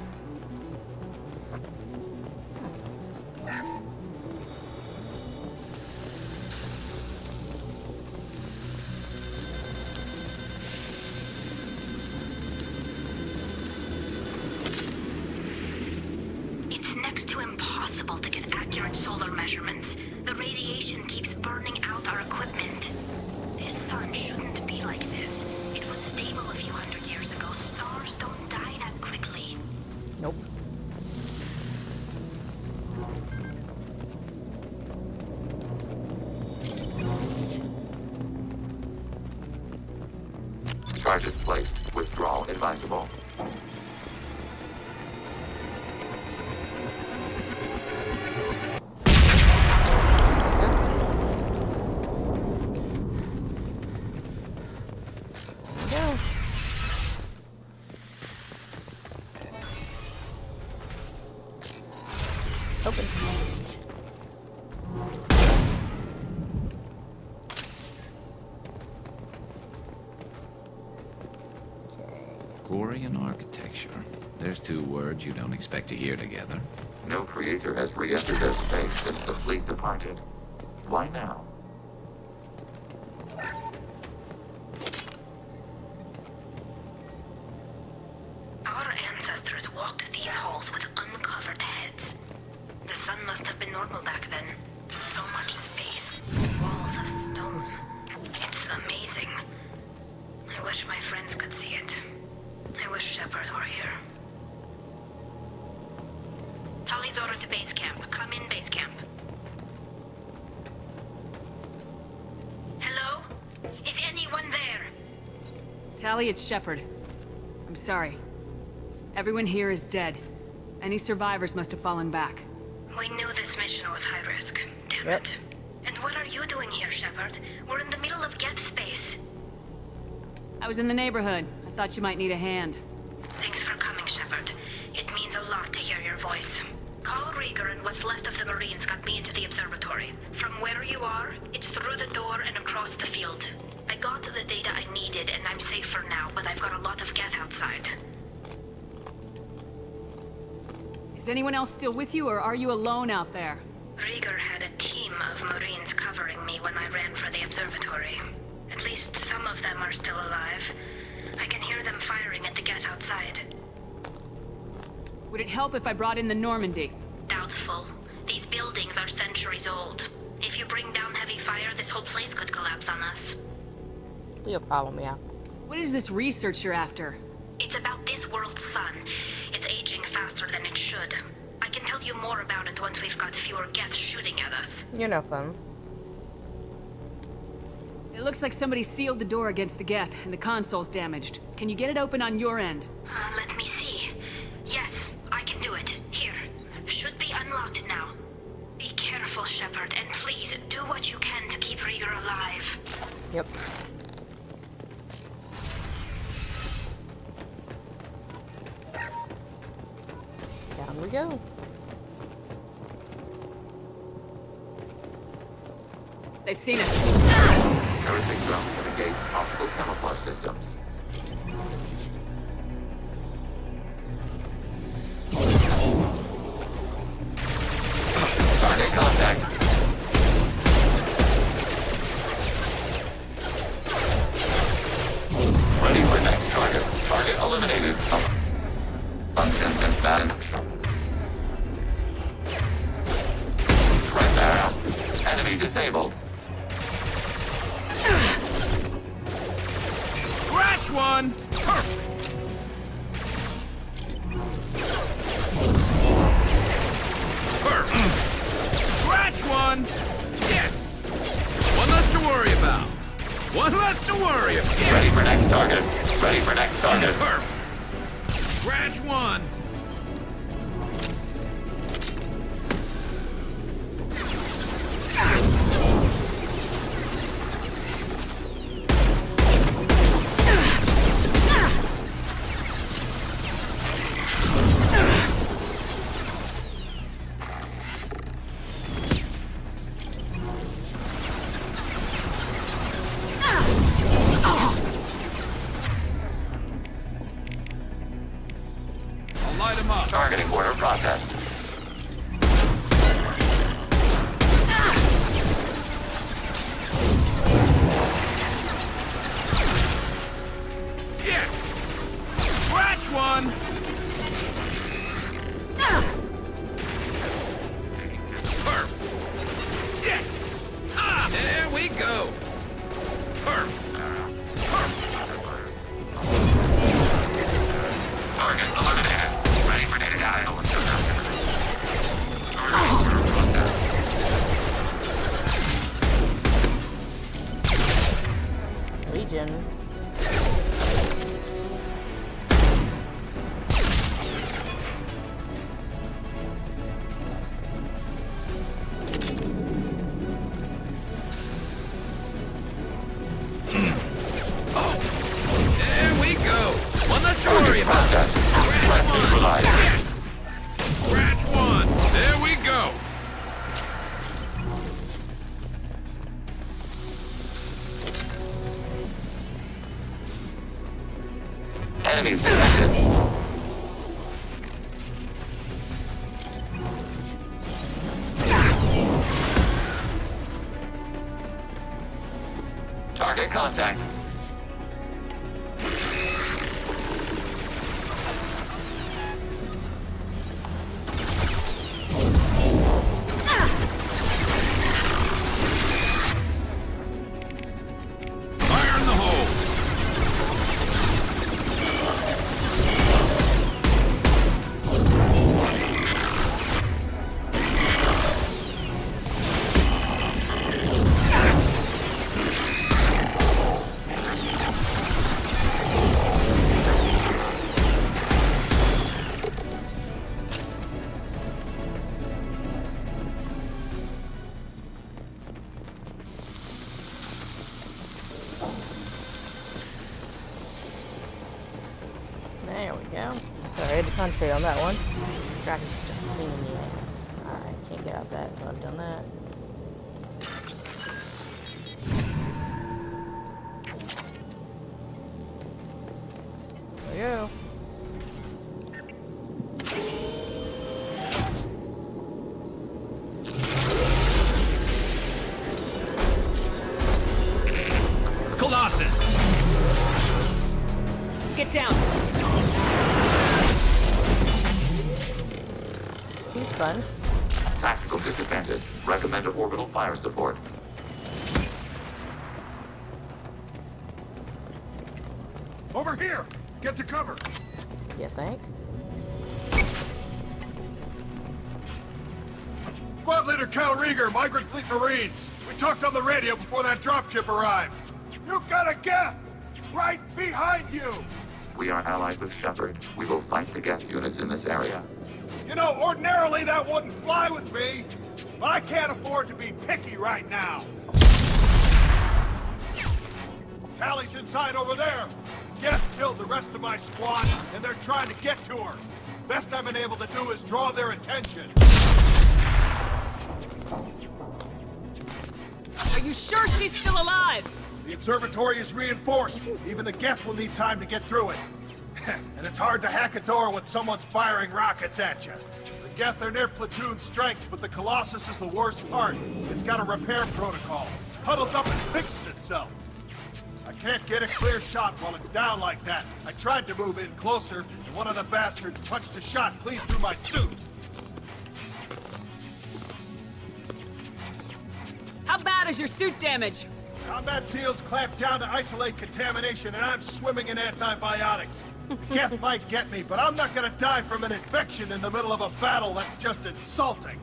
It's next to impossible to get accurate solar measurements. The radiation keeps burning out our equipment. This sun shouldn't be like this. It was stable a few hundred years ago. Stars don't die that quickly. Nope. Charges placed. Withdrawal advisable. Open. Quarian architecture. There's 2 words you don't expect to hear together. No creator has re-entered their space since the fleet departed. Why now? Our ancestors walked these halls with uncovered heads. The sun must have been normal back then. So much space. Walls of stone. It's amazing. I wish my friends could see it. I wish Shepard were here. Talizora to base camp. Come in, base camp. Hello? Is anyone there? Tali, it's Shepard. I'm sorry. Everyone here is dead. Any survivors must have fallen back. We knew this mission was high risk. Damn it. And what are you doing here, Shepard? We're in the middle of Geth space. I was in the neighborhood. I thought you might need a hand. Thanks for coming, Shepard. It means a lot to hear your voice. Carl Rieger and what's left of the Marines got me into the observatory. From where you are, it's through the door and across the field. I got to the data I needed and I'm safe for now, but I've got a lot of Geth outside. Is anyone else still with you, or are you alone out there? Rieger had a team of Marines covering me when I ran for the observatory. At least some of them are still alive. I can hear them firing at the Geth outside. Would it help if I brought in the Normandy? Doubtful. These buildings are centuries old. If you bring down heavy fire, this whole place could collapse on us. Be a problem, yeah. What is this research you're after? It's about this world's sun. It's aging faster than it should. I can tell you more about it once we've got fewer Geth shooting at us. You're no fun. It looks like somebody sealed the door against the Geth, and the console's damaged. Can you get it open on your end? Let me see. Yes, I can do it. Here. Should be unlocked now. Be careful, Shepard, and please do what you can to keep Rieger alive. Yep. Down we go. They've seen us. Heretic drones engaged optical camouflage systems. Scratch one! Perfect! Scratch one! Yes! One less to worry about. One less to worry about. Yes. Ready for next target. Ready for next target. Perfect. Scratch one. Targeting order processed. Yes! Scratch one! Perfect. Yes! Ah! There we go! Perfect. Target eliminated. Ready for data dial. Legion. There we go! One less to worry about. Scratch one! There we go! Enemies detected. Target contact. Fire in the hole! There we go. Sorry, I had to concentrate on that one. Dragon's pain in the ass. Alright, can't get out that until I've done that. There we go. Colossus! Get down! He's fun. Tactical disadvantage. Recommend orbital fire support. Over here! Get to cover! You think? Squad Leader Cal Rieger, Migrant Fleet Marines. We talked on the radio before that dropship arrived. You've got a Geth! Right behind you! We are allied with Shepard. We will fight the Geth units in this area. You know, ordinarily that wouldn't fly with me, but I can't afford to be picky right now. Tally's inside over there. Geth killed the rest of my squad, and they're trying to get to her. Best I've been able to do is draw their attention. Are you sure she's still alive? The observatory is reinforced. Even the Geth will need time to get through it. And it's hard to hack a door when someone's firing rockets at you. The Geth are near platoon strength, but the Colossus is the worst part. It's got a repair protocol. Huddles up and fixes itself. I can't get a clear shot while it's down like that. I tried to move in closer, and one of the bastards punched a shot clean through my suit. How bad is your suit damage? Combat SEALs clamped down to isolate contamination, and I'm swimming in antibiotics. The Geth might get me, but I'm not gonna die from an infection in the middle of a battle. That's just insulting.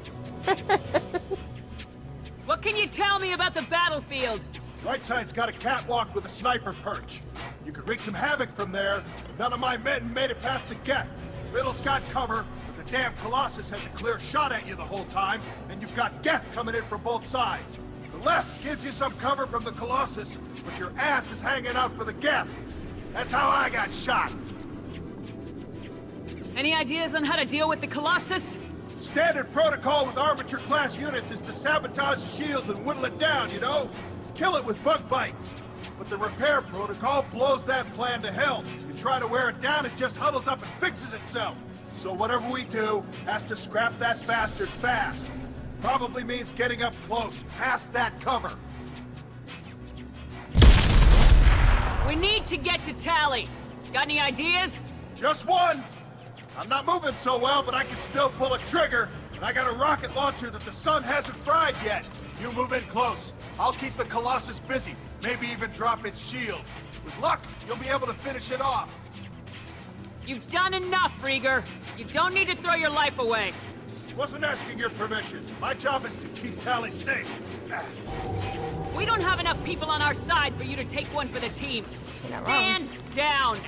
What can you tell me about the battlefield? Right side's got a catwalk with a sniper perch. You could wreak some havoc from there. None of my men made it past the Geth. Middle's got cover, but the damn Colossus has a clear shot at you the whole time, and you've got Geth coming in from both sides. The left gives you some cover from the Colossus, but your ass is hanging out for the Geth. That's how I got shot. Any ideas on how to deal with the Colossus? Standard protocol with Arbiter-class units is to sabotage the shields and whittle it down, you know? Kill it with bug bites. But the repair protocol blows that plan to hell. You try to wear it down, it just huddles up and fixes itself. So whatever we do has to scrap that bastard fast. Probably means getting up close, past that cover. We need to get to Tali. Got any ideas? Just one. I'm not moving so well, but I can still pull a trigger. And I got a rocket launcher that the sun hasn't fried yet. You move in close. I'll keep the Colossus busy. Maybe even drop its shields. With luck, you'll be able to finish it off. You've done enough, Rieger. You don't need to throw your life away. Wasn't asking your permission. My job is to keep Tali safe. We don't have enough people on our side for you to take one for the team. Stand down.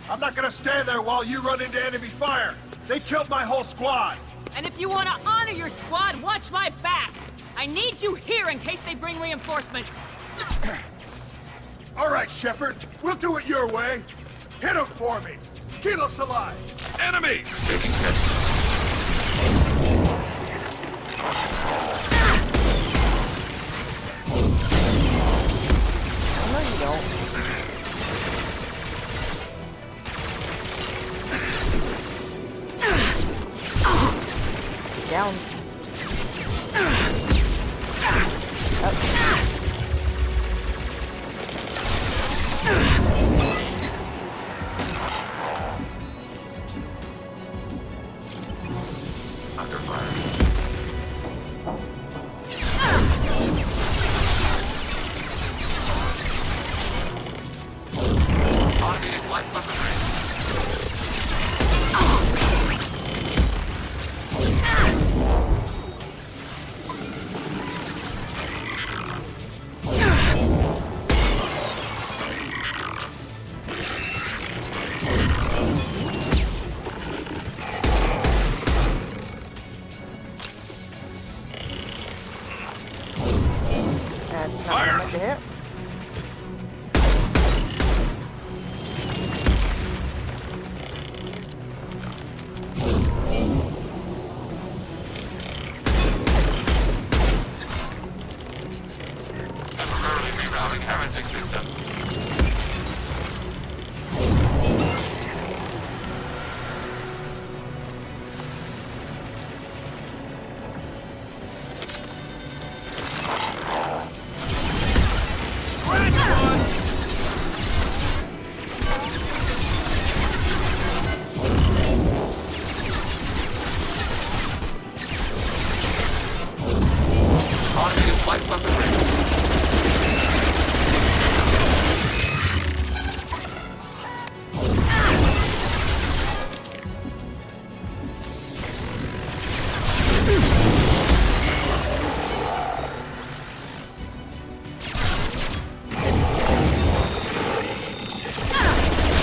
I'm not gonna stand there while you run into enemy fire. They killed my whole squad. And if you want to honor your squad, watch my back. I need you here in case they bring reinforcements. All right, Shepard. We'll do it your way. Hit him for me. Kilos alive. Enemy! No, you don't. Down. Under fire. Automated light weapon range. Hit. Temporarily rerouting heretic system. Automated light weapon range.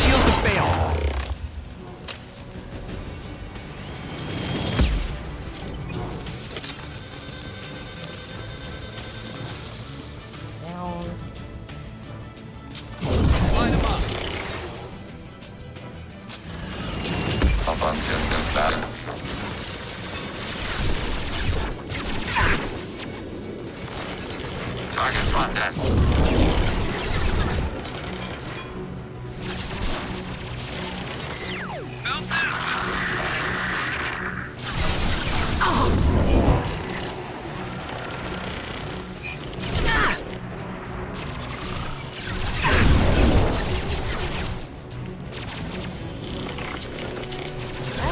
Shield to fail. Down. Line them up. Abundant and battle. Target process.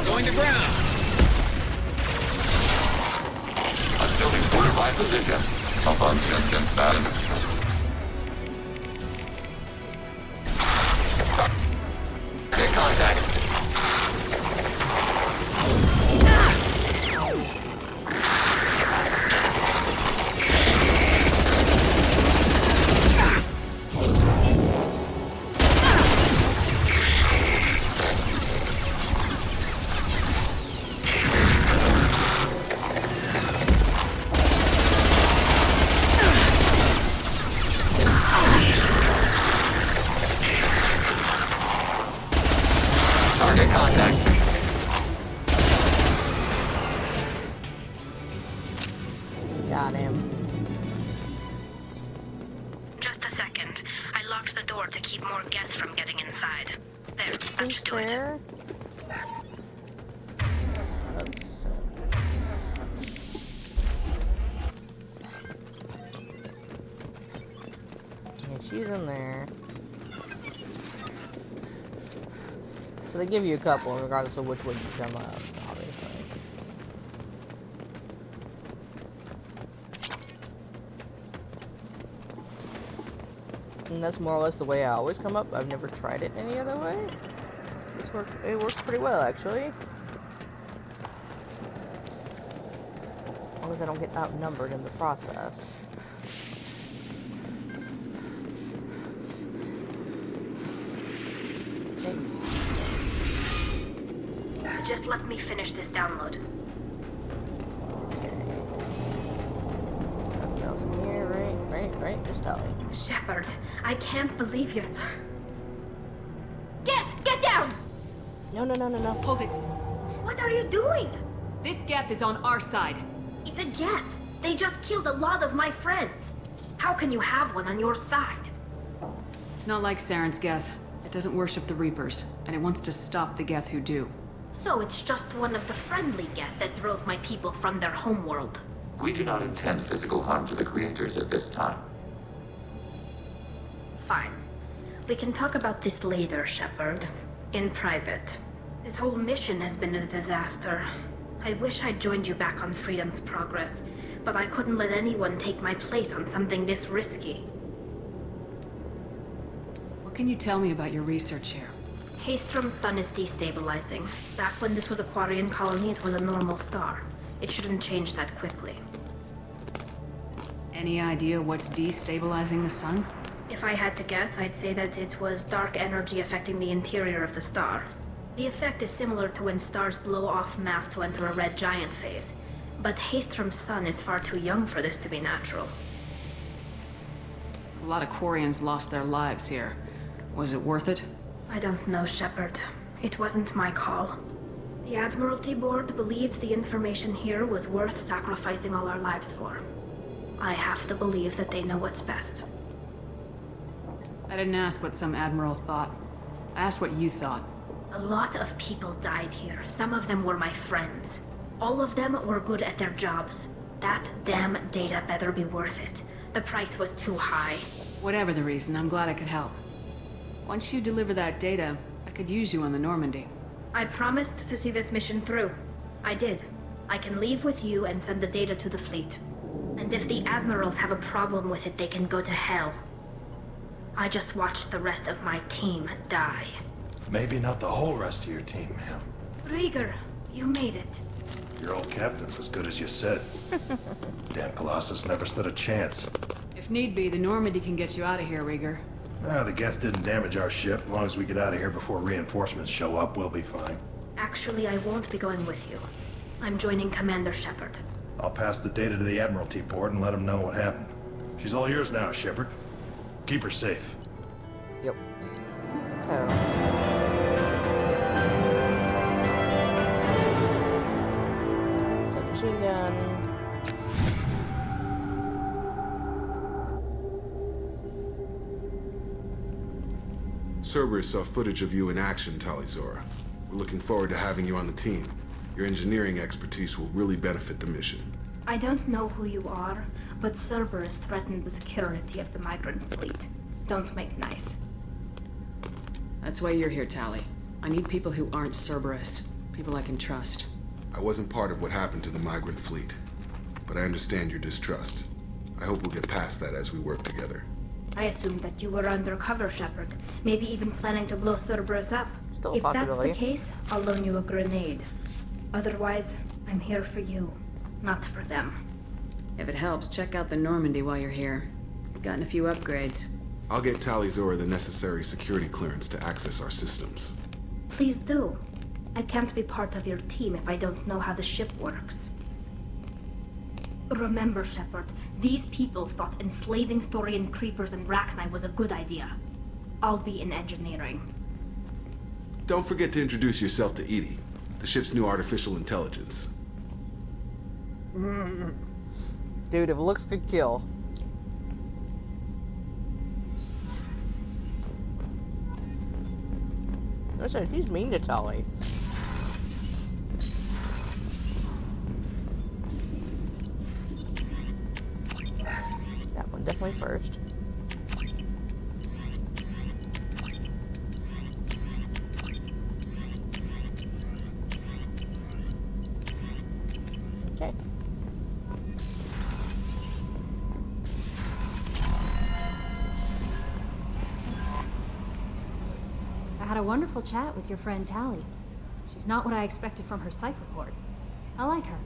Going to ground. Assuming fortified position. Abundant and battle. contact. Got him. Just a second. I locked the door to keep more Geth from getting inside. There, that should do it. Yeah, she's in there. So they give you a couple, regardless of which one you come up, obviously. And that's more or less the way I always come up. I've never tried it any other way. It works pretty well, actually. As long as I don't get outnumbered in the process. Just let me finish this download. Nothing else in here, right? Just tell me. Shepard, I can't believe you're... Get down! No. Hold it. What are you doing? This Geth is on our side. It's a Geth. They just killed a lot of my friends. How can you have one on your side? It's not like Saren's Geth. It doesn't worship the Reapers, and it wants to stop the Geth who do. So it's just one of the friendly Geth that drove my people from their homeworld. We do not intend physical harm to the creators at this time. Fine. We can talk about this later, Shepard. In private. This whole mission has been a disaster. I wish I'd joined you back on Freedom's Progress, but I couldn't let anyone take my place on something this risky. What can you tell me about your research here? Haystrom's sun is destabilizing. Back when this was a Quarian colony, it was a normal star. It shouldn't change that quickly. Any idea what's destabilizing the sun? If I had to guess, I'd say that it was dark energy affecting the interior of the star. The effect is similar to when stars blow off mass to enter a red giant phase. But Haystrom's sun is far too young for this to be natural. A lot of Quarians lost their lives here. Was it worth it? I don't know, Shepard. It wasn't my call. The Admiralty Board believed the information here was worth sacrificing all our lives for. I have to believe that they know what's best. I didn't ask what some admiral thought. I asked what you thought. A lot of people died here. Some of them were my friends. All of them were good at their jobs. That damn data better be worth it. The price was too high. Whatever the reason, I'm glad I could help. Once you deliver that data, I could use you on the Normandy. I promised to see this mission through. I did. I can leave with you and send the data to the fleet. And if the admirals have a problem with it, they can go to hell. I just watched the rest of my team die. Maybe not the whole rest of your team, ma'am. Rieger, you made it. Your old captain's as good as you said. Damn Colossus never stood a chance. If need be, the Normandy can get you out of here, Rieger. The Geth didn't damage our ship. As long as we get out of here before reinforcements show up, we'll be fine. Actually, I won't be going with you. I'm joining Commander Shepard. I'll pass the data to the Admiralty Board and let them know what happened. She's all yours now, Shepard. Keep her safe. Yep. Oh. Machine gun. Cerberus saw footage of you in action, Tali'Zorah. We're looking forward to having you on the team. Your engineering expertise will really benefit the mission. I don't know who you are, but Cerberus threatened the security of the migrant fleet. Don't make nice. That's why you're here, Tali. I need people who aren't Cerberus. People I can trust. I wasn't part of what happened to the migrant fleet, but I understand your distrust. I hope we'll get past that as we work together. I assumed that you were undercover, Shepard. Maybe even planning to blow Cerberus up. If that's the case, I'll loan you a grenade. Otherwise, I'm here for you, not for them. If it helps, check out the Normandy while you're here. I've gotten a few upgrades. I'll get Tali'Zorah the necessary security clearance to access our systems. Please do. I can't be part of your team if I don't know how the ship works. Remember, Shepard, these people thought enslaving Thorian creepers and Rachni was a good idea. I'll be in engineering. Don't forget to introduce yourself to EDI, the ship's new artificial intelligence. Dude, if looks could kill. Listen, he's mean to Tali. That one definitely first. Okay. I had a wonderful chat with your friend Tali. She's not what I expected from her psych report. I like her.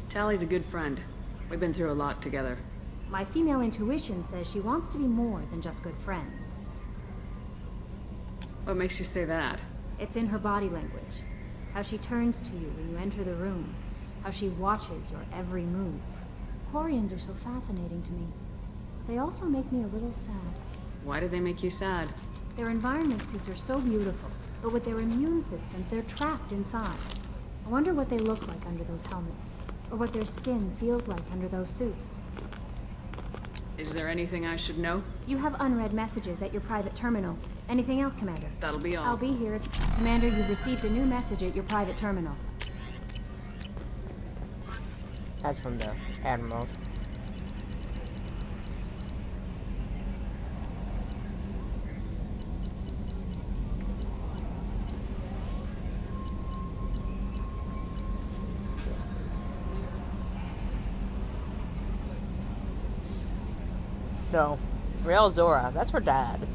Tally's a good friend. We've been through a lot together. My female intuition says she wants to be more than just good friends. What makes you say that? It's in her body language. How she turns to you when you enter the room. How she watches your every move. Quarians are so fascinating to me. But they also make me a little sad. Why do they make you sad? Their environment suits are so beautiful, but with their immune systems, they're trapped inside. I wonder what they look like under those helmets, or what their skin feels like under those suits. Is there anything I should know? You have unread messages at your private terminal. Anything else, Commander? That'll be all. I'll be here if... Commander, you've received a new message at your private terminal. That's from the Admirals. No. Rael Zora, that's her dad.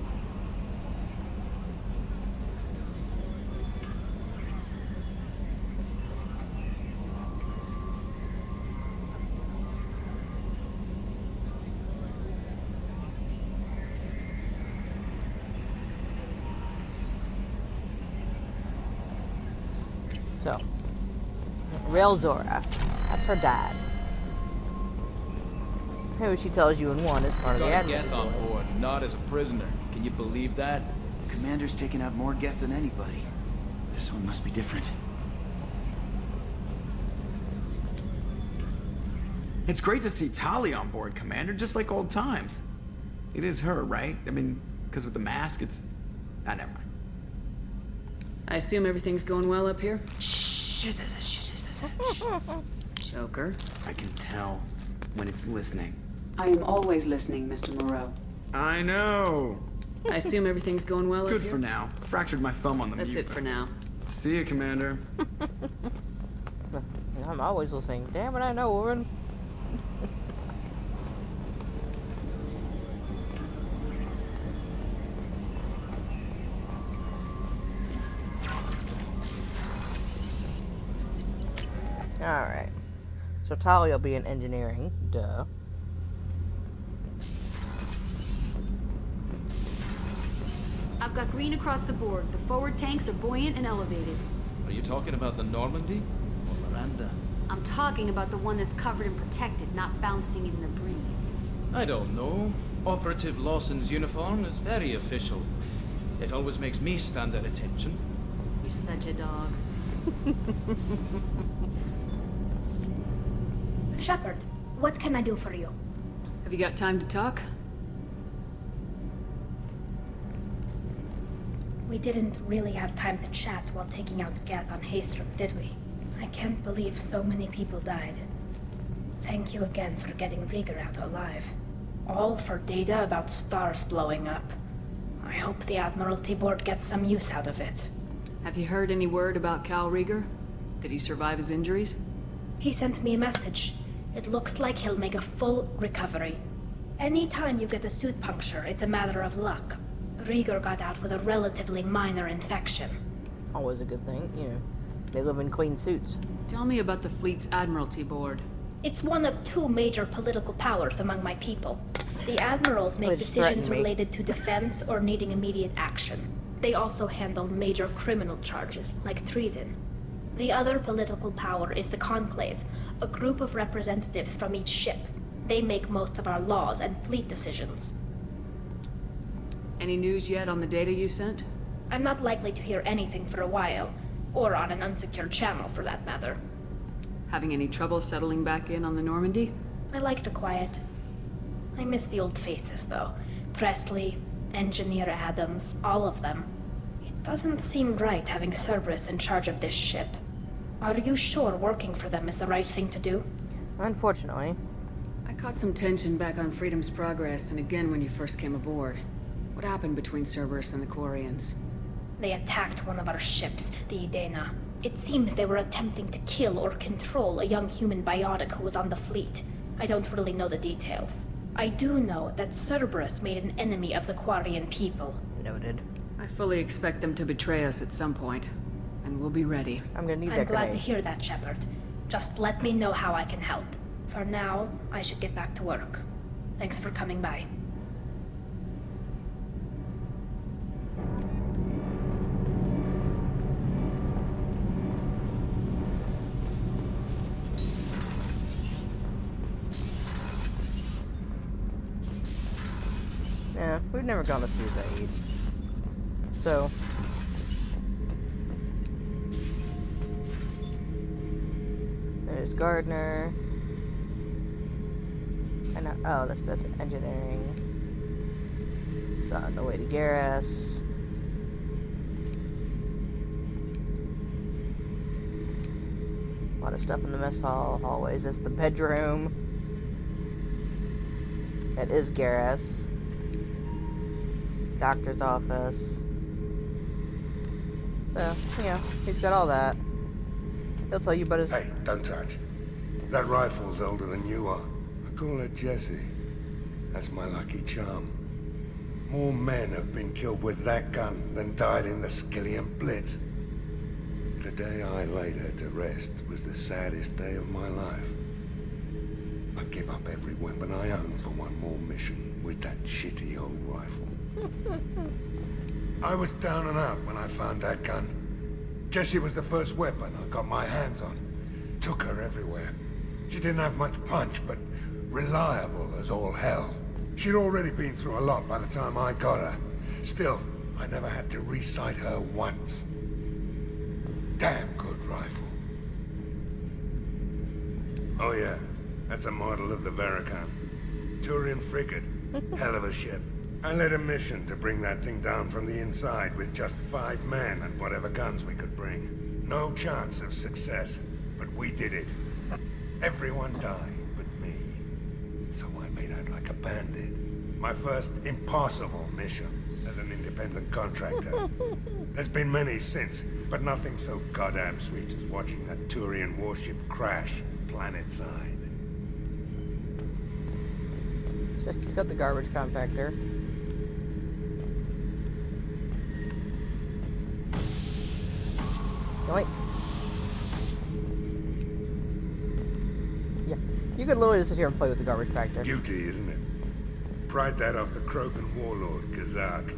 So, Rael Zora, that's her dad. Who she tells you in one is part of the Got Admiral. Geth on board, not as a prisoner. Can you believe that? Commander's taken out more Geth than anybody. This one must be different. It's great to see Tali on board, Commander, just like old times. It is her, right? I mean, because with the mask, it's... Ah, never mind. I assume everything's going well up here? Joker. I can tell when it's listening. I am always listening, Mr. Moreau. I know. I assume everything's going well up Good here? for now. Fractured my thumb on the That's mute. it for now. See you, Commander. I'm always listening. Damn it, I know, woman. Alright. So Tali will be in engineering. Duh. I've got green across the board. The forward tanks are buoyant and elevated. Are you talking about the Normandy? Or Miranda? I'm talking about the one that's covered and protected, not bouncing in the breeze. I don't know. Operative Lawson's uniform is very official. It always makes me stand at attention. You're such a dog. Shepard, what can I do for you? Have you got time to talk? We didn't really have time to chat while taking out Geth on Haystrom, did we? I can't believe so many people died. Thank you again for getting Rieger out alive. All for data about stars blowing up. I hope the Admiralty Board gets some use out of it. Have you heard any word about Cal Rieger? Did he survive his injuries? He sent me a message. It looks like he'll make a full recovery. Anytime you get a suit puncture, it's a matter of luck. Rieger got out with a relatively minor infection. Always a good thing, you know. They live in clean suits. Tell me about the fleet's Admiralty Board. It's one of two major political powers among my people. The admirals make decisions related to defense or needing immediate action. They also handle major criminal charges, like treason. The other political power is the Conclave, a group of representatives from each ship. They make most of our laws and fleet decisions. Any news yet on the data you sent? I'm not likely to hear anything for a while, or on an unsecured channel for that matter. Having any trouble settling back in on the Normandy? I like the quiet. I miss the old faces, though. Presley, Engineer Adams, all of them. It doesn't seem right having Cerberus in charge of this ship. Are you sure working for them is the right thing to do? Unfortunately. I caught some tension back on Freedom's Progress and again when you first came aboard. What happened between Cerberus and the Quarians? They attacked one of our ships, the Edena. It seems they were attempting to kill or control a young human biotic who was on the fleet. I don't really know the details. I do know that Cerberus made an enemy of the Quarian people. Noted. I fully expect them to betray us at some point, and we'll be ready. I'm gonna need I'm glad to hear that, Shepard. Just let me know how I can help. For now, I should get back to work. Thanks for coming by. Yeah, we've never gone to see Zaid. So... there's Gardner. I know. Oh, that's engineering. So on the way to Garrus. A lot of stuff in the mess hall, hallways. That's the bedroom. That is Garrus. Doctor's office. So, yeah, he's got all that. He'll tell you about his... Hey, don't touch. That rifle's older than you are. I call her Jessie. That's my lucky charm. More men have been killed with that gun than died in the Skillian Blitz. The day I laid her to rest was the saddest day of my life. I'd give up every weapon I own for one more mission with that shitty old rifle. I was down and out when I found that gun. Jessie was the first weapon I got my hands on. Took her everywhere. She didn't have much punch, but reliable as all hell. She'd already been through a lot by the time I got her. Still, I never had to re-sight her once. Damn good rifle. Oh yeah, that's a model of the Verican. Turian frigate. Hell of a ship. I led a mission to bring that thing down from the inside with just 5 men and whatever guns we could bring. No chance of success, but we did it. Everyone died but me. So I made out like a bandit. My first impossible mission as an independent contractor. There's been many since, but nothing so goddamn sweet as watching that Turian warship crash planet-side. So he's got the garbage compactor. Yoink. Yeah, you could literally just sit here and play with the garbage compactor. Beauty, isn't it? Pried that off the Krogan warlord, Kazak.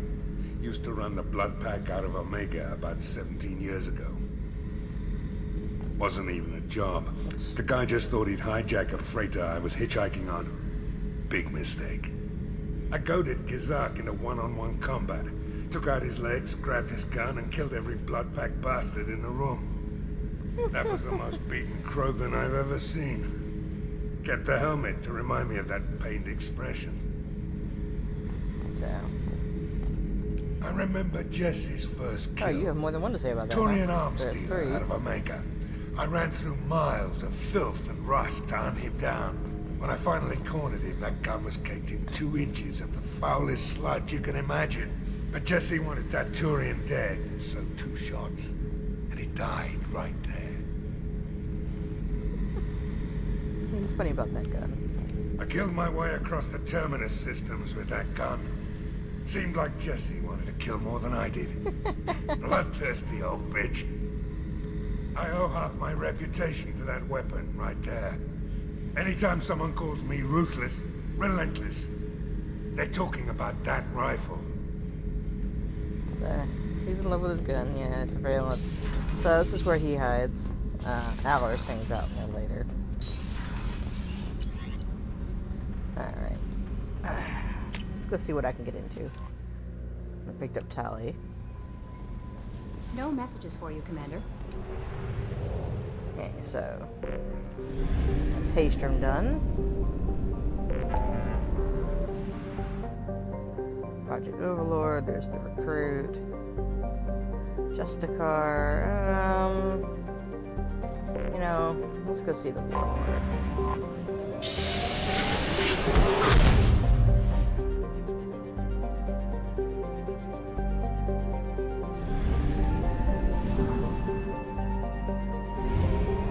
Used to run the blood pack out of Omega about 17 years ago. Wasn't even a job. The guy just thought he'd hijack a freighter I was hitchhiking on. Big mistake. I goaded Kazak into one-on-one combat. Took out his legs, grabbed his gun, and killed every blood pack bastard in the room. That was the most beaten Krogan I've ever seen. Kept a helmet to remind me of that pained expression. Damn. I remember Jessie's first kill. Oh, you have more than one to say about that. Turian huh? arms dealer out of Omega. I ran through miles of filth and rust to hunt him down. When I finally cornered him, that gun was caked in 2 inches of the foulest sludge you can imagine. But Jessie wanted that Turian dead, so 2 shots. And he died right there. It's funny about that gun. I killed my way across the Terminus systems with that gun. Seemed like Jessie wanted to kill more than I did. Bloodthirsty old bitch. I owe half my reputation to that weapon right there. Anytime someone calls me ruthless, relentless, they're talking about that rifle. He's in love with his gun, yeah, surveillance. So this is where he hides. Allers hangs out there later. Alright. Let's go see what I can get into. I picked up Tali. No messages for you, Commander. Okay, so that's Haystrom done. Project Overlord, there's the recruit. Justicar, you know, let's go see the Warlord.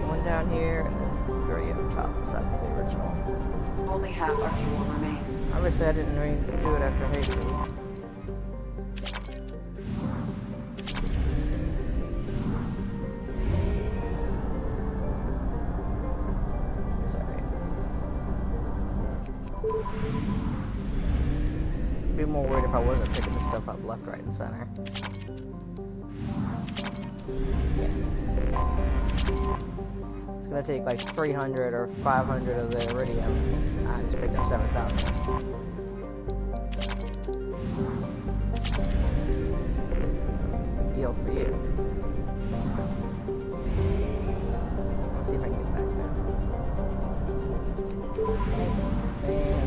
One down here, and then 3 up top, so that's the original. Only half our fuel remains. Obviously, I didn't do it after Haystrom. I'd be more worried if I wasn't picking the stuff up left, right, and center. Yeah. It's gonna take like 300 or 500 of the iridium. I just picked up 7,000. Deal for you. Let's see if I can get back there.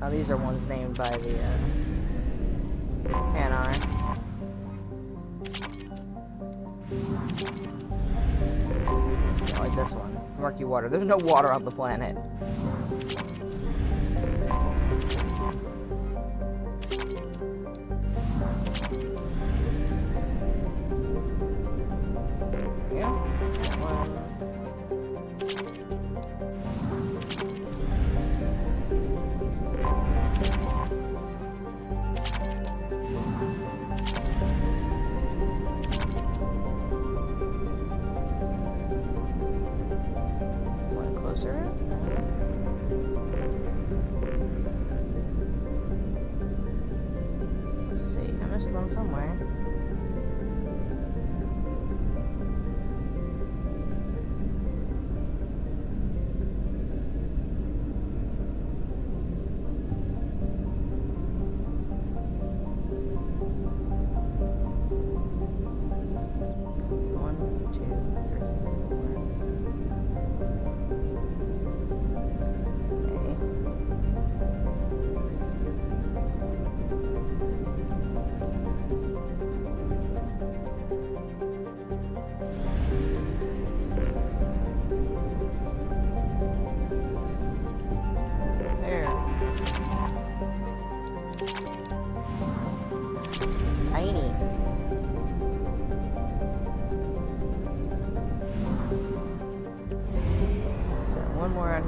Now these are ones named by the Hanar. Like this one, murky water. There's no water on the planet. Yeah, that one. Somewhere.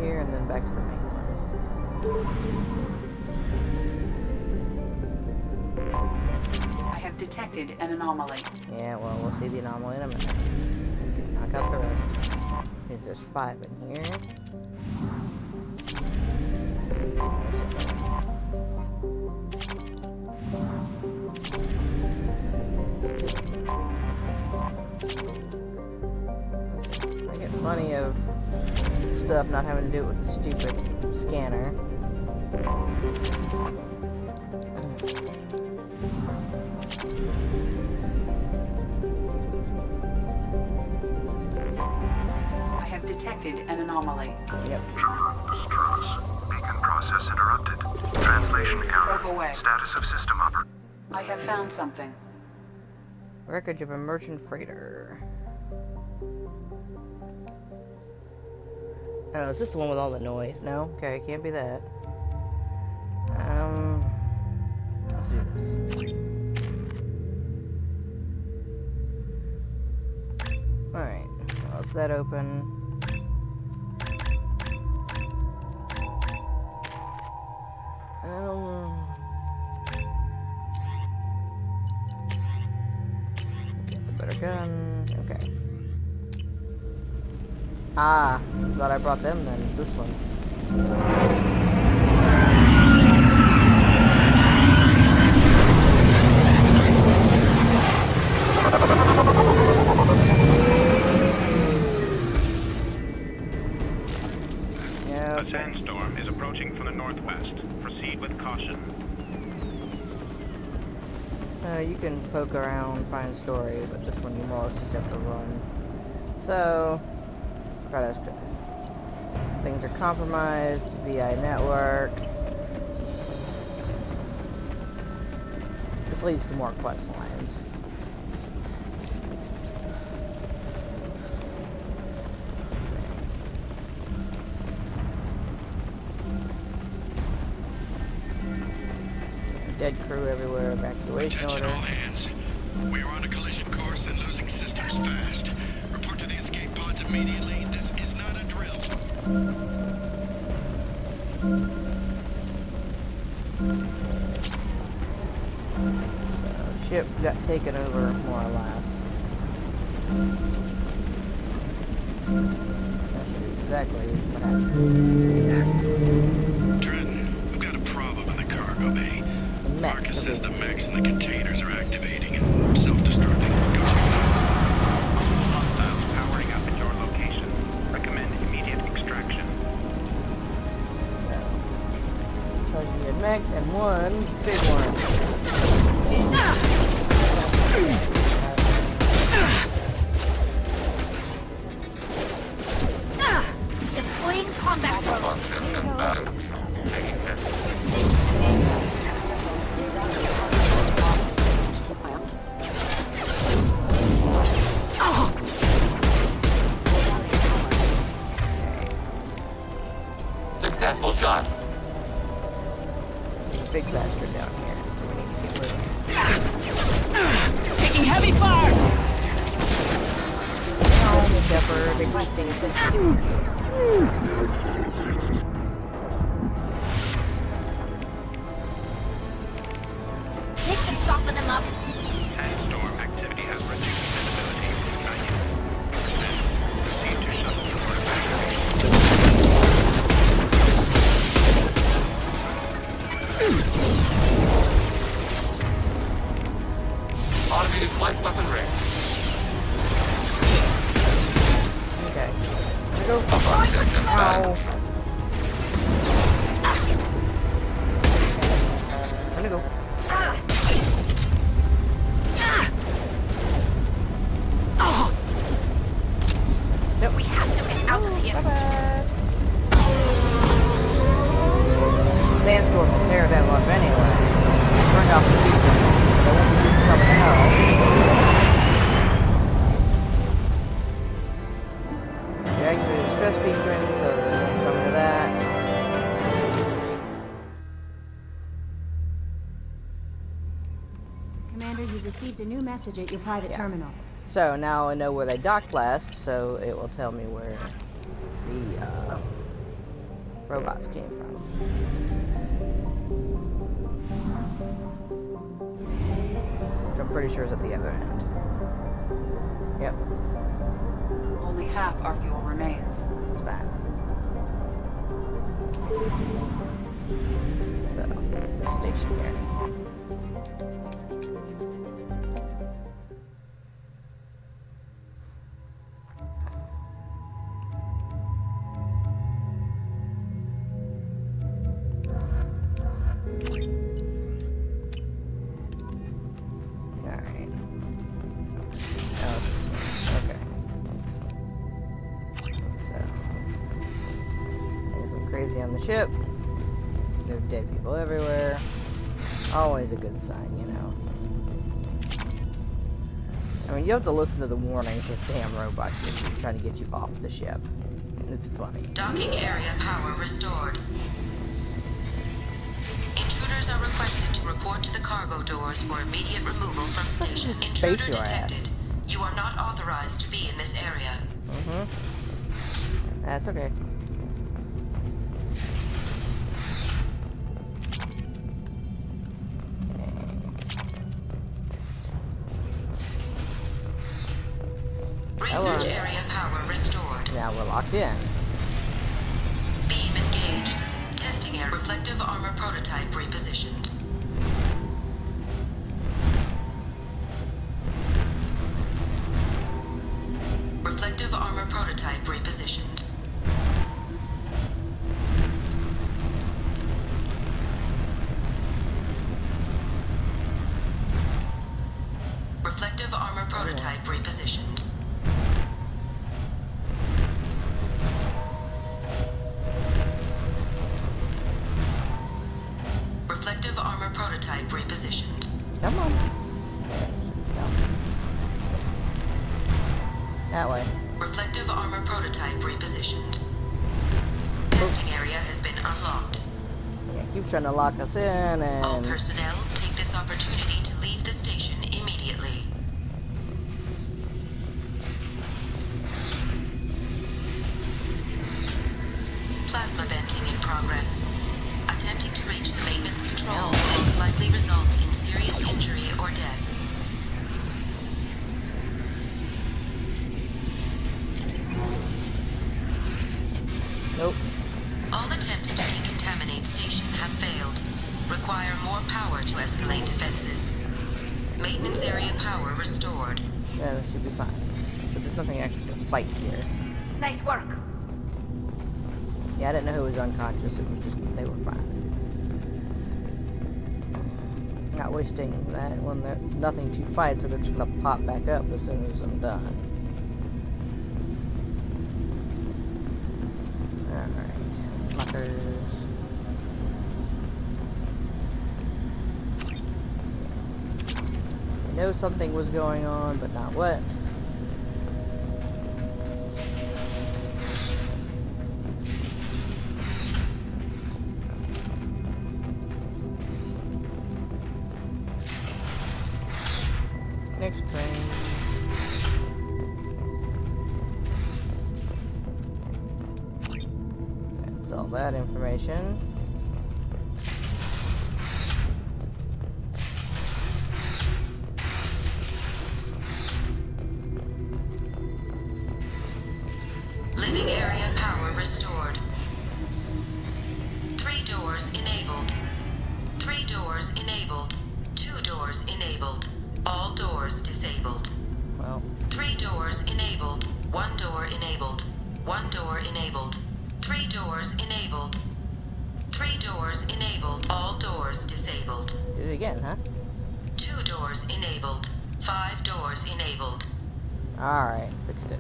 Here and then back to the main one. I have detected an anomaly. Yeah, well, we'll see the anomaly in a minute. We can knock out the rest. Because there's 5 in here. I get plenty of stuff not having to do it with the stupid scanner. I have detected an anomaly. Yep. Beacon process interrupted. Translation error. Walk away. Status of system operation. I have found something. Wreckage of a merchant freighter. Oh, is this the one with all the noise? No? Okay, can't be that. Let's do this. Alright, well, is that open? Get the better gun. Okay. Ah, glad I brought them then. It's this one. A sandstorm is approaching from the northwest. Proceed with caution. You can poke around, find a story, but this one you more or less just have to run. So, things are compromised, VI network. This leads to more quest lines. Dead crew everywhere, evacuation Attention order. all hands. We are on a collision course and losing systems fast. Report to the escape pods immediately. This is not a drill. Ship got taken over, more or less. That's exactly what happened. Trenton, we've got a problem in the cargo bay. Marcus says the mechs in the containers are activating and self-destructing. Hostiles powering up at your location. Recommend immediate extraction. So you had mechs and one big one. Deploying combat drones. Successful shot. Big bastard down here, so we need to get rid of him. Taking heavy fire! Shepherd, requesting assistance. They can soften them up. Sandstorm activity has reduced visibility to 90%. Proceed to shuttle for evacuation. Automated flight weapon ready. Okay. Go. Ow. I'm gonna go. Nope. We have to get out of here. Bye-bye. Sandstorm will tear them up anyway. Bring off the people. They won't be using something else. Deactivate the stress beacon, so there's no coming to that. Commander, you've received a new message at your private terminal. So now I know where they docked last, so it will tell me where the robots came from. Which I'm pretty sure is at the other end. Yep, Only half our fuel remains. it's fine. So, station here. Alright. Okay. So, things went crazy on the ship. There are dead people everywhere. Always a good sign, you know. I mean, you have to listen to the warnings this damn robot gives you, trying to get you off the ship. It's funny. Docking area power restored. Intruders are requested to report to the cargo doors for immediate removal from station. Intruder Space your detected. You are not authorized to be in this area. That's okay. Research area power restored. Now we're locked in. Beam engaged. Testing air. Reflective armor prototype repositioned. Reflective armor prototype repositioned. Reflective armor prototype repositioned. Reflective armor prototype repositioned. Come on. No. That way. Reflective armor prototype repositioned. Testing area has been unlocked. Yeah, keep trying to lock us in and... All personnel, take this opportunity to leave the station immediately. Plasma venting in progress. Attempting to reach the maintenance control will most likely result in serious injury or death. Nope. All attempts to decontaminate station have failed. Require more power to escalate defenses. Maintenance area power restored. Yeah, that should be fine. So there's nothing actually to fight here. Nice work. Yeah, I didn't know who was unconscious. It was just they were fine. Not wasting that when there's nothing to fight, so they're just gonna pop back up as soon as I'm done. Alright. Lockers. I know something was going on, but not what. Next train. That's all that information. Living area power restored. 3 doors enabled. 3 doors enabled. 2 doors enabled. All doors disabled. Well. 3 doors enabled. 1 door enabled. 1 door enabled. 3 doors enabled. 3 doors enabled. All doors disabled. Do it again, huh? 2 doors enabled. 5 doors enabled. Alright, fixed it.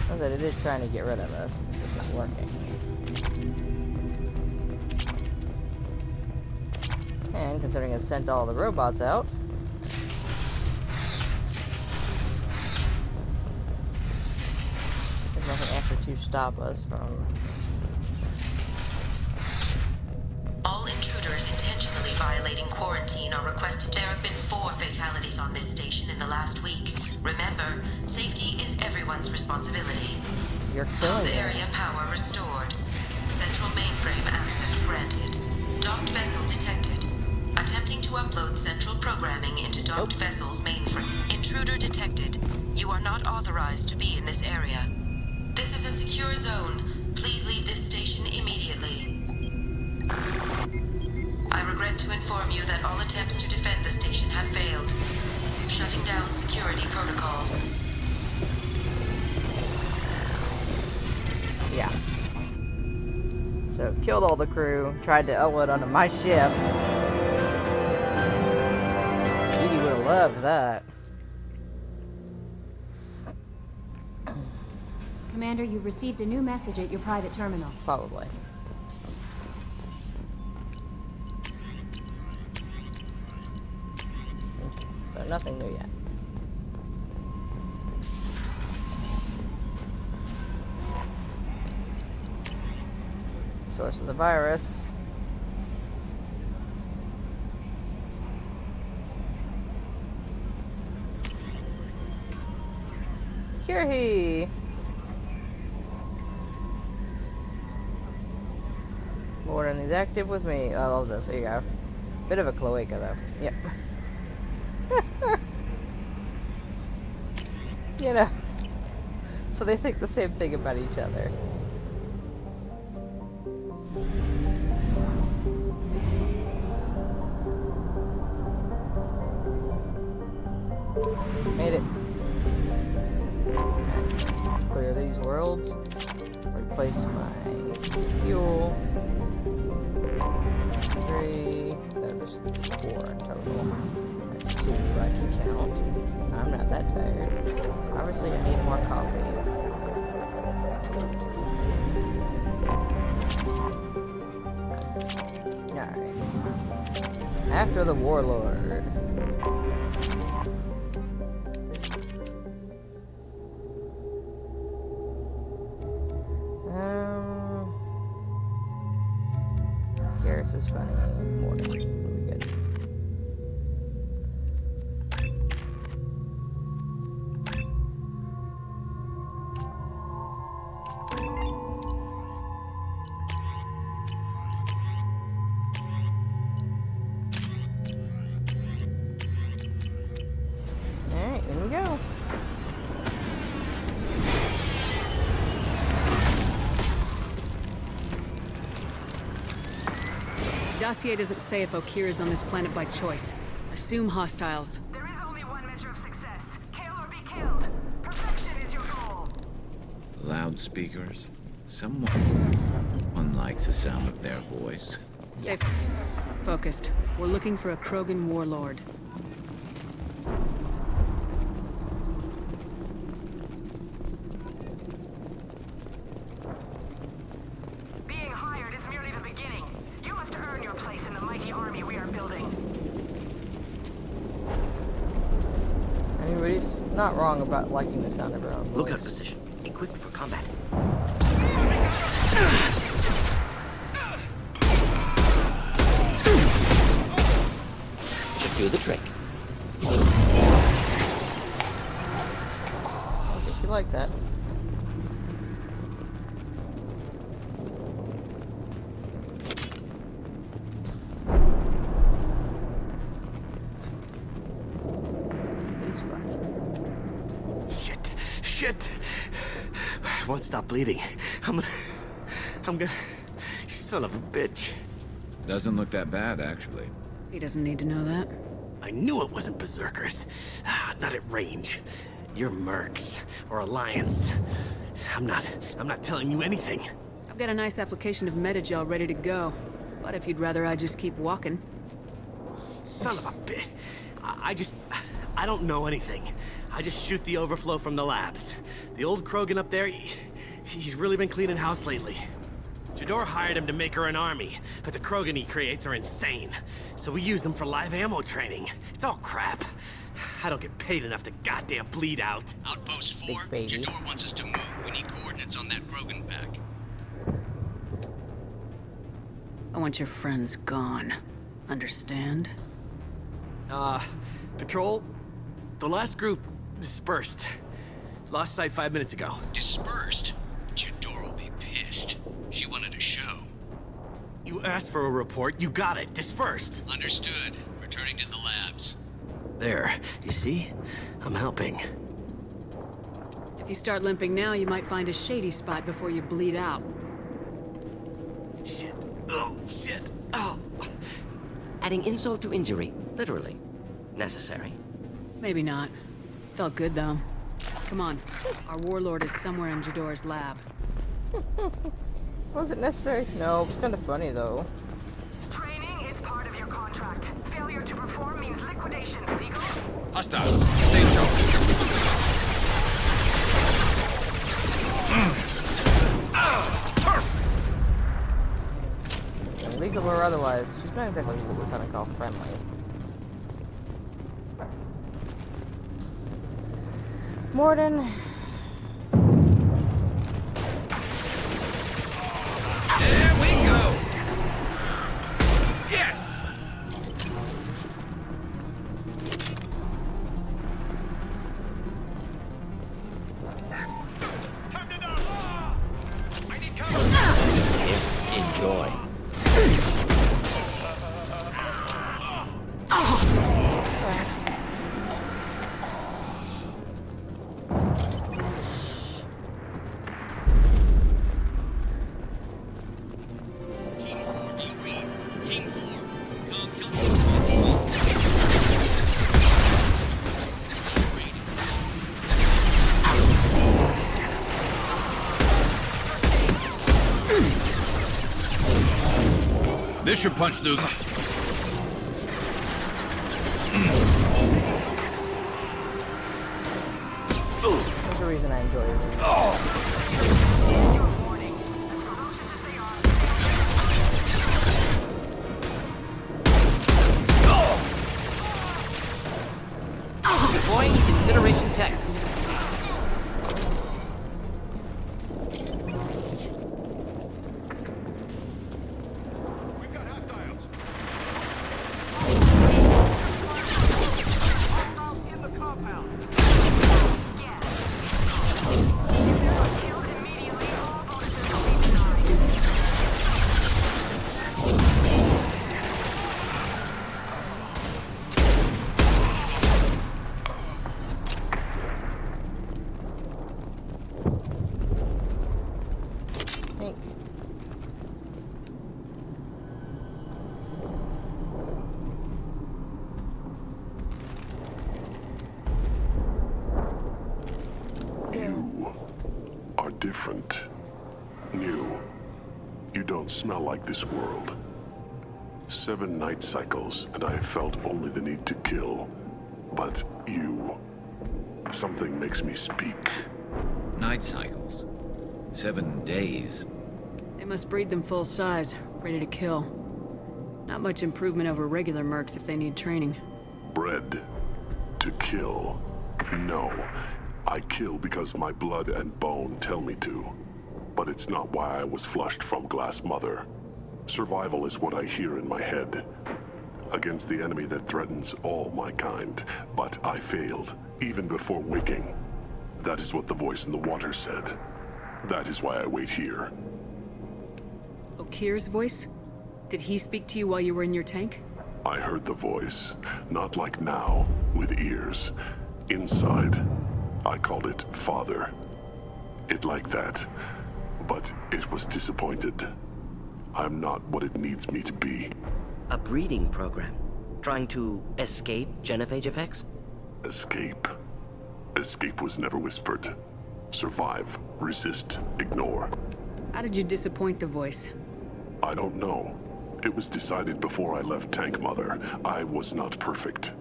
Sounds like it is trying to get rid of us. It's just not working. And considering it sent all the robots out, there's nothing after to stop us from... All intruders intentionally violating quarantine are requested. There have been 4 fatalities on this station in the last week. Remember, safety is everyone's responsibility. You're killing Hub me. area power restored. Central mainframe access granted. Docked vessel detected. Attempting to upload central programming into docked vessel's mainframe. Intruder detected. You are not authorized to be in this area. This is a secure zone. Please leave this station immediately. I regret to inform you that all attempts to defend the station have failed. Shutting down security protocols. Yeah. So, killed all the crew, tried to upload onto my ship. Edie would have loved that. Commander, you've received a new message at your private terminal. Probably. But nothing new yet. Source of the virus. Kirhi! Warden is active with me. I love this. There you go. Bit of a cloaca though. Yep. You know. So they think the same thing about each other. Made it. Okay, let's clear these worlds. Replace my fuel. 3. There's 4 in total. That's 2 I can count. I'm not that tired. Obviously, I need more coffee. Alright. After the Warlord. Garrus is fine. Morning. We'll be good. Alright, here we go. Dossier doesn't say if Okeer is on this planet by choice. Assume hostiles. There is only one measure of success. Kill or be killed. Perfection is your goal. Loudspeakers? Someone likes the sound of their voice. Stay focused. We're looking for a Krogan warlord. Being hired is merely the beginning. You must earn your place in the mighty army we are building. Anybody's not wrong about liking the sound of her own voice. Lookout position. Equipped for combat. Should do the trick. I think you like that. Shit! I won't stop bleeding. I'm gonna... You son of a bitch. Doesn't look that bad, actually. He doesn't need to know that. I knew it wasn't Berserkers. Not at range. You're Mercs, or Alliance. I'm not telling you anything. I've got a nice application of Metagel ready to go. But if you'd rather I just keep walking. Son of a bitch. I don't know anything. I just shoot the overflow from the labs. The old Krogan up there, he's really been cleaning house lately. Jador hired him to make her an army, but the Krogan he creates are insane. So we use them for live ammo training. It's all crap. I don't get paid enough to goddamn bleed out. Outpost 4, Jador wants us to move. We need coordinates on that Krogan pack. I want your friends gone. Understand? Patrol, the last group dispersed. Lost sight 5 minutes ago. Dispersed? Jador will be pissed. She wanted a show. You asked for a report, you got it. Dispersed. Understood. Returning to the labs. There, you see? I'm helping. If you start limping now, you might find a shady spot before you bleed out. Shit. Oh, shit. Oh. Adding insult to injury, literally. Necessary. Maybe not. Felt good, though. Come on. Our warlord is somewhere in Jador's lab. Was it necessary? No, it's kind of funny, though. Training is part of your contract. Failure to perform means liquidation. Legal? Hostile. Stay sharp. Illegal or otherwise, she's not exactly what we kind of call friendly. Mordin. There we go. Yes. Enjoy. This should punch through. There's a reason I enjoy it. Deploying incineration tech. Different. New. You don't smell like this world. 7 night cycles, and I have felt only the need to kill. But you... something makes me speak. Night cycles? 7 days? They must breed them full size, ready to kill. Not much improvement over regular mercs if they need training. Bred to kill. No. I kill because my blood and bone tell me to. But it's not why I was flushed from Glass Mother. Survival is what I hear in my head. Against the enemy that threatens all my kind. But I failed, even before waking. That is what the voice in the water said. That is why I wait here. Okir's voice? Did he speak to you while you were in your tank? I heard the voice. Not like now, with ears. Inside. I called it Father. It like that. But it was disappointed. I'm not what it needs me to be. A breeding program? Trying to escape genophage effects? Escape. Escape was never whispered. Survive, resist, ignore. How did you disappoint the voice? I don't know. It was decided before I left Tank Mother. I was not perfect.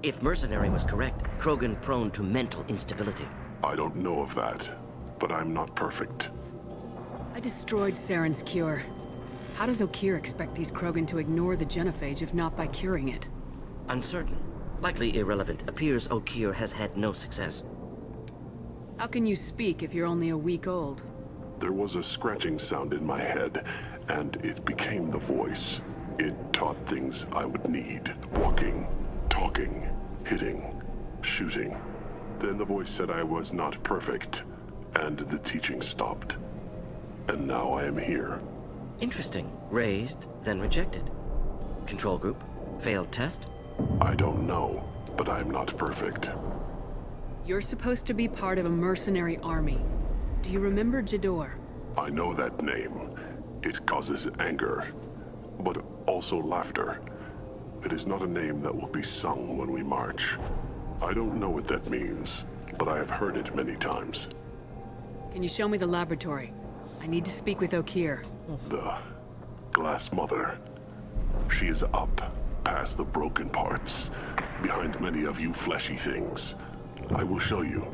If Mercenary was correct, Krogan prone to mental instability. I don't know of that, but I'm not perfect. I destroyed Saren's cure. How does Okir expect these Krogan to ignore the genophage if not by curing it? Uncertain. Likely irrelevant. Appears Okir has had no success. How can you speak if you're only a week old? There was a scratching sound in my head, and it became the voice. It taught things I would need. Walking, talking, hitting, shooting. Then the voice said I was not perfect, and the teaching stopped. And now I am here. Interesting. Raised, then rejected. Control group? Failed test? I don't know, but I'm not perfect. You're supposed to be part of a mercenary army. Do you remember Jador? I know that name. It causes anger, but also laughter. It is not a name that will be sung when we march. I don't know what that means, but I have heard it many times. Can you show me the laboratory? I need to speak with Okir. The Glass Mother. She is up, past the broken parts, behind many of you fleshy things. I will show you.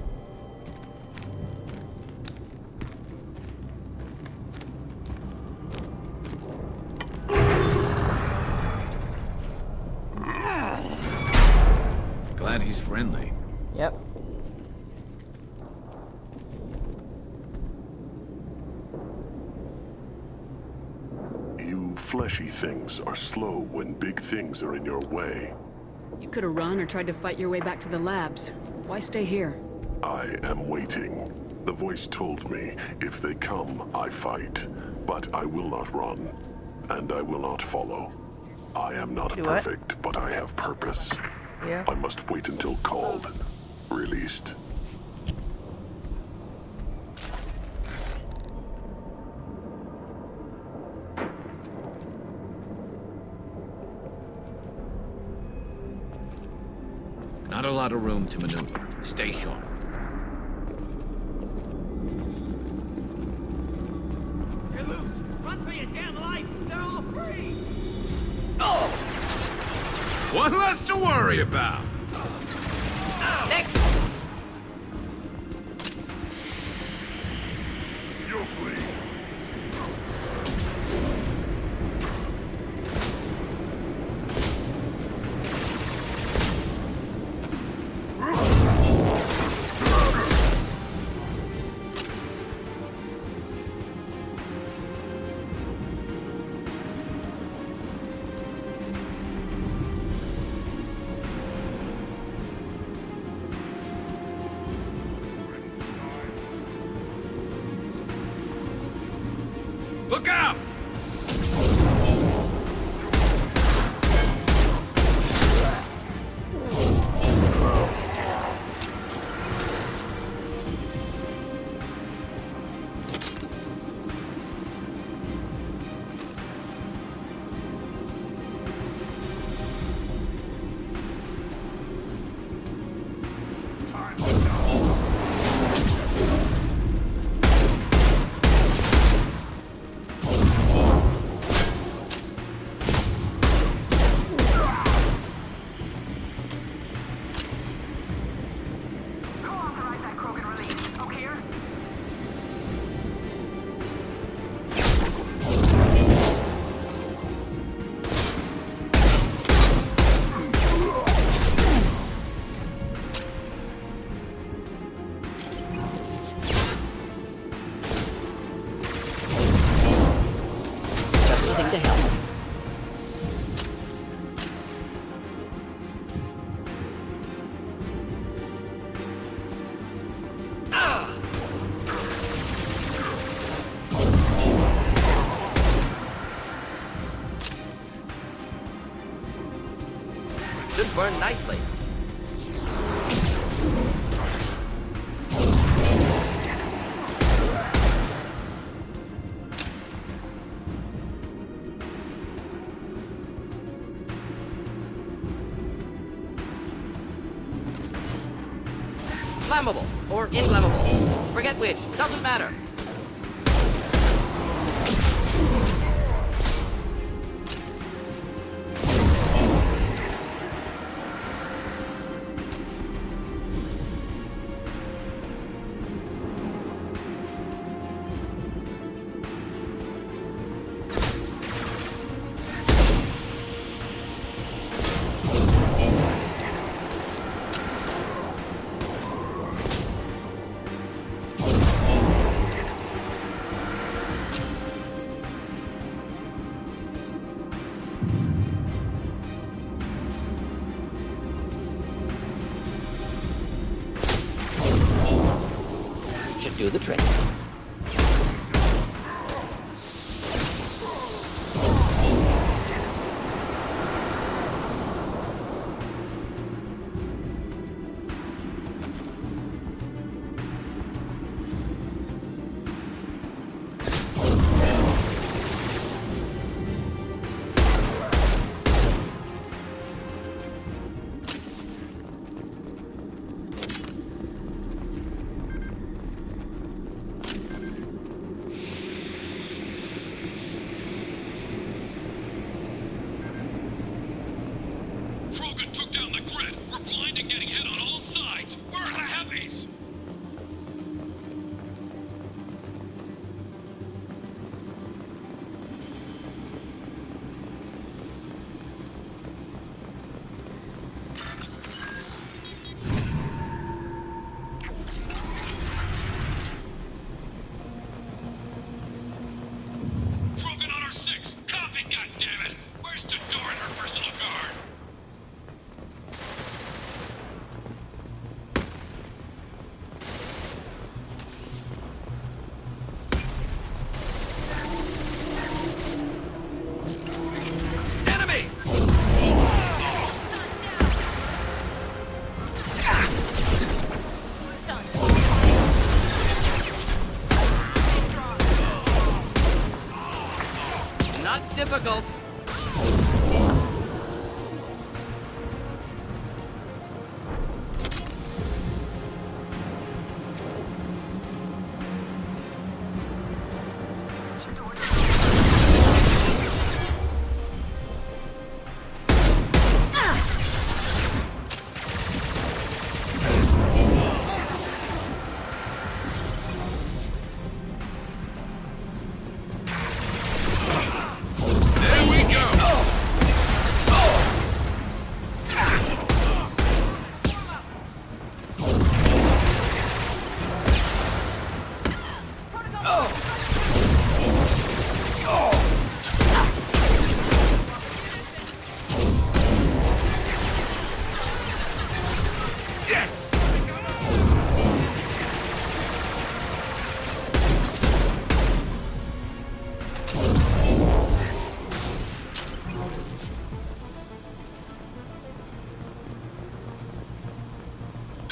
Glad he's friendly. Yep. You fleshy things are slow when big things are in your way. You could have run or tried to fight your way back to the labs. Why stay here? I am waiting. The voice told me, if they come, I fight. But I will not run. And I will not follow. I am not perfect, but I have purpose. Yeah. I must wait until called. Released. Not a lot of room to maneuver. Stay sharp. They're loose! Run for your damn life! They're all free! One less to worry about. Next! Look out! Should burn nicely. Flammable or inflammable. Forget which. Doesn't matter. Do the trick. Difficult.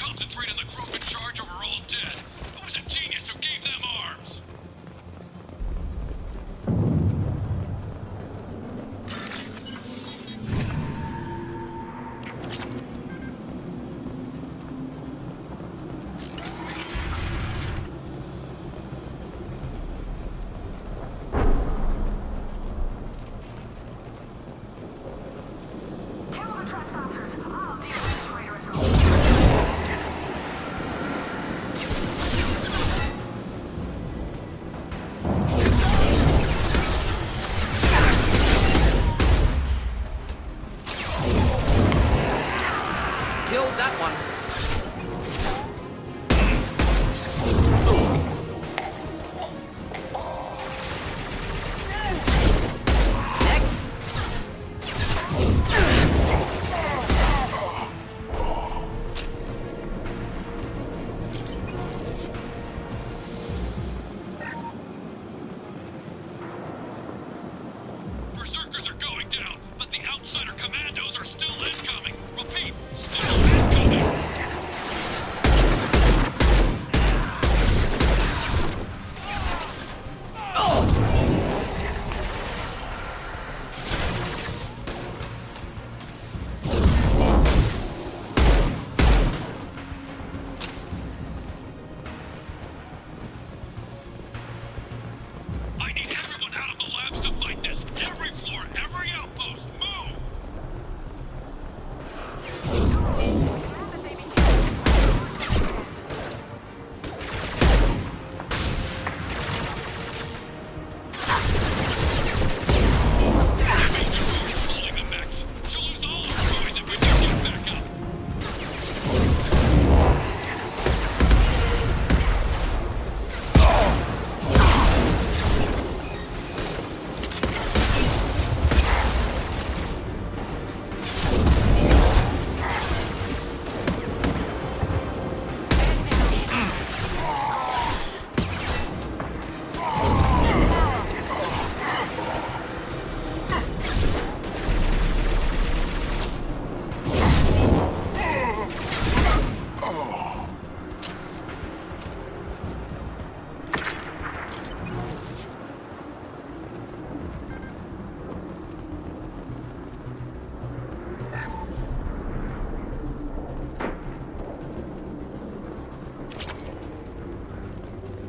Concentrate on the Krogan charge or we're all dead. Who was a genius who gave them arms? Kill the trespassers. I'll deal with traitorous soldiers. Killed that one. Berserkers are going down, but the outsider commandos are still incoming. Repeat, still incoming. I need everyone out of the labs to fight this. Every floor, every outpost, move! Holding the mechs. She'll lose all her coins if we don't get back up.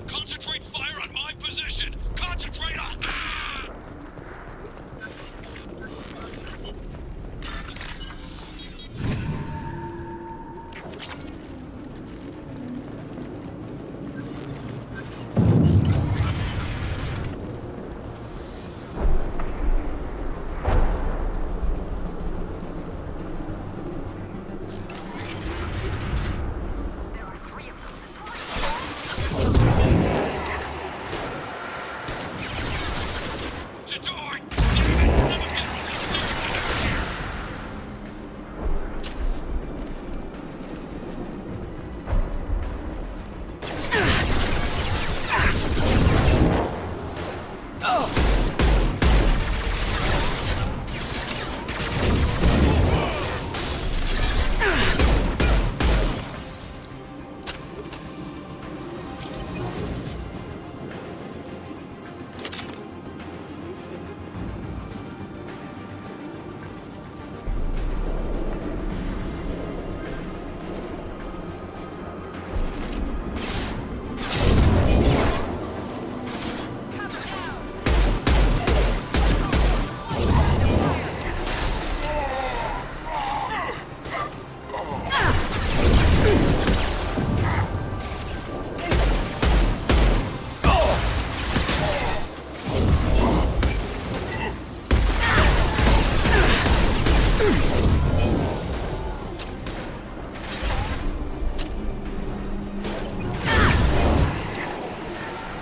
Concentrate fire on my position! Concentrate on... Ah!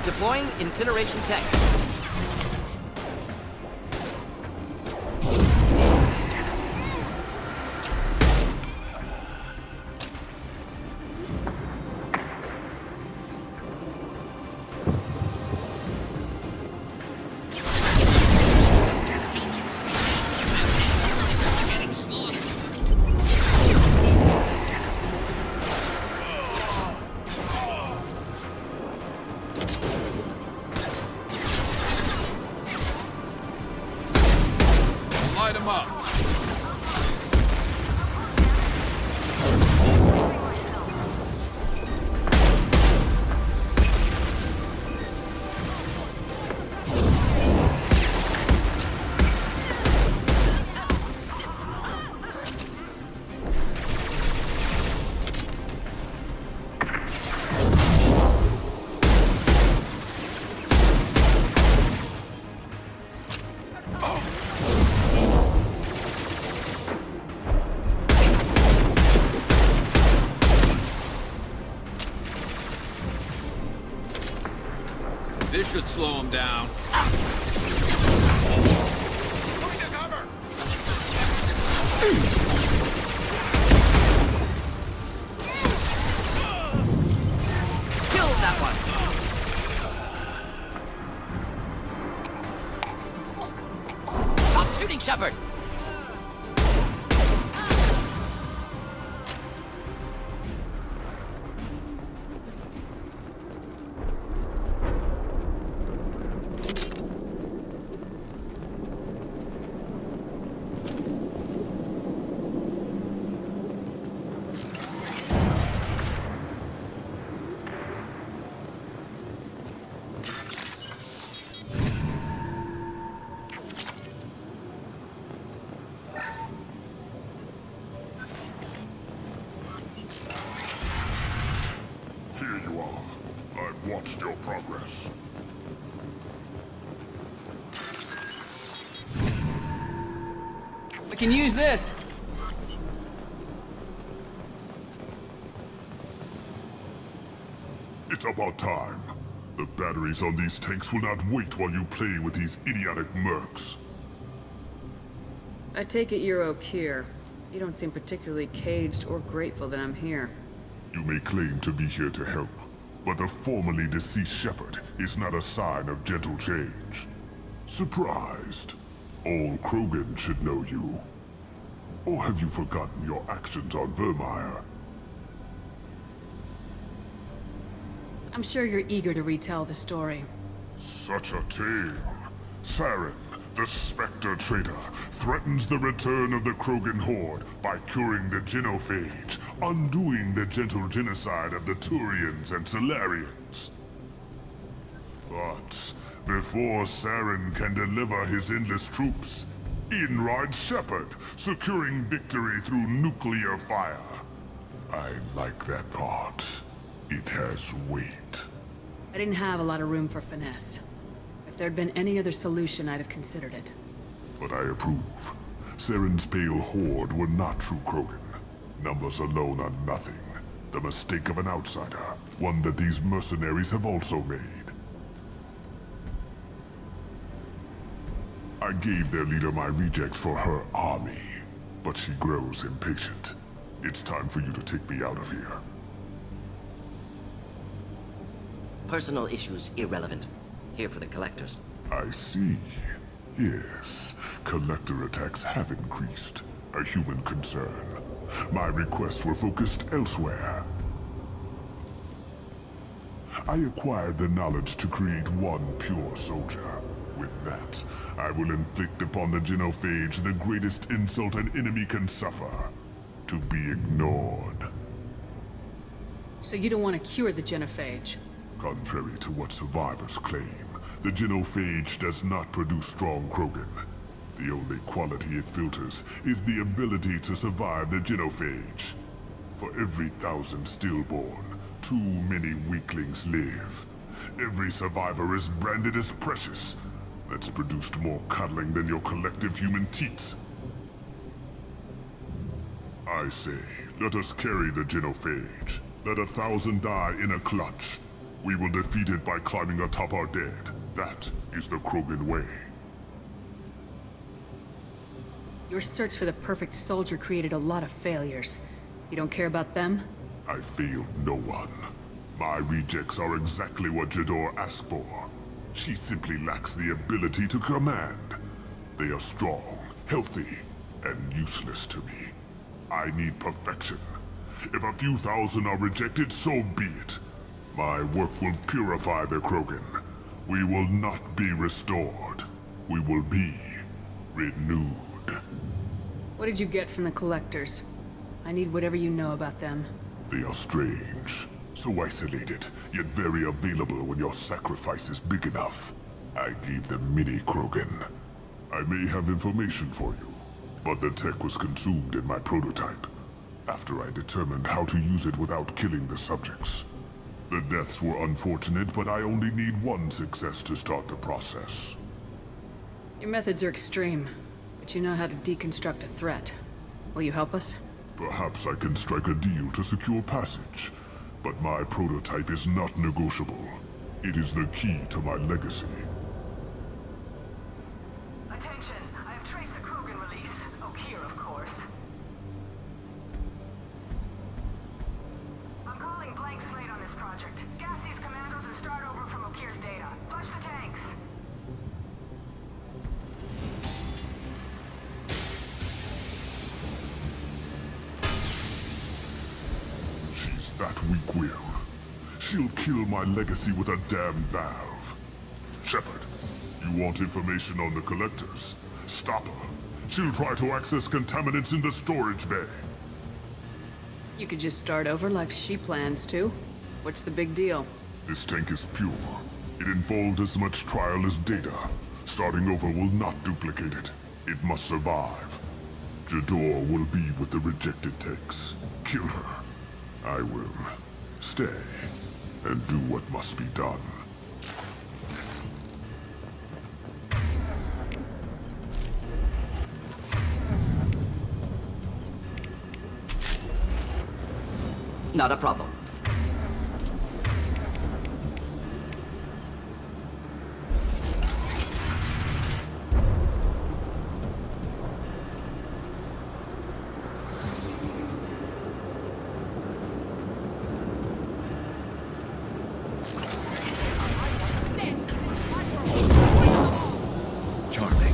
Deploying incineration tech. This should slow him down. Kill that one! Stop shooting, Shepard! Here you are. I've watched your progress. We can use this. It's about time. The batteries on these tanks will not wait while you play with these idiotic mercs. I take it you're Okeer. You don't seem particularly caged or grateful that I'm here. You may claim to be here to help, but the formerly deceased Shepard is not a sign of gentle change. Surprised? All Krogan should know you. Or have you forgotten your actions on Vermeer? I'm sure you're eager to retell the story. Such a tale. Saren, the Spectre traitor, threatens the return of the Krogan horde by curing the genophage, undoing the gentle genocide of the Turians and Solarians. But before Saren can deliver his endless troops, in rides Shepard, securing victory through nuclear fire. I like that part. It has weight. I didn't have a lot of room for finesse. If there'd been any other solution, I'd have considered it. But I approve. Saren's pale horde were not true Krogan. Numbers alone are nothing. The mistake of an outsider. One that these mercenaries have also made. I gave their leader my rejects for her army, but she grows impatient. It's time for you to take me out of here. Personal issues irrelevant. Here for the collectors. I see. Yes, collector attacks have increased. A human concern. My requests were focused elsewhere. I acquired the knowledge to create one pure soldier. With that, I will inflict upon the genophage the greatest insult an enemy can suffer. To be ignored. So you don't want to cure the genophage? Contrary to what survivors claim, the genophage does not produce strong Krogan. The only quality it filters is the ability to survive the genophage. For every 1,000 stillborn, too many weaklings live. Every survivor is branded as precious. That's produced more cuddling than your collective human teats. I say, let us carry the genophage. Let 1,000 die in a clutch. We will defeat it by climbing atop our dead. That is the Krogan way. Your search for the perfect soldier created a lot of failures. You don't care about them? I failed no one. My rejects are exactly what Jedore asked for. She simply lacks the ability to command. They are strong, healthy, and useless to me. I need perfection. If a few thousand are rejected, so be it. My work will purify the Krogan. We will not be restored. We will be renewed. What did you get from the collectors? I need whatever you know about them. They are strange. So isolated, yet very available when your sacrifice is big enough. I gave them mini Krogan. I may have information for you, but the tech was consumed in my prototype, after I determined how to use it without killing the subjects. The deaths were unfortunate, but I only need one success to start the process. Your methods are extreme, but you know how to deconstruct a threat. Will you help us? Perhaps I can strike a deal to secure passage, but my prototype is not negotiable. It is the key to my legacy. Attention, I have traced the Krogan release. Okeer, of course. I'm calling blank slate on this project. Gas these commandos and start over from Okeer's data. Flush the tanks. She's that weak-willed. She'll kill my legacy with a damn valve. Shepard, you want information on the Collectors? Stop her. She'll try to access contaminants in the storage bay. You could just start over like she plans to. What's the big deal? This tank is pure. It involved as much trial as data. Starting over will not duplicate it. It must survive. Jador will be with the rejected tanks. Kill her. I will stay and do what must be done. Not a problem. Charlie.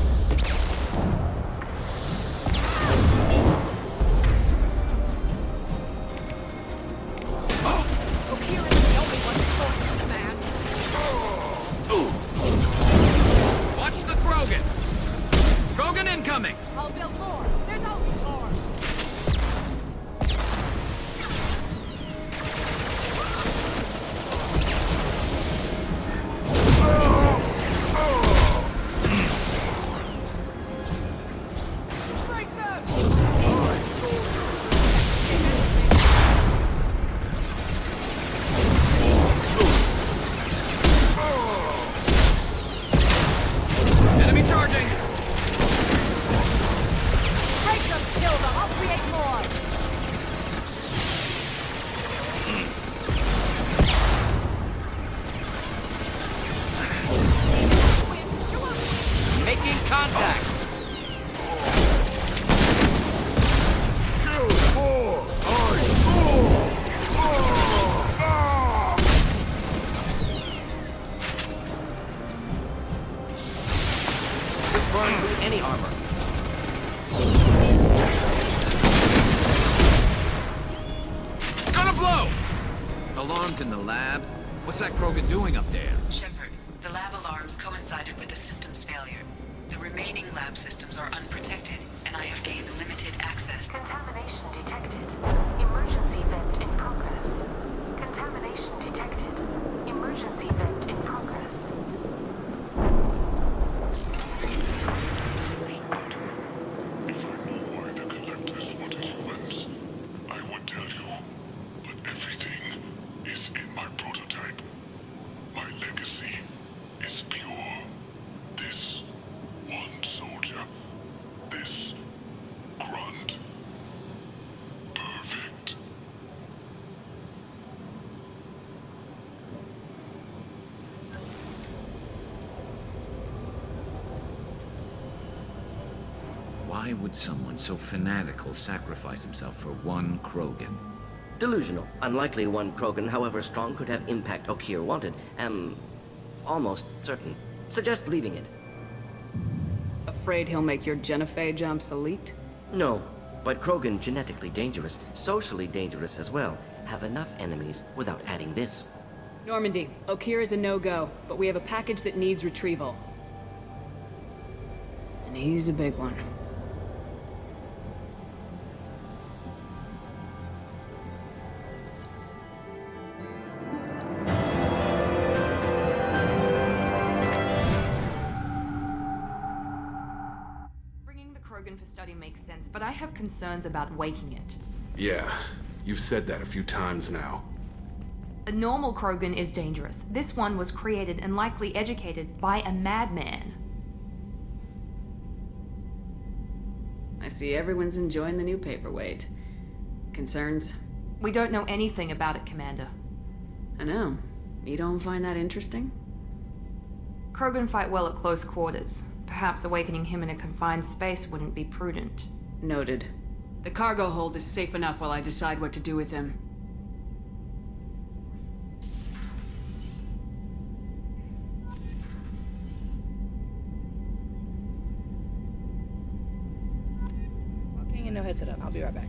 Watch the Krogan! Krogan incoming! I'll build more. There's always more. Enemy charging! Break them, kill them. I'll create more. Making contact! Burn through any armor. Gonna blow! Alarms in the lab? What's that Krogan doing up there? Shepard, the lab alarms coincided with the system's failure. The remaining lab systems are unprotected, and I have gained limited access. Contamination detected. Emergency vent in progress. Contamination detected. Emergency vent in progress. If I knew why the Collectors wanted humans, I would tell you. But everything is in my prototype. My legacy is pure. This one soldier. This grunt. Perfect. Why would someone so fanatical sacrifice himself for one Krogan? Delusional. Unlikely one Krogan, however strong, could have impact Okeer wanted. Almost certain. Suggest leaving it. Afraid he'll make your genophage obsolete? No, but Krogan genetically dangerous, socially dangerous as well. Have enough enemies without adding this. Normandy, Okeer is a no-go, but we have a package that needs retrieval. And he's a big one. Bringing the Krogan for study makes sense, but I have concerns about waking it. Yeah, you've said that a few times now. A normal Krogan is dangerous. This one was created and likely educated by a madman. I see everyone's enjoying the new paperweight. Concerns? We don't know anything about it, Commander. I know. You don't find that interesting? Krogan fight well at close quarters. Perhaps awakening him in a confined space wouldn't be prudent. Noted. The cargo hold is safe enough while I decide what to do with him. Walking and no headset on. I'll be right back.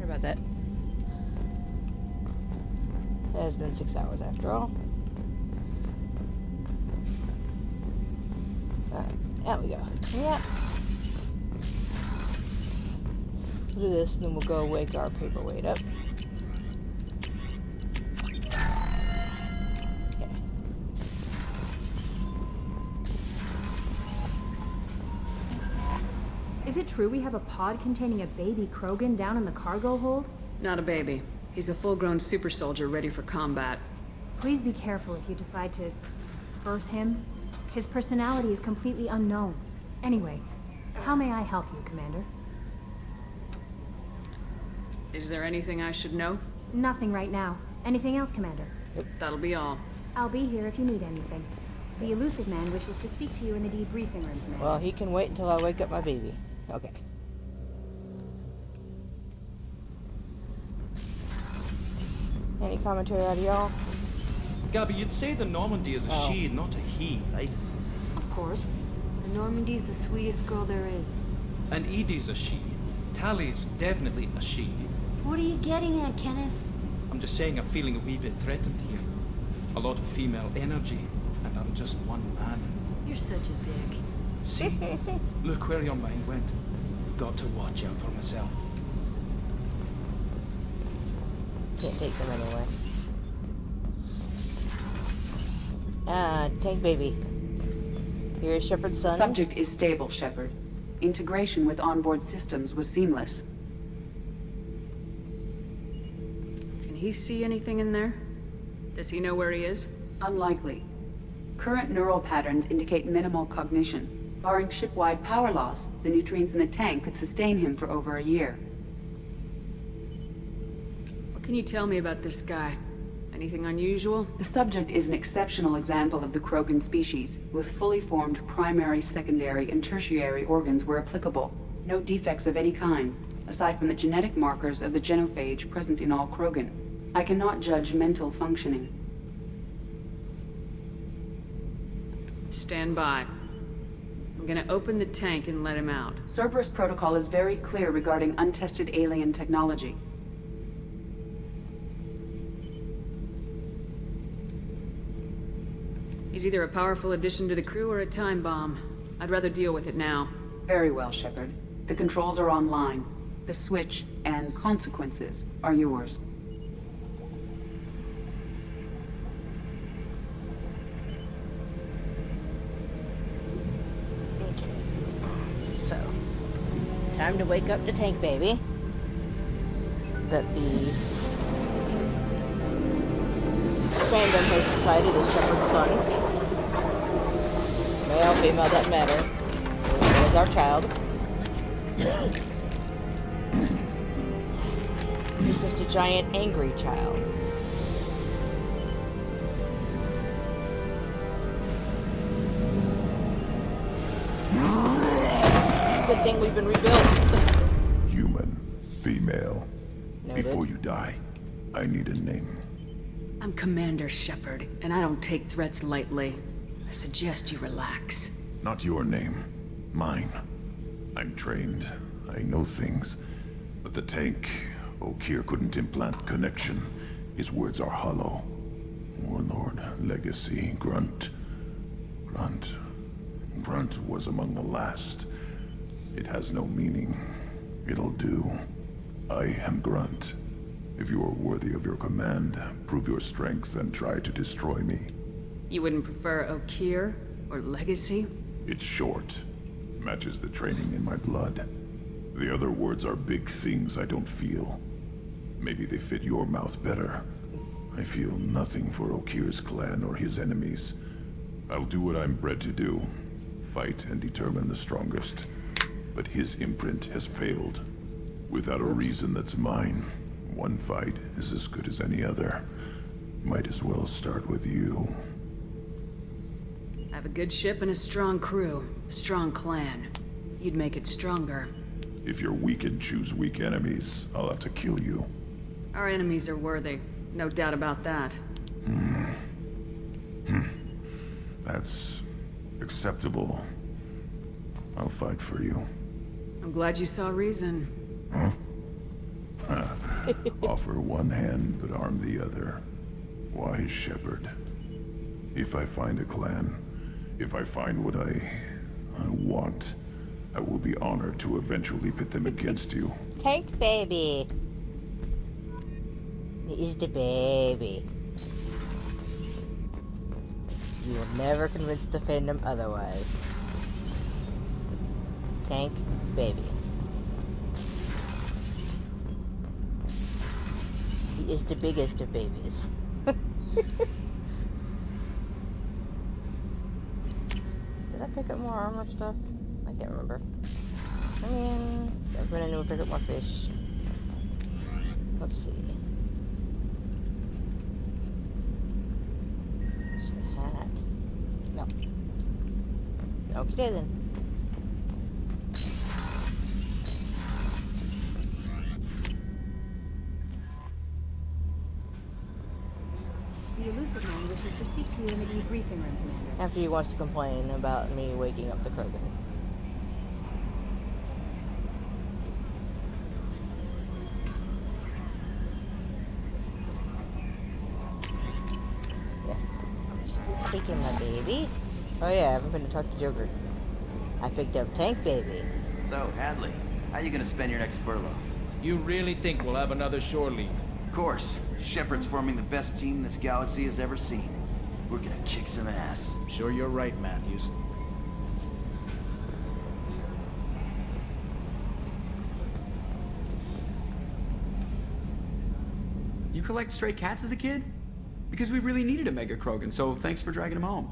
About that. It has been 6 hours after all. Alright, there we go. Yep. We'll do this, and then we'll go wake our paperweight up. Okay. Is it true we have a pod containing a baby Krogan down in the cargo hold? Not a baby. He's a full-grown super soldier ready for combat. Please be careful if you decide to birth him. His personality is completely unknown. Anyway, how may I help you, Commander? Is there anything I should know? Nothing right now. Anything else, Commander? That'll be all. I'll be here if you need anything. The Elusive Man wishes to speak to you in the debriefing room, Commander. Well, he can wait until I wake up my baby. Okay. Any commentary out of y'all? Gabby, you'd say the Normandy is a she, not a he, right? Of course. The Normandy's the sweetest girl there is. And Edie's a she. Tally's definitely a she. What are you getting at, Kenneth? I'm just saying I'm feeling a wee bit threatened here. A lot of female energy, and I'm just one man. You're such a dick. See? Look where your mind went. I've got to watch out for myself. Can't take them anywhere. Tank baby. Here is Shepard's son. Subject is stable, Shepard. Integration with onboard systems was seamless. Can he see anything in there? Does he know where he is? Unlikely. Current neural patterns indicate minimal cognition. Barring ship-wide power loss, the nutrients in the tank could sustain him for over a year. What can you tell me about this guy? Anything unusual? The subject is an exceptional example of the Krogan species, with fully formed primary, secondary, and tertiary organs where applicable. No defects of any kind, aside from the genetic markers of the genophage present in all Krogan. I cannot judge mental functioning. Stand by. I'm gonna open the tank and let him out. Cerberus protocol is very clear regarding untested alien technology. He's either a powerful addition to the crew or a time bomb. I'd rather deal with it now. Very well, Shepard. The controls are online. The switch and consequences are yours. So, time to wake up the tank baby. That the fandom has decided is Shepard's son. Male, female, doesn't matter. It is our child. He's just a giant angry child. Good thing we've been rebuilt. Human, female. Noted. Before you die, I need a name. I'm Commander Shepard, and I don't take threats lightly. I suggest you relax. Not your name. Mine. I'm trained. I know things. But the tank, Okeer couldn't implant connection. His words are hollow. Warlord, Legacy, Grunt. Grunt was among the last. It has no meaning. It'll do. I am Grunt. If you are worthy of your command, prove your strength and try to destroy me. You wouldn't prefer Okeer or Legacy? It's short. Matches the training in my blood. The other words are big things I don't feel. Maybe they fit your mouth better. I feel nothing for Okeer's clan or his enemies. I'll do what I'm bred to do. Fight and determine the strongest. But his imprint has failed. Without a reason that's mine, one fight is as good as any other. Might as well start with you. I have a good ship and a strong crew. A strong clan. You'd make it stronger. If you're weak and choose weak enemies, I'll have to kill you. Our enemies are worthy. No doubt about that. That's acceptable. I'll fight for you. I'm glad you saw reason. Offer one hand, but arm the other. Wise Shepard. If I find a clan, if I find what I want, I will be honored to eventually pit them against you. Tank baby. He is the baby. You will never convince the fandom otherwise. Tank baby. He is the biggest of babies. Did I pick up more armor stuff? I can't remember. I mean, I've been into pick up more fish. Let's see. Just a hat. No. Okay then. The Elusive Man wishes to speak to you in the debriefing room, Commander. After he wants to complain about me waking up the Krogan. Yeah. Taking my baby. Oh yeah, I haven't been to talk to Joker. I picked up Tank Baby. So, Hadley, how you gonna spend your next furlough? You really think we'll have another shore leave? Of course. Shepard's forming the best team this galaxy has ever seen. We're gonna kick some ass. I'm sure you're right, Matthews. You collect stray cats as a kid? Because we really needed a Mega Krogan, so thanks for dragging him home.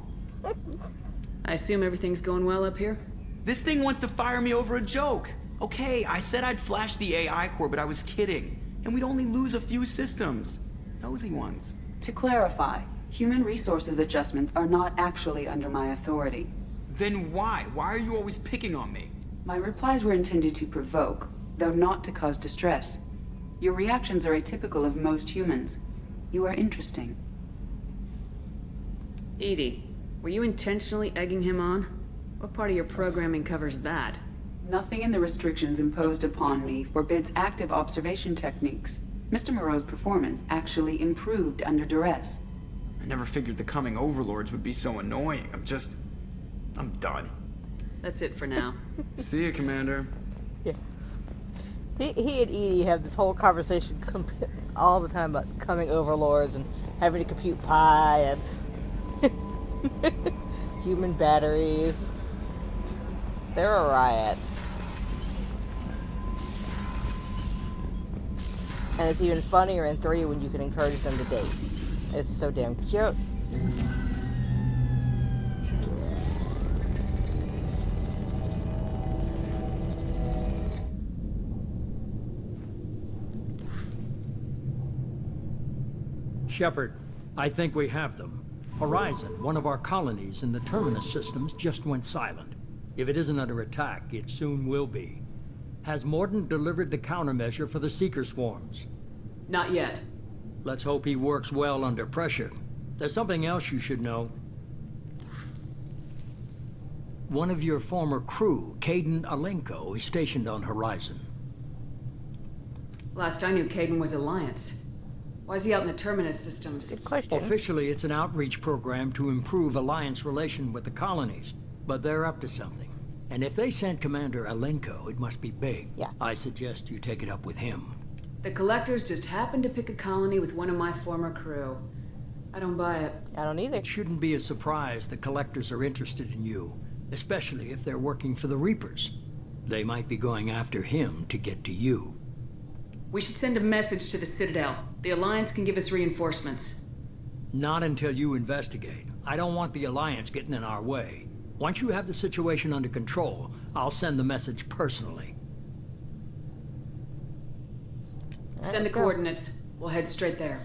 I assume everything's going well up here? This thing wants to fire me over a joke. Okay, I said I'd flash the AI core, but I was kidding. And we'd only lose a few systems. Nosy ones. To clarify, human resources adjustments are not actually under my authority. Then why? Why are you always picking on me? My replies were intended to provoke, though not to cause distress. Your reactions are atypical of most humans. You are interesting. EDI, were you intentionally egging him on? What part of your programming covers that? Nothing in the restrictions imposed upon me forbids active observation techniques. Mr. Moreau's performance actually improved under duress. I never figured the coming overlords would be so annoying. I'm done. That's it for now. See you, Commander. Yeah. He and Edie have this whole conversation all the time about coming overlords and having to compute pi and human batteries. They're a riot. And it's even funnier in 3 when you can encourage them to date. It's so damn cute. Shepard, I think we have them. Horizon, one of our colonies in the Terminus systems, just went silent. If it isn't under attack, it soon will be. Has Mordant delivered the countermeasure for the Seeker swarms? Not yet. Let's hope he works well under pressure. There's something else you should know. One of your former crew, Kaidan Alenko, is stationed on Horizon. Last I knew, Kaidan was Alliance. Why is he out in the Terminus systems? Good question. Officially, it's an outreach program to improve Alliance relation with the colonies, but they're up to something. And if they sent Commander Alenko, it must be big. Yeah. I suggest you take it up with him. The Collectors just happened to pick a colony with one of my former crew. I don't buy it. I don't either. It shouldn't be a surprise the Collectors are interested in you, especially if they're working for the Reapers. They might be going after him to get to you. We should send a message to the Citadel. The Alliance can give us reinforcements. Not until you investigate. I don't want the Alliance getting in our way. Once you have the situation under control, I'll send the message personally. Send the coordinates. We'll head straight there.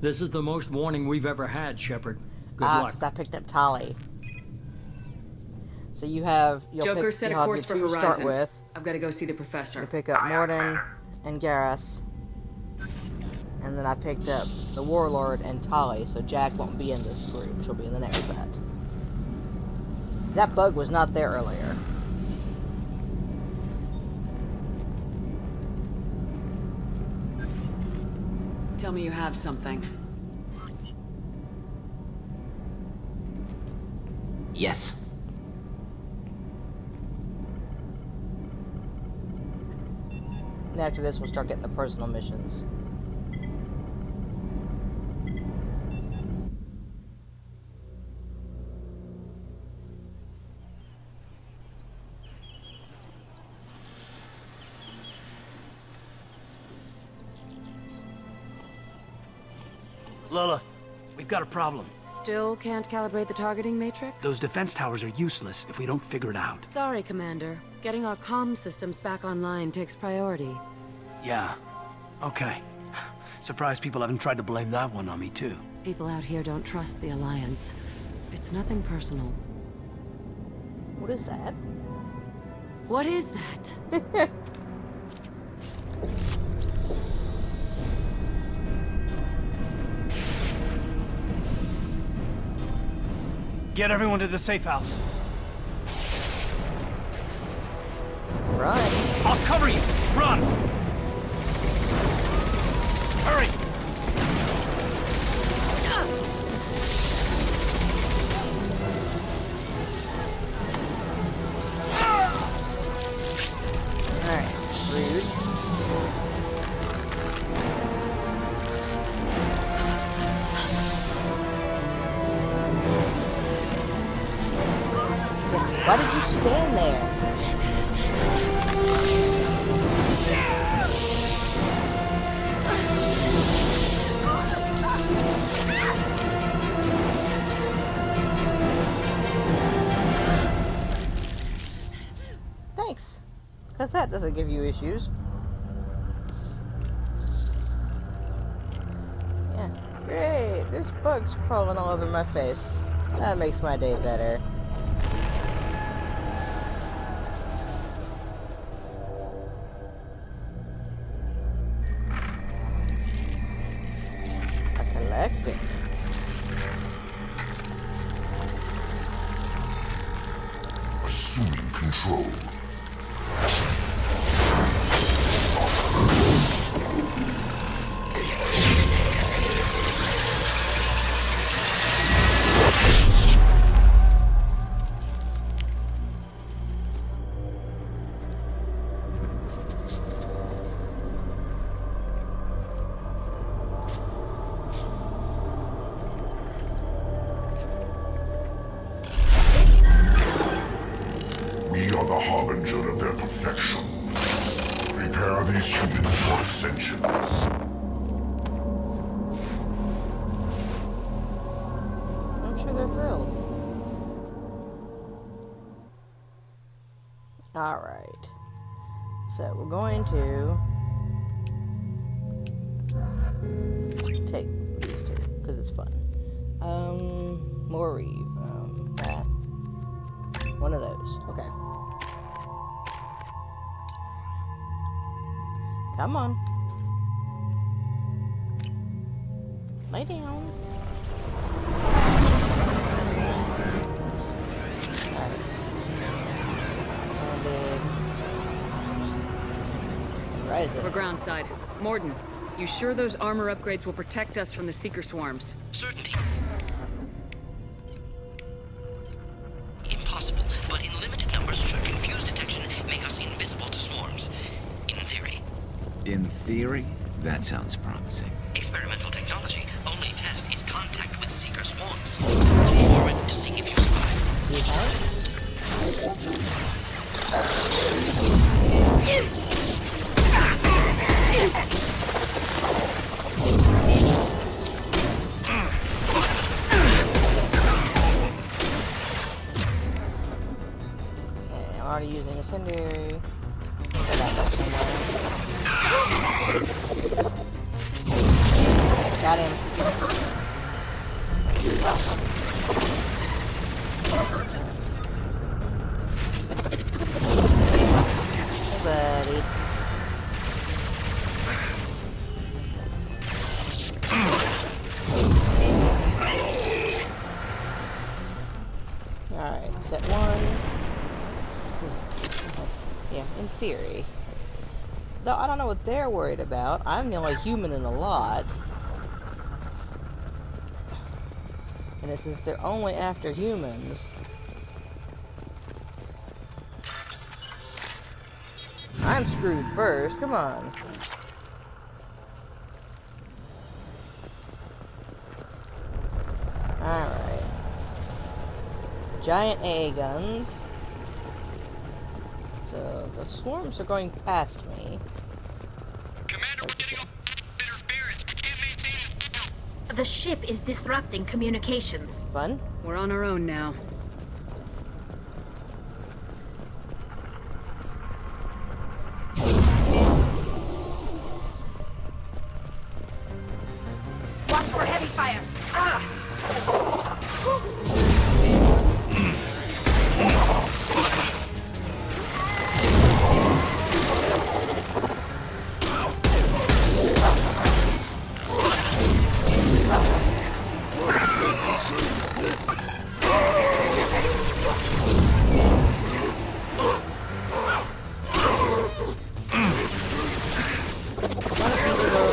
This is the most warning we've ever had, Shepard. Good luck. 'Cause I picked up Tali. So you have... Joker, set a course for Horizon. Start with. I've got to go see the Professor. You pick up Mordin and Garrus. And then I picked up the Warlord and Tali, so Jack won't be in this group. She'll be in the next set. That bug was not there earlier. Tell me you have something. Yes. And after this, we'll start getting the personal missions. Lilith, we've got a problem. Still can't calibrate the targeting matrix? Those defense towers are useless if we don't figure it out. Sorry, Commander. Getting our comm systems back online takes priority. Yeah. Okay. Surprised people haven't tried to blame that one on me, too. People out here don't trust the Alliance. It's nothing personal. What is that? What is that? Get everyone to the safe house. Run. I'll cover you. Run. Hurry. Alright, rude. Why did you stand there? Thanks. Because that doesn't give you issues. Yeah. Great. There's bugs crawling all over my face. That makes my day better. control. We are the harbinger of their perfection. Prepare these humans for ascension. I'm sure they're thrilled. Alright. So we're going to take these two, because it's fun. More Reeve. That. One of those. Okay. Come on. Lay down. Alright. And We're groundside. Mordin, you sure those armor upgrades will protect us from the Seeker swarms? Certainty. Impossible, but in limited numbers should confuse detection, make us invisible to swarms. In theory. In theory, that sounds promising. Experimental technology. Only test is contact with Seeker swarms. Look forward to seeing if you I'm already using incendiary. Got him. Hey, buddy. Alright, set one. Yeah, in theory. Though I don't know what they're worried about. I'm the only human in the lot. And since they're only after humans, I'm screwed first. Come on. Alright. Giant AA guns. So the swarms are going past me. Commander, we're getting interference. We can't maintain it. The ship is disrupting communications. Fun? We're on our own now. Watch for heavy fire.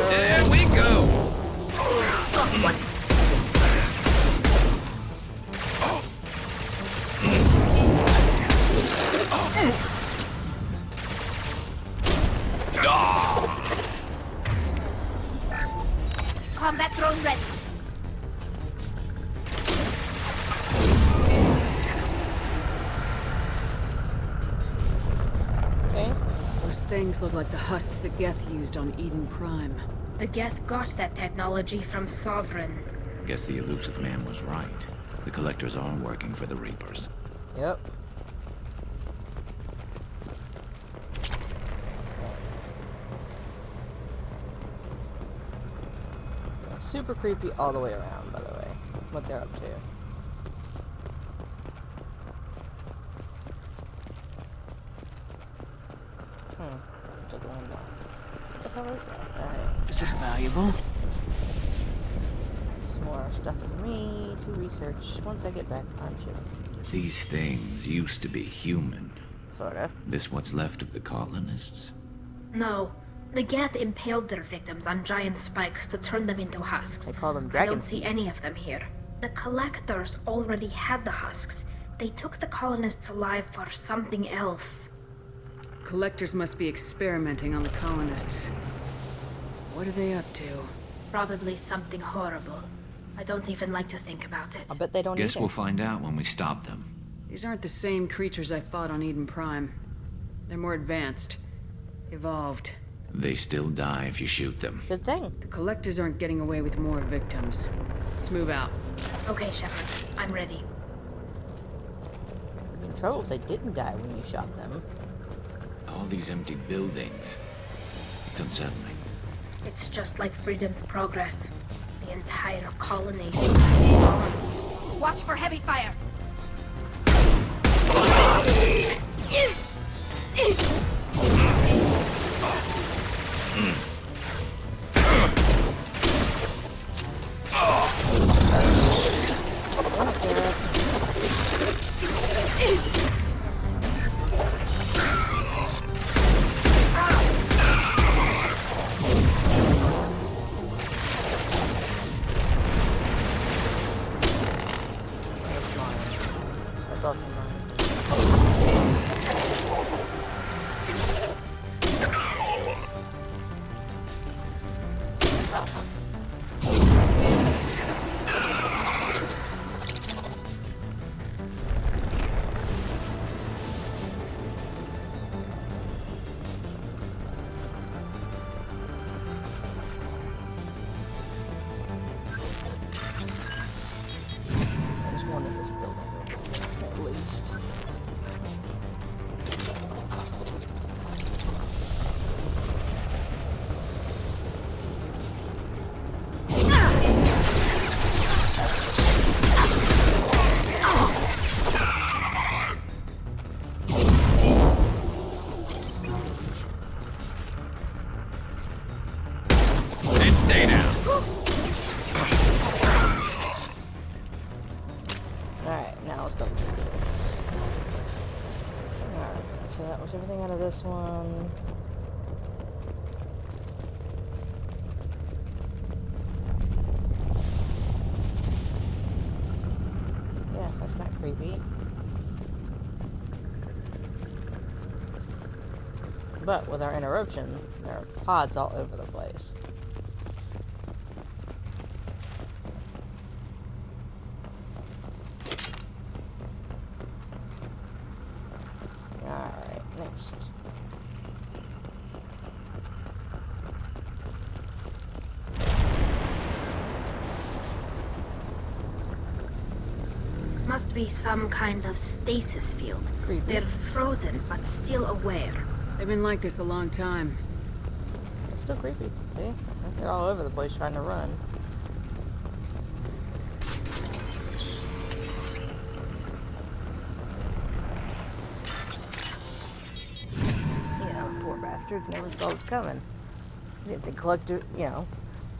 There we go. Combat drone ready. Okay. Those things look like the husks that Geth used on Eden Prime. The Geth got that technology from Sovereign. Guess the elusive man was right. The collectors are working for the Reapers. Yep. Super creepy all the way around, by the way, what they're up to. Took one more. What the hell is that? Alright. This is valuable. Some more stuff for me to research once I get back on ship. These things used to be human. sorta. This what's left of the colonists? No. The Geth impaled their victims on giant spikes to turn them into husks. They call them I dragon don't see any of them here. The Collectors already had the husks. They took the colonists alive for something else. Collectors must be experimenting on the colonists. What are they up to? Probably something horrible. I don't even like to think about it. I bet they don't Guess either. we'll find out when we stop them. These aren't the same creatures I fought on Eden Prime. They're more advanced. Evolved. They still die if you shoot them. Good thing. The Collectors aren't getting away with more victims. Let's move out. Okay, Shepard. I'm ready. You'd be in trouble if they didn't die when you shot them. All these empty buildings. It's unsettling. It's just like Freedom's progress. The entire colony. Watch for heavy fire. That's also mine. I just wanted this building at least. And stay down. Alright, now let's double check the buildings. Alright, so that was everything out of this one. Yeah, that's not creepy. But with our interruption, there are pods all over the place. Alright, next. Must be some kind of stasis field. Creepy. They're frozen, but still aware. They've been like this a long time. It's still creepy. See? They're all over the place trying to run. Poor bastards never saw this coming. The collector,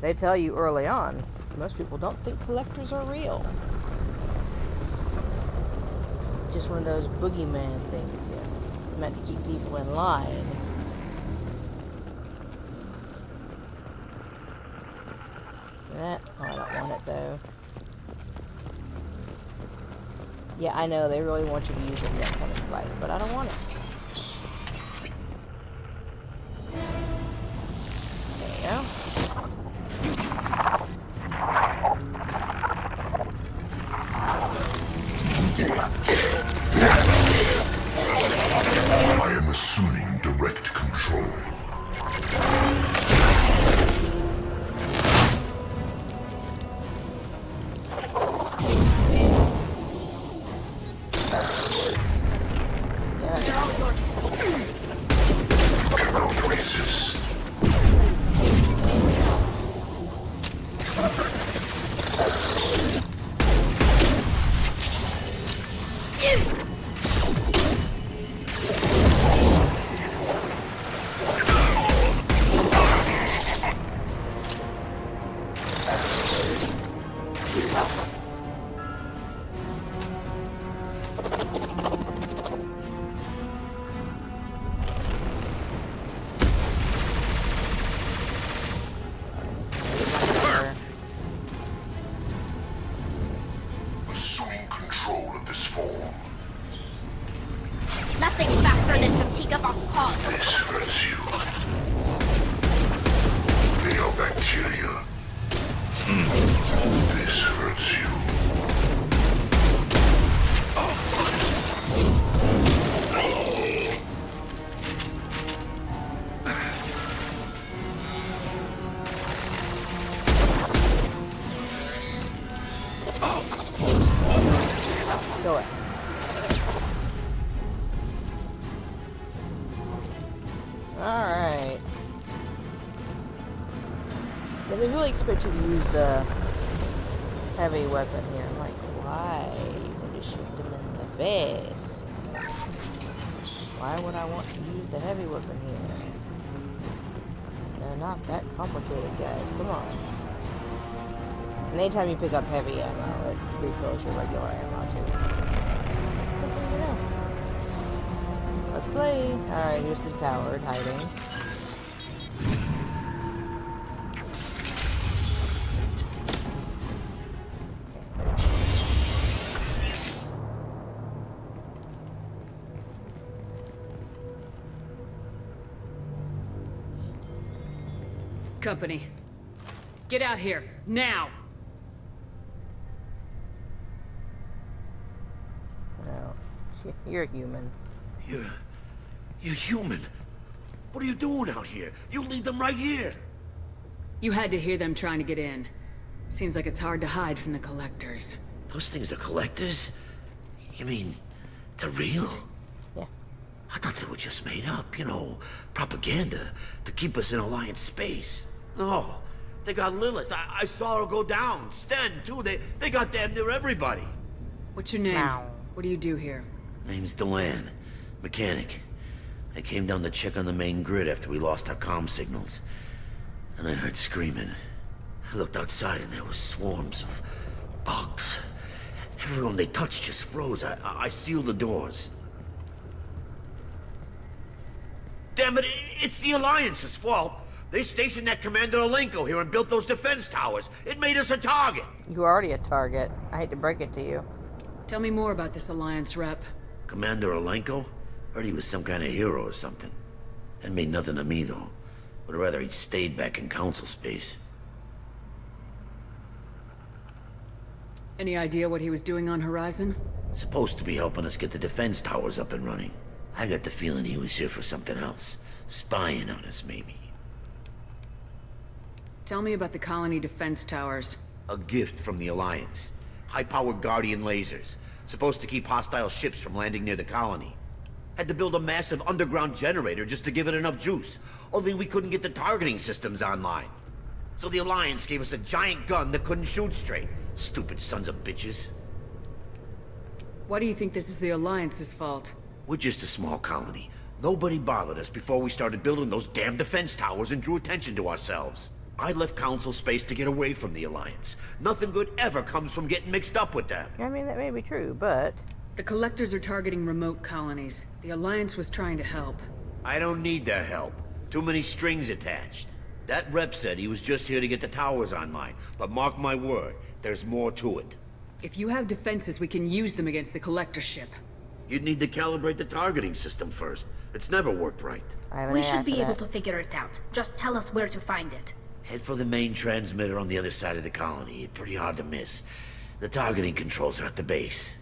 they tell you early on. Most people don't think collectors are real. Just one of those boogeyman things, meant to keep people in line. Oh, I don't want it though. Yeah, I know they really want you to use it in the upcoming fight, but I don't want it. I am assuming direct control. Cannot resist. take up our paws. This hurts you. They are bacteria. This hurts you. Go away. Alright. Yeah, they really expect you to use the heavy weapon here. I'm like, why? You want to shoot them in the face. Why would I want to use the heavy weapon here? They're not that complicated, guys. Come on. And anytime you pick up heavy ammo, it refills your regular ammo too. Let's play. Alright, here's the coward hiding. Company. Get out here, now! No. You're human. You're human. What are you doing out here? You lead them right here. You had to hear them trying to get in. Seems like it's hard to hide from the collectors. Those things are collectors? You mean, they're real? Yeah. I thought they were just made up, you know, propaganda to keep us in Alliance space. No, they got Lilith. I saw her go down. Sten, too. They got damn near everybody. What's your name? Now. What do you do here? Name's Dewan. Mechanic. I came down to check on the main grid after we lost our comm signals. And I heard screaming. I looked outside and there was swarms of bugs. Everyone they touched just froze. I sealed the doors. Damn it, it's the Alliance's fault. They stationed that Commander Alenko here and built those defense towers. It made us a target. You were already a target. I hate to break it to you. Tell me more about this Alliance rep. Commander Alenko? Heard he was some kind of hero or something. That mean nothing to me, though. Would rather he'd stayed back in Council space. Any idea what he was doing on Horizon? Supposed to be helping us get the defense towers up and running. I got the feeling he was here for something else. Spying on us, maybe. Tell me about the colony defense towers. A gift from the Alliance. High-powered Guardian lasers. Supposed to keep hostile ships from landing near the colony. Had to build a massive underground generator just to give it enough juice. Only we couldn't get the targeting systems online. So the Alliance gave us a giant gun that couldn't shoot straight. Stupid sons of bitches. Why do you think this is the Alliance's fault? We're just a small colony. Nobody bothered us before we started building those damn defense towers and drew attention to ourselves. I left Council space to get away from the Alliance. Nothing good ever comes from getting mixed up with them. I mean, that may be true, but... The Collectors are targeting remote colonies. The Alliance was trying to help. I don't need their help. Too many strings attached. That rep said he was just here to get the towers online, but mark my word, there's more to it. If you have defenses, we can use them against the Collector ship. You'd need to calibrate the targeting system first. It's never worked right. We should be able to figure it out. Just tell us where to find it. Head for the main transmitter on the other side of the colony. Pretty hard to miss. The targeting controls are at the base.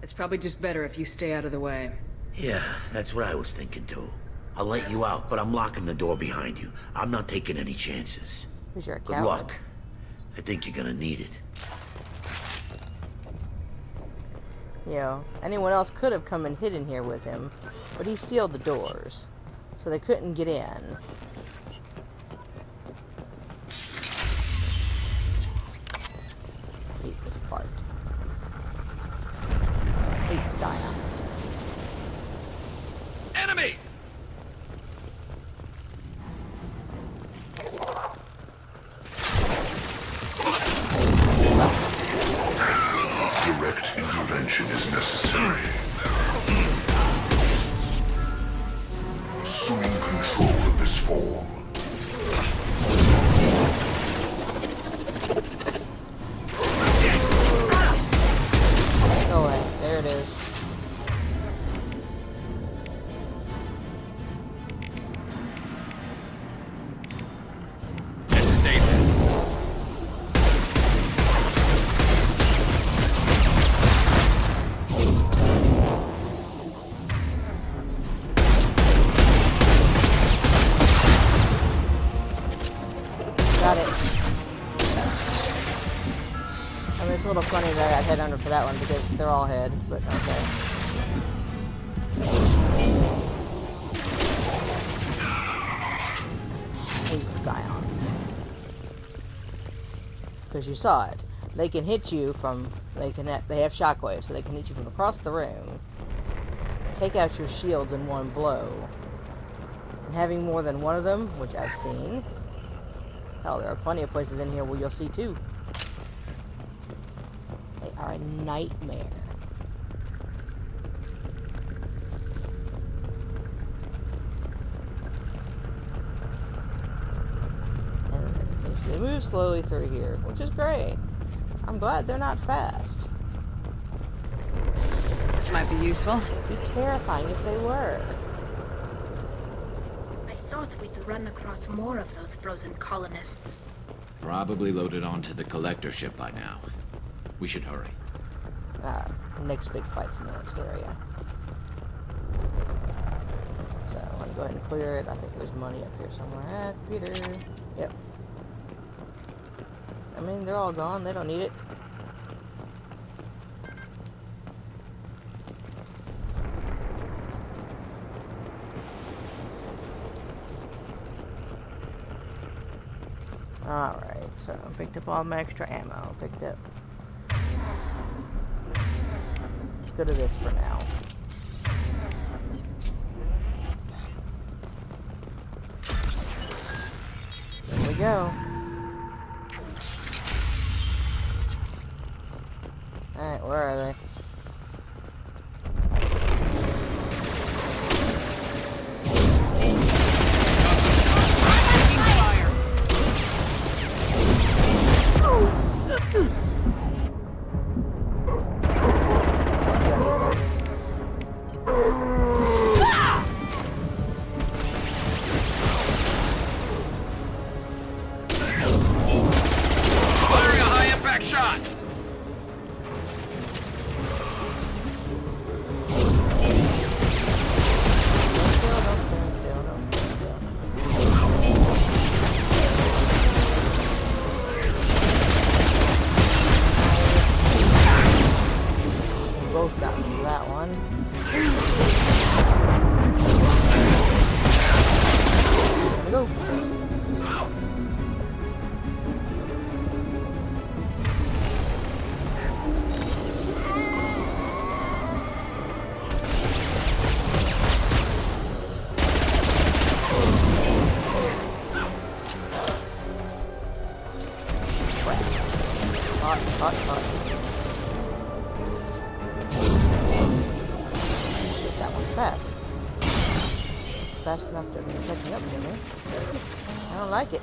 It's probably just better if you stay out of the way. Yeah, that's what I was thinking too. I'll let you out, but I'm locking the door behind you. I'm not taking any chances. You're a Good coward. luck. I think you're gonna need it. You know, anyone else could have come and hidden here with him, but he sealed the doors, so they couldn't get in. I hate this part. I hate science. Enemies! Direct intervention is necessary. Assuming control of this form. Go away. There it is. little funny that I got head under for that one because they're all head, but okay. Hate Scions. Because you saw it. They can hit you from, they have shockwaves, so they can hit you from across the room, take out your shields in one blow. And having more than one of them, which I've seen, hell, there are plenty of places in here where you'll see two. They are a nightmare. And they move slowly through here, which is great. I'm glad they're not fast. This might be useful. It'd be terrifying if they were. I thought we'd run across more of those frozen colonists. Probably loaded onto the collector ship by now. We should hurry. Next big fight's in the next area. So I'm gonna go ahead and clear it. I think there's money up here somewhere. Computer. Yep. I mean, they're all gone. They don't need it. Alright, so I picked up all my extra ammo. Picked up. Good of this for now. There we go. Alright, where are they? Firing a high-impact shot! Both got that one. There we go. Hot. That one's fast. Fast enough to be catching up to me. I don't like it.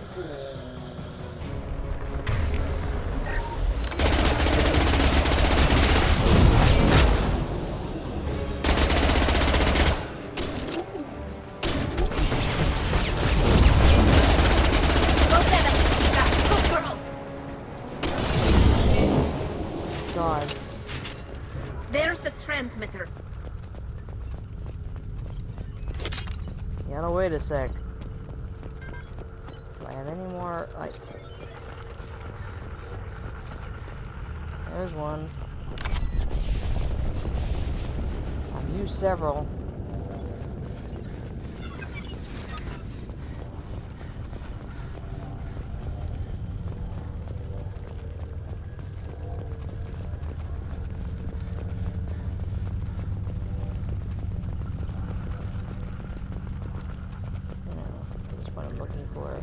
God. There's the transmitter. Yeah, no, wait a sec. Do I have any more, like... There's one. I've used several.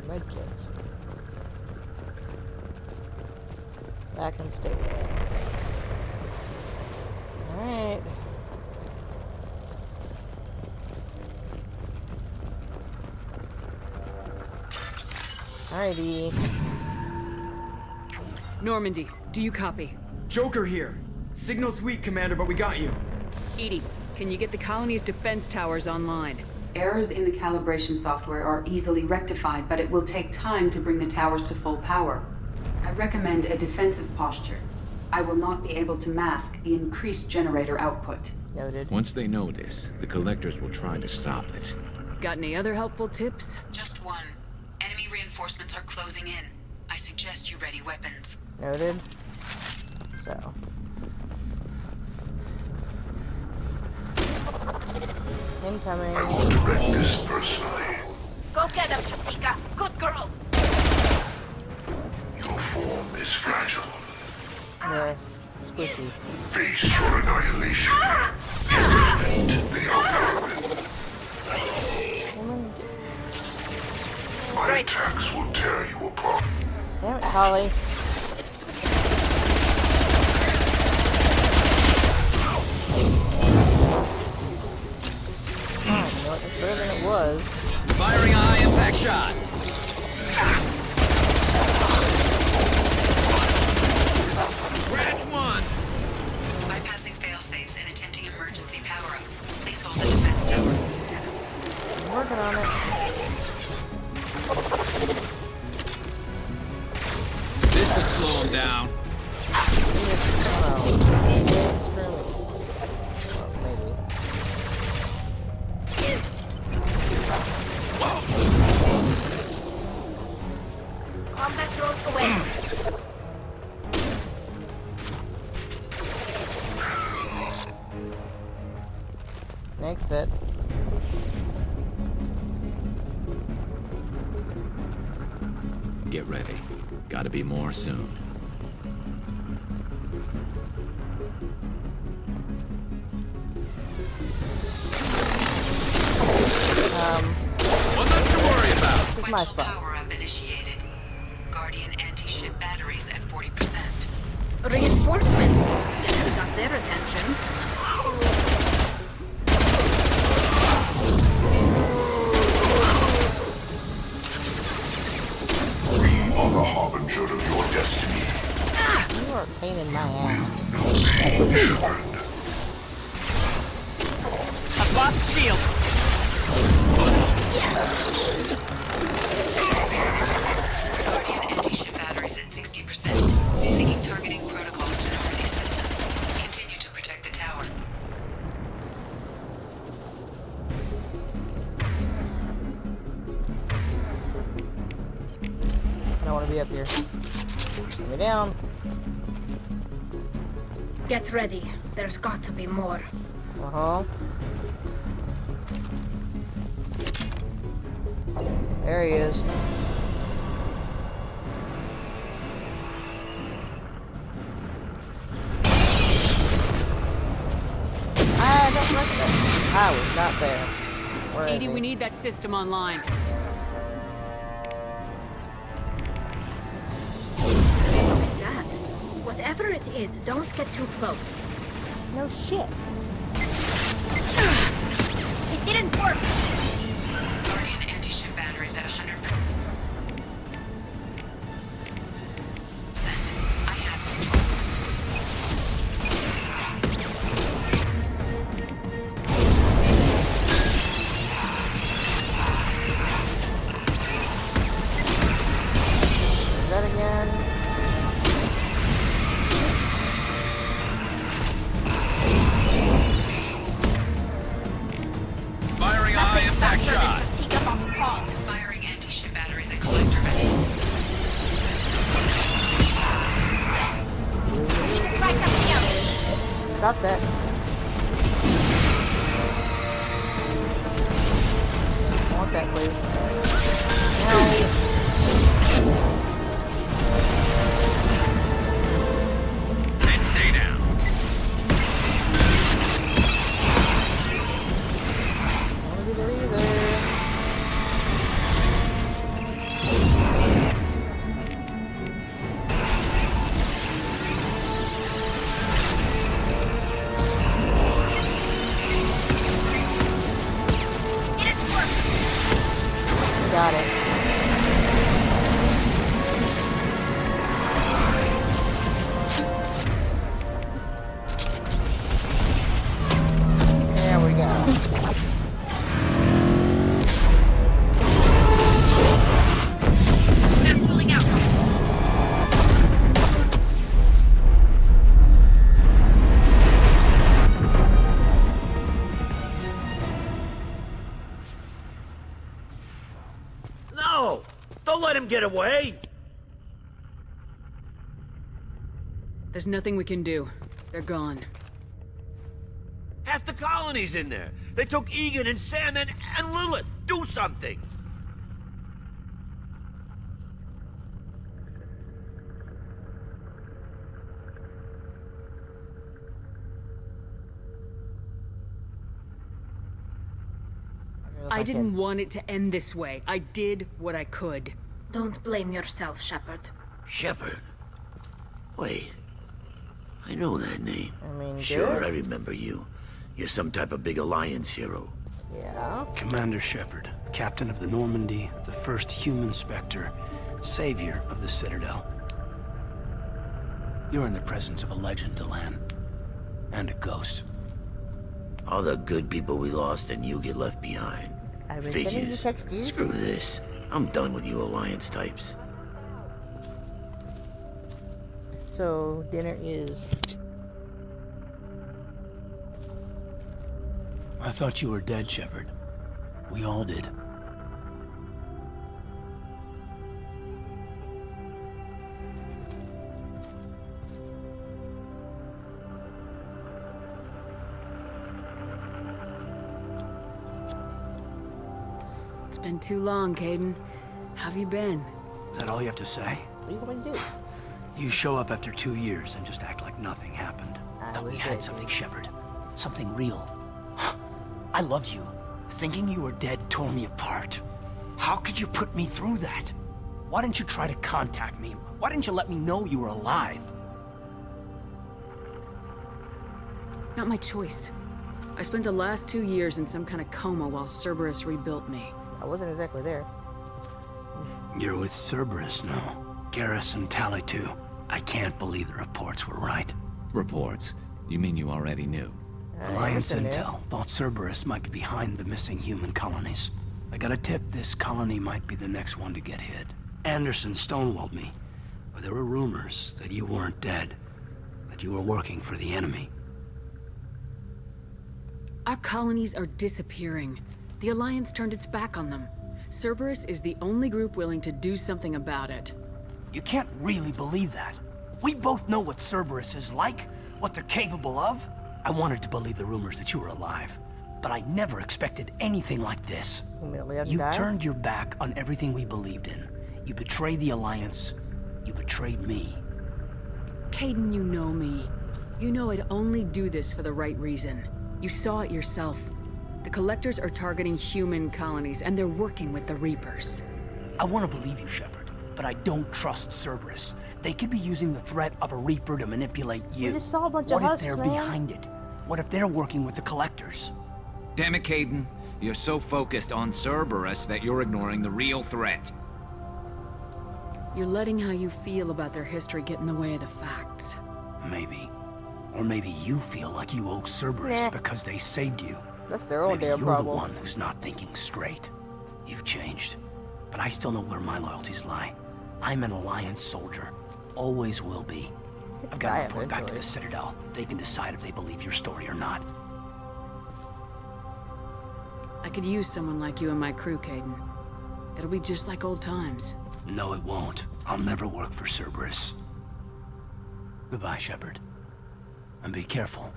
Medkits. Back and stay there. Alright. Alrighty. Normandy, do you copy? Joker here. Signal's weak, Commander, but we got you. EDI, can you get the colony's defense towers online? Errors in the calibration software are easily rectified, but it will take time to bring the towers to full power. I recommend a defensive posture. I will not be able to mask the increased generator output. Noted. Once they know this, the collectors will try to stop it. Got any other helpful tips? Just one. Enemy reinforcements are closing in. I suggest you ready weapons. Noted. So. Incoming. I will direct this personally. Go get him, Shatika. Good girl. Your form is fragile. Yeah, squishy. Face your annihilation. Irrelevant, they are vermin. My attacks will tear you apart. Damn it, Holly. Oh, you know what? It's better than it was. Firing a high impact shot. Scratch one. Bypassing fail-safes and attempting emergency power-up. Please hold the defense tower. I'm working on it. This should slow him down. Combat drones away. Next set. Get ready. Gotta be more soon. One less to worry about. This is my spot. Power-up initiated. Guardian anti-ship batteries at 40%. Reinforcements. Guess we got their attention. We are the harbinger of your destiny. You are a pain in my ass. Shepard. I've lost the shield. Guardian anti-ship batteries at 60%. Seeking targeting protocols to Normandy systems. Continue to protect the tower. I don't want to be up here. Put me down. Get ready. There's got to be more. Uh-huh. There he is. I don't like that. I was not there. Where is Edie, he? we need that system online. Look at that. Whatever it is, don't get too close. No shit. It didn't work. Guardian anti-ship batteries at 100%. I have control. Is that again? Firing a high impact shot. Firing anti-ship batteries at collector vessel. Stop that. I want that, please. And stay down. I want to be there either. Got it. There we go. They're pulling out. No! Don't let him get away! There's nothing we can do. They're gone. Half the colony's in there. They took Egan and Sam and Lilith. Do something. I didn't want it to end this way. I did what I could. Don't blame yourself, Shepard. Shepard? Wait. I know that name. I mean, sure, good. I remember you. You're some type of big Alliance hero. Yeah. Commander Shepard, captain of the Normandy, the first human Spectre, savior of the Citadel. You're in the presence of a legend, Delan. And a ghost. All the good people we lost and you get left behind. I've been sending you Figures. texties. Screw this. I'm done with you Alliance types. So, dinner is... I thought you were dead, Shepard. We all did. It's been too long, Kaidan. How have you been? Is that all you have to say? What are you going to do? You show up after 2 years and just act like nothing happened. Thought we had something, Shepard. Something real. I loved you. Thinking you were dead tore me apart. How could you put me through that? Why didn't you try to contact me? Why didn't you let me know you were alive? Not my choice. I spent the last 2 years in some kind of coma while Cerberus rebuilt me. I wasn't exactly there. You're with Cerberus now. Garrus and Tally too. I can't believe the reports were right. Reports? You mean you already knew? Alliance Intel thought Cerberus might be behind the missing human colonies. I got a tip this colony might be the next one to get hit. Anderson stonewalled me, but there were rumors that you weren't dead, that you were working for the enemy. Our colonies are disappearing. The Alliance turned its back on them. Cerberus is the only group willing to do something about it. You can't really believe that. We both know what Cerberus is like, what they're capable of. I wanted to believe the rumors that you were alive, but I never expected anything like this. You turned your back on everything we believed in. You betrayed the Alliance. You betrayed me. Kaidan, you know me. You know I'd only do this for the right reason. You saw it yourself. The Collectors are targeting human colonies, and they're working with the Reapers. I want to believe you, Shepard, but I don't trust Cerberus. They could be using the threat of a Reaper to manipulate you. We just saw a bunch of What if husks, they're man. behind it? What if they're working with the Collectors? Damn it, Kaidan. You're so focused on Cerberus that you're ignoring the real threat. You're letting how you feel about their history get in the way of the facts. Maybe. Or maybe you feel like you owe Cerberus Nah. because they saved you. That's their own Maybe damn you're problem. the one who's not thinking straight. You've changed. But I still know where my loyalties lie. I'm an Alliance soldier. Always will be. I've got to report back to the Citadel. They can decide if they believe your story or not. I could use someone like you in my crew, Kaidan. It'll be just like old times. No, it won't. I'll never work for Cerberus. Goodbye, Shepard. And be careful.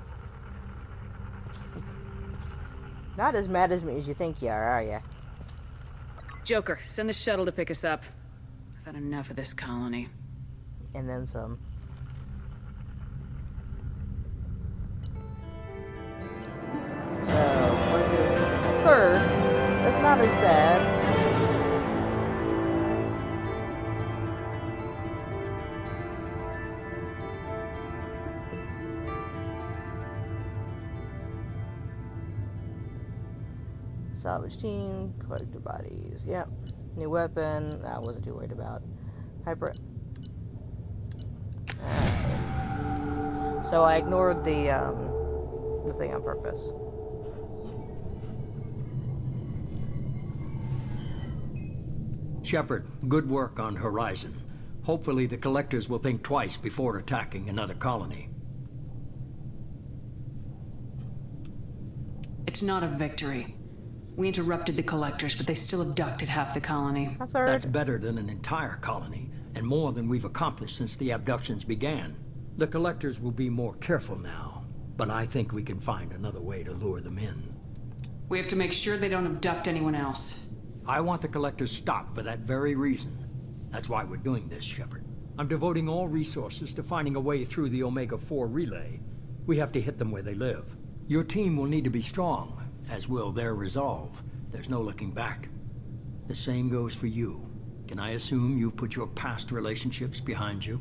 Not as mad as me as you think you are you? Joker, send the shuttle to pick us up. I've had enough of this colony. And then some. So, what is the third? That's not as bad. Salvage team, collector bodies. Yep. New weapon. I wasn't too worried about. Hyper. So I ignored the thing on purpose. Shepard, good work on Horizon. Hopefully the Collectors will think twice before attacking another colony. It's not a victory. We interrupted the Collectors, but they still abducted half the colony. That's better than an entire colony, and more than we've accomplished since the abductions began. The Collectors will be more careful now, but I think we can find another way to lure them in. We have to make sure they don't abduct anyone else. I want the Collectors stopped for that very reason. That's why we're doing this, Shepard. I'm devoting all resources to finding a way through the Omega-4 relay. We have to hit them where they live. Your team will need to be strong, as will their resolve. There's no looking back. The same goes for you. Can I assume you've put your past relationships behind you?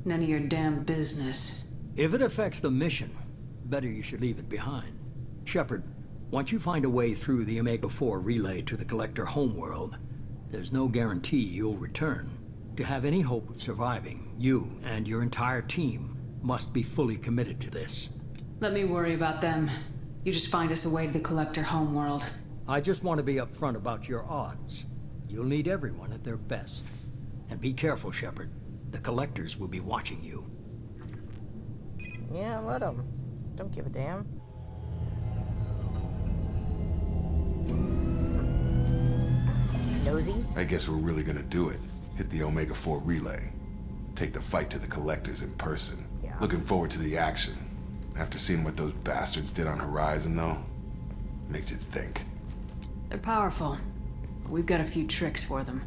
None of your damn business. If it affects the mission, better you should leave it behind. Shepard, once you find a way through the Omega-4 relay to the Collector homeworld, there's no guarantee you'll return. To have any hope of surviving, you and your entire team must be fully committed to this. Let me worry about them. You just find us a way to the Collector homeworld. I just want to be upfront about your odds. You'll need everyone at their best. And be careful, Shepard. The Collectors will be watching you. Yeah, let them. Don't give a damn. Nosy? I guess we're really gonna do it. Hit the Omega-4 relay. Take the fight to the Collectors in person. Yeah. Looking forward to the action. After seeing what those bastards did on Horizon, though, makes you think. They're powerful. We've got a few tricks for them.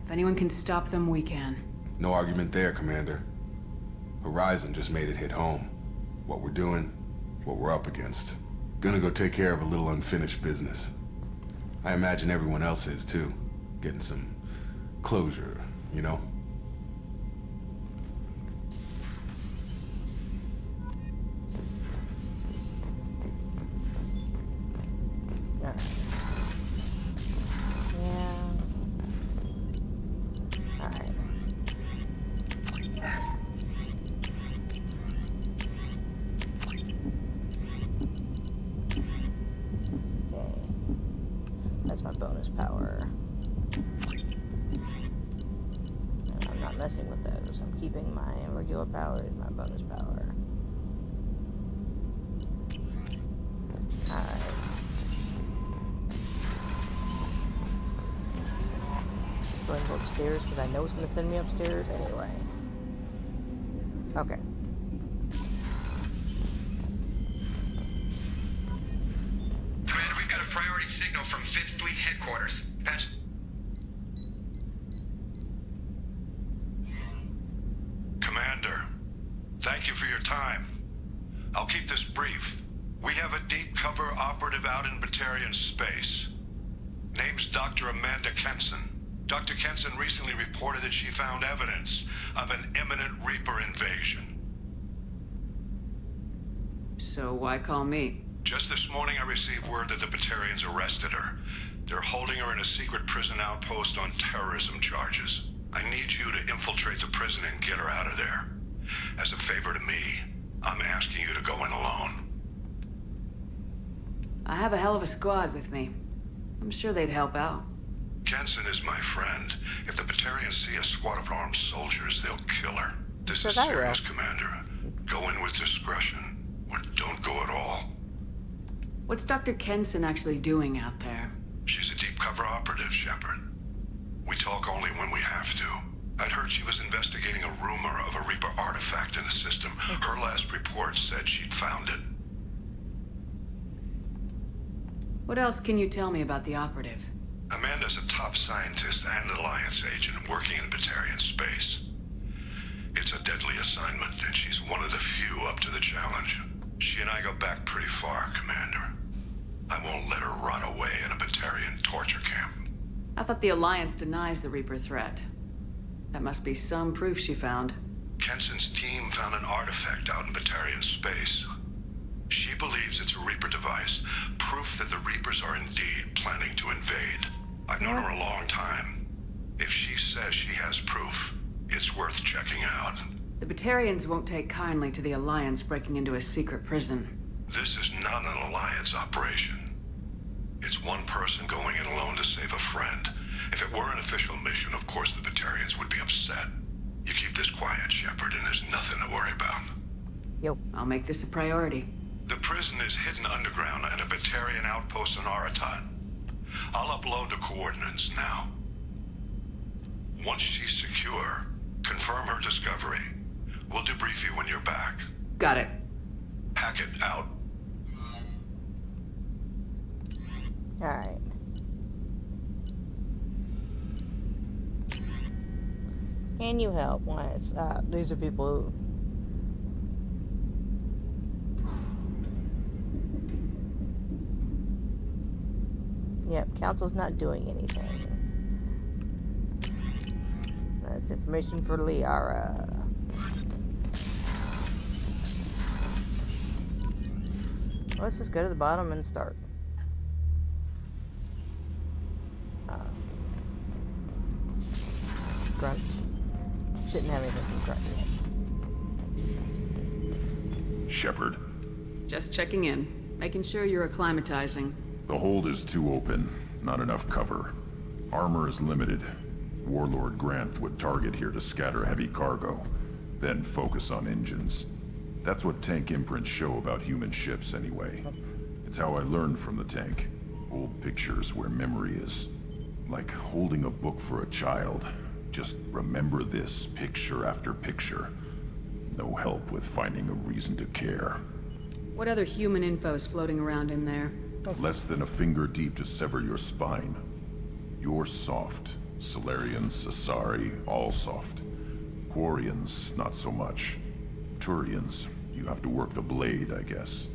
If anyone can stop them, we can. No argument there, Commander. Horizon just made it hit home. What we're doing, what we're up against. Gonna go take care of a little unfinished business. I imagine everyone else is, too. Getting some closure, you know? That's my bonus power. And I'm not messing with those. I'm keeping my regular power and my bonus power. Alright. Go ahead and go upstairs because I know it's going to send me upstairs anyway. Okay. Signal from 5th Fleet Headquarters. Patch. Commander, thank you for your time. I'll keep this brief. We have a deep cover operative out in Batarian space. Name's Dr. Amanda Kenson. Dr. Kenson recently reported that she found evidence of an imminent Reaper invasion. So why call me? Just this morning I received word that the Batarians arrested her. They're holding her in a secret prison outpost on terrorism charges. I need you to infiltrate the prison and get her out of there. As a favor to me, I'm asking you to go in alone. I have a hell of a squad with me. I'm sure they'd help out. Kenson is my friend. If the Batarians see a squad of armed soldiers, they'll kill her. This is serious, Commander. Go in with discretion, or don't go at all. What's Dr. Kenson actually doing out there? She's a deep cover operative, Shepard. We talk only when we have to. I'd heard she was investigating a rumor of a Reaper artifact in the system. Her last report said she'd found it. What else can you tell me about the operative? Amanda's a top scientist and Alliance agent working in Batarian space. It's a deadly assignment, and she's one of the few up to the challenge. She and I go back pretty far, Commander. I won't let her rot away in a Batarian torture camp. I thought the Alliance denies the Reaper threat. That must be some proof she found. Kenson's team found an artifact out in Batarian space. She believes it's a Reaper device, proof that the Reapers are indeed planning to invade. I've known her a long time. If she says she has proof, it's worth checking out. The Batarians won't take kindly to the Alliance breaking into a secret prison. This is not an Alliance operation. It's one person going in alone to save a friend. If it were an official mission, of course the Batarians would be upset. You keep this quiet, Shepard, and there's nothing to worry about. Yep. I'll make this a priority. The prison is hidden underground and a Batarian outpost in Aratat. I'll upload the coordinates now. Once she's secure, confirm her discovery. We'll debrief you when you're back. Got it. Hackett out. Alright. Can you help? Why it's these are people who Yep, Council's not doing anything. That's information for Liara. Let's just go to the bottom and start. Grunt. Shouldn't have anything from Grunt yet. Shepard. Just checking in. Making sure you're acclimatizing. The hold is too open. Not enough cover. Armor is limited. Warlord Granth would target here to scatter heavy cargo, then focus on engines. That's what tank imprints show about human ships anyway. It's how I learned from the tank. Old pictures where memory is like holding a book for a child. Just remember this picture after picture. No help with finding a reason to care. What other human info's floating around in there? Less than a finger deep to sever your spine. You're soft. Salarians, Asari, all soft. Quarians, not so much. Turians, you have to work the blade, I guess.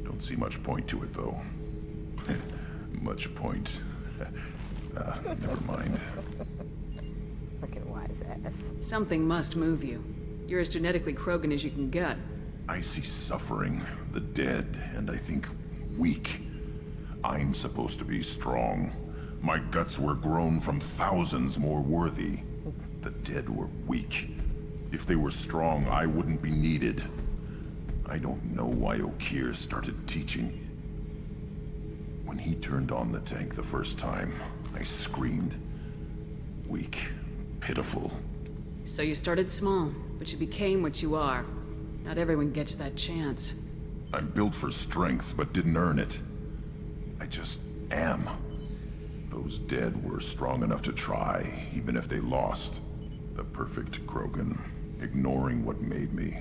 Don't see much point to it, though. Much point. Never mind. Fucking wise ass. Something must move you. You're as genetically Krogan as you can get. I see suffering, the dead, and I think weak. I'm supposed to be strong. My guts were grown from thousands more worthy. The dead were weak. If they were strong, I wouldn't be needed. I don't know why Okeer started teaching. When he turned on the tank the first time, I screamed. Weak, pitiful. So you started small, but you became what you are. Not everyone gets that chance. I'm built for strength, but didn't earn it. I just am. Those dead were strong enough to try, even if they lost. The perfect Krogan, ignoring what made me.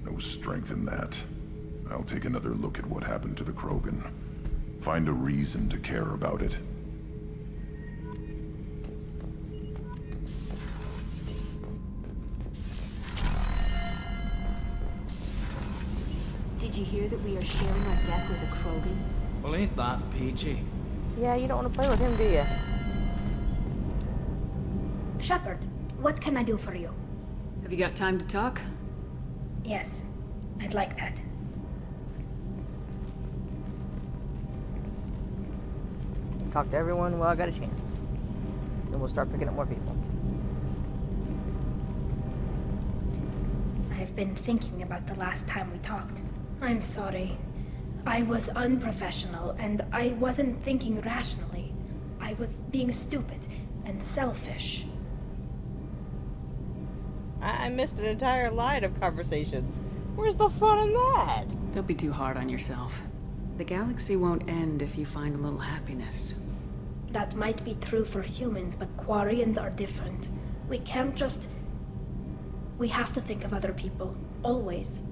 No strength in that. I'll take another look at what happened to the Krogan. Find a reason to care about it. Did you hear that we are sharing our deck with a Krogan? Well, ain't that peachy? Yeah, you don't want to play with him, do you? Shepard, what can I do for you? Have you got time to talk? Yes, I'd like that. Talk to everyone while I got a chance. Then we'll start picking up more people. I've been thinking about the last time we talked. I'm sorry. I was unprofessional, and I wasn't thinking rationally. I was being stupid and selfish. I missed an entire line of conversations. Where's the fun in that? Don't be too hard on yourself. The galaxy won't end if you find a little happiness. That might be true for humans, but Quarians are different. We can't just... We have to think of other people, always.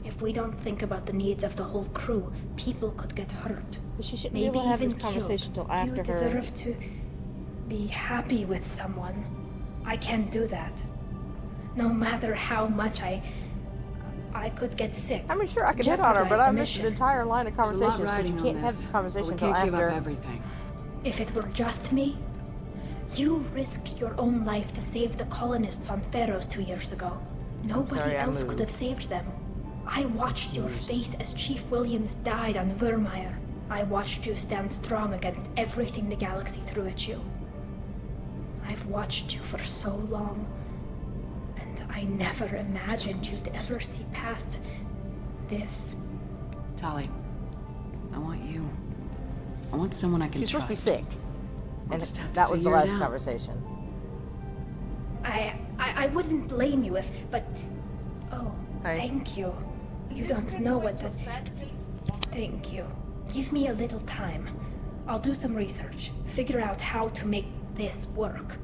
If we don't think about the needs of the whole crew, people could get hurt. But she shouldn't Maybe be able to have even this conversation killed. till after You her. deserve to be happy with someone. I can't do that. No matter how much I could get sick. I mean, sure, I could hit on her, but I missed an mission. entire line of There's a lot conversations because you riding can't on have this, this but conversation we until can't give after. up everything. If it were just me, you risked your own life to save the colonists on Pharaohs 2 years ago. Nobody sorry, I else moved. could have saved them. I watched your face as Chief Williams died on Vermeer. I watched you stand strong against everything the galaxy threw at you. I've watched you for so long, and I never imagined you'd ever see past this. Tali, I want you. I want someone I can She's trust. supposed to be sick. We'll And just have to that was the figure it last out. conversation. I wouldn't blame you if, but... Oh, Hi. thank you. You don't know what the... Thank you. Give me a little time. I'll do some research. Figure out how to make this work.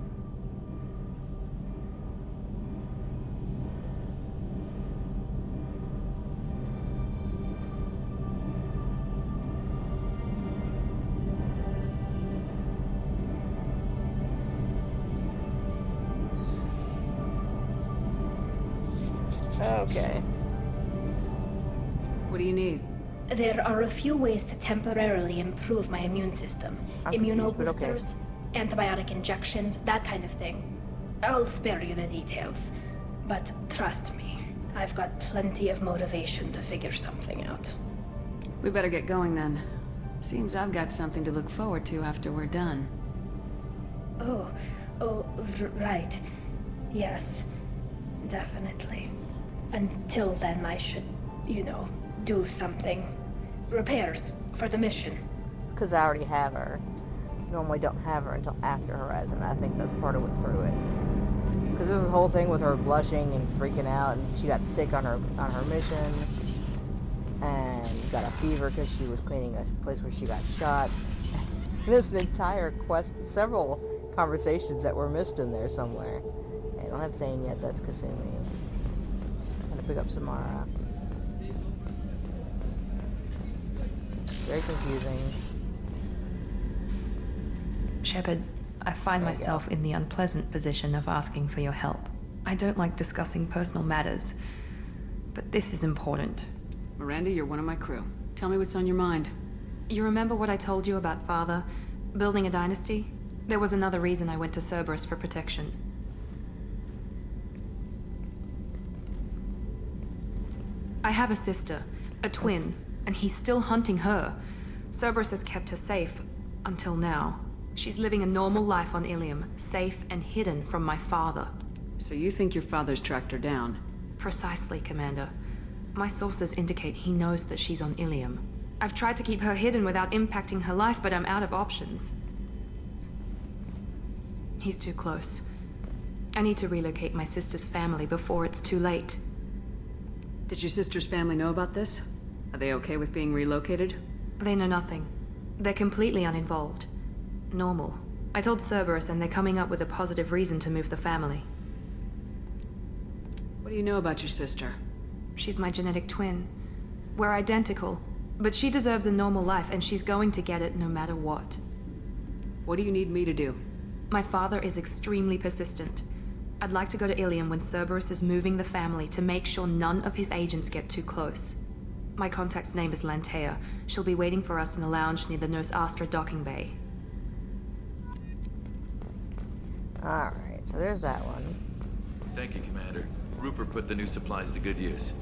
Okay. What do you need? There are a few ways to temporarily improve my immune system. Immunoboosters, antibiotic injections, that kind of thing. I'll spare you the details. But trust me, I've got plenty of motivation to figure something out. We better get going then. Seems I've got something to look forward to after we're done. Right. Yes, definitely. Until then, I should, do something. Repairs for the mission. It's because I already have her. Normally don't have her until after Horizon. I think that's part of what threw it. Because there was a whole thing with her blushing and freaking out, and she got sick on her mission, and got a fever because she was cleaning a place where she got shot. And there's an entire quest, several conversations that were missed in there somewhere. I don't have Thane yet. That's Kasumi. I'm gonna pick up Samara. Very confusing. Shepard, I find myself in the unpleasant position of asking for your help. I don't like discussing personal matters, but this is important. Miranda, you're one of my crew. Tell me what's on your mind. You remember what I told you about Father? Building a dynasty? There was another reason I went to Cerberus for protection. I have a sister, a twin, and he's still hunting her. Cerberus has kept her safe, until now. She's living a normal life on Ilium, safe and hidden from my father. So you think your father's tracked her down? Precisely, Commander. My sources indicate he knows that she's on Ilium. I've tried to keep her hidden without impacting her life, but I'm out of options. He's too close. I need to relocate my sister's family before it's too late. Did your sister's family know about this? Are they okay with being relocated? They know nothing. They're completely uninvolved. Normal. I told Cerberus and they're coming up with a positive reason to move the family. What do you know about your sister? She's my genetic twin. We're identical, but she deserves a normal life and she's going to get it no matter what. What do you need me to do? My father is extremely persistent. I'd like to go to Ilium when Cerberus is moving the family to make sure none of his agents get too close. My contact's name is Lantea. She'll be waiting for us in the lounge near the Nos Astra docking bay. Alright, so there's that one. Thank you, Commander. Rupert put the new supplies to good use.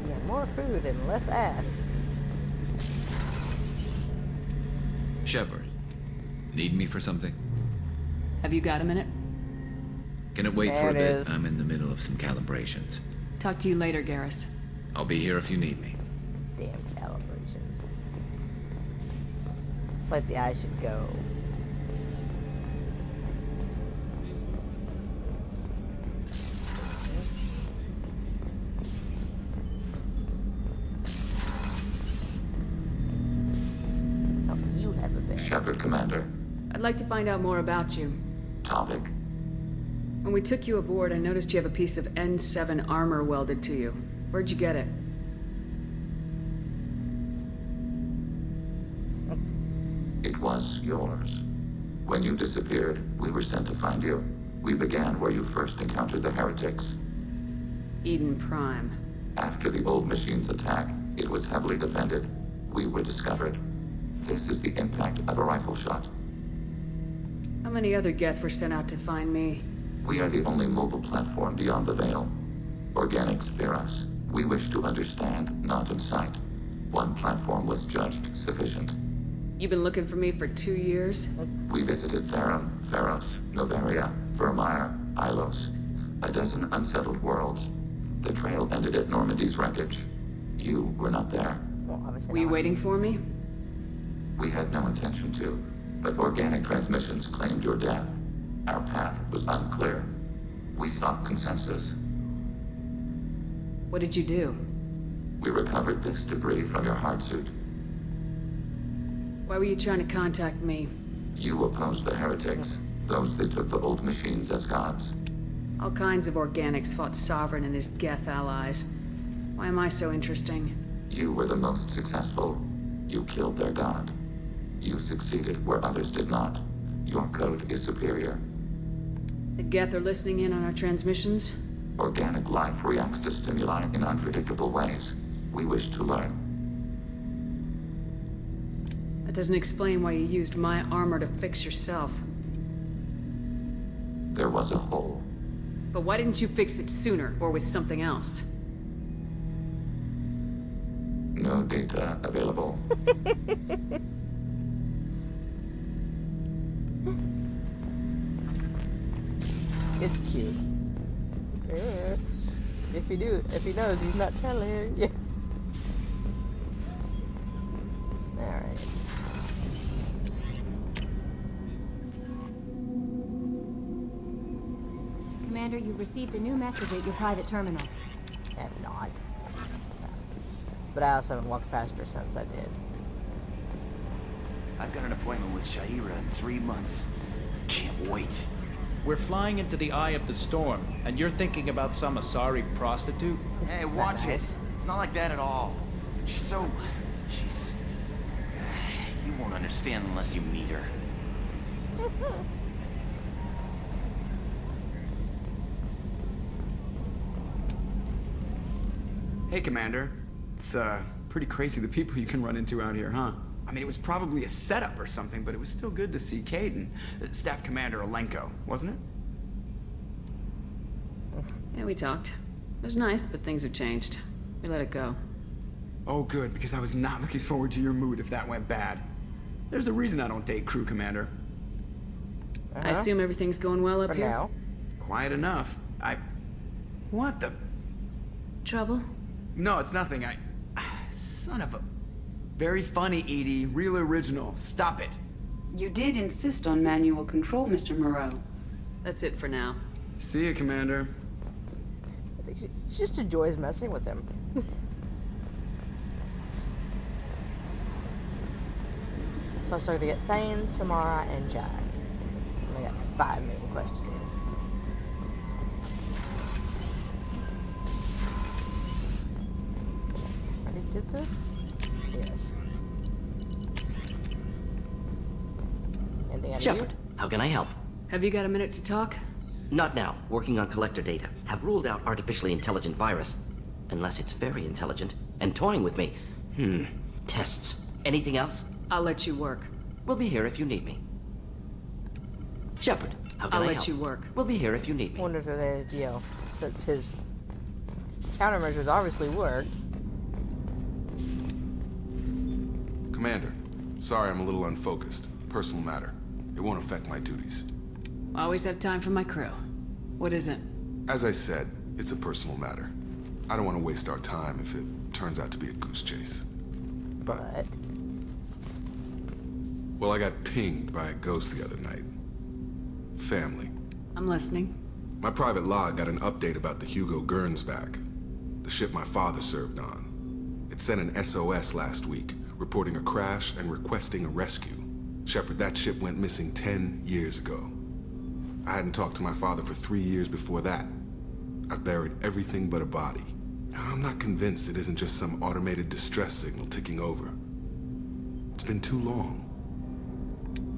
Yeah, more food and less ass. Shepard, need me for something? Have you got a minute? Can it wait There for a it bit? is. I'm in the middle of some calibrations. Talk to you later, Garrus. I'll be here if you need me. Damn calibrations. It's like the eye should go. Oh, you have a bed. Shepard, Commander. I'd like to find out more about you. Topic. When we took you aboard, I noticed you have a piece of N7 armor welded to you. Where'd you get it? It was yours. When you disappeared, we were sent to find you. We began where you first encountered the heretics. Eden Prime. After the old machine's attack, it was heavily defended. We were discovered. This is the impact of a rifle shot. How many other Geth were sent out to find me? We are the only mobile platform beyond the Veil. Organics fear us. We wish to understand, not incite. One platform was judged sufficient. You've been looking for me for 2 years? We visited Therum, Pharos, Noveria, Vermeer, Ilos. A dozen unsettled worlds. The trail ended at Normandy's wreckage. You were not there. Were you waiting for me? We had no intention to, but organic transmissions claimed your death. Our path was unclear. We sought consensus. What did you do? We recovered this debris from your hard suit. Why were you trying to contact me? You opposed the heretics, those that took the old machines as gods. All kinds of organics fought Sovereign and his Geth allies. Why am I so interesting? You were the most successful. You killed their god. You succeeded where others did not. Your code is superior. The Geth are listening in on our transmissions? Organic life reacts to stimuli in unpredictable ways. We wish to learn. That doesn't explain why you used my armor to fix yourself. There was a hole. But why didn't you fix it sooner, or with something else? No data available. It's cute. If he knows, he's not telling. Yeah. Alright. Commander, you've received a new message at your private terminal. I have not. But I also haven't walked past her since I did. I've got an appointment with Sha'ira in 3 months. Can't wait. We're flying into the eye of the storm, and you're thinking about some Asari prostitute? Hey, watch it. It's not like that at all. She's... You won't understand unless you meet her. Hey, Commander. It's, pretty crazy the people you can run into out here, huh? I mean, it was probably a setup or something, but it was still good to see Kaidan. Staff Commander Alenko, wasn't it? Yeah, we talked. It was nice, but things have changed. We let it go. Oh, good, because I was not looking forward to your mood if that went bad. There's a reason I don't date crew, Commander. I assume everything's going well up here? Now. Quiet enough. What the... Trouble? No, it's nothing. Son of a... Very funny, Edie. Real original. Stop it. You did insist on manual control, Mr. Moreau. That's it for now. See you, Commander. I think she just enjoys messing with him. So I'm starting to get Thane, Samara, and Jack. And I got 5 main quests to do. Already did this? Yes. Anything I Shepard, how can I help? Have you got a minute to talk? Not now. Working on collector data. Have ruled out artificially intelligent virus. Unless it's very intelligent. And toying with me. Tests. Anything else? I'll let you work. We'll be here if you need me. Shepard, how can I help? I'll let you work. We'll be here if you need me. I wonder if there's, since his countermeasures obviously worked. Commander, sorry I'm a little unfocused. Personal matter. It won't affect my duties. Always have time for my crew. What is it? As I said, it's a personal matter. I don't want to waste our time if it turns out to be a goose chase. But... Well, I got pinged by a ghost the other night. Family. I'm listening. My private log got an update about the Hugo Gernsback, the ship my father served on. It sent an SOS last week, reporting a crash and requesting a rescue. Shepard, that ship went missing 10 years ago. I hadn't talked to my father for 3 years before that. I've buried everything but a body. I'm not convinced it isn't just some automated distress signal ticking over. It's been too long.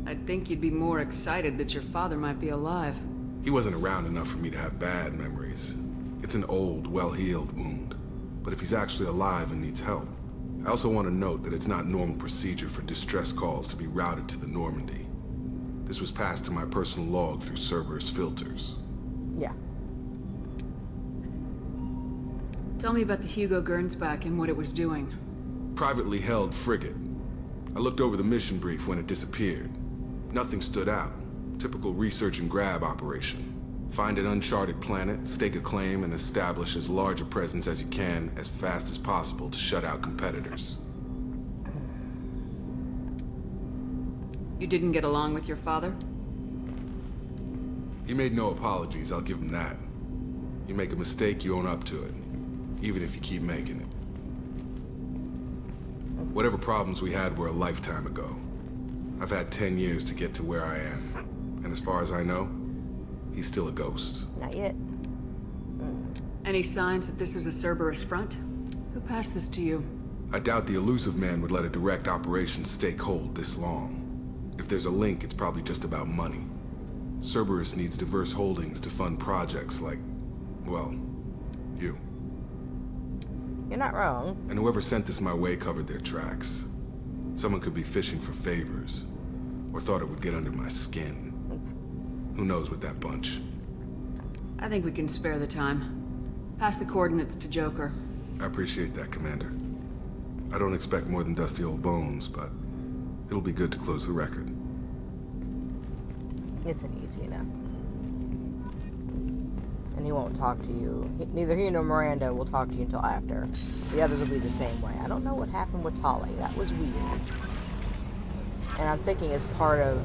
I'd think you'd be more excited that your father might be alive. He wasn't around enough for me to have bad memories. It's an old, well-healed wound. But if he's actually alive and needs help, I also want to note that it's not normal procedure for distress calls to be routed to the Normandy. This was passed to my personal log through Cerberus filters. Yeah. Tell me about the Hugo Gernsback and what it was doing. Privately held frigate. I looked over the mission brief when it disappeared. Nothing stood out. Typical research and grab operation. Find an uncharted planet, stake a claim, and establish as large a presence as you can as fast as possible to shut out competitors. You didn't get along with your father? He made no apologies, I'll give him that. You make a mistake, you own up to it. Even if you keep making it. Whatever problems we had were a lifetime ago. I've had 10 years to get to where I am. And as far as I know, he's still a ghost. Not yet. Any signs that this was a Cerberus front? Who passed this to you? I doubt the Illusive Man would let a direct operation stake hold this long. If there's a link, it's probably just about money. Cerberus needs diverse holdings to fund projects like, well, You. You're not wrong. And whoever sent this my way covered their tracks. Someone could be fishing for favors, or thought it would get under my skin. Who knows with that bunch? I think we can spare the time. Pass the coordinates to Joker. I appreciate that, Commander. I don't expect more than dusty old bones, but it'll be good to close the record. It's an easy enough. And he won't talk to you. Neither he nor Miranda will talk to you until after. The others will be the same way. I don't know what happened with Tali. That was weird. And I'm thinking it's part of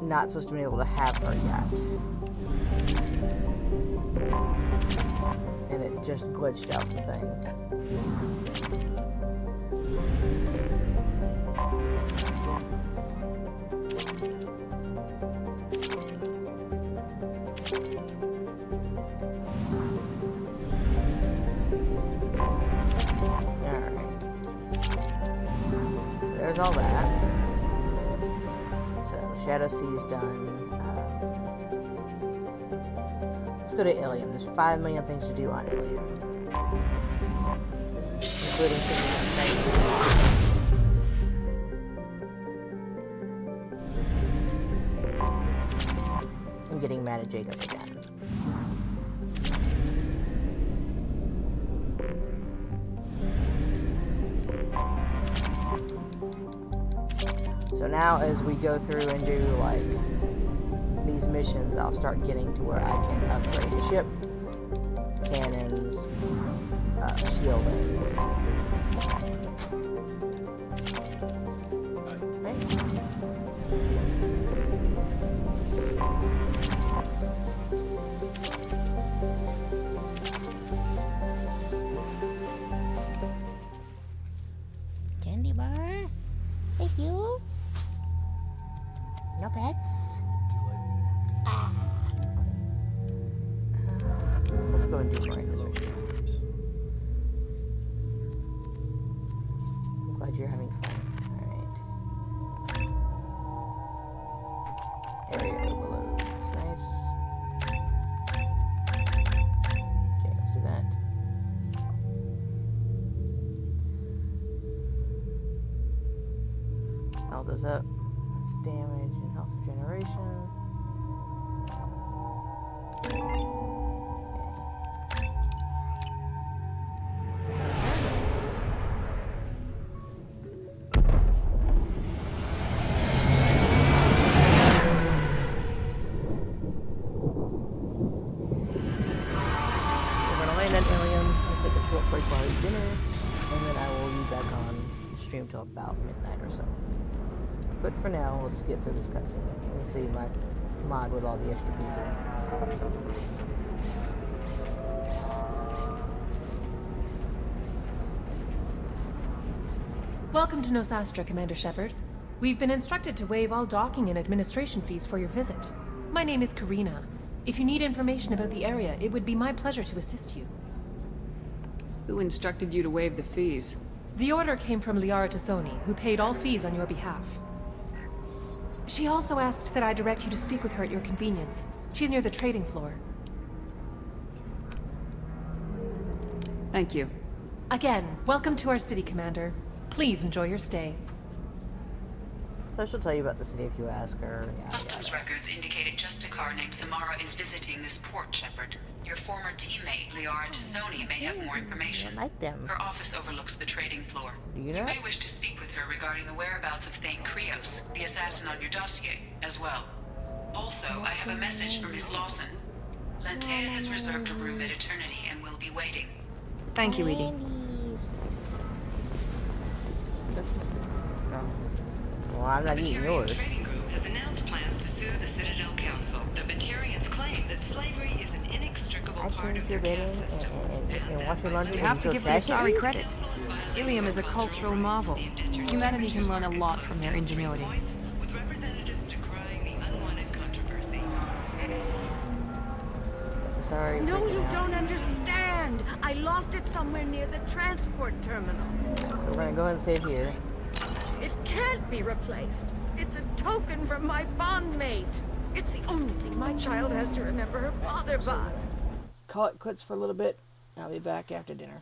not supposed to be able to have her yet. And it just glitched out the thing. There's all that. So, Shadow Sea's done. Let's go to Ilium. There's 5 million things to do on Ilium. Including I'm getting mad at Jacob again. So now as we go through and do like these missions, I'll start getting to where I can upgrade the ship, cannons, shielding. Candy bar? Thank you. No pets? Let's go and do more in this mission. I'm glad you're having fun. Alright. Area overload. That's nice. Okay, let's do that. Health is up. That's damage and health regeneration. Till about midnight or so. But for now, let's get to this cutscene. Let me see my mod with all the extra people. Welcome to Nosastra, Commander Shepard. We've been instructed to waive all docking and administration fees for your visit. My name is Karina. If you need information about the area, it would be my pleasure to assist you. Who instructed you to waive the fees? The order came from Liara Tassoni, who paid all fees on your behalf. She also asked that I direct you to speak with her at your convenience. She's near the trading floor. Thank you. Again, welcome to our city, Commander. Please enjoy your stay. So she'll tell you about the city if you ask her. Customs records indicate a Justicar named Samara is visiting this port, Shepard. Your former teammate, Liara Tassoni, may have more information. I like them. Her office overlooks the trading floor. You may wish to speak with her regarding the whereabouts of Thane Krios, the assassin on your dossier, as well. Also, I have a message for Miss Lawson. Lantea has reserved a room at Eternity and will be waiting. Thank you, Edie. Well, I'm not eating yours. The Trading Group has announced plans to sue the Citadel Council. The Batarians claim that slavery is an inextricable part of their caste system. And wash your laundry. You have to give the Asari credit. Ilium is a cultural marvel. Humanity can learn a lot from their ingenuity. With representatives decrying the unwanted controversy. Sorry. No, you don't understand. I lost it somewhere near the transport terminal. So we're gonna go ahead and save here. It can't be replaced. It's a token from my bondmate. It's the only thing my child has to remember her father by. call it quits for a little bit. I'll be back after dinner.